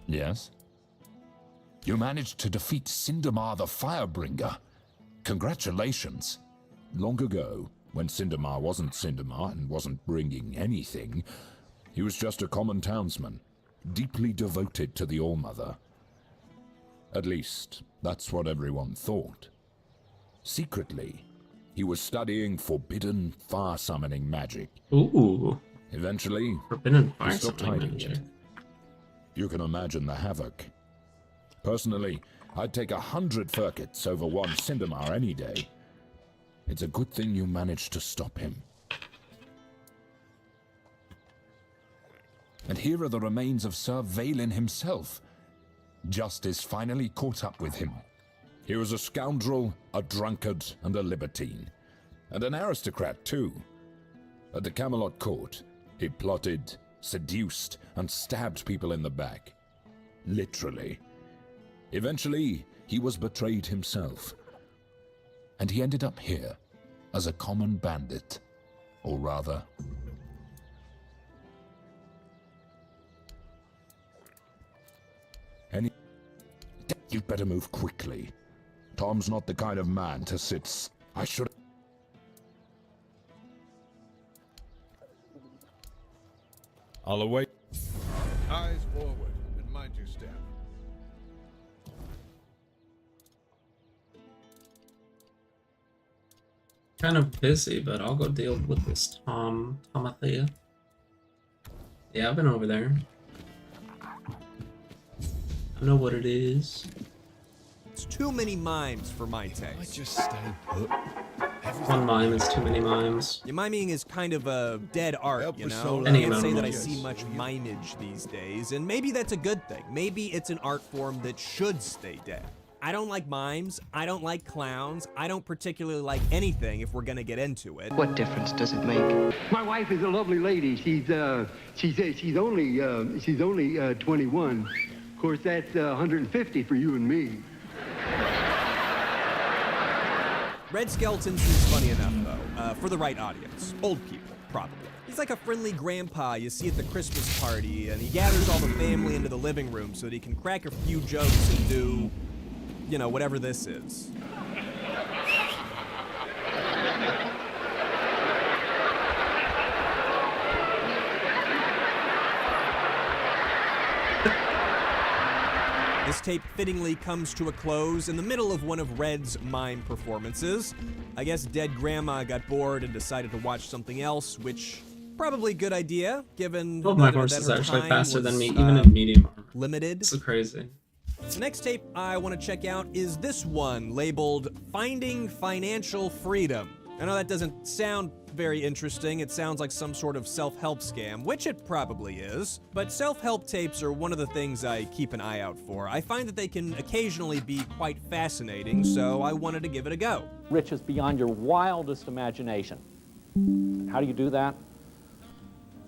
Yes? You managed to defeat Sindamar the Firebringer. Congratulations. Long ago, when Sindamar wasn't Sindamar and wasn't bringing anything, he was just a common townsman, deeply devoted to the All-Mother. At least, that's what everyone thought. Secretly, he was studying forbidden fire-summoning magic. Ooh. Eventually, forbidden he stopped fire-summoning hiding magic. it. You can imagine the havoc. Personally, I'd take 100 Furkits over one Sindamar any day. It's a good thing you managed to stop him. And here are the remains of Sir Valen himself. Justice finally caught up with him. He was a scoundrel, a drunkard, and a libertine. And an aristocrat, too. At the Camelot court, he plotted, seduced, and stabbed people in the back. Literally. Eventually, he was betrayed himself. And he ended up here, as a common bandit. Or rather... You'd better move quickly. Tom's not the kind of man to sit... I should... I'll await. Eyes forward and mind your step. Kind of busy, but I'll go deal with this Tomathea. Yeah, I've been over there. I know what it is. It's too many mimes for my taste. Just stay put. One mime is too many mimes. Yeah, miming is kind of a dead art, you know? I Any can't amount say of that I mimes. see much mimage these days, and maybe that's a good thing. Maybe it's an art form that should stay dead. I don't like mimes, I don't like clowns, I don't particularly like anything if we're gonna get into it. What difference does it make? My wife is a lovely lady. She's only 21. Of course, that's 150 for you and me. Red Skeleton seems funny enough, though, for the right audience. Old people, probably. He's like a friendly grandpa you see at the Christmas party, and he gathers all the family into the living room so that he can crack a few jokes and do, you know, whatever this is. This tape fittingly comes to a close in the middle of one of Red's mime performances. I guess dead grandma got bored and decided to watch something else, which probably good idea, given my that horse her is actually time faster was, than me, even in medium armor. limited. This is crazy. The next tape I want to check out is this one, labeled Finding Financial Freedom. I know that doesn't sound very interesting. It sounds like some sort of self-help scam, which it probably is. But self-help tapes are one of the things I keep an eye out for. I find that they can occasionally be quite fascinating, so I wanted to give it a go. Riches beyond your wildest imagination. And how do you do that?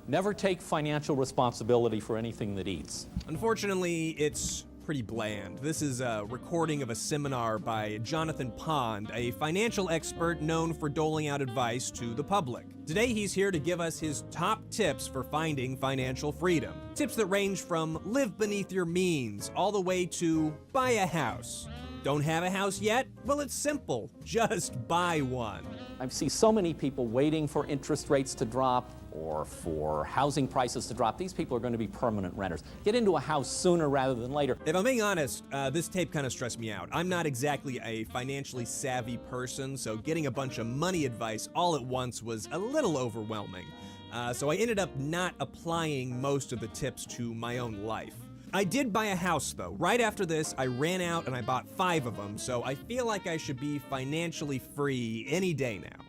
Never take financial responsibility for anything that eats. Unfortunately, it's pretty bland. This is a recording of a seminar by Jonathan Pond, a financial expert known for doling out advice to the public. Today, he's here to give us his top tips for finding financial freedom. Tips that range from live beneath your means all the way to buy a house. Don't have a house yet? Well, it's simple. Just buy one. I see so many people waiting for interest rates to drop or for housing prices to drop. These people are going to be permanent renters. Get into a house sooner rather than later. If I'm being honest, this tape kind of stressed me out. I'm not exactly a financially savvy person, so getting a bunch of money advice all at once was a little overwhelming. So I ended up not applying most of the tips to my own life. I did buy a house though. Right after this, I ran out and I bought 5 of them, so I feel like I should be financially free any day now.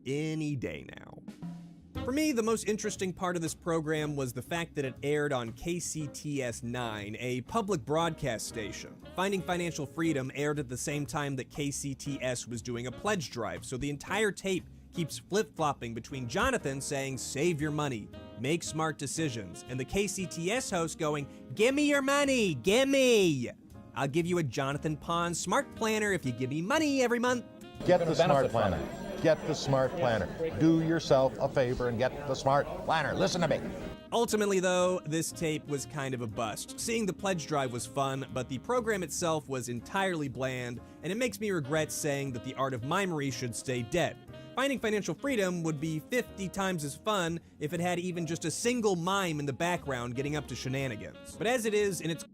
Any day now. For me, the most interesting part of this program was the fact that it aired on KCTS-9, a public broadcast station. Finding Financial Freedom aired at the same time that KCTS was doing a pledge drive, so the entire tape keeps flip-flopping between Jonathan saying, "Save your money, make smart decisions," and the KCTS host going, "Give me your money, gimme! I'll give you a Jonathan Pond Smart Planner if you give me money every month." Get the Smart Planner. Get the Smart Planner. Do yourself a favor and get the Smart Planner. Listen to me. Ultimately, though, this tape was kind of a bust. Seeing the pledge drive was fun, but the program itself was entirely bland, and it makes me regret saying that the art of mimery should stay dead. Finding Financial Freedom would be 50 times as fun if it had even just a single mime in the background getting up to shenanigans. But as it is, in its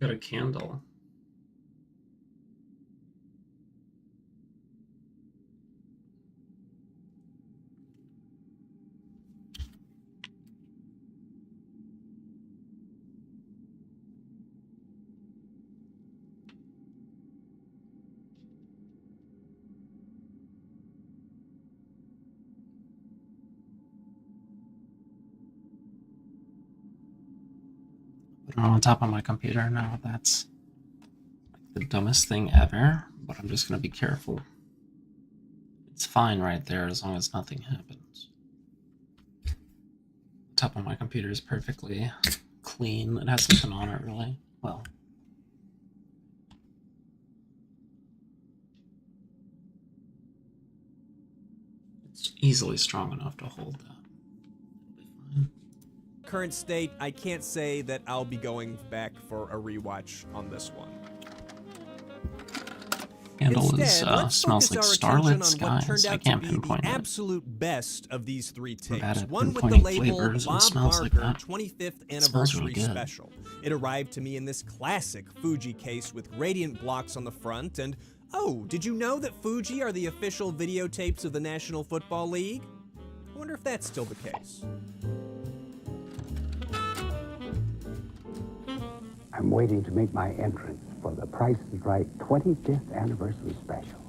Got a candle. Put it on top of my computer now. That's like the dumbest thing ever, but I'm just gonna be careful. It's fine right there as long as nothing happens. The top of my computer is perfectly clean. It has nothing on it really. Well, it's easily strong enough to hold that. Current state, I can't say that I'll be going back for a rewatch on this one. Candle Instead, let's smells like focus our attention starlit on what skies. turned I out can't to be the pinpoint it. absolute best of these three I'm bad tapes. at One with the pinpointing label flavors, but it Bob smells like Barker that. 25th It smells really Anniversary good. Special. It arrived to me in this classic Fuji case with gradient blocks on the front, and oh, did you know that Fuji are the official videotapes of the National Football League? I wonder if that's still the case. I'm waiting to make my entrance for the Price is Right 25th Anniversary Special.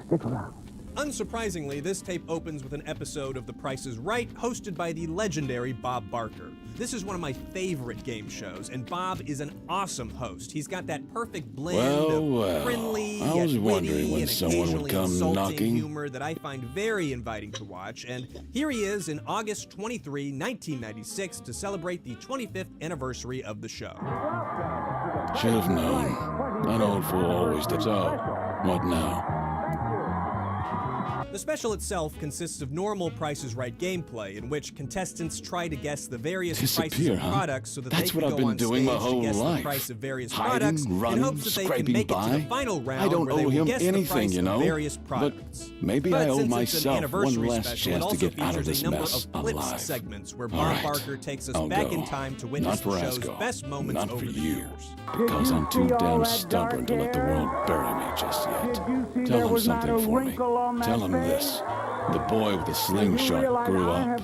Stick around. Unsurprisingly, this tape opens with an episode of The Price is Right, hosted by the legendary Bob Barker. This is one of my favorite game shows, and Bob is an awesome host. He's got that perfect blend of friendly, I was yet wondering witty, when and someone would occasionally come insulting knocking. humor that I find very inviting to watch. And here he is in August 23, 1996, to celebrate the 25th anniversary of the show. Should have known. That old fool always did. So, what now? The special itself consists of normal Price is Right gameplay, in which contestants try to guess the various prices Disappear, of huh? products so that That's they what can I've go been on doing stage my whole to guess life. the price of various Hiding, products in running, hopes that they can scraping make it to by. the final round I don't where they owe will him guess the anything, price you of know. various But products. maybe But I owe since it's an myself anniversary one last special, chance it to also get out features of this a number mess of clip alive. segments where All Bob right, Barker takes us I'll back go. in time to witness Not for the show's Asco. best moments Not over for the you. years. Because I'm too damn stubborn to let the world bury me just yet. Tell him something for me. Tell him this. The boy with the slingshot grew up,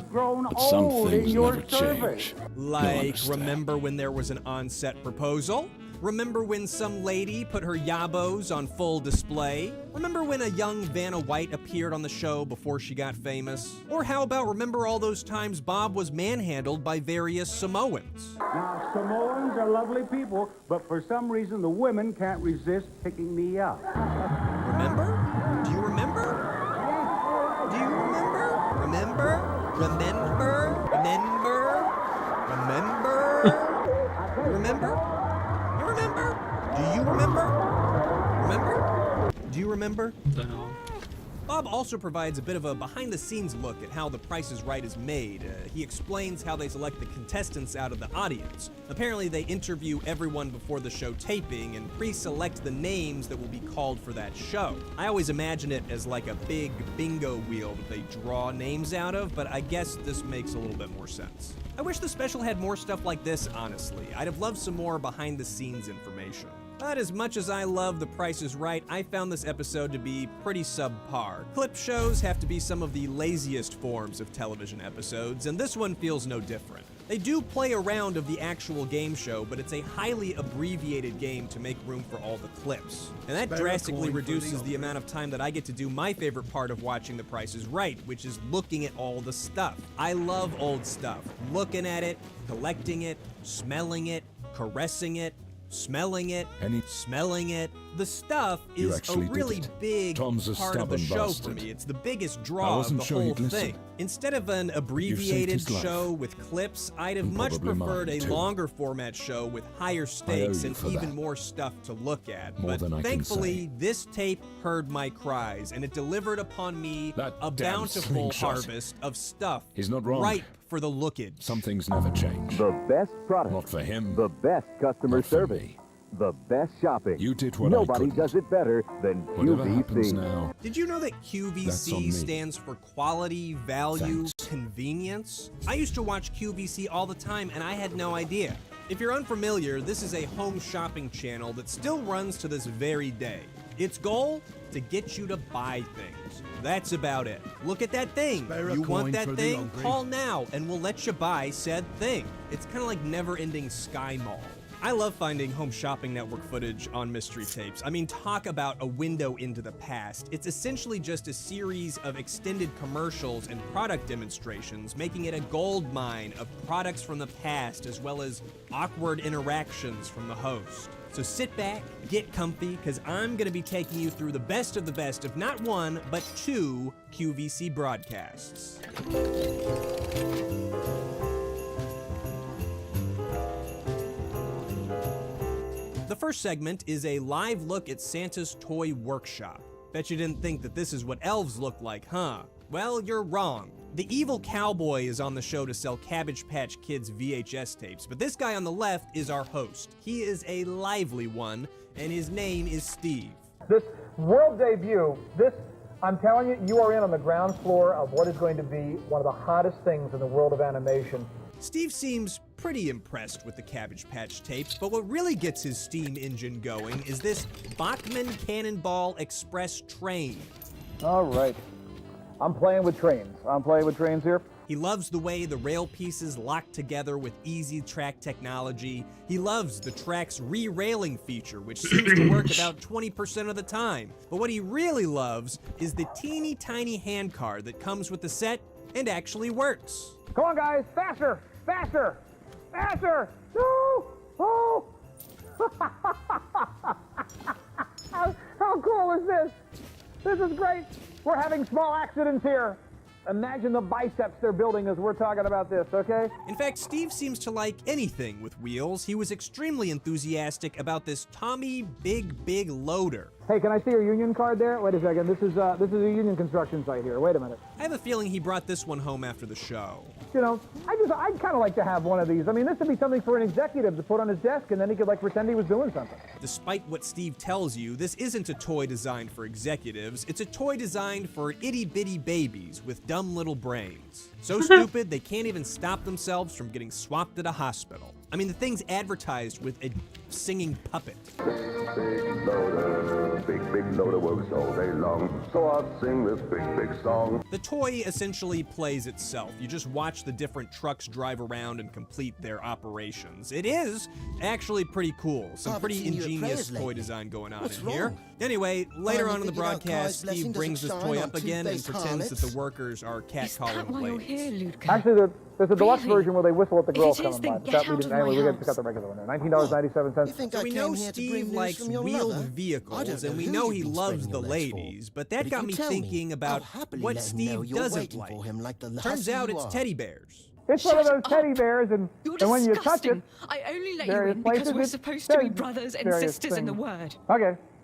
but some things never change. Like, remember when there was an on-set proposal? Remember when some lady put her yabos on full display? Remember when a young Vanna White appeared on the show before she got famous? Or how about remember all those times Bob was manhandled by various Samoans? Now, Samoans are lovely people, but for some reason the women can't resist picking me up. Remember? Do you remember? Do you remember? Remember? Remember? Remember? Remember? Remember? You remember? Do you remember? Remember? Do you remember? The hell? Bob also provides a bit of a behind-the-scenes look at how The Price is Right is made. He explains how they select the contestants out of the audience. Apparently, they interview everyone before the show taping and pre-select the names that will be called for that show. I always imagine it as like a big bingo wheel that they draw names out of, but I guess this makes a little bit more sense. I wish the special had more stuff like this, honestly. I'd have loved some more behind-the-scenes information. But as much as I love The Price is Right, I found this episode to be pretty subpar. Clip shows have to be some of the laziest forms of television episodes, and this one feels no different. They do play a round of the actual game show, but it's a highly abbreviated game to make room for all the clips. And that drastically reduces the amount of time that I get to do my favorite part of watching The Price is Right, which is looking at all the stuff. I love old stuff. Looking at it, collecting it, smelling it, caressing it, smelling it, smelling it. The stuff is a really big part of the show for me. It's the biggest draw of the whole thing. Instead of an abbreviated show with clips, I'd have much preferred a longer format show with higher stakes and even more stuff to look at. But thankfully, this tape heard my cries, and it delivered upon me a bountiful harvest of stuff ripe for the lookage. Some things never change. The best product. Not for him. The best customer service. The best shopping. You did what Nobody I couldn't. does it better than Whatever happens QVC. now. Did you know that QVC stands for quality, value, convenience? I used to watch QVC all the time and I had no idea. If you're unfamiliar, this is a home shopping channel that still runs to this very day. Its goal? To get you to buy things. That's about it. Look at that thing. You want that thing? Call now and we'll let you buy said thing. It's kind of like never-ending Sky Mall. I love finding Home Shopping Network footage on mystery tapes. I mean, talk about a window into the past. It's essentially just a series of extended commercials and product demonstrations, making it a gold mine of products from the past as well as awkward interactions from the host. So sit back, get comfy, because I'm going to be taking you through the best of not one, but two QVC broadcasts. The first segment is a live look at Santa's toy workshop. Bet you didn't think that this is what elves look like, huh? Well, you're wrong. The evil cowboy is on the show to sell Cabbage Patch Kids VHS tapes, but this guy on the left is our host. He is a lively one, and his name is Steve. This world debut, I'm telling you, you are in on the ground floor of what is going to be one of the hottest things in the world of animation. Steve seems pretty impressed with the Cabbage Patch tapes, but what really gets his steam engine going is this Bachmann Cannonball Express train. All right. I'm playing with trains here. He loves the way the rail pieces lock together with easy track technology. He loves the track's re-railing feature, which seems to work about 20% of the time. But what he really loves is the teeny tiny handcar that comes with the set and actually works. Come on, guys, faster, faster, faster! No! Oh! How cool is this? This is great. We're having small accidents here. Imagine the biceps they're building as we're talking about this, okay? In fact, Steve seems to like anything with wheels. He was extremely enthusiastic about this Tommy Big Loader. Hey, can I see your union card there? Wait a second. This is a union construction site here. Wait a minute. I have a feeling he brought this one home after the show. You know, I'd kind of like to have one of these. I mean, this would be something for an executive to put on his desk, and then he could like pretend he was doing something. Despite what Steve tells you, this isn't a toy designed for executives. It's a toy designed for itty-bitty babies with dumb little brains. So stupid, they can't even stop themselves from getting swapped at a hospital. I mean, the thing's advertised with a singing puppet. Big loader works all day long, so I'll sing this big song. The toy essentially plays itself. You just watch the different trucks drive around and complete their operations. It is actually pretty cool. Some pretty ingenious toy design going on in here. Anyway, later on in the broadcast, Steve brings this toy up again and pretends that the workers are catcalling the ladies. Actually, there's a deluxe version where they whistle at the girls coming by. Anyway, we got to cut the regular one there. $19.97. So we know Steve likes wheeled vehicles, and we know he loves the ladies, but that got me thinking about what Steve doesn't like. Turns out it's teddy bears. It's one of those teddy bears, and when you touch it, I only let you in because we're supposed to be brothers and sisters in the word. Okay.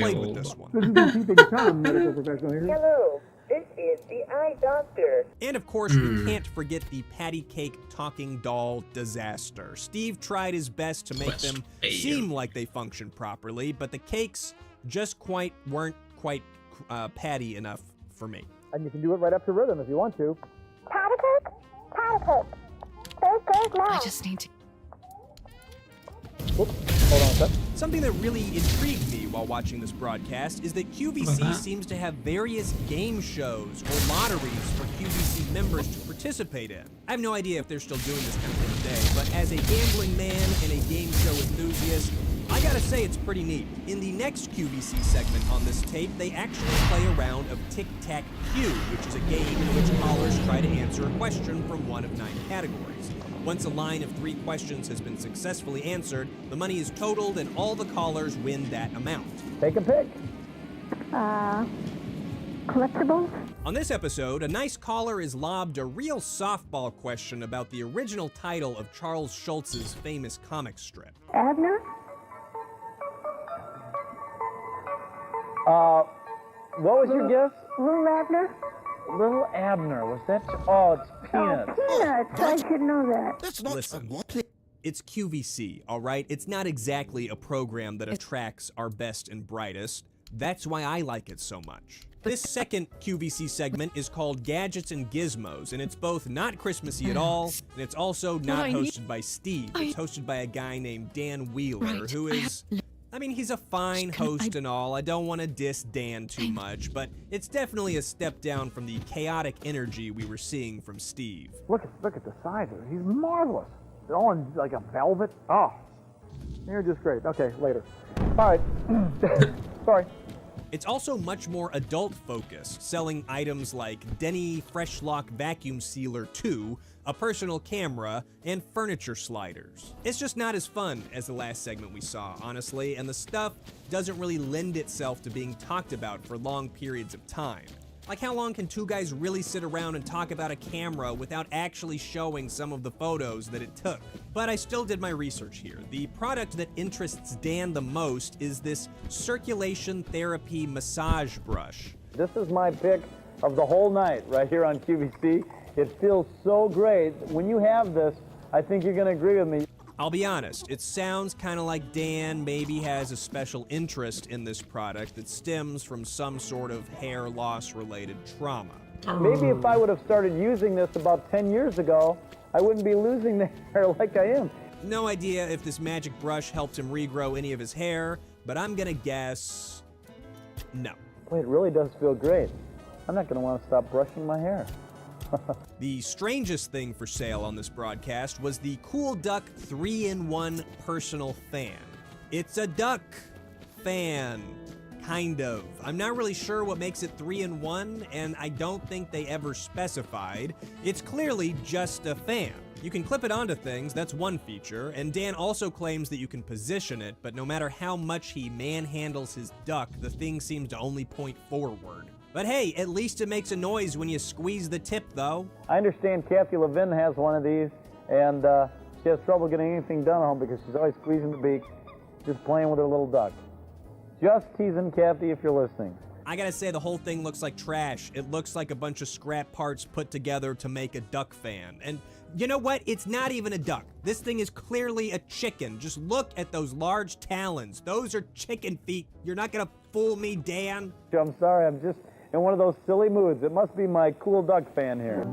played with this one. This is the Keeping Tom medical professional here. Hello. It's is the eye doctor. And of course, we can't forget the patty cake talking doll disaster. Steve tried his best to make them seem like they function properly, but the cakes just weren't quite patty enough for me. And you can do it right up to rhythm if you want to. Patty cake? Patty cake. Cake, cake, now. I just need to... Whoops, hold on a sec. Something that really intrigued me while watching this broadcast is that QVC seems to have various game shows or lotteries for QVC members to participate in. I have no idea if they're still doing this kind of thing today, but as a gambling man and a game show enthusiast, I gotta say it's pretty neat. In the next QVC segment on this tape, they actually play a round of Tic-Tac-Q, which is a game in which callers try to answer a question from one of 9 categories. Once a line of 3 questions has been successfully answered, the money is totaled and all the callers win that amount. Take a pick. Collectibles? On this episode, a nice caller is lobbed a real softball question about the original title of Charles Schulz's famous comic strip. Abner? What was your guess? Little Abner? Little Abner. Was that? Oh, it's Peanuts. Oh, Peanuts. I should know that. That's not Listen, it's QVC, all right? It's not exactly a program that attracts our best and brightest. That's why I like it so much. This second QVC segment is called Gadgets and Gizmos, and it's both not Christmassy at all, and it's also not hosted by Steve. It's hosted by a guy named Dan Wheeler, who is... I mean, he's a fine host and all. I don't want to diss Dan too much, but it's definitely a step down from the chaotic energy we were seeing from Steve. Look at the size of it. He's marvelous. They're all in like a velvet. Oh, you're just great. Okay, later. All right. Sorry. It's also much more adult-focused, selling items like Denny Fresh Lock Vacuum Sealer 2, a personal camera, and furniture sliders. It's just not as fun as the last segment we saw, honestly, and the stuff doesn't really lend itself to being talked about for long periods of time. Like, how long can 2 guys really sit around and talk about a camera without actually showing some of the photos that it took? But I still did my research here. The product that interests Dan the most is this circulation therapy massage brush. This is my pick of the whole night right here on QVC. It feels so great. When you have this, I think you're going to agree with me. I'll be honest, it sounds kind of like Dan maybe has a special interest in this product that stems from some sort of hair loss related trauma. Maybe if I would have started using this about 10 years ago, I wouldn't be losing the hair like I am. No idea if this magic brush helped him regrow any of his hair, but I'm gonna guess no. Boy, it really does feel great. I'm not gonna want to stop brushing my hair. The strangest thing for sale on this broadcast was the Cool Duck 3-in-1 personal fan. It's a duck fan, kind of. I'm not really sure what makes it 3-in-1, and I don't think they ever specified. It's clearly just a fan. You can clip it onto things, that's one feature, and Dan also claims that you can position it, but no matter how much he manhandles his duck, the thing seems to only point forward. But hey, at least it makes a noise when you squeeze the tip, though. I understand Kathy Levin has one of these, and she has trouble getting anything done at home because she's always squeezing the beak, just playing with her little duck. Just teasing Kathy if you're listening. I gotta say, the whole thing looks like trash. It looks like a bunch of scrap parts put together to make a duck fan. And you know what? It's not even a duck. This thing is clearly a chicken. Just look at those large talons. Those are chicken feet. You're not gonna fool me, Dan. I'm sorry, I'm just in one of those silly moods. It must be my cool duck fan here.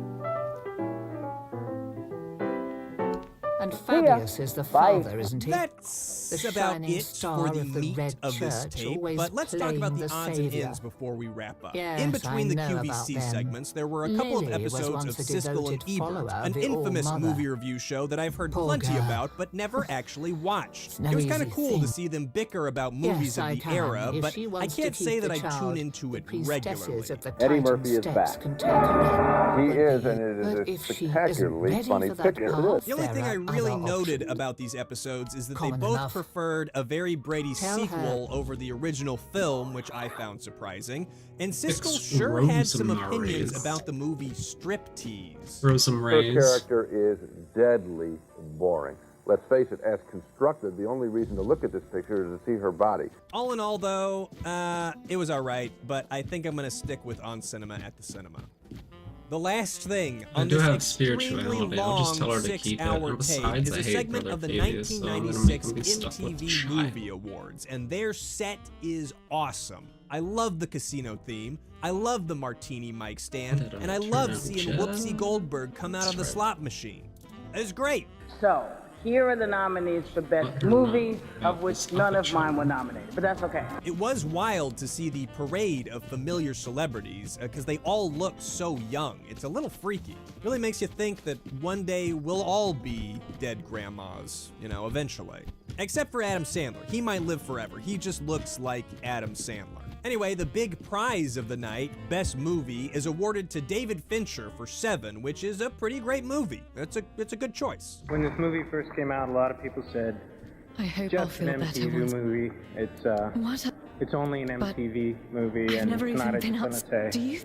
And Fabius is the father, isn't he? That's the about shining it star for the of the meat Red of this Church, tape, always but let's talk about the playing the odds and saviour. ends before we wrap up. Yes, In between I the know QVC about them. segments, there were a couple Lily of was episodes once of a Siskel and devoted follower Ebert, of an the infamous All-Mother. movie review show that I've heard Poor plenty girl. about, but never actually watched. no It was kind of easy cool thing. to see them bicker about movies Yes, I of the can. era, If but she I wants to can't keep say the that I tune child, into the it priestesses regularly. of the Eddie Titan Murphy is steps back. can take her in. He is, and it But is a if she isn't spectacularly ready funny for that picture. path, The only thing I there are really other noted options. about these episodes is that Common they both enough. preferred a very Brady Tell sequel her. over the original film, which I found surprising. And Siskel It's sure had some Rosemary's. opinions about the movie Striptease. Throw some Her rays. character is deadly boring. Let's face it, as constructed, the only reason to look at this picture is to see her body. All in all, though, it was all right, but I think I'm going to stick with On Cinema at the Cinema. The last thing on this extremely long 6-hour tape is a segment of the 1996 MTV Movie Awards, and their set is awesome. I love the casino theme, I love the martini mic stand, and I love seeing Whoopsie Goldberg come out of the slot machine. It's great. So, here are the nominees for Best Movie, of which none of mine were nominated, but that's okay. It was wild to see the parade of familiar celebrities, because they all look so young. It's a little freaky. Really makes you think that one day we'll all be dead grandmas, you know, eventually. Except for Adam Sandler. He might live forever. He just looks like Adam Sandler. Anyway, the big prize of the night, Best Movie, is awarded to David Fincher for Seven, which is a pretty great movie. It's a good choice. When this movie first came out, a lot of people said, I hope just I'll feel an better MTV once. movie. It's only an MTV movie, and never it's not even a been Disney. Do you?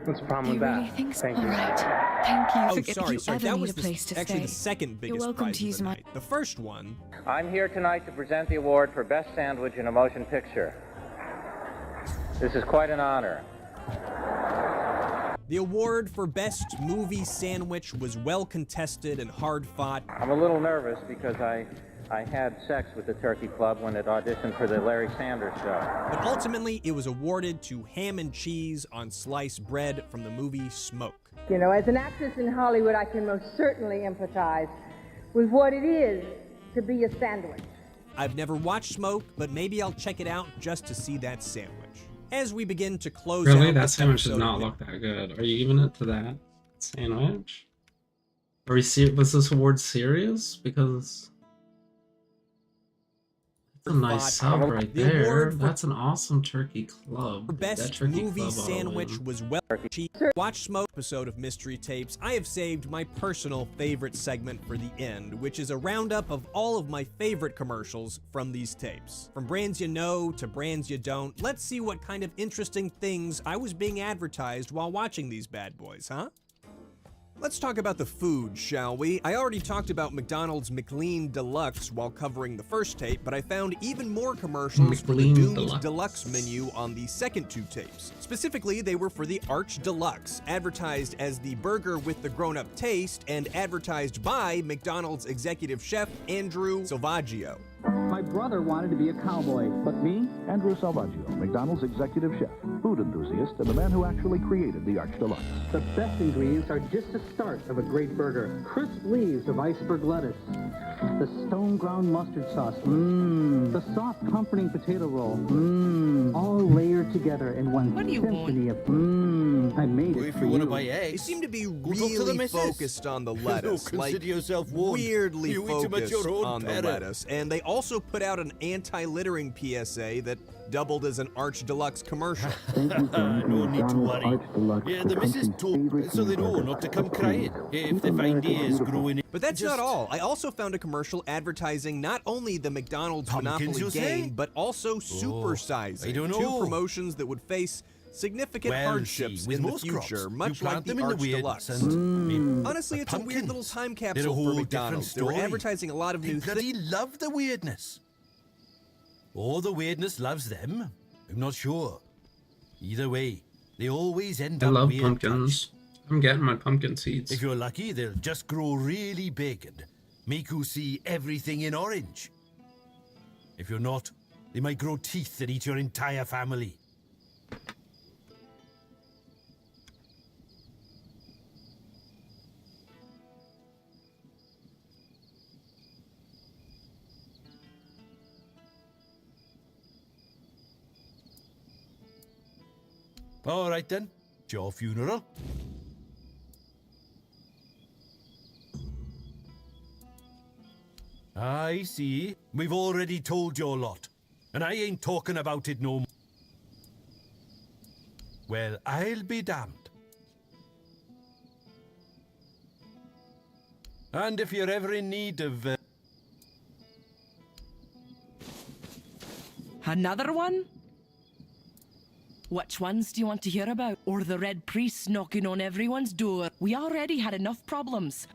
What's the problem with really that? think so? Thank you. All right. Thank you. Oh, If sorry, you sorry. ever That need was a place to actually stay, the second biggest you're welcome prize to of use the my. night. The first one. I'm here tonight to present the award for Best Sandwich in a Motion Picture. This is quite an honor. The award for Best Movie Sandwich was well contested and hard fought. I'm a little nervous because I had sex with the Turkey Club when it auditioned for the Larry Sanders Show. But ultimately, it was awarded to ham and cheese on sliced bread from the movie Smoke. You know, as an actress in Hollywood, I can most certainly empathize with what it is to be a sandwich. I've never watched Smoke, but maybe I'll check it out just to see that sandwich. As we begin to close out Really? That this sandwich does episode not of- look that good. Are you giving it to that sandwich? Was this award serious? Because that's a nice sub right The there. award for- That's an awesome turkey club. That Best turkey movie club ought to sandwich win. was well cheap. Watch Smoke episode of Mystery Tapes. I have saved my personal favorite segment for the end, which is a roundup of all of my favorite commercials from these tapes. From brands you know to brands you don't, let's see what kind of interesting things I was being advertised while watching these bad boys, huh? Let's talk about the food, shall we? I already talked about McDonald's McLean Deluxe while covering the first tape, but I found even more commercials for the McLean Doomed Deluxe. Deluxe menu on the second two tapes. Specifically, they were for the Arch Deluxe, advertised as the burger with the grown-up taste and advertised by McDonald's executive chef Andrew Salvaggio. My brother wanted to be a cowboy, but me? Andrew Salvaggio, McDonald's executive chef, food enthusiast, and the man who actually created the Arch Deluxe. The best ingredients are just the start of a great burger. Crisp leaves of iceberg lettuce, the stone ground mustard sauce, the soft comforting potato roll, all layered together in one symphony of I made it If for you want to you. buy They eggs, seem to be go talk to the really missus. focused on the lettuce, Consider like yourself warned. weirdly You eat 'em at focused your own on the peril. lettuce. And they also put out an anti-littering PSA that doubled as an Arch Deluxe commercial. No need to worry. Yeah, the missus told so they know not to come crying if they find he is growing. But that's not all. I also found a commercial advertising not only the McDonald's Monopoly you'll say? game, but also supersizing. I don't Two know. promotions that would face significant Well, hardships see, with in the most future, crops, you much plant like the them in the Arch weeds Deluxe. and Honestly, it's a weird little pumpkins. time They're a capsule whole for different McDonald's. They were story. advertising a lot of They new bloody things. love the weirdness. Or the weirdness loves them. I'm not sure. Either way, they always end I up love weird pumpkins. I'm getting my pumpkin seeds. If you're lucky, they'll just grow really big and make you see everything in orange. If you're not, they might grow teeth that eat your entire family. All right then, it's your funeral. I see. We've already told your lot, and I ain't talking about it no more. Well, I'll be damned. And if you're ever in need of... Another one? Which ones do you want to hear about? Or the Red Priest knocking on everyone's door? We already had enough problems.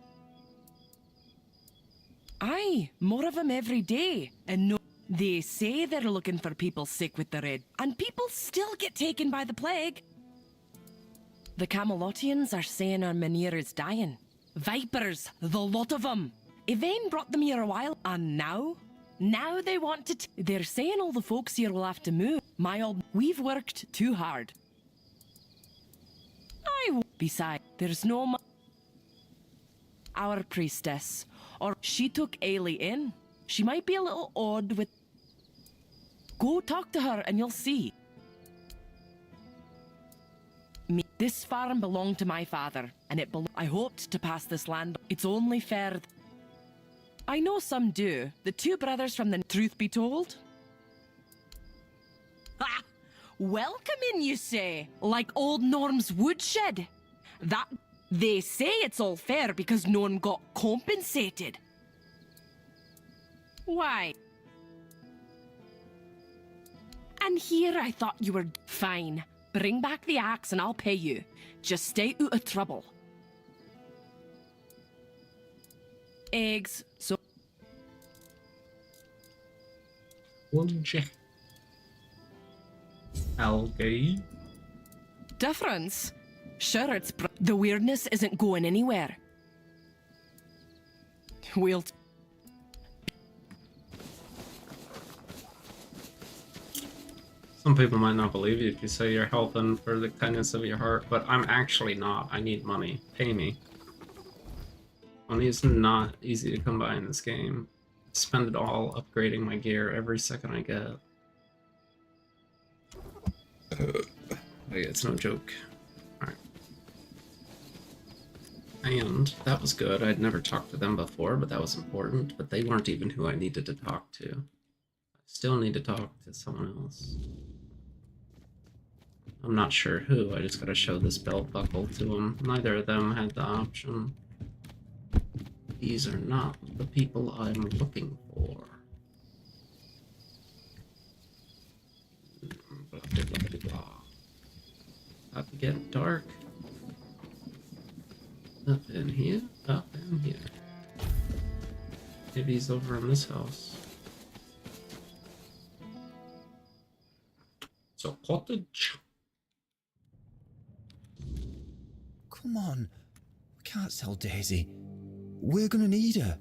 Aye, more of them every day. And no, they say they're looking for people sick with the red, and people still get taken by the plague. The Camelotians are saying our Mynheer is dying. Vipers, the lot of them. Yvain brought them here a while, and now they want to. They're saying all the folks here will have to move. We've worked too hard. Besides, there's no. Our priestess, or she took Ailey in. She might be a little odd with. Go talk to her, and you'll see. This farm belonged to my father, and I hoped to pass this land. It's only fair. I know some do. The two brothers from the truth be told. Ha! Welcome in, you say? Like old Norm's woodshed? That they say it's all fair because no one got compensated. Why? And here I thought you were fine. Bring back the axe and I'll pay you. Just stay out of trouble. Eggs, so... Lunge. Algae. Difference? Sure, the weirdness isn't going anywhere. We'll... Some people might not believe you if you say you're helping for the kindness of your heart, but I'm actually not. I need money. Pay me. Money is not easy to come by in this game. Spend it all upgrading my gear every second I get. It's no joke. Alright. And that was good. I'd never talked to them before, but that was important. But they weren't even who I needed to talk to. I still need to talk to someone else. I'm not sure who. I just gotta show this belt buckle to them. Neither of them had the option. These are not the people I'm looking for. Blah, blah, blah, blah. About to get dark. Up in here, up in here. Maybe he's over in this house. It's a cottage. Come on. We can't sell Daisy. We're gonna need her.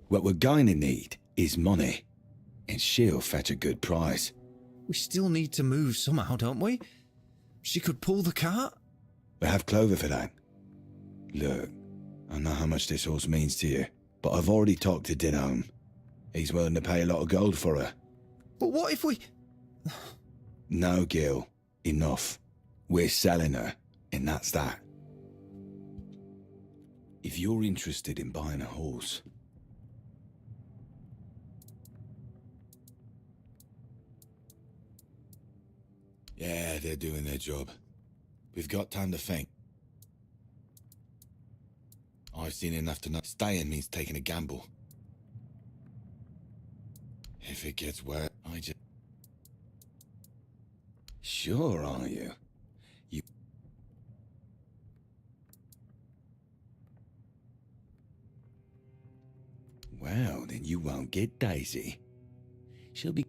What we're going to need is money. And she'll fetch a good price. We still need to move somehow, don't we? She could pull the cart. We have Clover for that. Look, I know how much this horse means to you, but I've already talked to Dinham. He's willing to pay a lot of gold for her. But what if we... No, Gil. Enough. We're selling her, and that's that. If you're interested in buying a horse... Yeah, they're doing their job. We've got time to think. I've seen enough to know staying means taking a gamble. If it gets wet, I just... Sure are you? You... Well, then you won't get Daisy. She'll be...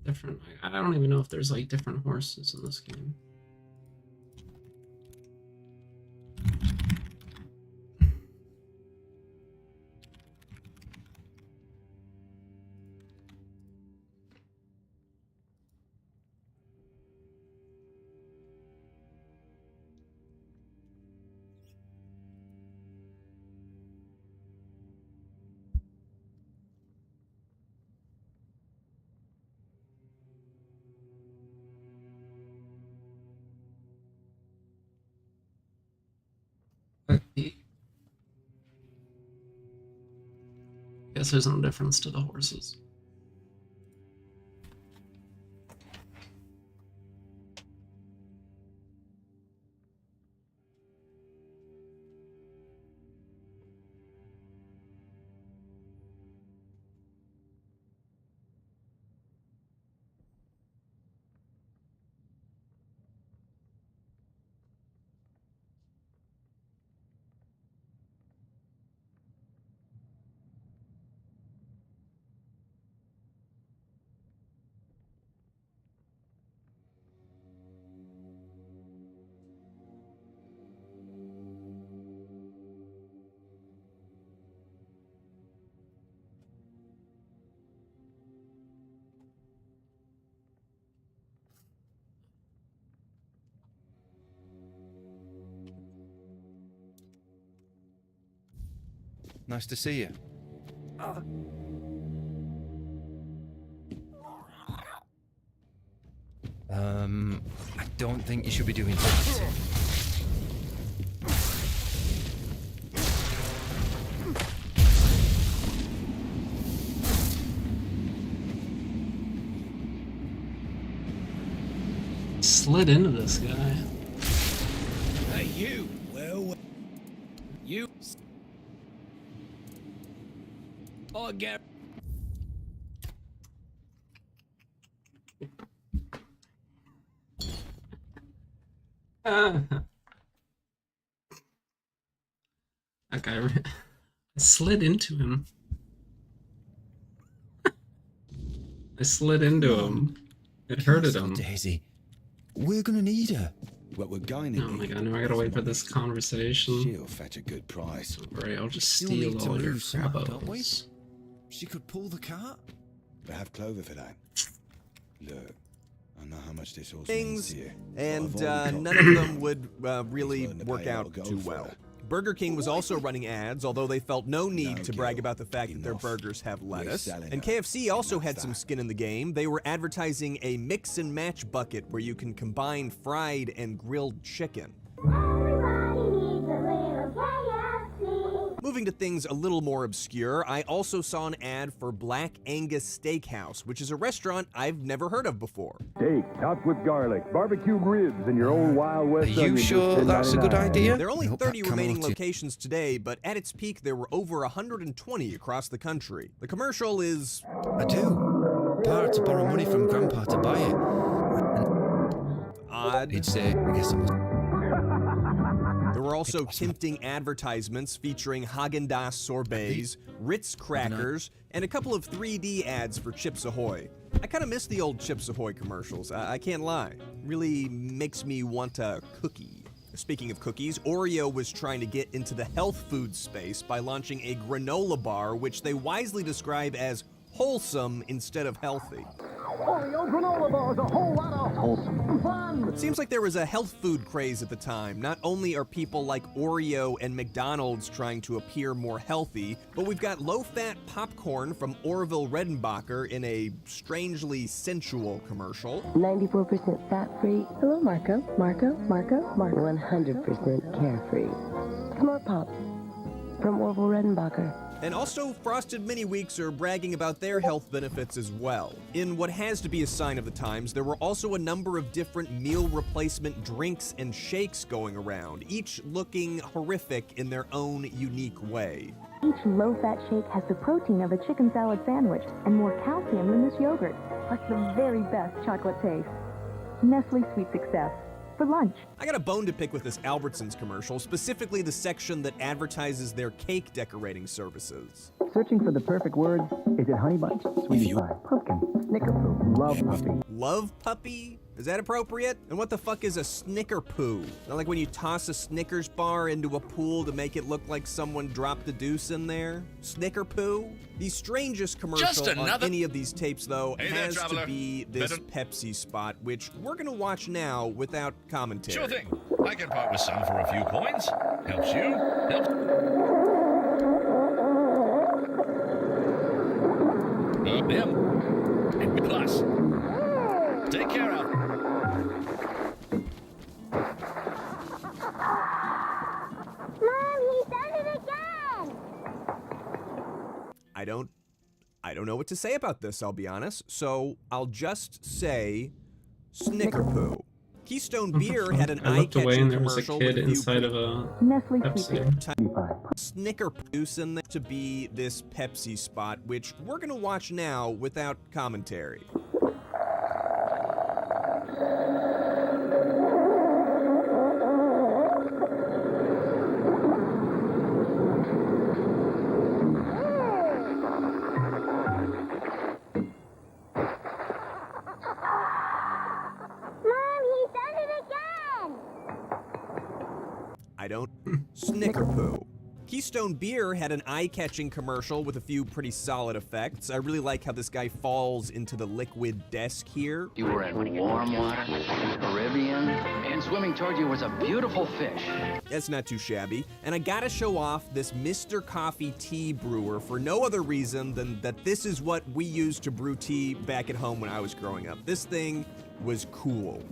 Different. I don't even know if there's like different horses in this game. Guess there's no difference to the horses. Nice to see you. I don't think you should be doing that. Slid into this guy. Hey, you! Well, you... Oh, get... That guy I slid into him. I slid into him. It hurted him. Daisy, we're gonna need her. What we're going to Oh my god, now I gotta wait for this conversation. She'll fetch a good price. Right, I'll just Still steal need to all your move somehow, don't we? crabos. She could pull the cart. But have clover for that. Look, I know how much this horse Things, means to you. and I've already none got- of them would really willing to work pay a lot out of gold too for well. her. Burger King was also running ads, although they felt no need No, to brag Gil, about the fact that their enough. burgers have lettuce. selling And her. KFC also Enough had some that. skin in the game. They were advertising a mix and match bucket where you can combine fried and grilled chicken. Moving to things a little more obscure, I also saw an ad for Black Angus Steakhouse, which is a restaurant I've never heard of before. Steak topped with garlic, barbecued ribs, and your old Wild West Are you onions sure at that's a good $10.99. idea? There are only Nope, 30 that remaining Camelot- locations today, but at its peak there were over 120 across the country. The commercial is I do. Pa had to borrow money from Grandpa to buy it. odd. He'd say, I guess I must. There were also tempting advertisements featuring Haagen-Dazs sorbets, Ritz crackers, and a couple of 3D ads for Chips Ahoy. I kind of miss the old Chips Ahoy commercials, I can't lie. Really makes me want a cookie. Speaking of cookies, Oreo was trying to get into the health food space by launching a granola bar, which they wisely describe as wholesome instead of healthy. Oreo granola bars, a whole lot of wholesome fun. It seems like there was a health food craze at the time. Not only are people like Oreo and McDonald's trying to appear more healthy, but we've got low-fat popcorn from Orville Redenbacher in a strangely sensual commercial. 94% fat-free. Hello, Marco. Marco. 100% carefree. Smart Pops from Orville Redenbacher. And also, Frosted Mini Weeks are bragging about their health benefits as well. In what has to be a sign of the times, there were also a number of different meal replacement drinks and shakes going around, each looking horrific in their own unique way. Each low-fat shake has the protein of a chicken salad sandwich and more calcium than this yogurt, plus the very best chocolate taste. Nestle Sweet Success. For lunch. I got a bone to pick with this Albertsons commercial, specifically the section that advertises their cake decorating services. Searching for the perfect word? Is it honey bunch, sweetie pie, pumpkin, snicker poo, love puppy? Love puppy? Is that appropriate? And what the fuck is a snicker poo? Not like when you toss a Snickers bar into a pool to make it look like someone dropped a deuce in there? Snicker poo? The strangest commercial on any of these tapes, though, Hey there, has to traveler. be this Pepsi spot, which we're gonna watch now without commentary. Sure thing. I can part with some for a few coins. Helps you. Helps. Them. And plus. Take care of. Mom, he done it again! I don't know what to say about this, I'll be honest. So I'll just say Snicker poo. Keystone Beer had an I looked away eye-catching and there was a commercial kid with a few inside of a Nestle Pepsi. Snicker Poos in there to be this Pepsi spot, which we're gonna watch now without commentary. Mom, he done it again! I don't. Snicker poo. Keystone Beer had an eye-catching commercial with a few pretty solid effects. I really like how this guy falls into the liquid desk here. You were in warm water, Caribbean, and swimming toward you was a beautiful fish. That's not too shabby. And I gotta show off this Mr. Coffee tea brewer for no other reason than that this is what we used to brew tea back at home when I was growing up. This thing was cool.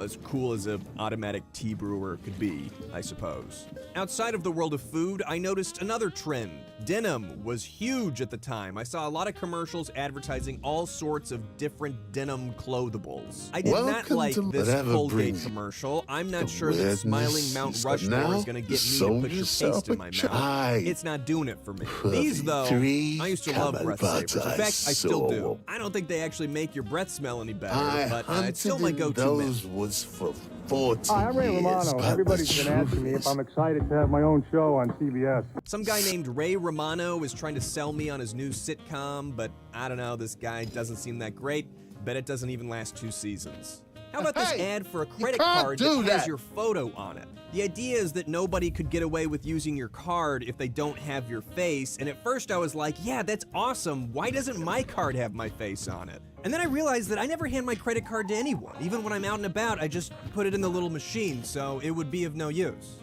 As cool as an automatic tea brewer could be, I suppose. Outside of the world of food, I noticed another trend. Denim was huge at the time. I saw a lot of commercials advertising all sorts of different denim clothables. I did not like this Colgate commercial. I'm not sure that smiling Mount Rushmore is gonna get me to put your paste in my mouth. It's not doing it for me. These, though, I used to love breath savers. In fact, I still do. I don't think they actually make your breath smell any better, but it's still my go-to mint. For 40 Hi, I'm Ray Romano. Everybody's been asking me if I'm excited to have my own show on CBS. Some guy named Ray Romano is trying to sell me on his new sitcom, but I don't know, this guy doesn't seem that great. Bet it doesn't even last 2 seasons. How about this ad for a credit card that has your photo on it? The idea is that nobody could get away with using your card if they don't have your face, and at first I was like, yeah, that's awesome. Why doesn't my card have my face on it? And then I realized that I never hand my credit card to anyone. Even when I'm out and about, I just put it in the little machine, so it would be of no use.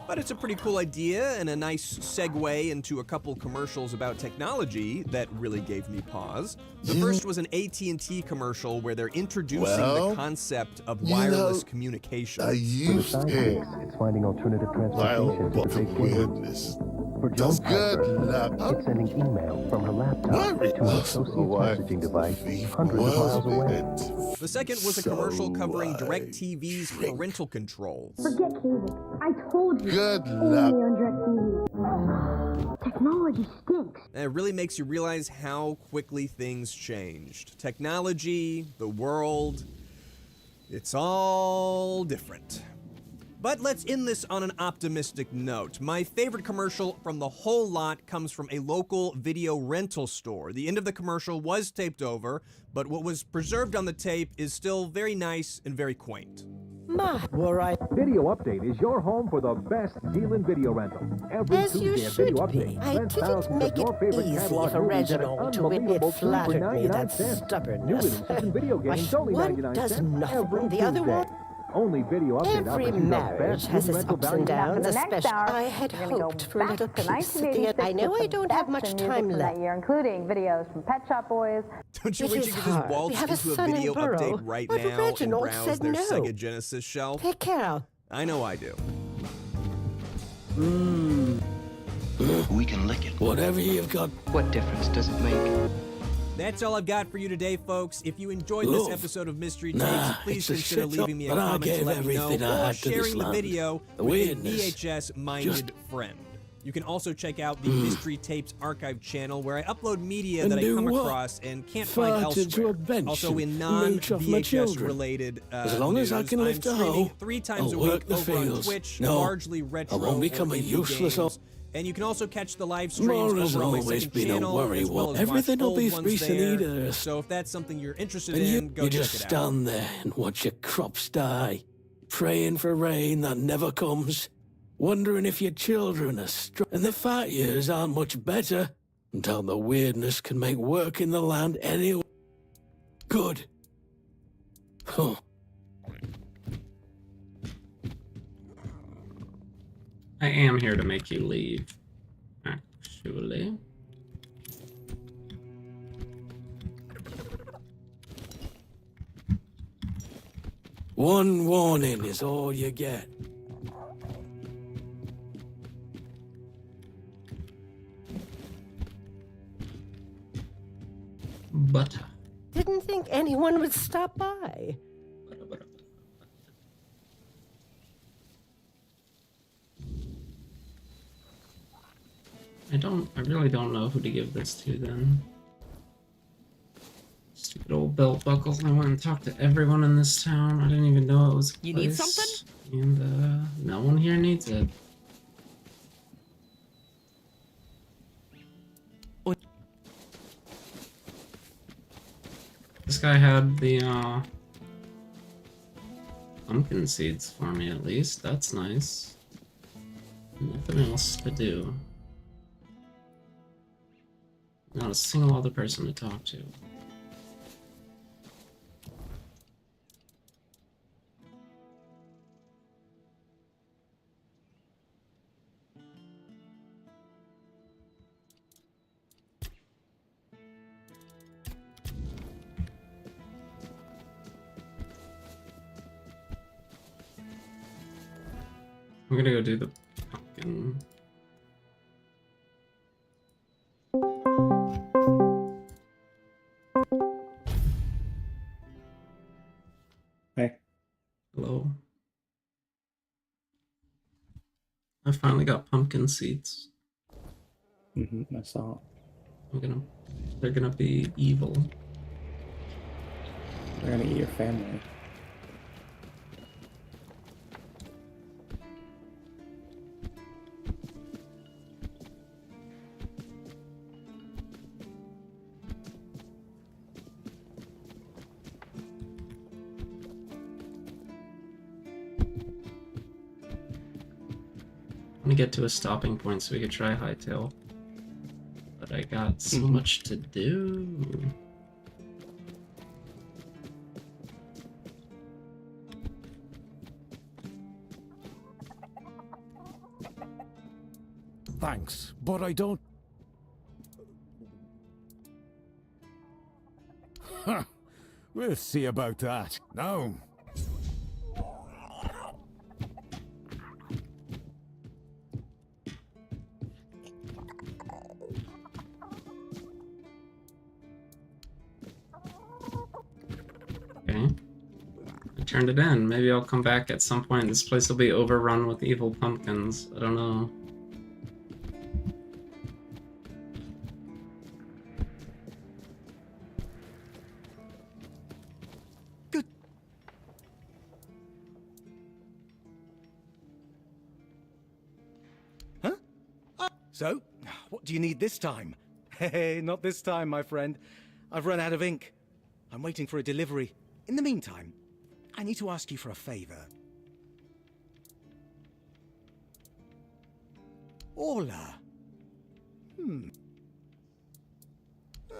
But it's a pretty cool idea and a nice segue into a couple commercials about technology that really gave me pause. The first was an AT&T commercial where they're introducing the concept of wireless communication. I used to. It's finding alternative transportation to the big weirdness. For Joan Piper, it's sending email from her laptop to an associate messaging device hundreds of miles away. The second was a commercial covering DirecTV's parental controls. Forget cable. I told you. Good Only luck. on DirecTV. Technology stinks. And it really makes you realize how quickly things changed. Technology, the world, it's all different. But let's end this on an optimistic note. My favorite commercial from the whole lot comes from a local video rental store. The end of the commercial was taped over, but what was preserved on the tape is still very nice and very quaint. Video Update is your home for the best deal in video rental. Every Tuesday at Video Update, rent thousands of your favorite catalog movies at an unbelievable $2 for 99 cents. New releases and video games only 99 cents every Tuesday. Only Video Update Every offers you the marriage best has room its rental ups value. and downs, For the next especially. hour, I had we're gonna go hoped for a little back to peace at the end. I know I don't have much time that left. year, including videos from Pet Shop Boys. Don't you It wish is you could just hard. waltz We have a into a son in video Borough, update right but now Reginald and browse said their no. Sega Genesis shelf? Take care. I know I do. We can lick it. Whatever you've got. What difference does it make? That's all I've got for you today, folks. If you enjoyed Love. this episode of Mystery Tapes, Nah, please it's a consider shit leaving me a but I comment to gave let me know, everything I or had to this sharing the land. video The with a weirdness. VHS-minded Just- friend. You can also check out the Mystery Tapes archive channel where I upload media And that I do come what? across and can't Fart find into a elsewhere. bench Also in and mooch off my non-VHS children. related As long as I news, can I'm lift a streaming hoe, 3 times I'll a week work the over on fields. Twitch, No, largely retro I won't become or a indie useless games. And you can also catch the live streams More has over on my always second been a channel, worry. as well Well, as everything watch will be old ones recent there. either. So if that's something you're interested And in, go you check just it out. stand there and watch your crops die, praying for rain that never comes, wondering if your children are strong. And the fat years aren't much better until the weirdness can make work in the land anyway. Good. Huh. I am here to make you leave, actually. One warning is all you get. Butter. Didn't think anyone would stop by. I really don't know who to give this to then. Stupid old belt buckle. I went and talked to everyone in this town. I didn't even know it was a You need place. something? And no one here needs it. This guy had the pumpkin seeds for me at least. That's nice. Nothing else to do. Not a single other person to talk to. I'm gonna go do the pumpkin. Hey. Hello. I finally got pumpkin seeds. I saw. They're gonna be evil. They're gonna eat your family. I'm gonna get to a stopping point so we could try hightail. But I got so much to do. Thanks, but I don't... Huh. We'll see about that. Now. Okay. I turned it in. Maybe I'll come back at some point. This place will be overrun with evil pumpkins. I don't know. So, what do you need this time? Hey, not this time, my friend. I've run out of ink. I'm waiting for a delivery. In the meantime, I need to ask you for a favor. Orla.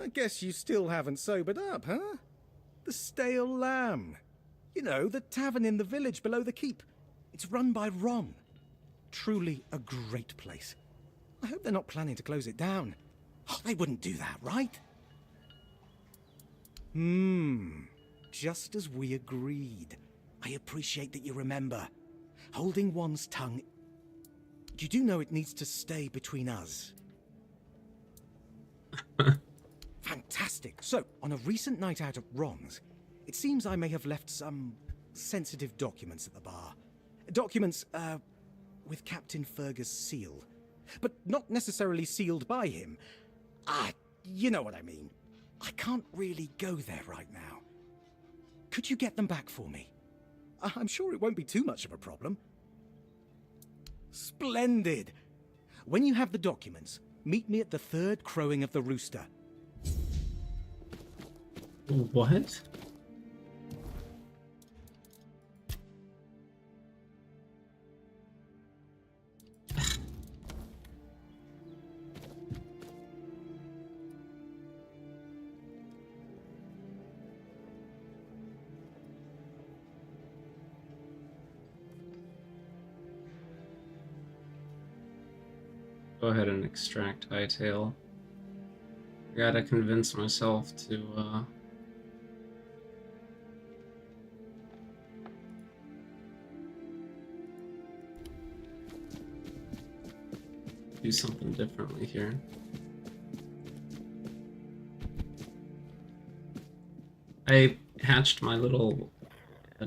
I guess you still haven't sobered up, huh? The Stale Lamb. You know, the tavern in the village below the keep. It's run by Ron. Truly a great place. I hope they're not planning to close it down. Oh, they wouldn't do that, right? Just as we agreed. I appreciate that you remember. Holding one's tongue... You do know it needs to stay between us. Fantastic. So, on a recent night out at Ron's, it seems I may have left some sensitive documents at the bar. Documents, with Captain Fergus' seal. But not necessarily sealed by him. You know what I mean. I can't really go there right now. Could you get them back for me? I'm sure it won't be too much of a problem. Splendid! When you have the documents, meet me at the third crowing of the rooster. What? Go ahead and extract hightail. I gotta convince myself to do something differently here. I hatched my little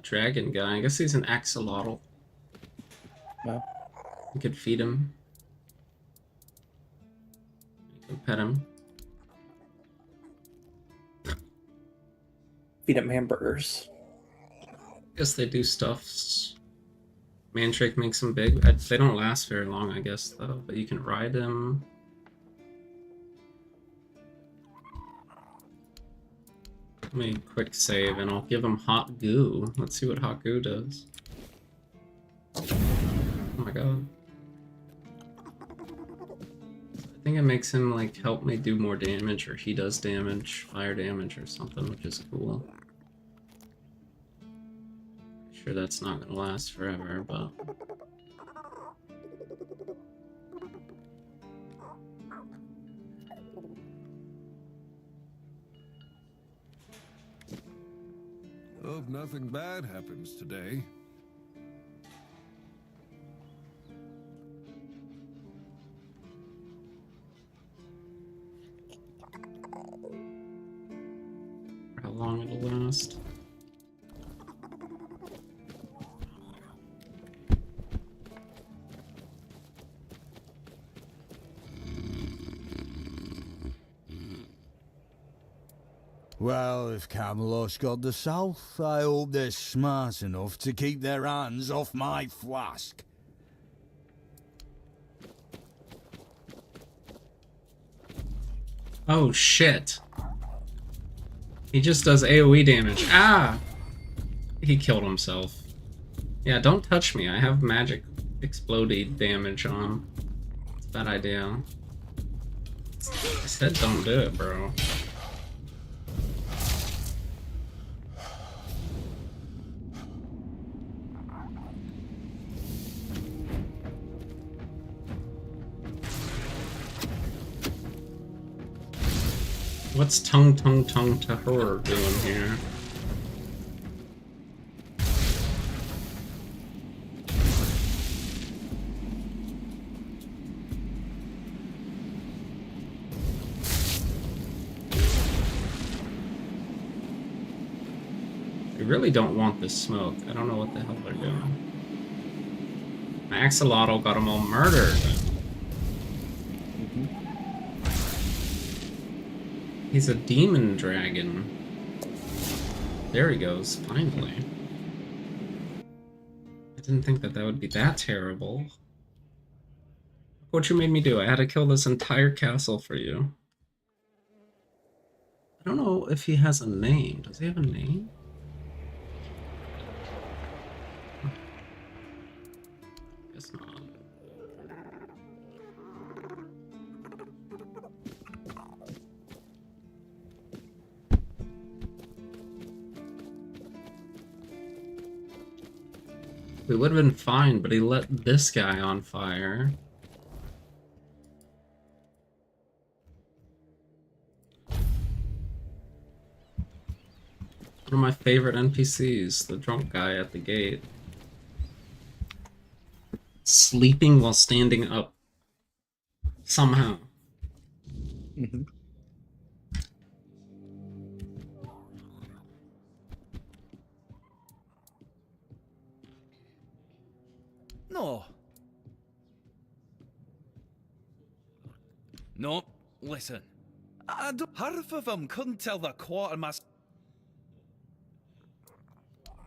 dragon guy. I guess he's an axolotl. Well, you could feed him. You can pet him. feed him hamburgers. Guess they do stuffs. Mandrake makes them big. They don't last very long, I guess, though. But you can ride them. Let me quick save, and I'll give him hot goo. Let's see what hot goo does. Oh my god. think it makes him like help me do more damage, or he does damage, fire damage or something, which is cool. Sure that's not gonna last forever, but Hope nothing bad happens today. how long it'll last. Well, if Camelot's got the south, I hope they're smart enough to keep their hands off my flask. Oh shit. He just does AoE damage. Ah! He killed himself. Yeah, don't touch me. I have magic explodey damage on. It's a bad idea. I said don't do it, bro. What's tongue to her doing here? I really don't want this smoke. I don't know what the hell they're doing. My axolotl got them all murdered. He's a demon dragon. There he goes, finally. I didn't think that would be that terrible. Look what you made me do. I had to kill this entire castle for you. I don't know if he has a name. Does he have a name? Guess not. We would have been fine, but he let this guy on fire. One of my favorite NPCs, the drunk guy at the gate. Sleeping while standing up. Somehow. Mm-hmm. No. No, listen. Half of them couldn't tell the quartermaster.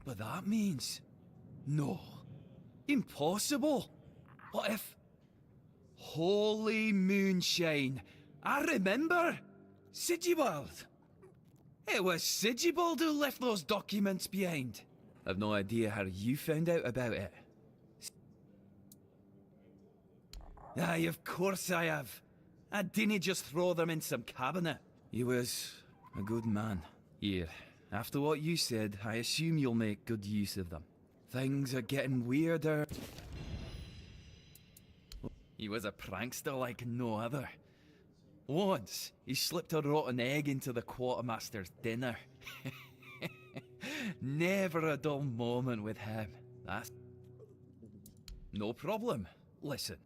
But that means... No. Impossible. What if... Holy moonshine. I remember. Sigibald. It was Sigibald who left those documents behind. I've no idea how you found out about it. Aye, of course I have. I didn't just throw them in some cabinet. He was a good man. Here, after what you said, I assume you'll make good use of them. Things are getting weirder. He was a prankster like no other. Once, he slipped a rotten egg into the quartermaster's dinner. Never a dull moment with him. That's... No problem. Listen.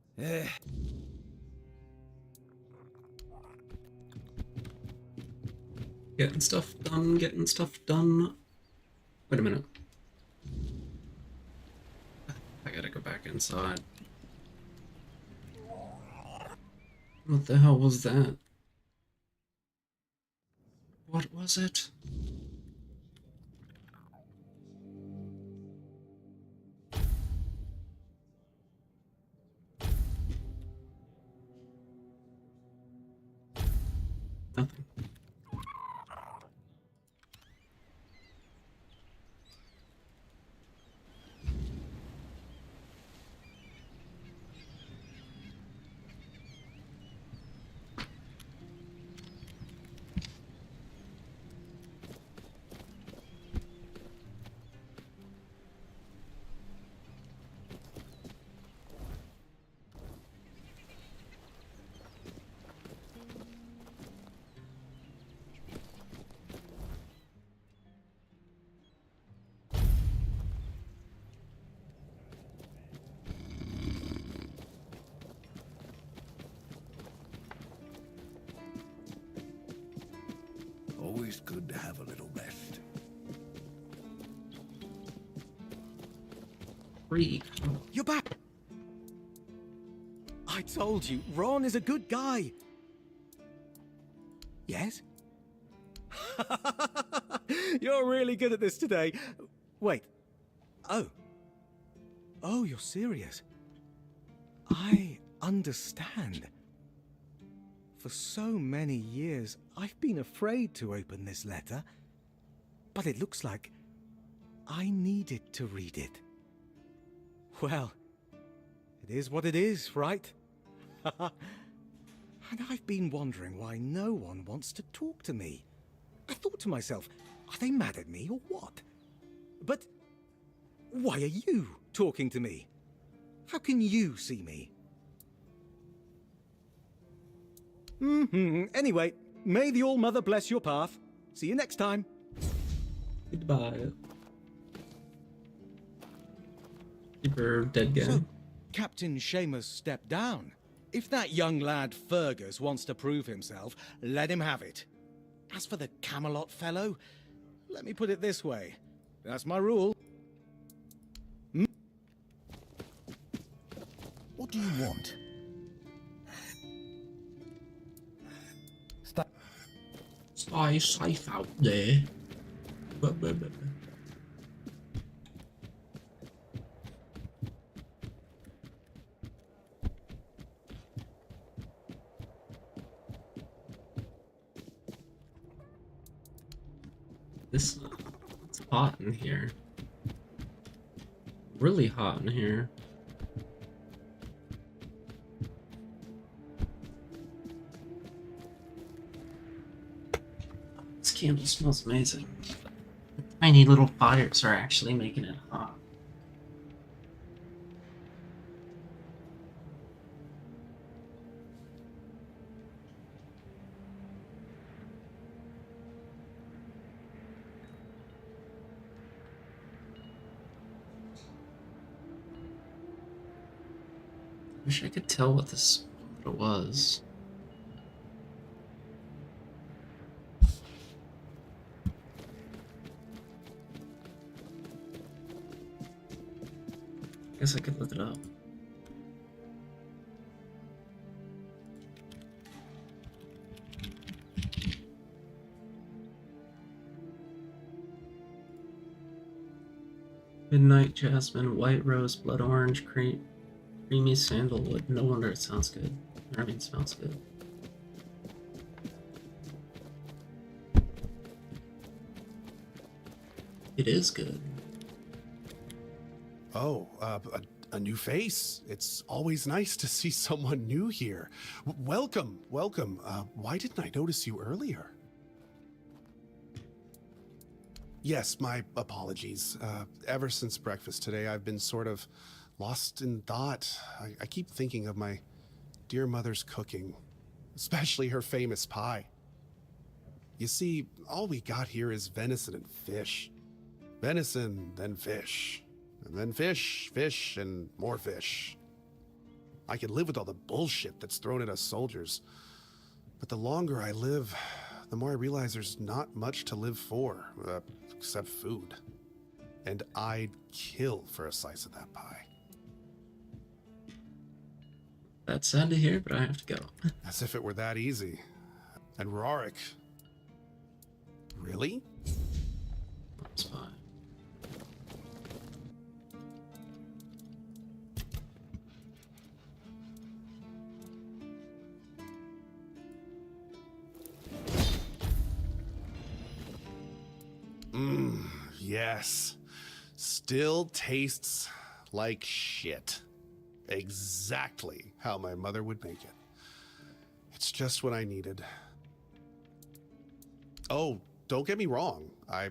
Getting stuff done, getting stuff done. Wait a minute. I gotta go back inside. What the hell was that? What was it? Nothing. always good to have a little rest. You're back! I told you, Ron is a good guy. Yes? You're really good at this today. Wait. Oh. Oh, you're serious. I understand. For so many years, I've been afraid to open this letter. But it looks like I needed to read it. Well, it is what it is, right? And I've been wondering why no one wants to talk to me. I thought to myself, are they mad at me or what? But why are you talking to me? How can you see me? Anyway, may the All-Mother bless your path. See you next time. Goodbye. Super dead guy. So, Captain Seamus stepped down. If that young lad Fergus wants to prove himself, let him have it. As for the Camelot fellow, let me put it this way. That's my rule. What do you want? Stay safe out there. It's hot in here. Really hot in here. This candle smells amazing. The tiny little fires are actually making it hot. Wish I could tell what this was. Guess I could look it up. Midnight jasmine, white rose, blood orange, creamy sandalwood. No wonder it sounds good. I mean, smells good. It is good. Oh, a new face. It's always nice to see someone new here. Welcome, welcome. Why didn't I notice you earlier? Yes, my apologies. Ever since breakfast today, I've been sort of lost in thought. I keep thinking of my dear mother's cooking, especially her famous pie. You see, all we got here is venison and fish. Venison, then fish. And then fish, fish, and more fish. I can live with all the bullshit that's thrown at us soldiers. But the longer I live, the more I realize there's not much to live for, except food. And I'd kill for a slice of that pie. That's sad to hear, but I have to go. As if it were that easy. And Rorik. Really? That's fine. Yes. Still tastes like shit. Exactly how my mother would make it. It's just what I needed. Oh, don't get me wrong. I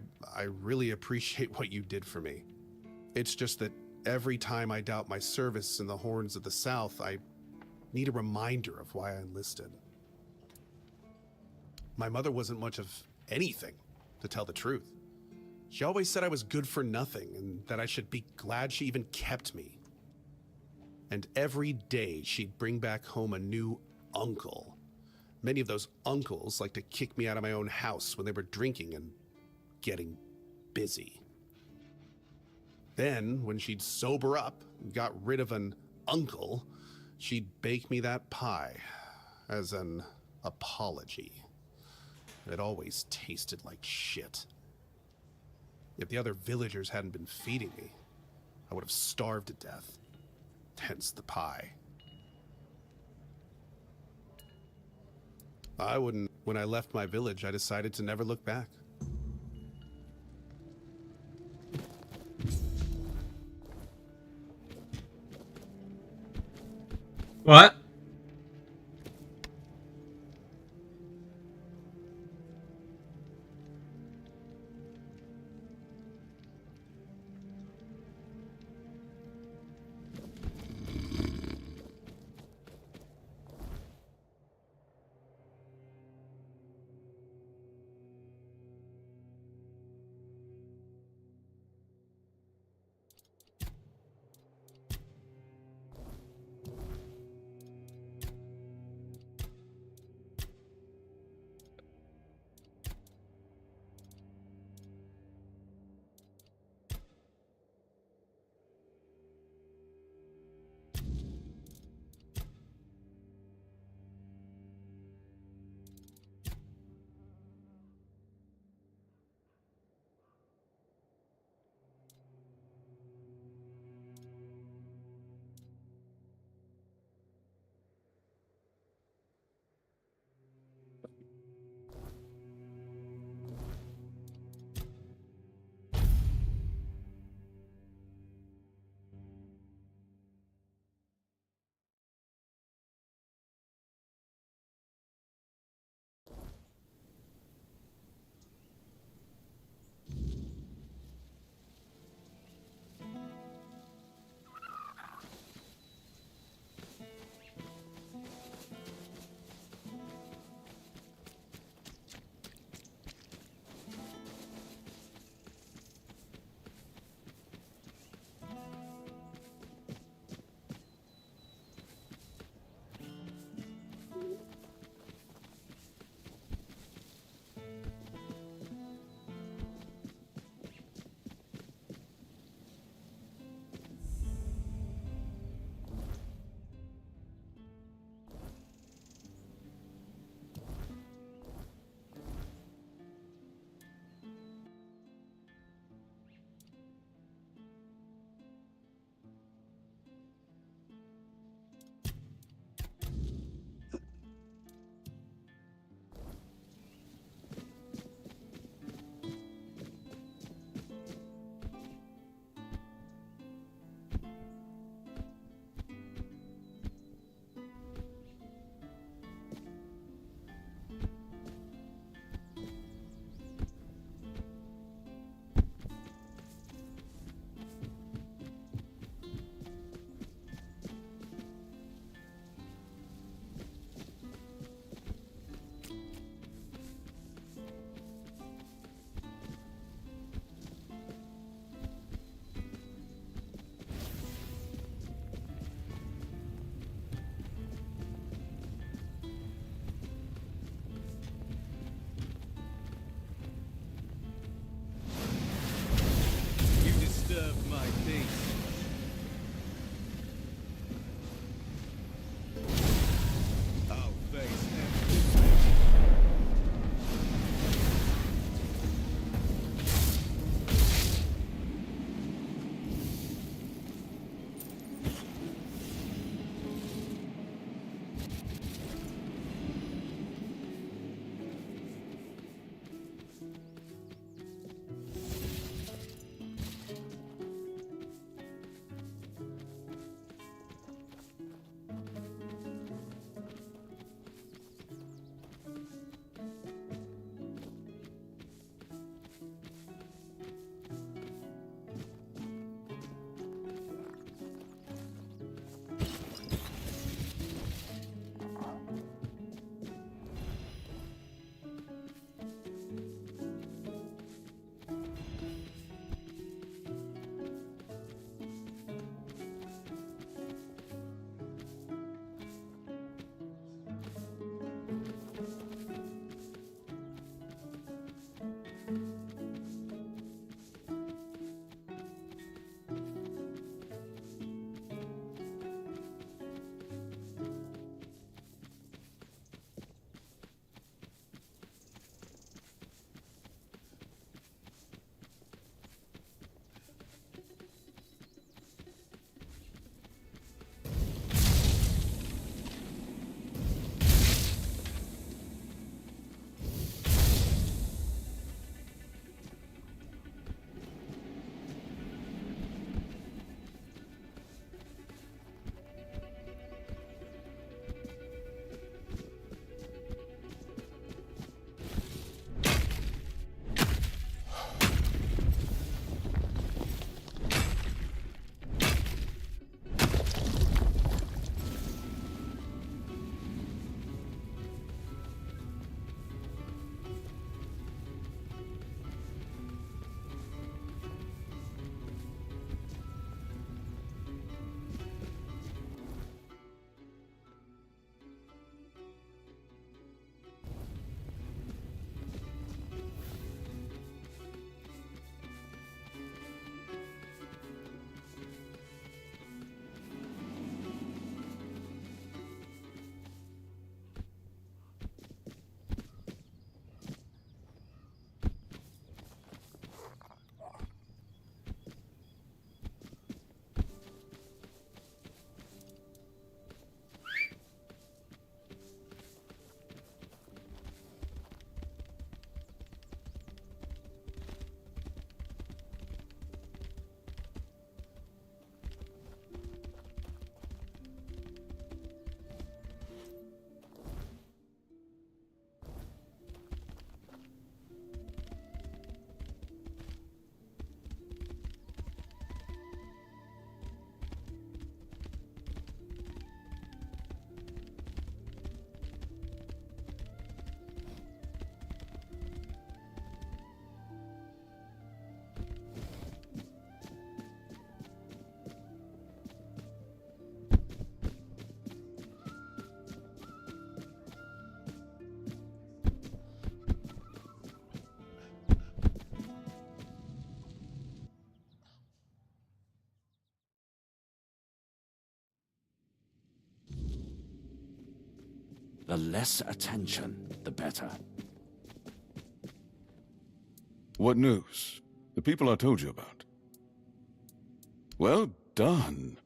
really appreciate what you did for me. It's just that every time I doubt my service in the Horns of the South, I need a reminder of why I enlisted. My mother wasn't much of anything, to tell the truth. She always said I was good for nothing and that I should be glad she even kept me. And every day she'd bring back home a new uncle. Many of those uncles like to kick me out of my own house when they were drinking and getting busy. Then, when she'd sober up and got rid of an uncle, she'd bake me that pie as an apology. It always tasted like shit. If the other villagers hadn't been feeding me, I would have starved to death. Hence the pie. When I left my village, I decided to never look back. What? The less attention, the better. What news? The people I told you about. Well done.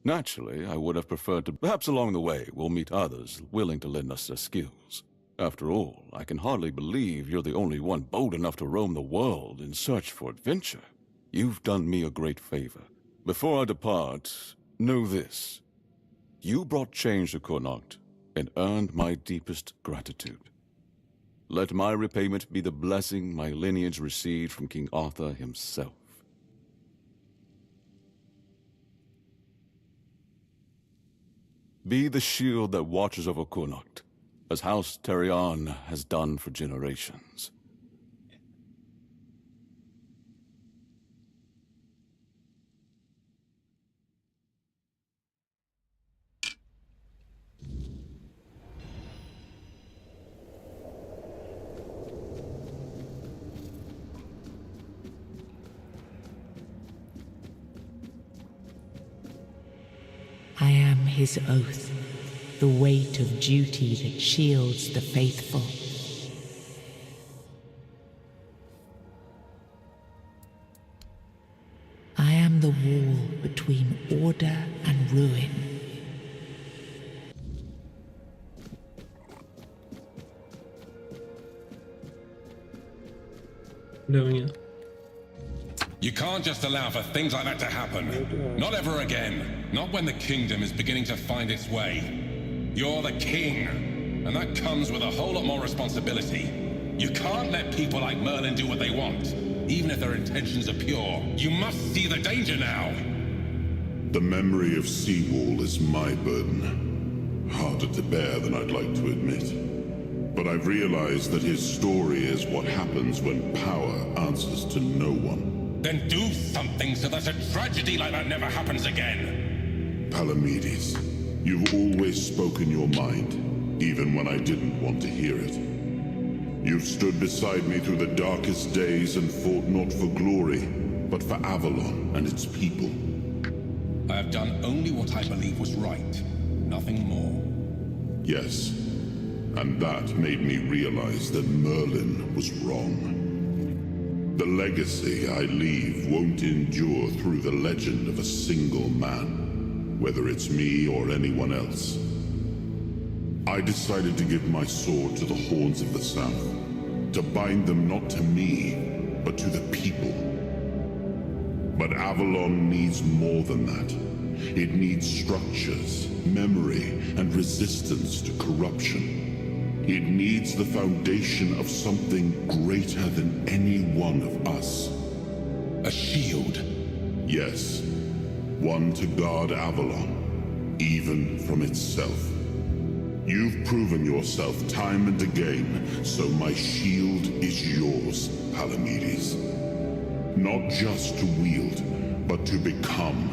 Naturally, I would have preferred to... Perhaps along the way, we'll meet others willing to lend us their skills. After all, I can hardly believe you're the only one bold enough to roam the world in search for adventure. You've done me a great favor. Before I depart, know this. You brought change to Connacht and earned my deepest gratitude. Let my repayment be the blessing my lineage received from King Arthur himself. Be the shield that watches over Connacht, as House Terion has done for generations. I am his oath, the weight of duty that shields the faithful. I am the wall between order and ruin. Doing it. You can't just allow for things like that to happen. Not ever again. Not when the kingdom is beginning to find its way. You're the king, and that comes with a whole lot more responsibility. You can't let people like Merlin do what they want, even if their intentions are pure. You must see the danger now. The memory of Seawall is my burden. Harder to bear than I'd like to admit. But I've realized that his story is what happens when power answers to no one. Then do something so that a tragedy like that never happens again. Palamedes, you've always spoken your mind, even when I didn't want to hear it. You've stood beside me through the darkest days and fought not for glory, but for Avalon and its people. I have done only what I believe was right, nothing more. Yes, and that made me realize that Merlin was wrong. The legacy I leave won't endure through the legend of a single man, whether it's me or anyone else. I decided to give my sword to the Horns of the South, to bind them not to me, but to the people. But Avalon needs more than that. It needs structures, memory, and resistance to corruption. It needs the foundation of something greater than any one of us. A shield? Yes. One to guard Avalon, even from itself. You've proven yourself time and again, so my shield is yours, Palamedes. Not just to wield, but to become.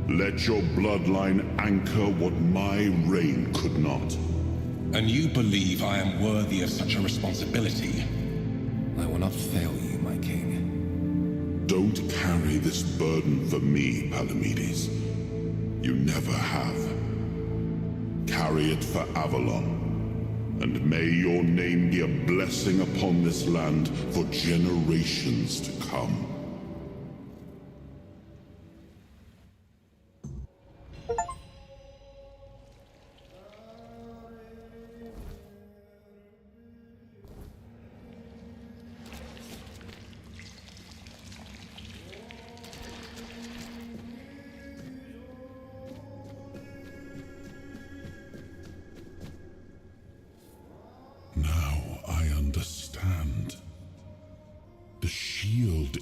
Let your bloodline anchor what my reign could not. And you believe I am worthy of such a responsibility? I will not fail you, my king. Don't carry this burden for me, Palamedes. You never have. Carry it for Avalon, and may your name be a blessing upon this land for generations to come.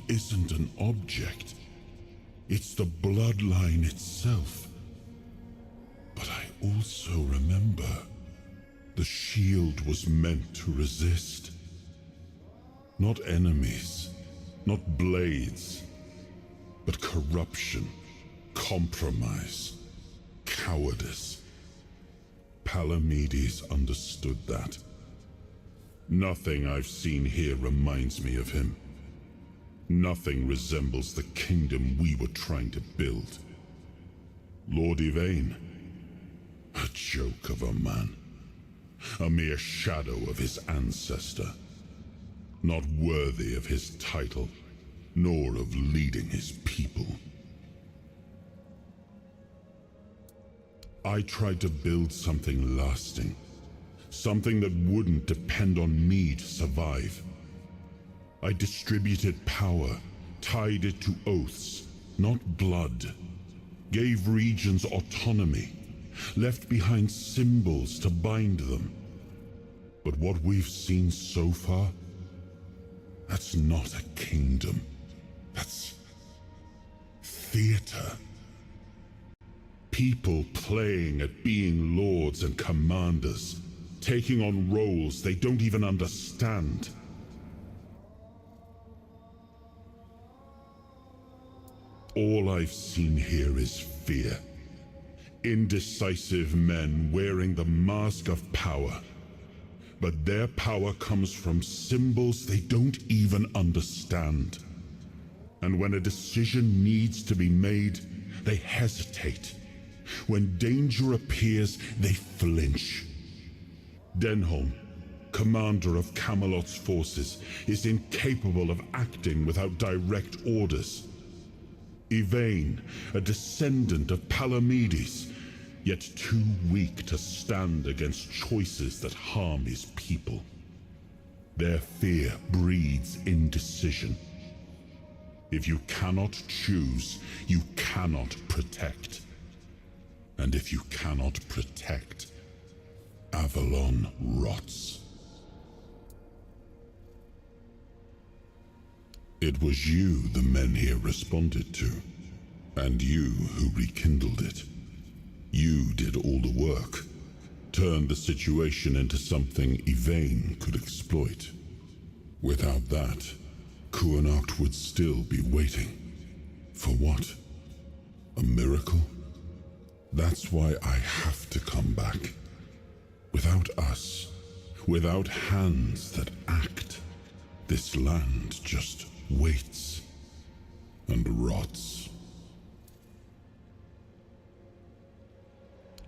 Isn't an object. It's the bloodline itself. But I also remember the shield was meant to resist. Not enemies, not blades, but corruption, compromise, cowardice. Palamedes understood that. Nothing I've seen here reminds me of him. Nothing resembles the kingdom we were trying to build. Lord Yvain, a joke of a man. a mere shadow of his ancestor, not worthy of his title, nor of leading his people. I tried to build something lasting, something that wouldn't depend on me to survive. I distributed power, tied it to oaths, not blood, gave regions autonomy, left behind symbols to bind them. But what we've seen so far, that's not a kingdom. That's theater. People playing at being lords and commanders, taking on roles they don't even understand. All I've seen here is fear. Indecisive men wearing the mask of power. But their power comes from symbols they don't even understand. And when a decision needs to be made, they hesitate. When danger appears, they flinch. Denholm, commander of Camelot's forces, is incapable of acting without direct orders. Yvain, a descendant of Palamedes, yet too weak to stand against choices that harm his people. Their fear breeds indecision. If you cannot choose, you cannot protect. And if you cannot protect, Avalon rots. It was you the men here responded to, and you who rekindled it. You did all the work, turned the situation into something Yvain could exploit. Without that, Kuanacht would still be waiting. For what? A miracle? That's why I have to come back. Without us, without hands that act, this land just waits and rots.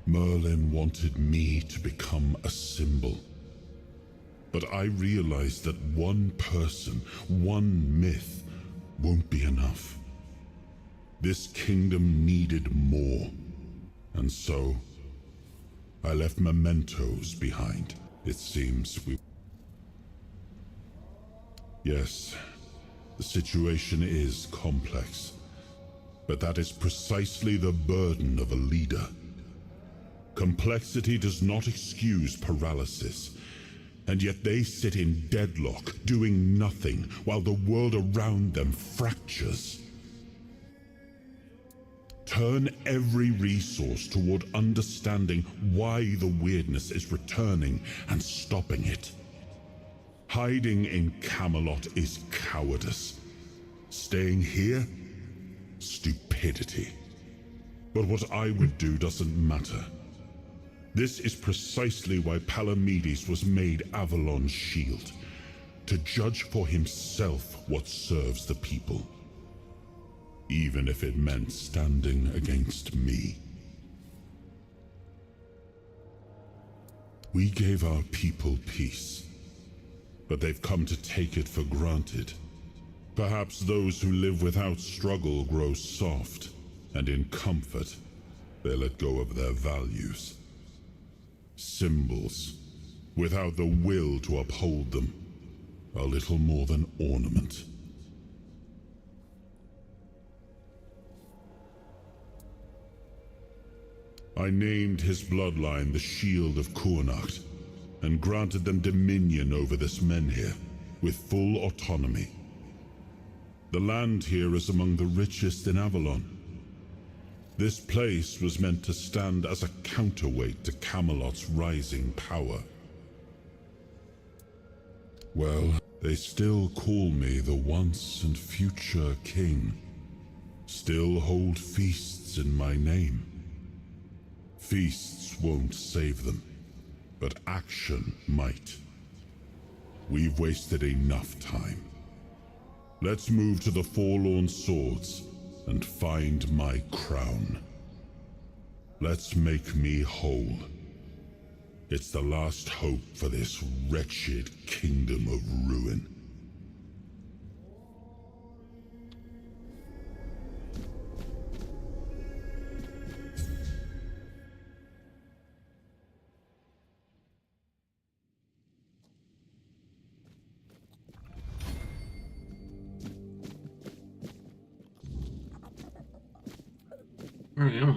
Merlin wanted me to become a symbol. But I realized that one person, one myth, won't be enough. This kingdom needed more. And so, I left mementos behind. It seems we... Yes, the situation is complex. But that is precisely the burden of a leader. Complexity does not excuse paralysis. And yet they sit in deadlock, doing nothing, while the world around them fractures. Turn every resource toward understanding why the weirdness is returning and stopping it. Hiding in Camelot is cowardice. Staying here? Stupidity. But what I would do doesn't matter. This is precisely why Palamedes was made Avalon's shield, to judge for himself what serves the people. Even if it meant standing against me. We gave our people peace, but they've come to take it for granted. Perhaps those who live without struggle grow soft, and in comfort, they let go of their values. Symbols, without the will to uphold them, are little more than ornament. I named his bloodline the Shield of Kuanacht, and granted them dominion over this menhir, with full autonomy. The land here is among the richest in Avalon. This place was meant to stand as a counterweight to Camelot's rising power. Well, they still call me the once and future king. Still hold feasts in my name. Feasts won't save them, but action might. We've wasted enough time. Let's move to the Forlorn Swords and find my crown. Let's make me whole. It's the last hope for this wretched kingdom of ruin. Where am I?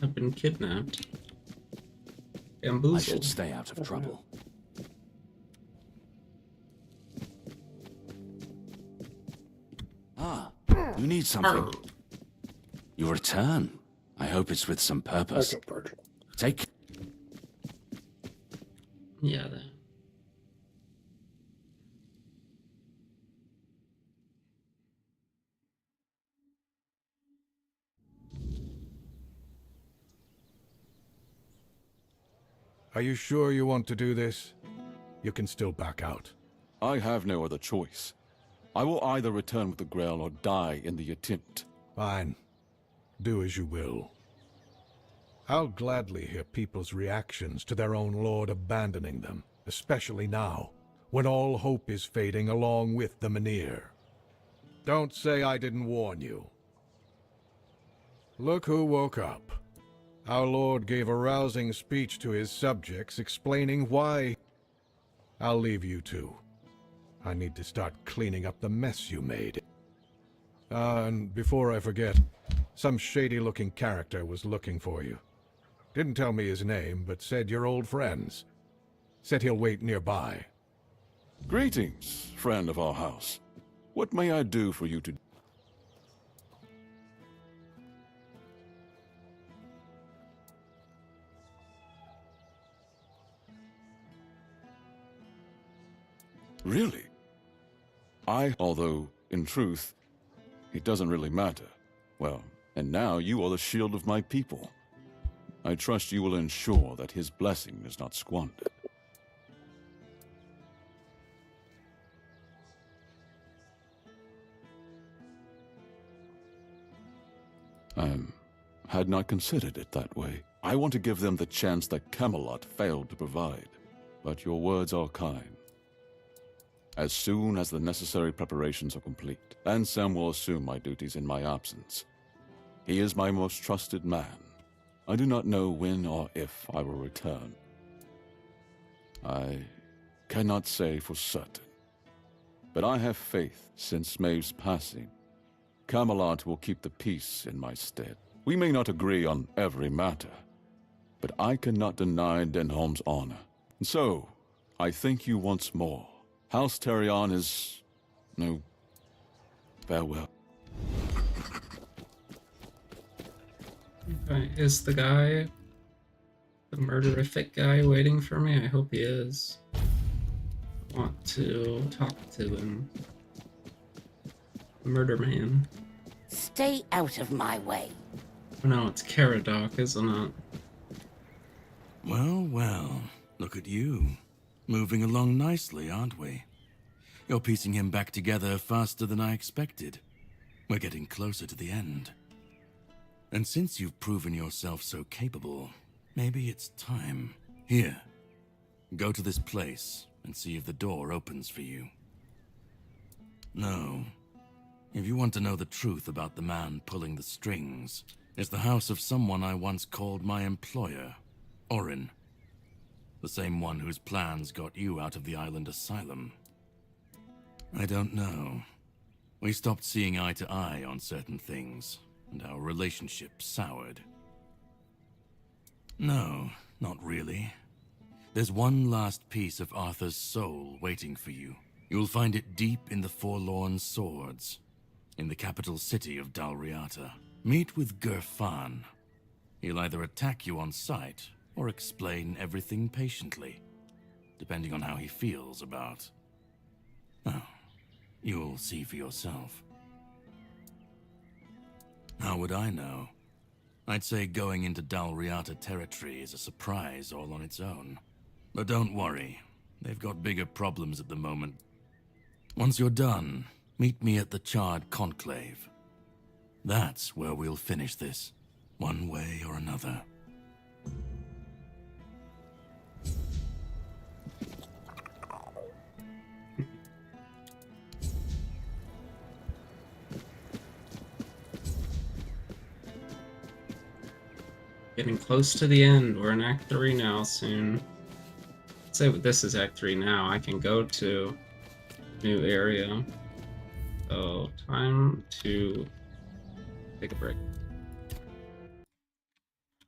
I've been kidnapped. I should stay out of trouble. Ah, you need something. You return. I hope it's with some purpose. Take. Yeah, that. Are you sure you want to do this? You can still back out. I have no other choice. I will either return with the Grail or die in the attempt. Fine. Do as you will. I'll gladly hear people's reactions to their own lord abandoning them, especially now, when all hope is fading along with the Mynheer. Don't say I didn't warn you. Look who woke up. Our lord gave a rousing speech to his subjects explaining why. I'll leave you two. I need to start cleaning up the mess you made. And before I forget, some shady-looking character was looking for you. Didn't tell me his name, but said you're old friends. Said he'll wait nearby. Greetings, friend of our house. What may I do for you to... Really? Although, in truth, it doesn't really matter. Well, and now you are the shield of my people. I trust you will ensure that his blessing is not squandered. I had not considered it that way. I want to give them the chance that Camelot failed to provide. But your words are kind. As soon as the necessary preparations are complete, Ansem will assume my duties in my absence. He is my most trusted man. I do not know when or if I will return. I cannot say for certain. But I have faith since Maeve's passing. Camelot will keep the peace in my stead. We may not agree on every matter, but I cannot deny Denholm's honor. And so, I thank you once more. House Terion is... no... farewell. Is the guy, the murderific guy, waiting for me? I hope he is. I want to talk to him. Murder man. Stay out of my way. Oh no, it's Caradoc, isn't it? Well, well, look at you. Moving along nicely, aren't we? You're piecing him back together faster than I expected. We're getting closer to the end. And since you've proven yourself so capable, maybe it's time. Here, go to this place and see if the door opens for you. No. If you want to know the truth about the man pulling the strings, it's the house of someone I once called my employer, Orin. The same one whose plans got you out of the island asylum. I don't know. We stopped seeing eye to eye on certain things, and our relationship soured. No, not really. There's one last piece of Arthur's soul waiting for you. You'll find it deep in the Forlorn Swords, in the capital city of Dalriata. Meet with Gerfan. He'll either attack you on sight, or explain everything patiently, depending on how he feels about... Oh, you'll see for yourself. How would I know? I'd say going into Dalriata territory is a surprise all on its own. But don't worry, They've got bigger problems at the moment. Once you're done, meet me at the Charred Conclave. That's where we'll finish this, one way or another. Getting close to the end. We're in Act 3 now, soon. Let's say this is Act 3 now. I can go to new area. So, time to take a break.